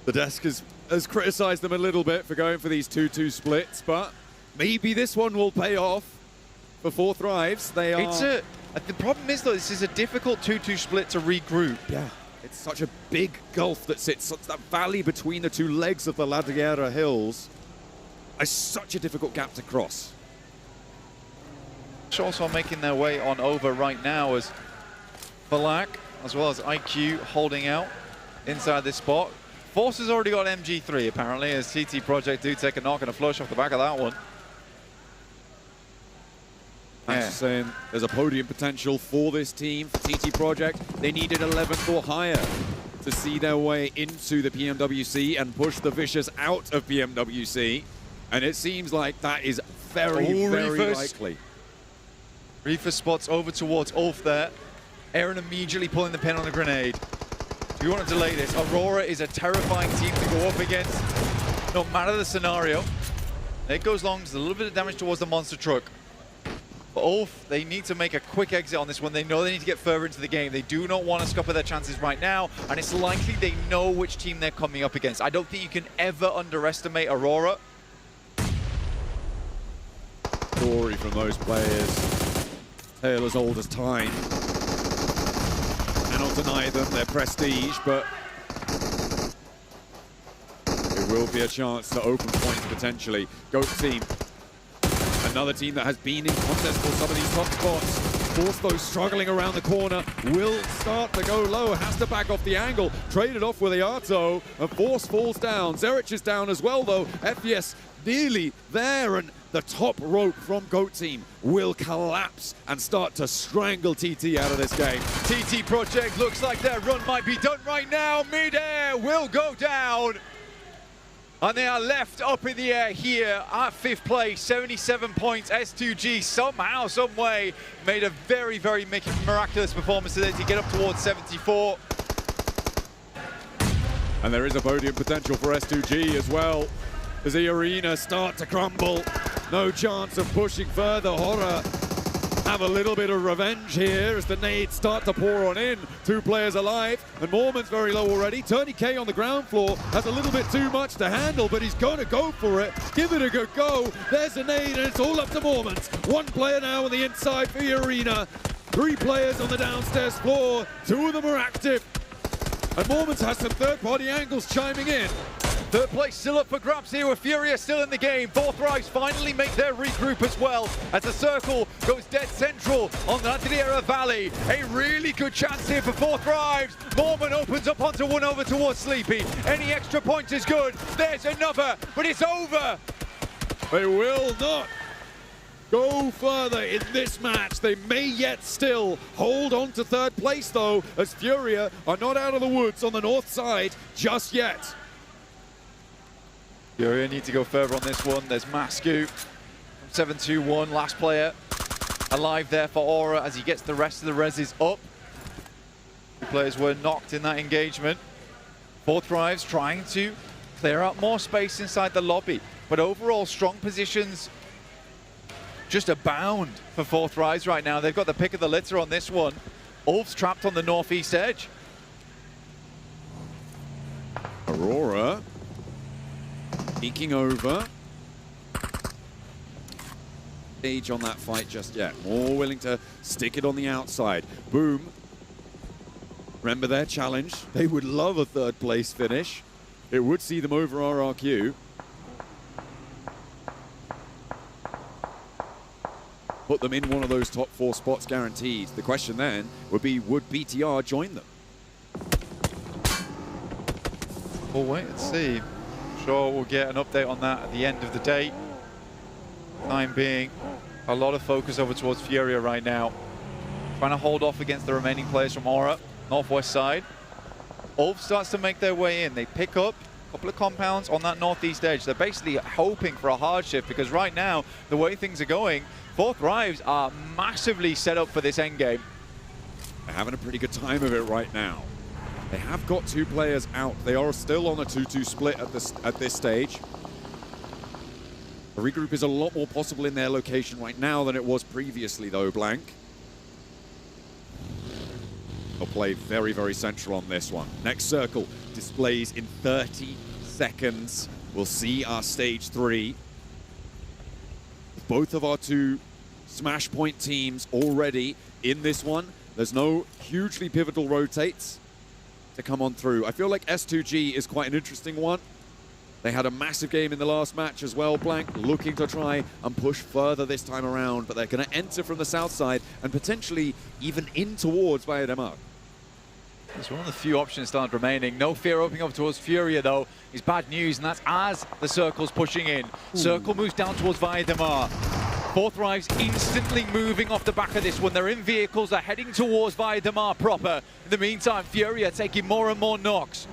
The desk has criticized them a little bit for going for these 2-2 splits, but maybe this one will pay off for 4 Thrives. They are... The problem is, though, this is a difficult 2-2 split to regroup. Yeah, it's such a big gulf that sits, that valley between the 2 legs of the La Tirera hills. It's such a difficult gap to cross. Also making their way on over right now as Balak, as well as IQ, holding out inside this spot. Force has already got MG3, apparently, as TT Project do take a knock and a flush off the back of that one. Max is saying there's a podium potential for this team, for TT Project. They needed 11th or higher to see their way into the PMWC and push the Vicious out of PMWC. And it seems like that is very likely. Reefer spots over towards Ulf there. Aaron immediately pulling the pin on a grenade. Do you want to delay this? Aurora is a terrifying team to go up against, no matter the scenario. It goes long, there's a little bit of damage towards the monster truck. But Ulf, they need to make a quick exit on this one. They know they need to get further into the game. They do not want to scupper their chances right now, and it's likely they know which team they're coming up against. I don't think you can ever underestimate Aurora. Story from those players, tale as old as time. Cannot deny them their prestige, but it will be a chance to open points potentially. Goat team, another team that has been in contest for some of these top spots. Force, though, struggling around the corner, will start to go low, has to back off the angle, traded off with Iato, and Force falls down. Zerich is down as well, though. FES nearly there, and the top rope from Goat Team will collapse and start to strangle TT out of this game. TT Project looks like their run might be done right now. Mid-air will go down. And they are left up in the air here at 5th place, 77 points. S2G somehow, some way, made a very, very miraculous performance today to get up towards 74. And there is a podium potential for S2G as well, as the arena start to crumble. No chance of pushing further. Horror have a little bit of revenge here as the nades start to pour on in. 2 players alive, and Mormon's very low already. Tony K on the ground floor has a little bit too much to handle, but he's gonna go for it. Give it a good go. There's a nade, and it's all up to Mormons. 1 player now on the inside for the arena. 3 players on the downstairs floor. 2 of them are active. And Mormons has some third-party angles chiming in. 3rd place still up for grabs here with Furia still in the game. 4th Rise finally make their regroup as well as the circle goes dead central on the Antoniera Valley. A really good chance here for 4th Rise. Mormon opens up onto 1 over towards Sleepy. Any extra points is good. There's another, but it's over. They will not go further in this match. They may yet still hold on to 3rd place though, as Furia are not out of the woods on the north side just yet. Furia need to go further on this one. There's Masku, 7-2-1, last player alive there for Aura as he gets the rest of the reses up. 2 players were knocked in that engagement. 4th Rise trying to clear out more space inside the lobby, but overall strong positions just abound for 4th Rise right now. They've got the pick of the litter on this one. Ulf's trapped on the northeast edge. Aurora peeking over. Age on that fight just yet. More willing to stick it on the outside. Boom. Remember their challenge. They would love a 3rd place finish. It would see them over RRQ. Put them in one of those top 4 spots guaranteed. The question then would be, would BTR join them? We'll wait and see. Sure, we'll get an update on that at the end of the day. Time being, a lot of focus over towards Furia right now. Trying to hold off against the remaining players from Aura, northwest side. Ulf starts to make their way in. They pick up a couple of compounds on that northeast edge. They're basically hoping for a hard shift because right now, the way things are going, 4th Rise are massively set up for this endgame. They're having a pretty good time of it right now. They have got 2 players out. They are still on a 2-2 split at this stage. The regroup is a lot more possible in their location right now than it was previously, though, Blank. They'll play very, very central on this one. Next circle displays in 30 seconds. We'll see our stage 3. Both of our 2 Smash Point teams already in this one. There's no hugely pivotal rotates to come on through. I feel like S2G is quite an interesting one. They had a massive game in the last match as well, Blank, looking to try and push further this time around, but they're going to enter from the south side and potentially even in towards Viademar. It's one of the few options started remaining. No fear opening up towards Furia, though, is bad news, and that's as the circle's pushing in. Circle moves down towards Viademar. 4th Rise instantly moving off the back of this one. They're in vehicles, they're heading towards Viademar proper. In the meantime, Furia taking more and more knocks.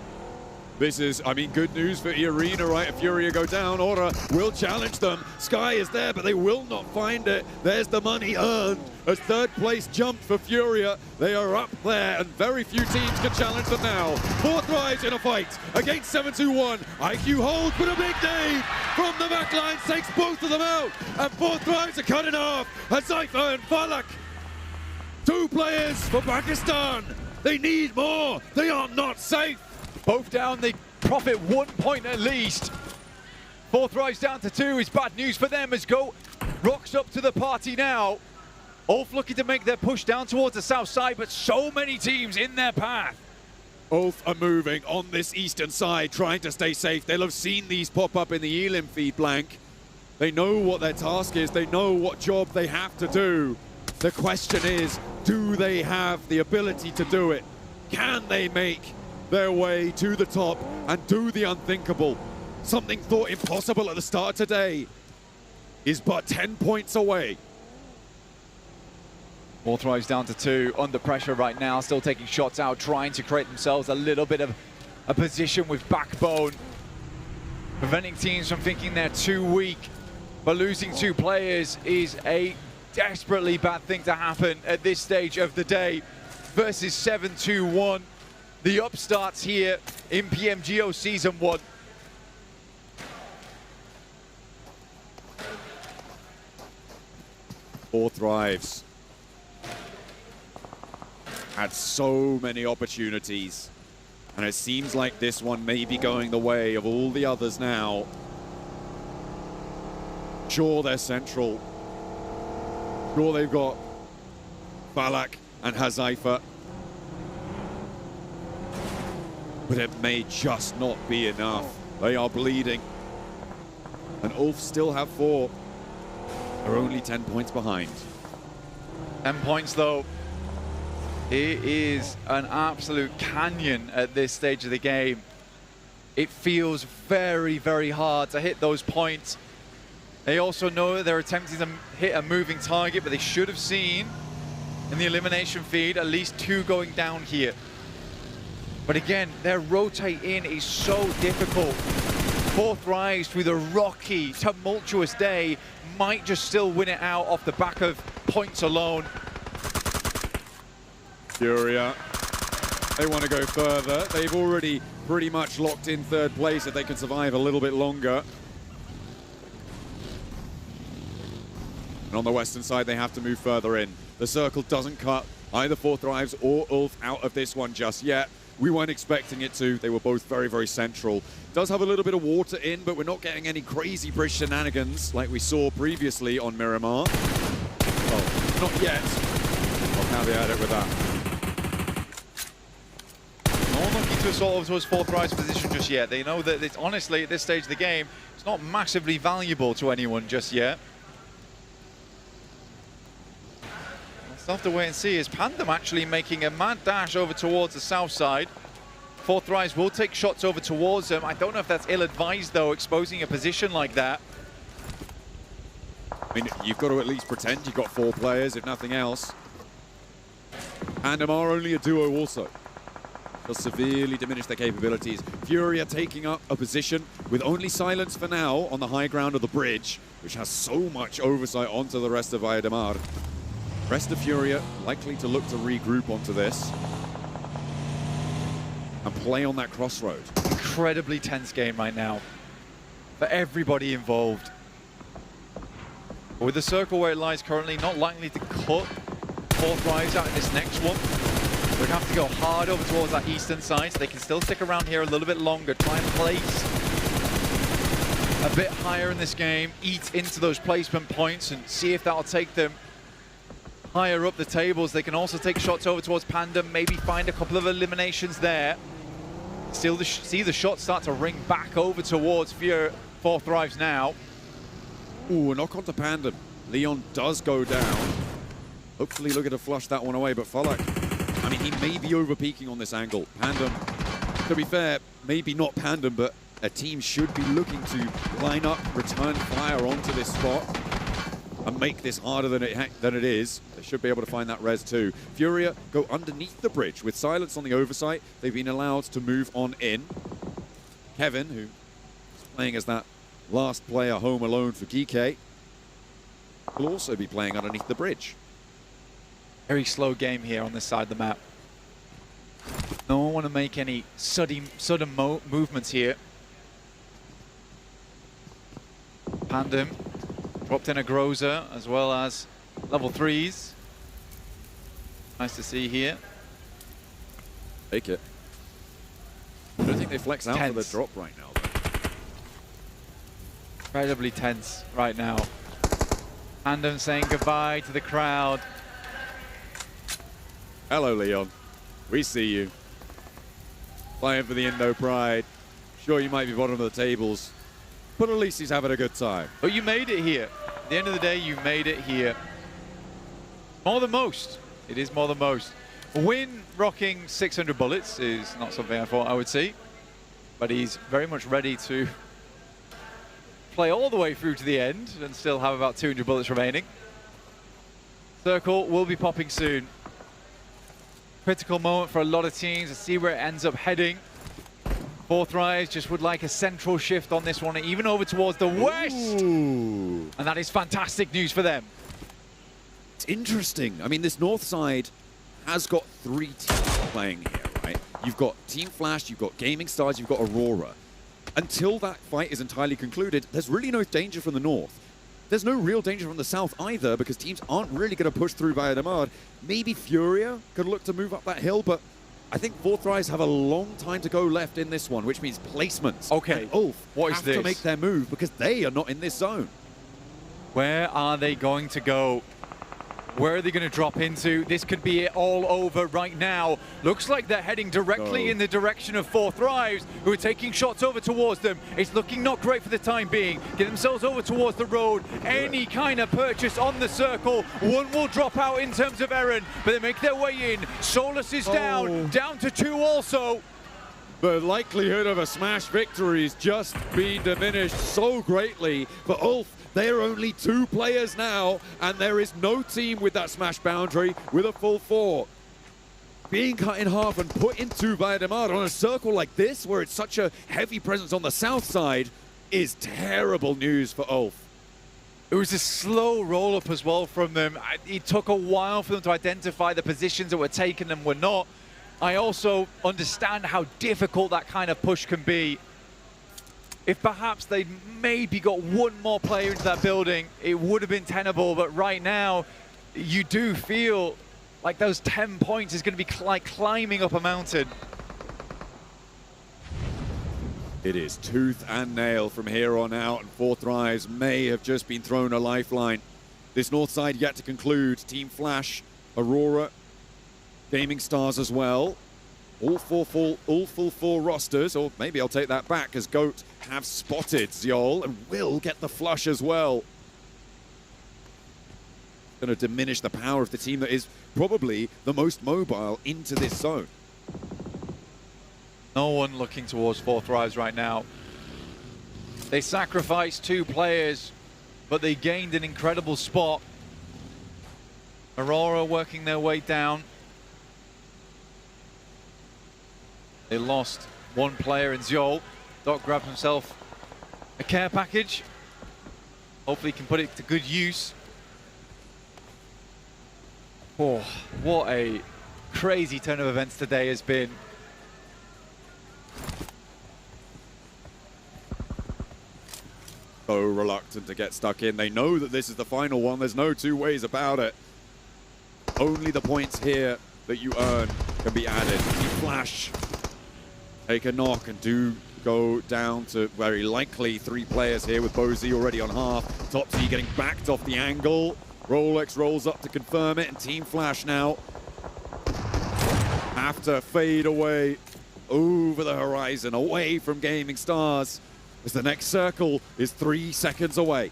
This is, I mean, good news for Arena, right? If Furia go down, Aura will challenge them. Sky is there, but they will not find it. There's the money earned as third place jumped for Furia. They are up there, and very few teams can challenge them now. 4thrives in a fight against 721. IQ holds, but a big nade from the back line takes both of them out, and 4thrives are cut in half. Hazaifa and Falak, 2 players for Pakistan. They need more. They are not safe. Both down, they profit 1 point at least. 4thrives down to 2 is bad news for them as Go rocks up to the party now. Ulf looking to make their push down towards the south side, but so many teams in their path. Ulf are moving on this eastern side, trying to stay safe. They'll have seen these pop up in the Elim feed blank. They know what their task is. They know what job they have to do. The question is, do they have the ability to do it? Can they make their way to the top and do the unthinkable? Something thought impossible at the start of today is but 10 points away. 4thrives down to 2, under pressure right now, still taking shots out, trying to create themselves a little bit of a position with backbone, preventing teams from thinking they're too weak. But losing 2 players is a desperately bad thing to happen at this stage of the day versus 721. The upstarts here in PMGO Season 1. Four Thrives had so many opportunities, and it seems like this one may be going the way of all the others now. Sure, they're central. Sure, they've got Falak and Hazaifa, but it may just not be enough. They are bleeding, and Ulf still have 4. They're only 10 points behind. 10 points though. It is an absolute canyon at this stage of the game. It feels very, very hard to hit those points. They also know that they're attempting to hit a moving target, but they should have seen in the elimination feed at least 2 going down here. But again, their rotate in is so difficult. 4thrives through the rocky, tumultuous day might just still win it out off the back of points alone. Furia, they want to go further. They've already pretty much locked in 3rd place if they can survive a little bit longer. And on the western side, they have to move further in. The circle doesn't cut either 4thrives or Ulf out of this one just yet. We weren't expecting it to. They were both very, very central. Does have a little bit of water in, but we're not getting any crazy bridge shenanigans like we saw previously on Miramar. Well, not yet. I'll caveat it with that. No one looking to assault over towards 4thrives position just yet. They know that it's honestly, at this stage of the game, it's not massively valuable to anyone just yet. We'll have to wait and see. Is Pandem actually making a mad dash over towards the south side? 4thrives will take shots over towards them. I don't know if that's ill-advised though, exposing a position like that. I mean, you've got to at least pretend you've got 4 players, if nothing else. Pandem are only a duo also. They'll severely diminish their capabilities. Fury are taking up a position with only Silence for now on the high ground of the bridge, which has so much oversight onto the rest of Ayadamar. Rest of Furia likely to look to regroup onto this and play on that crossroad. Incredibly tense game right now for everybody involved. With the circle where it lies currently, not likely to cut 4thrives out in this next one. They're going to have to go hard over towards that eastern side, so they can still stick around here a little bit longer, try and place a bit higher in this game, eat into those placement points and see if that'll take them higher up the tables. They can also take shots over towards Pandem, maybe find a couple of eliminations there. Still see the shots start to ring back over towards 4thrives now. Ooh, a knock onto Pandem. Leon does go down. Hopefully looking to flush that one away, but Falak, I mean, he may be over-peaking on this angle. Pandem, to be fair, maybe not Pandem, but a team should be looking to line up, return fire onto this spot and make this harder than it is. They should be able to find that res too. Furia go underneath the bridge with Silence on the oversight. They've been allowed to move on in. Kevin, who's playing as that last player home alone for GK, will also be playing underneath the bridge. Very slow game here on this side of the map. No one want to make any sudden movements here. Pandem dropped in a Groza as well as level 3s. Nice to see here. Take it. I don't think they flex out for the drop right now, though. Incredibly tense right now. Pandem saying goodbye to the crowd. Hello, Leon. We see you. Playing for the Indo Pride. Sure, you might be bottom of the tables, but at least he's having a good time. But you made it here. At the end of the day, you made it here. More than most. It is more than most. A win rocking 600 bullets is not something I thought I would see, but he's very much ready to play all the way through to the end and still have about 200 bullets remaining. Circle will be popping soon. Critical moment for a lot of teams to see where it ends up heading. Fourth Rise just would like a central shift on this one, even over towards the west. Ooh. And that is fantastic news for them. It's interesting. I mean, this north side has got 3 teams playing here, right? You've got Team Flash, you've got Gaming Stars, you've got Aurora. Until that fight is entirely concluded, there's really no danger from the north. There's no real danger from the south either, because teams aren't really going to push through Valladolid. Maybe Furia could look to move up that hill, but I think Fourth Rise have a long time to go left in this one, which means placements. Okay, and Ulf what is have this? to make their move because they are not in this zone. Where are they going to go? Where are they going to drop into? This could be it all over right now. Looks like they're heading directly in the direction of Fourth Rise, who are taking shots over towards them. It's looking not great for the time being. Get themselves over towards the road. Any kind of purchase on the circle. One will drop out in terms of Eren, but they make their way in. Solus is down to 2 also. The likelihood of a Smash victory has just been diminished so greatly for Ulf. They are only 2 players now, and there is no team with that Smash boundary with a full 4. Being cut in half and put into Valladolid on a circle like this, where it's such a heavy presence on the south side, is terrible news for Ulf. It was a slow roll-up as well from them. It took a while for them to identify the positions that were taken and were not. I also understand how difficult that kind of push can be. If perhaps they'd maybe got 1 more player into that building, it would have been tenable, but right now, you do feel like those 10 points is going to be like climbing up a mountain. It is tooth and nail from here on out, and Fourth Rise may have just been thrown a lifeline. This north side yet to conclude. Team Flash, Aurora, Gaming Stars as well. All full 4 rosters, or maybe I'll take that back, as Goat have spotted Zyol and will get the flush as well. Going to diminish the power of the team that is probably the most mobile into this zone. No one looking towards Fourth Rise right now. They sacrificed 2 players, but they gained an incredible spot. Aurora working their way down. They lost 1 player in Zyol. Doc grabbed himself a care package. Hopefully he can put it to good use. Oh, what a crazy turn of events today has been. So reluctant to get stuck in. They know that this is the final one. There's no 2 ways about it. Only the points here that you earn can be added. You Flash take a knock and do go down to very likely 3 players here with Bozy already on half. Topsy getting backed off the angle. Rolex rolls up to confirm it, and Team Flash now have to fade away over the horizon, away from Gaming Stars, as the next circle is 3 seconds away.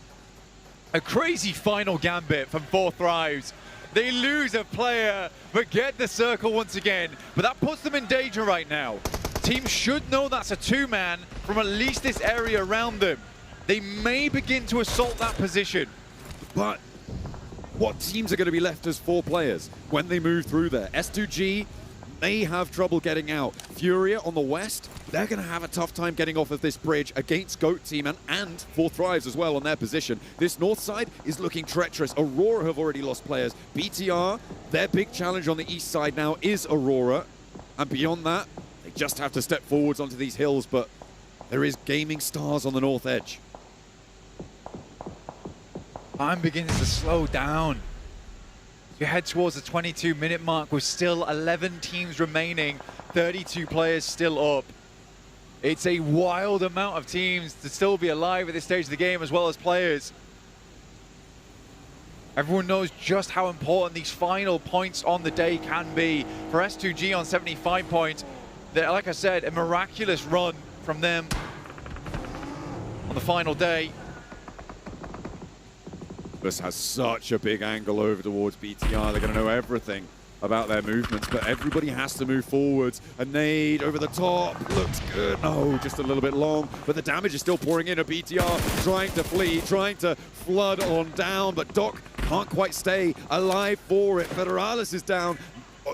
A crazy final gambit from Fourth Rise. They lose a player, but get the circle once again. But that puts them in danger right now. Teams should know that's a 2-man from at least this area around them. They may begin to assault that position. But what teams are going to be left as 4 players when they move through there? S2G, They have trouble getting out. Furia on the west, they're going to have a tough time getting off of this bridge against GOAT team and Fourth Thrives as well on their position. This north side is looking treacherous. Aurora have already lost players. BTR, their big challenge on the east side now is Aurora. And beyond that, they just have to step forwards onto these hills, but there is Gaming Stars on the north edge. Time begins to slow down. You head towards the 22-minute mark with still 11 teams remaining, 32 players still up. It's a wild amount of teams to still be alive at this stage of the game, as well as players. Everyone knows just how important these final points on the day can be. For S2G on 75 points, like I said, a miraculous run from them on the final day. This has such a big angle over towards BTR. They're going to know everything about their movements, but everybody has to move forwards. A nade over the top looks good. No, just a little bit long, but the damage is still pouring in. A BTR trying to flee, trying to flood on down, but Doc can't quite stay alive for it. Federalis is down.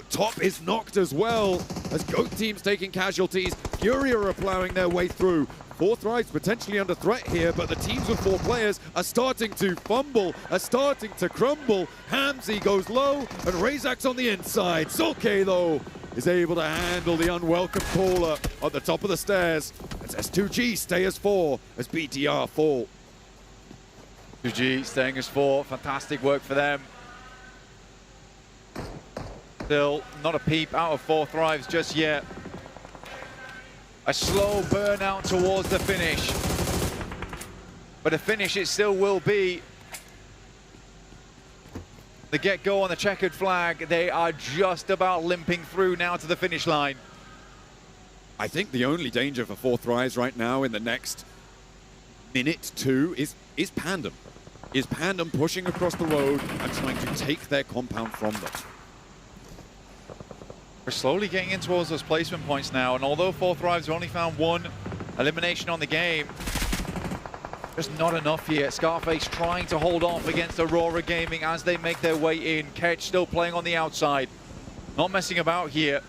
Top is knocked as well as GOAT team's taking casualties. Furia are plowing their way through. Fourth Thrives potentially under threat here, but the teams with 4 players are starting to fumble, are starting to crumble. Hamzy goes low, and Razak's on the inside. Sulke, though, is able to handle the unwelcome caller at the top of the stairs. As S2G stay as 4, as BTR fall. 2G staying as 4, fantastic work for them. Still not a peep out of Fourth Thrives just yet. A slow burnout towards the finish. But a finish it still will be. The get-go on the checkered flag, they are just about limping through now to the finish line. I think the only danger for Fourth Thrives right now in the next minute, 2, is Pandem. Is Pandem pushing across the road and trying to take their compound from them. We're slowly getting in towards those placement points now, and although Fourth Thrives have only found 1 elimination on the game, just not enough here. Scarface trying to hold off against Aurora Gaming as they make their way in. Ketch still playing on the outside, not messing about here.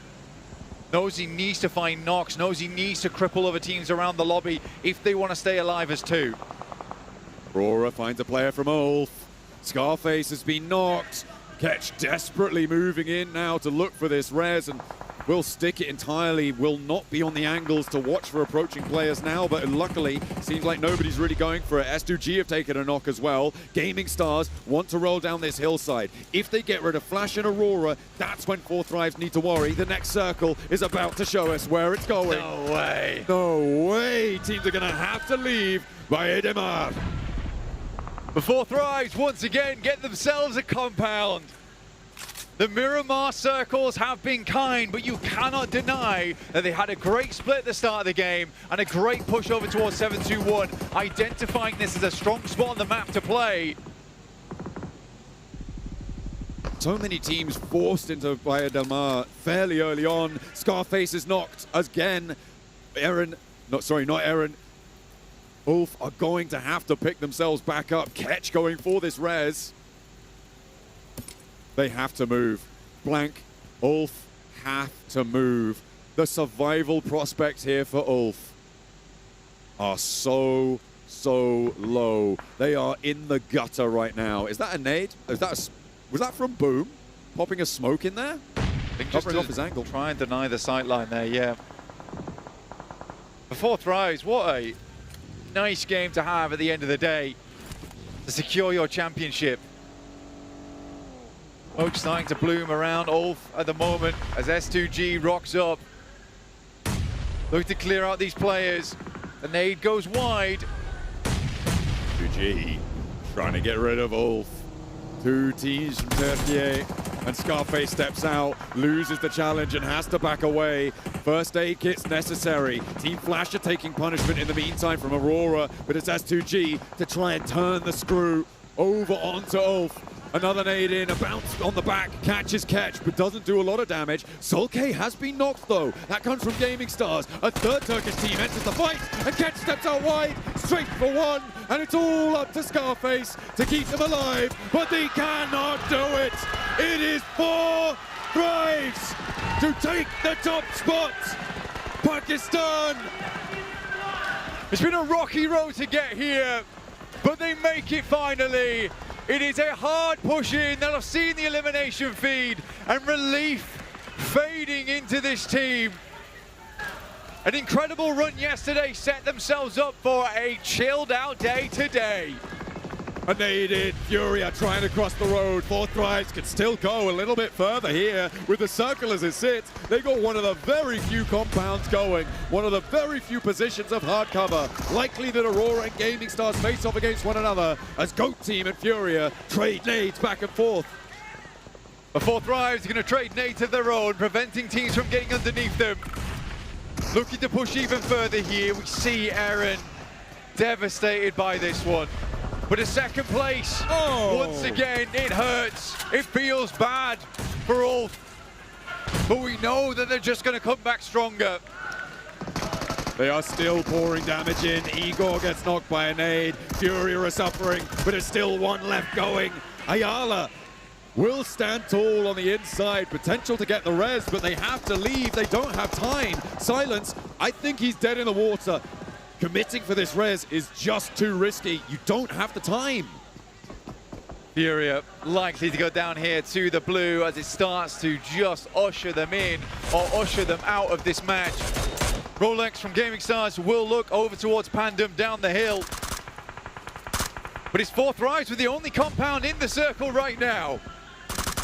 Knows he needs to find Nox, knows he needs to cripple other teams around the lobby if they want to stay alive as 2. Aurora finds a player from Ulf. Scarface has been knocked. Ketch desperately moving in now to look for this res, and will stick it entirely, will not be on the angles to watch for approaching players now, but luckily seems like nobody's really going for it. S2G have taken a knock as well. Gaming Stars want to roll down this hillside. If they get rid of Flash and Aurora, that's when Fourth Thrives need to worry. The next circle is about to show us where it's going. No way. No way. Teams are going to have to leave by Edemar. The Fourth Thrives once again get themselves a compound. The Miramar circles have been kind, but you cannot deny that they had a great split at the start of the game and a great push over towards 7-2-1, identifying this as a strong spot on the map to play. So many teams forced into Playa del Mar fairly early on. Scarface is knocked again. Not Aaron. Ulf are going to have to pick themselves back up. Ketch going for this res. They have to move. Blank, Ulf have to move. The survival prospects here for Ulf are so low. They are in the gutter right now. Is that a nade? Was that from Boom? Popping a smoke in there? I think just covering off his angle. Try and deny the sightline there, yeah. The Fourth Thrives, what a nice game to have at the end of the day to secure your championship. Smoke starting to bloom around Ulf at the moment as S2G rocks up. Look to clear out these players. The nade goes wide. 2G trying to get rid of Ulf. 2 teams from Tertier, and Scarface steps out, loses the challenge and has to back away. First aid kit's necessary. Team Flash are taking punishment in the meantime from Aurora, but it's S2G to try and turn the screw over onto Ulf. Another nade in, a bounce on the back, catches Ketch, but doesn't do a lot of damage. Sulke has been knocked though. That comes from Gaming Stars. A third Turkish team enters the fight, and Ketch steps out wide, straight for 1, and it's all up to Scarface to keep them alive, but they cannot do it. It is Fourth Thrives. to take the top spot. Pakistan. It's been a rocky road to get here, but they make it finally. It is a hard push in. They'll have seen the elimination feed and relief fading into this team. An incredible run yesterday set themselves up for a chilled out day today. And they did. Furia trying to cross the road. Fourth Thrives could still go a little bit further here with the circle as it sits. They got one of the very few compounds going, one of the very few positions of hard cover. Likely that Aurora and Gaming Stars face off against one another as Goat Team and Furia trade nades back and forth. The Fourth Thrives are going to trade nades of their own, preventing teams from getting underneath them. Looking to push even further here. We see Aaron devastated by this one. But a second place, once again, it hurts. It feels bad for Ulf. But we know that they're just going to come back stronger. They are still pouring damage in. Igor gets knocked by a nade. Furia are suffering, but there's still one left going. Ayala will stand tall on the inside. Potential to get the res, but they have to leave. They don't have time. Silence, I think he's dead in the water. Committing for this res is just too risky. You don't have the time. Furia likely to go down here to the blue as it starts to just usher them in or usher them out of this match. Rolex from Gaming Stars will look over towards Pandem down the hill. But it's Fourth Thrives with the only compound in the circle right now.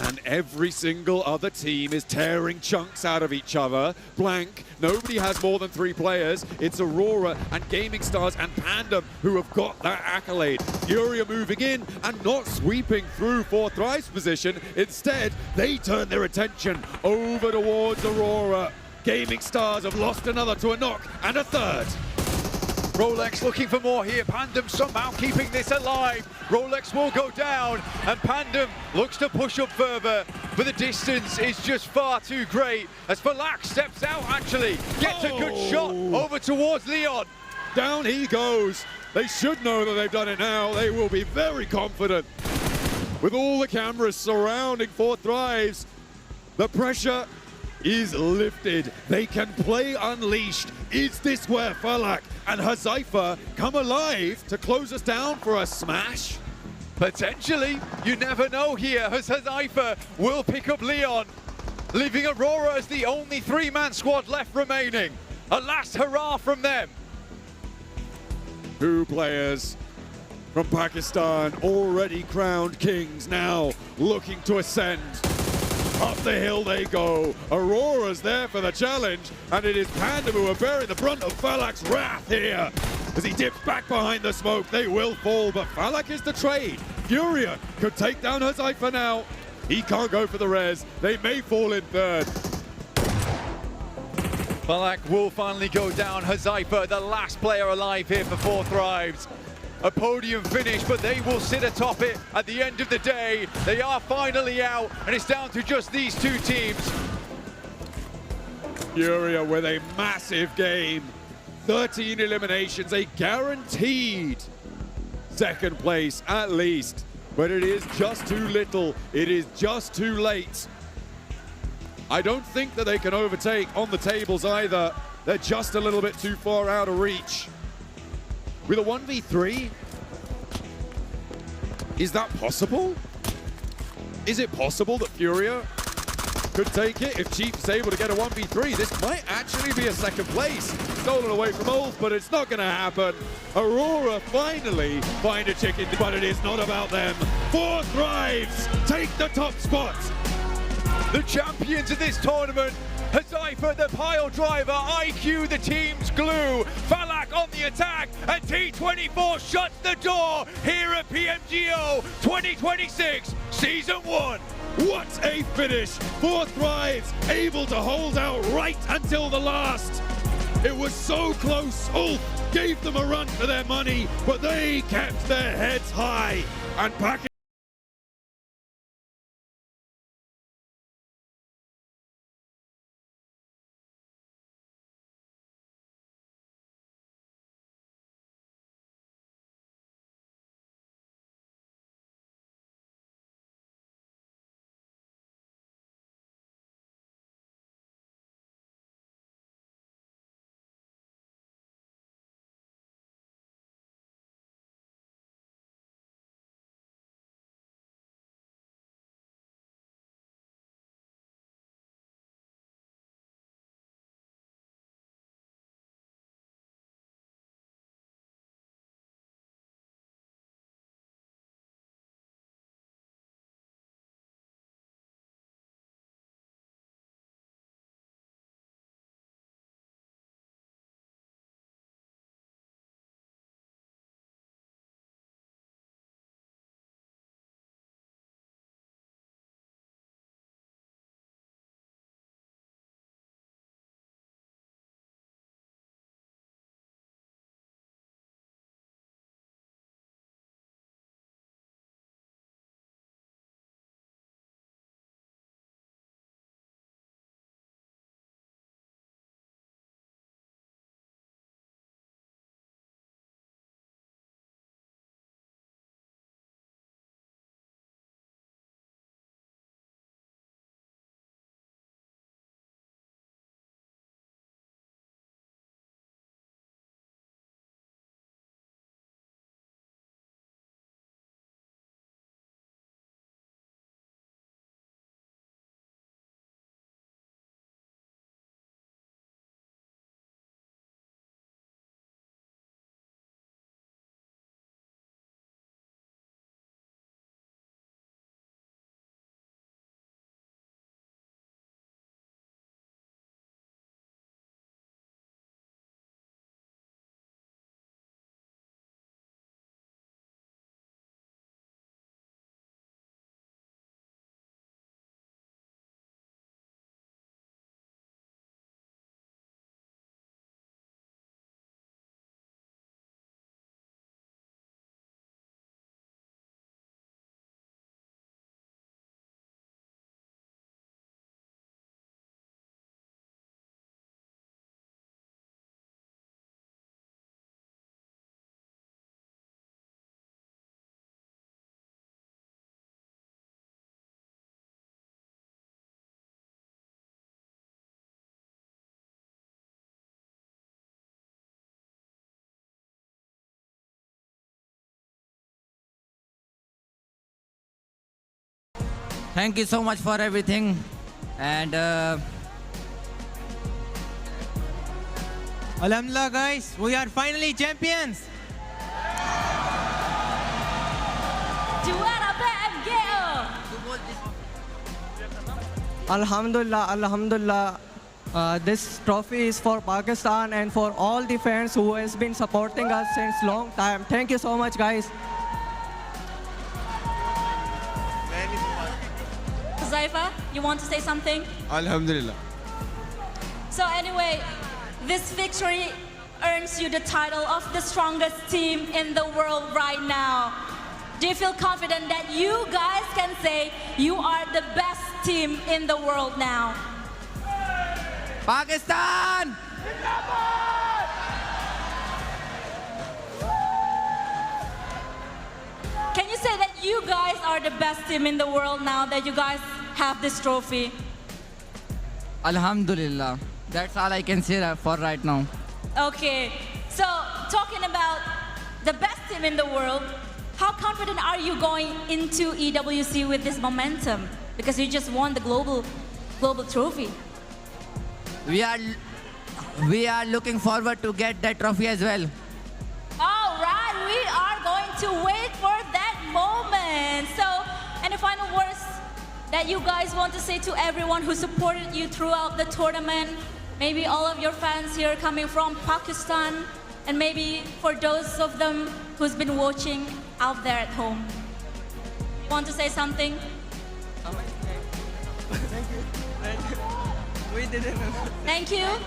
And every single other team is tearing chunks out of each other. Blank, nobody has more than 3 players. It's Aurora and Gaming Stars and Pandem who have got that accolade. Furia moving in and not sweeping through Fourth Thrive's position. Instead, they turn their attention over towards Aurora. Gaming Stars have lost another to a knock and a third. Rolex looking for more here. Pandem somehow keeping this alive. Rolex will go down and Pandem looks to push up further, but the distance is just far too great as Falak steps out actually. Gets a good shot over towards Leon. Down he goes. They should know that they've done it now. They will be very confident. With all the cameras surrounding Fourth Thrives, the pressure is lifted. They can play unleashed. Is this where Falak and Hazaifa come alive to close us down for a smash? Potentially. You never know here as Hazaifa will pick up Leon, leaving Aurora as the only 3-man squad left remaining. A last hurrah from them. 2 players from Pakistan already crowned kings, now looking to ascend. Up the hill they go. Aurora's there for the challenge, and it is Pandem who are bearing the brunt of Falak's wrath here. As he dips back behind the smoke, they will fall, but Falak is the trade. Furia could take down Hazaifa now. He can't go for the res. They may fall in third. Falak will finally go down. Hazaifa, the last player alive here for Fourth Thrives. A podium finish, but they will sit atop it at the end of the day. They are finally out, and it's down to just these 2 teams. Furia with a massive game. 13 eliminations, a guaranteed second place at least. But it is just too little. It is just too late. I don't think that they can overtake on the tables either. They're just a little bit too far out of reach. With a 1v3? Is that possible? Is it possible that Furia could take it if Chief is able to get a 1v3? This might actually be a second place. Stolen away from Ulf, but it's not going to happen. Aurora finally find a chicken, but it is not about them. Fourth Thrives take the top spot. The champions of this tournament. Hazaifa, the pile driver, IQ, the team's glue, Falak on the attack, and T24 shuts the door here at PMGO 2026 Season 1. What a finish! Fourth Thrives able to hold out right until the last. It was so close. Ulf gave them a run for their money, but they kept their heads high. And Thank you so much for everything. And Alhamdulillah, guys, we are finally champions. Juara PMGO. Alhamdulillah, Alhamdulillah. This trophy is for Pakistan and for all the fans who has been supporting us since long time. Thank you so much, guys. Zaifa, you want to say something? Alhamdulillah. So anyway, this victory earns you the title of the strongest team in the world right now. Do you feel confident that you guys can say you are the best team in the world now? Pakistan! Can you say that you guys are the best team in the world now that you guys have this trophy? Alhamdulillah. That's all I can say for right now. Okay, so talking about the best team in the world, how confident are you going into EWC with this momentum? Because you just won the global trophy. We are looking forward to get that trophy as well. All right, we are going to wait for that moment. So, any final words that you guys want to say to everyone who supported you throughout the tournament? Maybe all of your fans here coming from Pakistan, and maybe for those of them who's been watching out there at home. Want to say something? Thank you. We didn't. Thank you. Is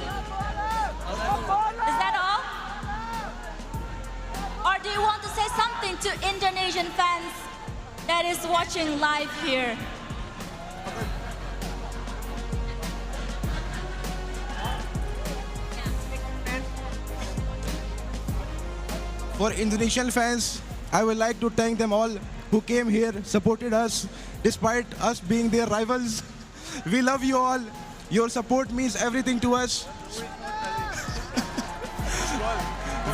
that all? Or do you want to say something to Indonesian fans that is watching live here? For Indonesian fans, I would like to thank them all who came here, supported us, despite us being their rivals. We love you all. Your support means everything to us.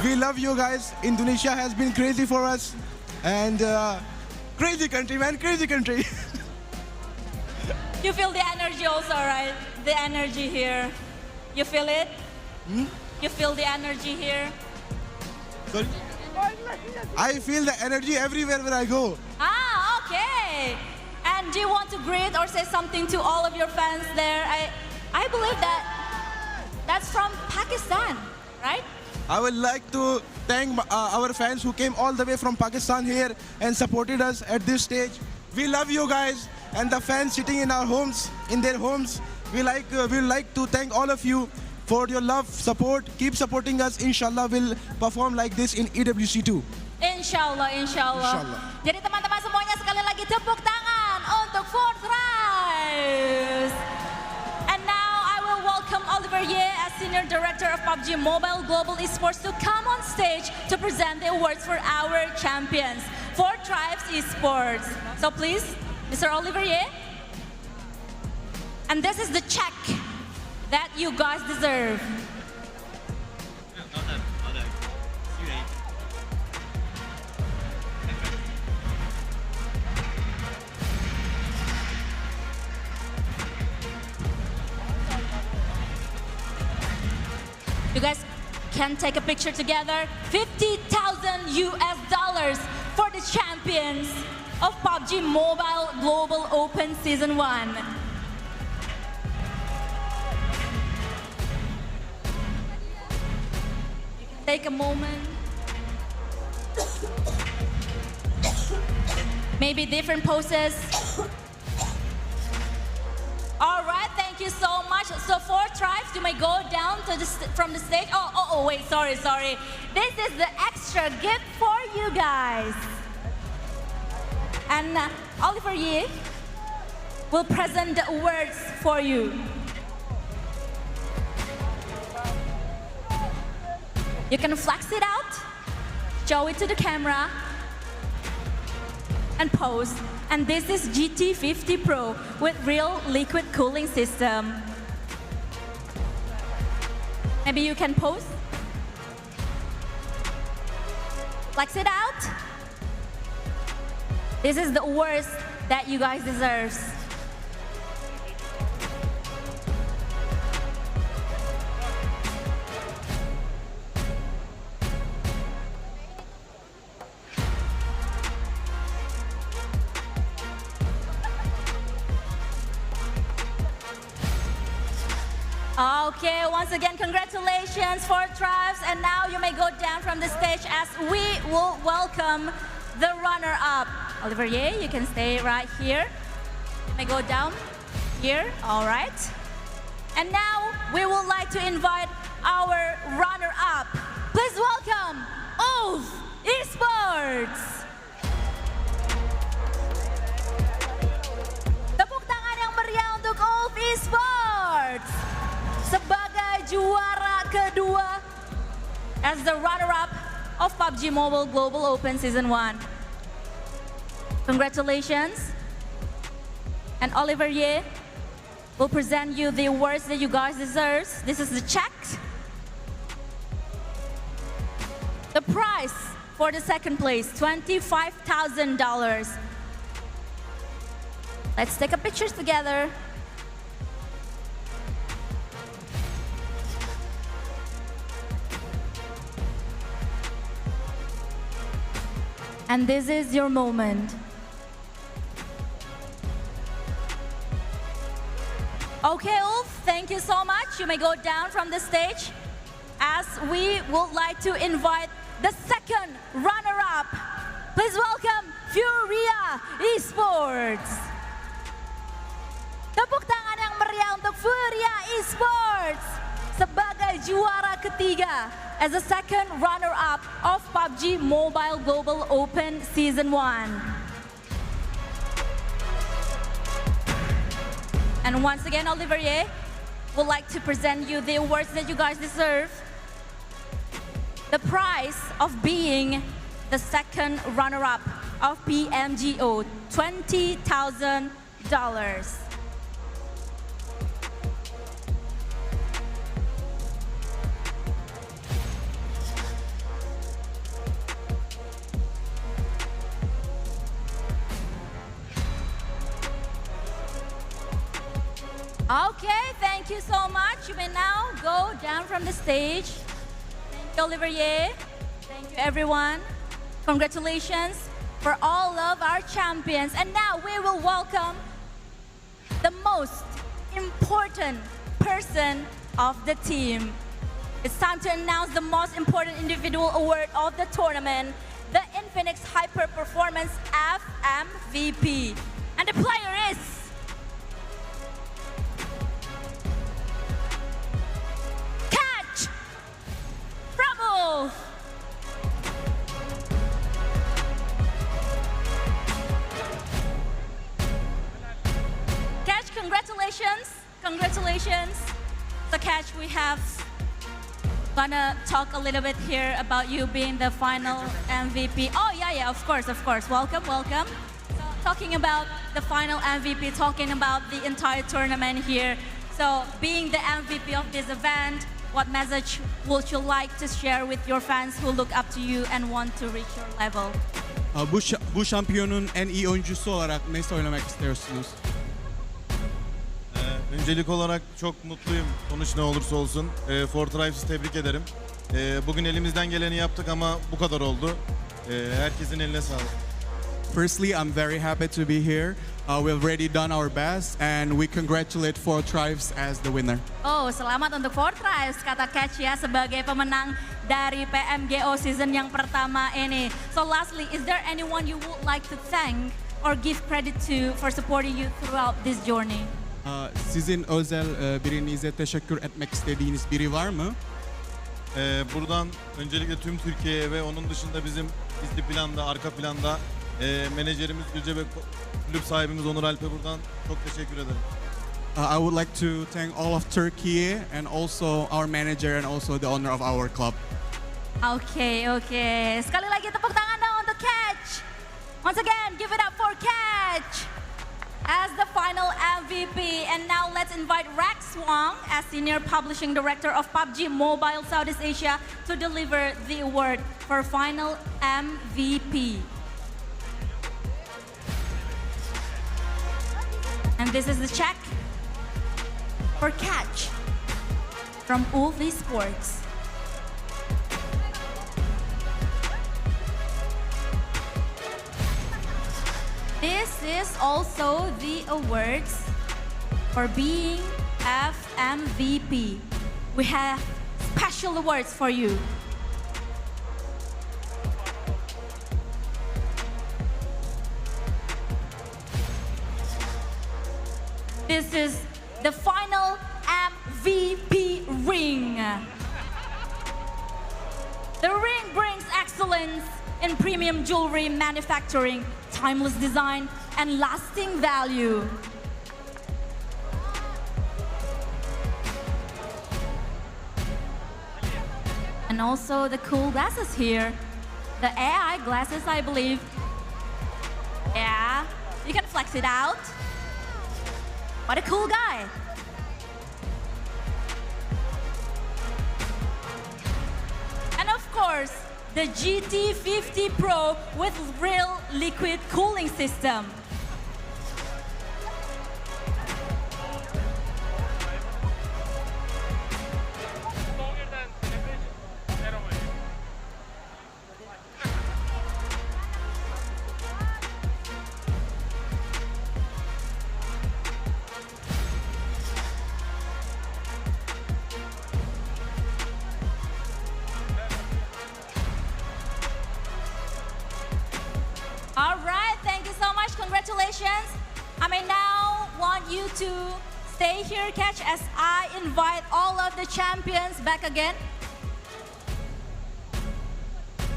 We love you guys. Indonesia has been crazy for us. And crazy country, man, crazy country. You feel the energy also, right? The energy here. You feel it? You feel the energy here? Sorry? I feel the energy everywhere where I go. Ah, okay. And do you want to greet or say something to all of your fans there? I believe that's from Pakistan, right? I would like to thank our fans who came all the way from Pakistan here and supported us at this stage. We love you guys, and the fans sitting in our homes, in their homes. We like to thank all of you for your love, support. Keep supporting us. Inshallah, we'll perform like this in EWC2. Inshallah, inshallah. Jadi teman-teman semuanya sekali lagi tepuk tangan untuk Fourth Rise. And now I will welcome Oliver Ye as Senior Director of PUBG Mobile Global Esports to come on stage to present the awards for our champions, Fourth Tribes Esports. So please, Mr. Oliver Ye. And this is the check that you guys deserve. You guys can take a picture together. $50,000 US for the champions of PUBG Mobile Global Open Season 1. Take a moment. Maybe different poses. All right, thank you so much. So Fourth Tribes, you may go down to from the stage. Oh, wait, sorry. This is the extra gift for you guys. And Oliver Ye will present the awards for you. You can flex it out, show it to the camera, and pose. And this is GT50 Pro with real liquid cooling system. Maybe you can pose. Flex it out. This is the awards that you guys deserve. Okay, once again, congratulations for Tribes. And now you may go down from the stage as we will welcome the runner-up. Oliver Ye, you can stay right here. You may go down here, all right. And now we would like to invite our runner-up. Please welcome Ulf Esports. Tepuk tangan yang meriah untuk Ulf Esports sebagai juara kedua as the runner-up of PUBG Mobile Global Open Season 1. Congratulations. And Oliver Ye will present you the awards that you guys deserve. This is the check. The prize for the second place, $25,000. Let's take a picture together. And this is your moment. Okay, Ulf, thank you so much. You may go down from the stage as we would like to invite the second runner-up. Please welcome Furia Esports. Tepuk tangan yang meriah untuk Furia Esports sebagai juara ketiga as the second runner-up of PUBG Mobile Global Open Season 1. And once again, Oliver Ye would like to present you the awards that you guys deserve. The prize of being the second runner-up of PMGO, $20,000. Okay, thank you so much. You may now go down from the stage. Thank you, Oliver Ye. Thank you, everyone. Congratulations for all of our champions. And now we will welcome the most important person of the team. It's time to announce the most important individual award of the tournament, the Infinix Hyper Performance FMVP. And the player is Bravo! Catch, congratulations. Congratulations. So Catch, we have gonna talk a little bit here about you being the final MVP. Oh yeah, of course. Welcome. So talking about the final MVP, talking about the entire tournament here. So being the MVP of this event, what message would you like to share with your fans who look up to you and want to reach your level? Bu şampiyonun en iyi oyuncusu olarak ne söylemek istiyorsunuz? Öncelik olarak çok mutluyum. Sonuç ne olursa olsun. For Tribes'ı tebrik ederim. Bugün elimizden geleni yaptık ama bu kadar oldu. Herkesin eline sağlık. Firstly, I'm very happy to be here. We've already done our best and we congratulate Four Tribes as the winner. Oh, selamat untuk Four Tribes, kata Catch ya, sebagai pemenang dari PMGO season yang pertama ini. So lastly, is there anyone you would like to thank or give credit to for supporting you throughout this journey? Sizin özel birinize teşekkür etmek istediğiniz biri var mı? Buradan öncelikle tüm Türkiye'ye ve onun dışında bizim gizli planda, arka planda menajerimiz Gülce ve kulüp sahibimiz Onur Alp'e buradan çok teşekkür ederim. I would like to thank all of Turkey and also our manager and also the owner of our club. Okay. Sekali lagi tepuk tangan dong untuk Catch. Once again, give it up for Catch as the final MVP. And now let's invite Rex Wong as Senior Publishing Director of PUBG Mobile Southeast Asia to deliver the award for final MVP. And this is the check for Catch from Ulf Esports. This is also the awards for being FMVP. We have special awards for you. This is the final MVP ring. The ring brings excellence in premium jewelry manufacturing, timeless design, and lasting value. And also the cool glasses here. The AI glasses, I believe. Yeah, you can flex it out. What a cool guy. And of course, the GT50 Pro with real liquid cooling system. All right, thank you so much. Congratulations. I may now want you to stay here, Catch, as I invite all of the champions back again.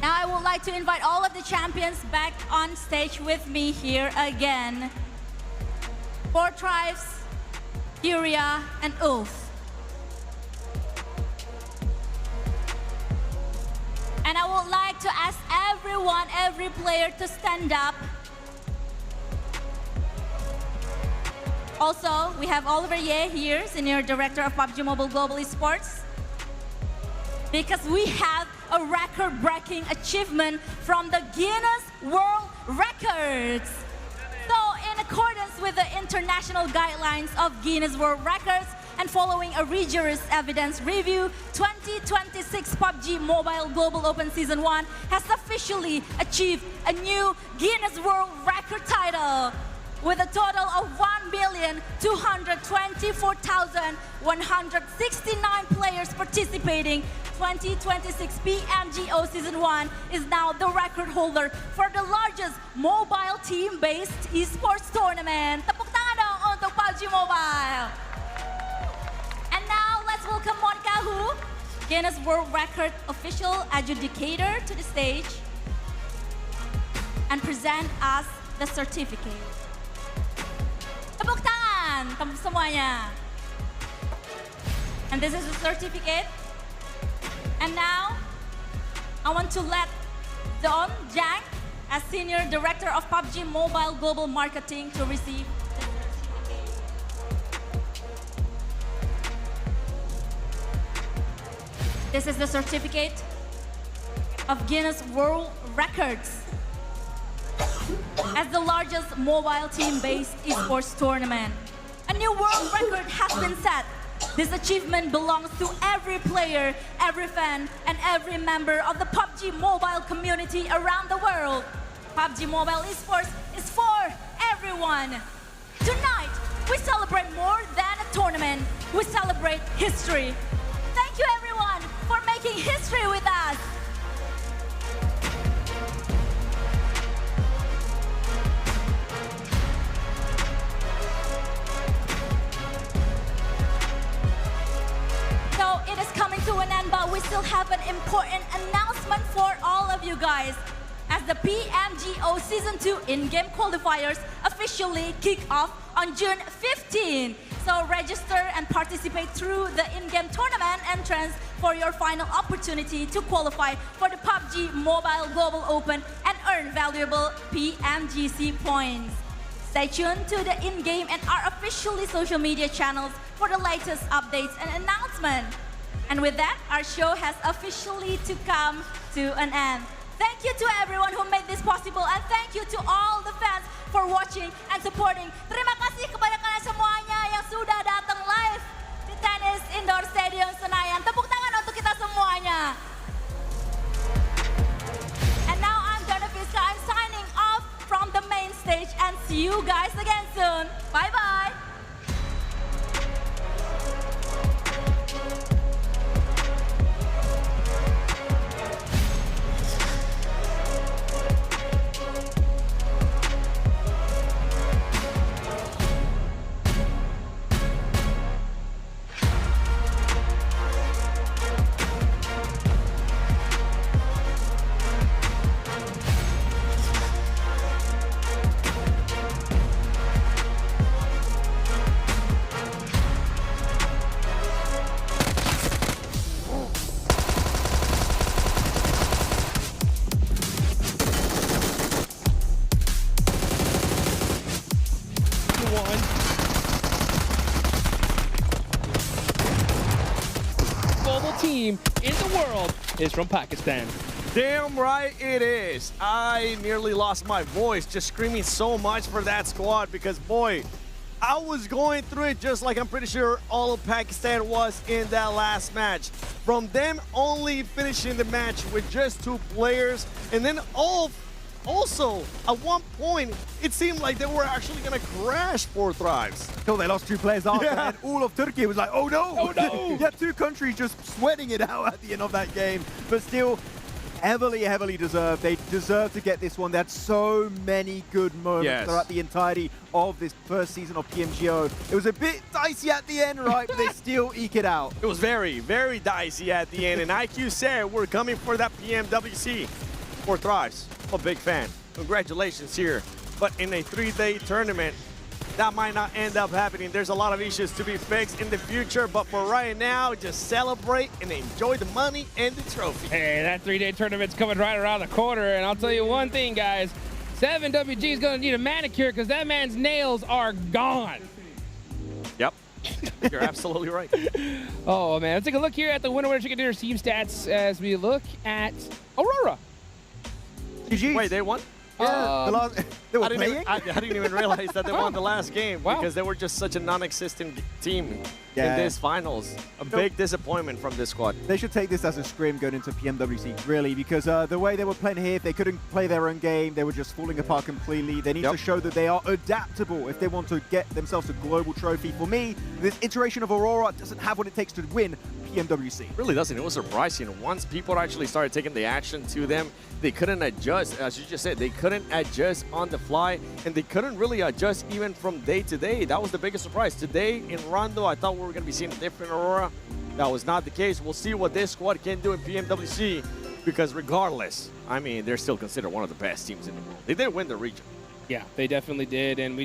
Now I would like to invite all of the champions back on stage with me here again. 4 Tribes, Furia, and Ulf. And I would like to ask everyone, every player to stand up. Also, we have Oliver Ye here, Senior Director of PUBG Mobile Global Esports. Because we have a record-breaking achievement from the Guinness World Records. So, in accordance with the international guidelines of Guinness World Records, and following a rigorous evidence review, 2026 PUBG Mobile Global Open Season 1 has officially achieved a new Guinness World Record title with a total of 1,224,169 players participating. 2026 PMGO Season 1 is now the record holder for the largest mobile team-based esports tournament. Tepuk tangan dong untuk PUBG Mobile. And now let's welcome Monica Hu, Guinness World Record official adjudicator, to the stage and present us the certificate. Tepuk tangan semuanya. And this is the certificate. And now I want to let Don Jang, as Senior Director of PUBG Mobile Global Marketing, to receive. This is the certificate of Guinness World Records as the largest mobile team-based esports tournament. A new world record has been set. This achievement belongs to every player, every fan, and every member of the PUBG Mobile community around the world. PUBG Mobile Esports is for everyone. Tonight, we celebrate more than a tournament. We celebrate history. Thank you, everyone, for making history with us. So it is coming to an end, but we still have an important announcement for all of you guys. As the PMGO Season 2 in-game qualifiers officially kick off on June 15. So register and participate through the in-game tournament entrance for your final opportunity to qualify for the PUBG Mobile Global Open and earn valuable PMGC points. Stay tuned to the in-game and our officially social media channels for the latest updates and announcements. And with that, our show has officially to come to an end. Thank you to everyone who made this possible, and thank you to all the fans for watching and supporting. Terima kasih kepada kalian semuanya yang sudah datang live di Tenis Indoor Stadium Senayan. Tepuk tangan untuk kita semuanya. And now I'm Donna Fiska. I'm signing off from the main stage and see you guys again soon. Bye-bye. team in the world is from Pakistan. Damn right it is. I nearly lost my voice just screaming so much for that squad because, boy, I was going through it just like I'm pretty sure all of Pakistan was in that last match. From them only finishing the match with just 2 players, and then also, at one point, it seemed like they were actually going to crash 4 Thrives. Until they lost 2 players after, and all of Turkey was like, oh no! Oh no! Yeah, 2 countries just sweating it out at the end of that game. But still, heavily deserved. They deserve to get this one. They had so many good moments throughout the entirety of this first season of PMGO. It was a bit dicey at the end, right? But they still eke it out. It was very dicey at the end. And IQ said we're coming for that PMWC. 4 Thrives. I'm a big fan. Congratulations here. But in a 3-day tournament, that might not end up happening. There's a lot of issues to be fixed in the future, but for right now, just celebrate and enjoy the money and the trophy. Hey, that 3-day tournament's coming right around the corner, and I'll tell you one thing, guys. 7WG is going to need a manicure because that man's nails are gone. Yep. You're absolutely right. Oh, man. Let's take a look here at the winner chicken dinner team stats as we look at Aurora. GG's. Wait, they won? Yeah, they were playing? I didn't even realize that they won the last game because they were just such a non-existent team in this finals. A big disappointment from this squad. They should take this as a scrim going into PMWC, really, because the way they were playing here, if they couldn't play their own game, they were just falling apart completely. They need to show that they are adaptable if they want to get themselves a global trophy. For me, this iteration of Aurora doesn't have what it takes to win PMWC. It really doesn't. It was surprising. Once people actually started taking the action to them, they couldn't adjust. As you just said, they couldn't adjust on the fly, and they couldn't really adjust even from day to day. That was the biggest surprise. Today in Rondo, I thought we were going to be seeing a different Aurora. That was not the case. We'll see what this squad can do in PMWC, because regardless, I mean, they're still considered one of the best teams in the world. They did win the region. Yeah, they definitely did. And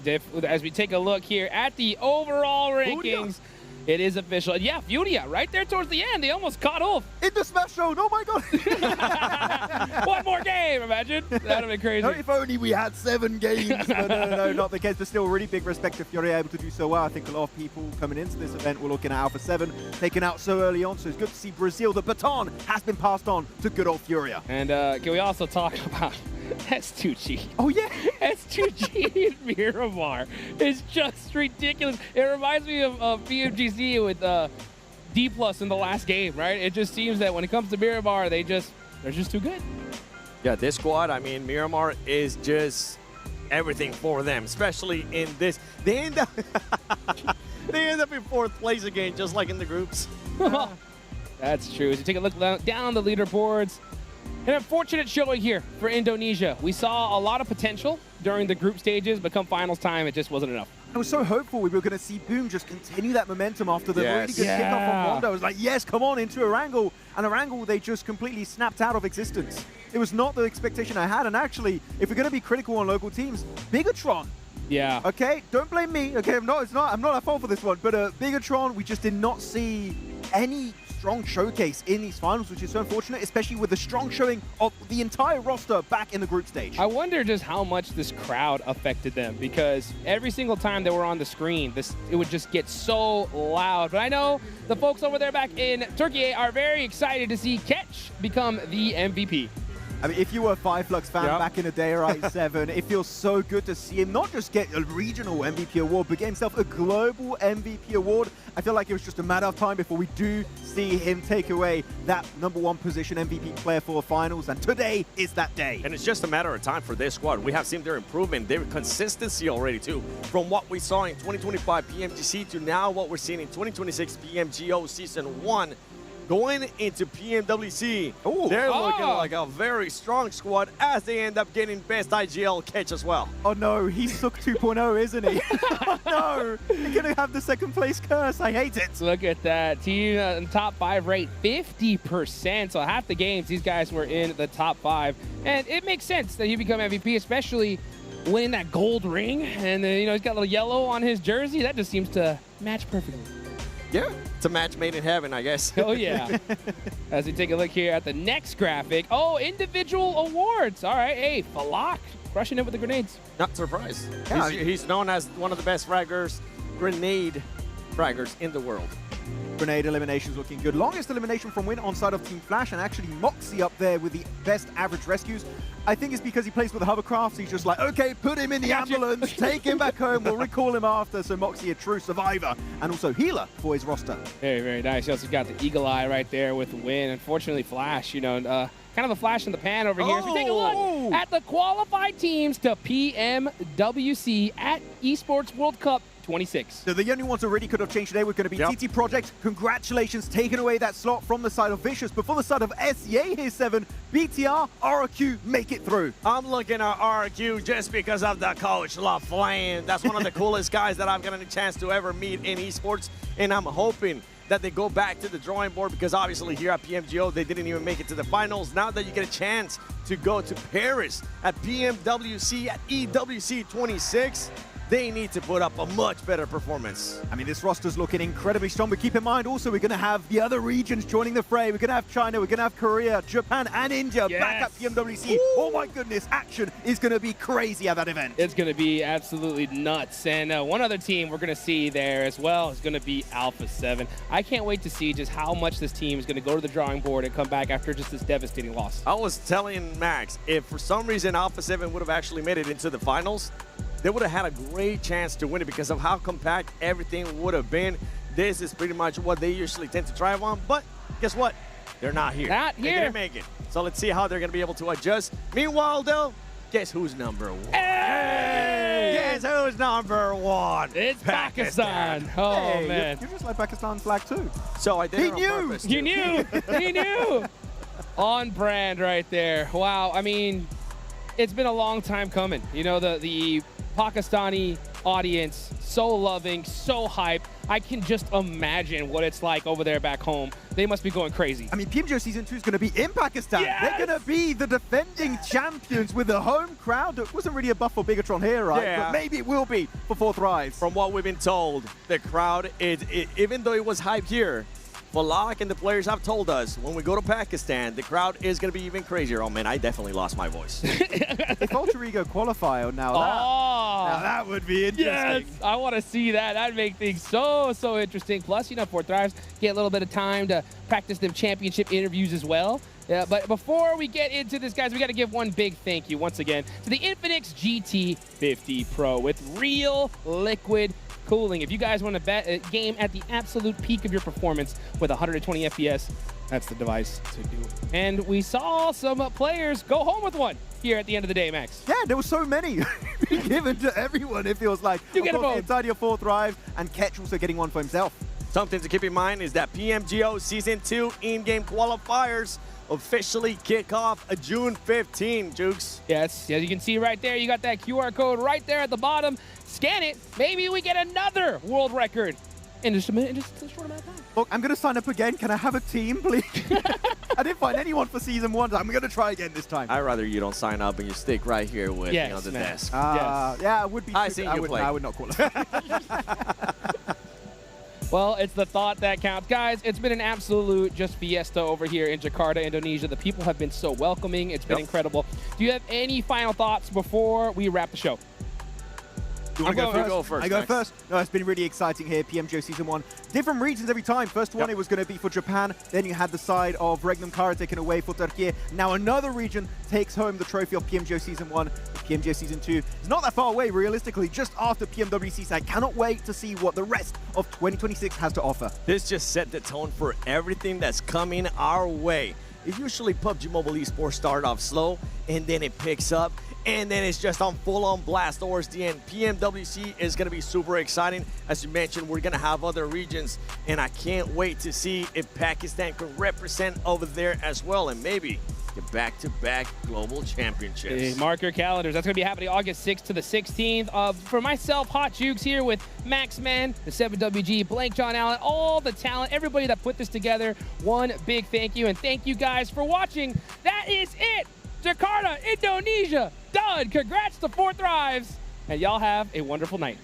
as we take a look here at the overall rankings, it is official. Yeah, Furia, right there towards the end. They almost caught Ulf. In the Smash Zone, oh my god. One more game, imagine. That would have been crazy. If only we had 7 games. But no, not the case. But still, really big respect to Furia able to do so well. I think a lot of people coming into this event were looking at Alpha 7, taken out so early on. So it's good to see Brazil. The baton has been passed on to good old Furia. And can we also talk about S2G? Oh, yeah. S2G in Miramar is just ridiculous. It reminds me of PMGC with D+ in the last game, right? It just seems that when it comes to Miramar, they're just too good. Yeah, this squad, I mean, Miramar is just everything for them, especially in this. They end up in 4th place again, just like in the groups. That's true. As you take a look down the leaderboards, an unfortunate showing here for Indonesia. We saw a lot of potential during the group stages, but come finals time, it just wasn't enough. I was so hopeful we were going to see Boom just continue that momentum after the really good kickoff from Rondo. I was like, yes, come on, into Erangel. And Erangel, they just completely snapped out of existence. It was not the expectation I had. And actually, if we're going to be critical on local teams, Bigatron. Yeah. Okay, don't blame me. Okay, I'm not at fault for this one. But Bigatron, we just did not see any strong showcase in these finals, which is so unfortunate, especially with the strong showing of the entire roster back in the group stage. I wonder just how much this crowd affected them, because every single time they were on the screen, it would just get so loud. But I know the folks over there back in Turkey are very excited to see Ketch become the MVP. I mean, if you were a Fireflux fan back in the day, right, 7, it feels so good to see him not just get a regional MVP award, but get himself a global MVP award. I feel like it was just a matter of time before we do see him take away that #1 position MVP player for the finals, and today is that day. And it's just a matter of time for this squad. We have seen their improvement, their consistency already too, from what we saw in 2025 PMGC to now what we're seeing in 2026 PMGO Season 1. Going into PMWC, they're looking like a very strong squad as they end up getting best IGL Catch as well. Oh no, he's Sook 2.0, isn't he? Oh no, they're going to have the 2nd place curse. I hate it. Look at that. Team in top 5 rate, 50%. So half the games, these guys were in the top 5. And it makes sense that he become MVP, especially winning that gold ring. And he's got a little yellow on his jersey. That just seems to match perfectly. Yeah, it's a match made in heaven, I guess. Oh, yeah. As we take a look here at the next graphic. Oh, individual awards. All right. Hey, Falak crushing it with the grenades. Not surprised. Yeah, he's known as one of the best fraggers, grenade fraggers in the world. Grenade eliminations looking good. Longest elimination from Win on side of Team Flash, and actually Moxie up there with the best average rescues. I think it's because he plays with the hovercraft, so he's just like, okay, put him in the ambulance, take him back home, we'll recall him after. So Moxie, a true survivor, and also healer for his roster. Very, very nice. He also got the eagle eye right there with the Win. Unfortunately, Flash, you know, kind of a flash in the pan over here. As we take a look at the qualified teams to PMWC at Esports World Cup 26. So the only ones who really could have changed today were going to be TT Project. Congratulations, taking away that slot from the side of Vicious. But for the side of SEA here, 7, BTR, RQ make it through. I'm looking at RQ just because of the coach, La Flame. That's one of the coolest guys that I've gotten a chance to ever meet in esports. And I'm hoping that they go back to the drawing board, because obviously here at PMGO, they didn't even make it to the finals. Now that you get a chance to go to Paris at PMWC at EWC 26, they need to put up a much better performance. I mean, this roster's looking incredibly strong, but keep in mind also we're going to have the other regions joining the fray. We're going to have China, we're going to have Korea, Japan, and India back at PMWC. Oh my goodness, action is going to be crazy at that event. It's going to be absolutely nuts. And one other team we're going to see there as well is going to be Alpha 7. I can't wait to see just how much this team is going to go to the drawing board and come back after just this devastating loss. I was telling Max, if for some reason Alpha 7 would have actually made it into the finals, they would have had a great chance to win it because of how compact everything would have been. This is pretty much what they usually tend to thrive on, but guess what? They're not here. Not here. They didn't make it. So let's see how they're going to be able to adjust. Meanwhile, though, guess who's number 1? Hey! Guess who's number 1? It's Pakistan. Oh, hey, man. You just like Pakistan flag too. So I did He it on knew. purpose, You too. knew. He knew. On brand right there. Wow. I mean, it's been a long time coming. You know, the Pakistani audience, so loving, so hyped. I can just imagine what it's like over there back home. They must be going crazy. I mean, PMGO Season 2 is going to be in Pakistan. Yes! They're going to be the defending champions with the home crowd. It wasn't really a buff for Bigatron here, right? Yeah. But maybe it will be for 4th Rise. From what we've been told, the crowd, even though it was hyped here, Falak and the players have told us when we go to Pakistan, the crowd is going to be even crazier. Oh, man, I definitely lost my voice. If Alter Ego qualify now, that would be interesting. Yes, I want to see that. That'd make things so interesting. Plus, you know, 4th Rise get a little bit of time to practice them championship interviews as well. Yeah, but before we get into this, guys, we got to give one big thank you once again to the Infinix GT50 Pro with real liquid cooling. If you guys want to bet a game at the absolute peak of your performance with 120 FPS, that's the device to do. And we saw some players go home with one here at the end of the day, Max. Yeah, there were so many given to everyone, it feels like. You get a vote. The entirety of 4th Rise, and Ketch also getting one for himself. Something to keep in mind is that PMGO Season 2 in-game qualifiers officially kick off June 15, Jukes. Yes, as you can see right there, you got that QR code right there at the bottom. Scan it. Maybe we get another world record in just a short amount of time. Look, I'm going to sign up again. Can I have a team, please? I didn't find anyone for Season 1. I'm going to try again this time. I'd rather you don't sign up and you stick right here with me on the desk. Yeah, I would be. I would not qualify. Well, it's the thought that counts. Guys, it's been an absolute just fiesta over here in Jakarta, Indonesia. The people have been so welcoming. It's been incredible. Do you have any final thoughts before we wrap the show? You want to go first? I go first. No, it's been really exciting here, PMGO Season 1. Different regions every time. First one, it was going to be for Japan. Then you had the side of Regnum Kara taken away for Turkey. Now another region takes home the trophy of PMGO Season 1. PMGO Season 2 is not that far away, realistically, just after PMWC. So I cannot wait to see what the rest of 2026 has to offer. This just set the tone for everything that's coming our way. Usually PUBG Mobile Esports start off slow, and then it picks up. And then it's just on full-on blast towards the end. PMWC is going to be super exciting. As you mentioned, we're going to have other regions, and I can't wait to see if Pakistan can represent over there as well, and maybe get back-to-back global championships. Hey, mark your calendars. That's going to be happening August 6th to the 16th. For myself, Hot Jukes here with Max Man, the 7WG, Blank John Allen, all the talent, everybody that put this together. One big thank you, and thank you guys for watching. That is it. Jakarta, Indonesia, done. Congrats to 4th Rise, and y'all have a wonderful night.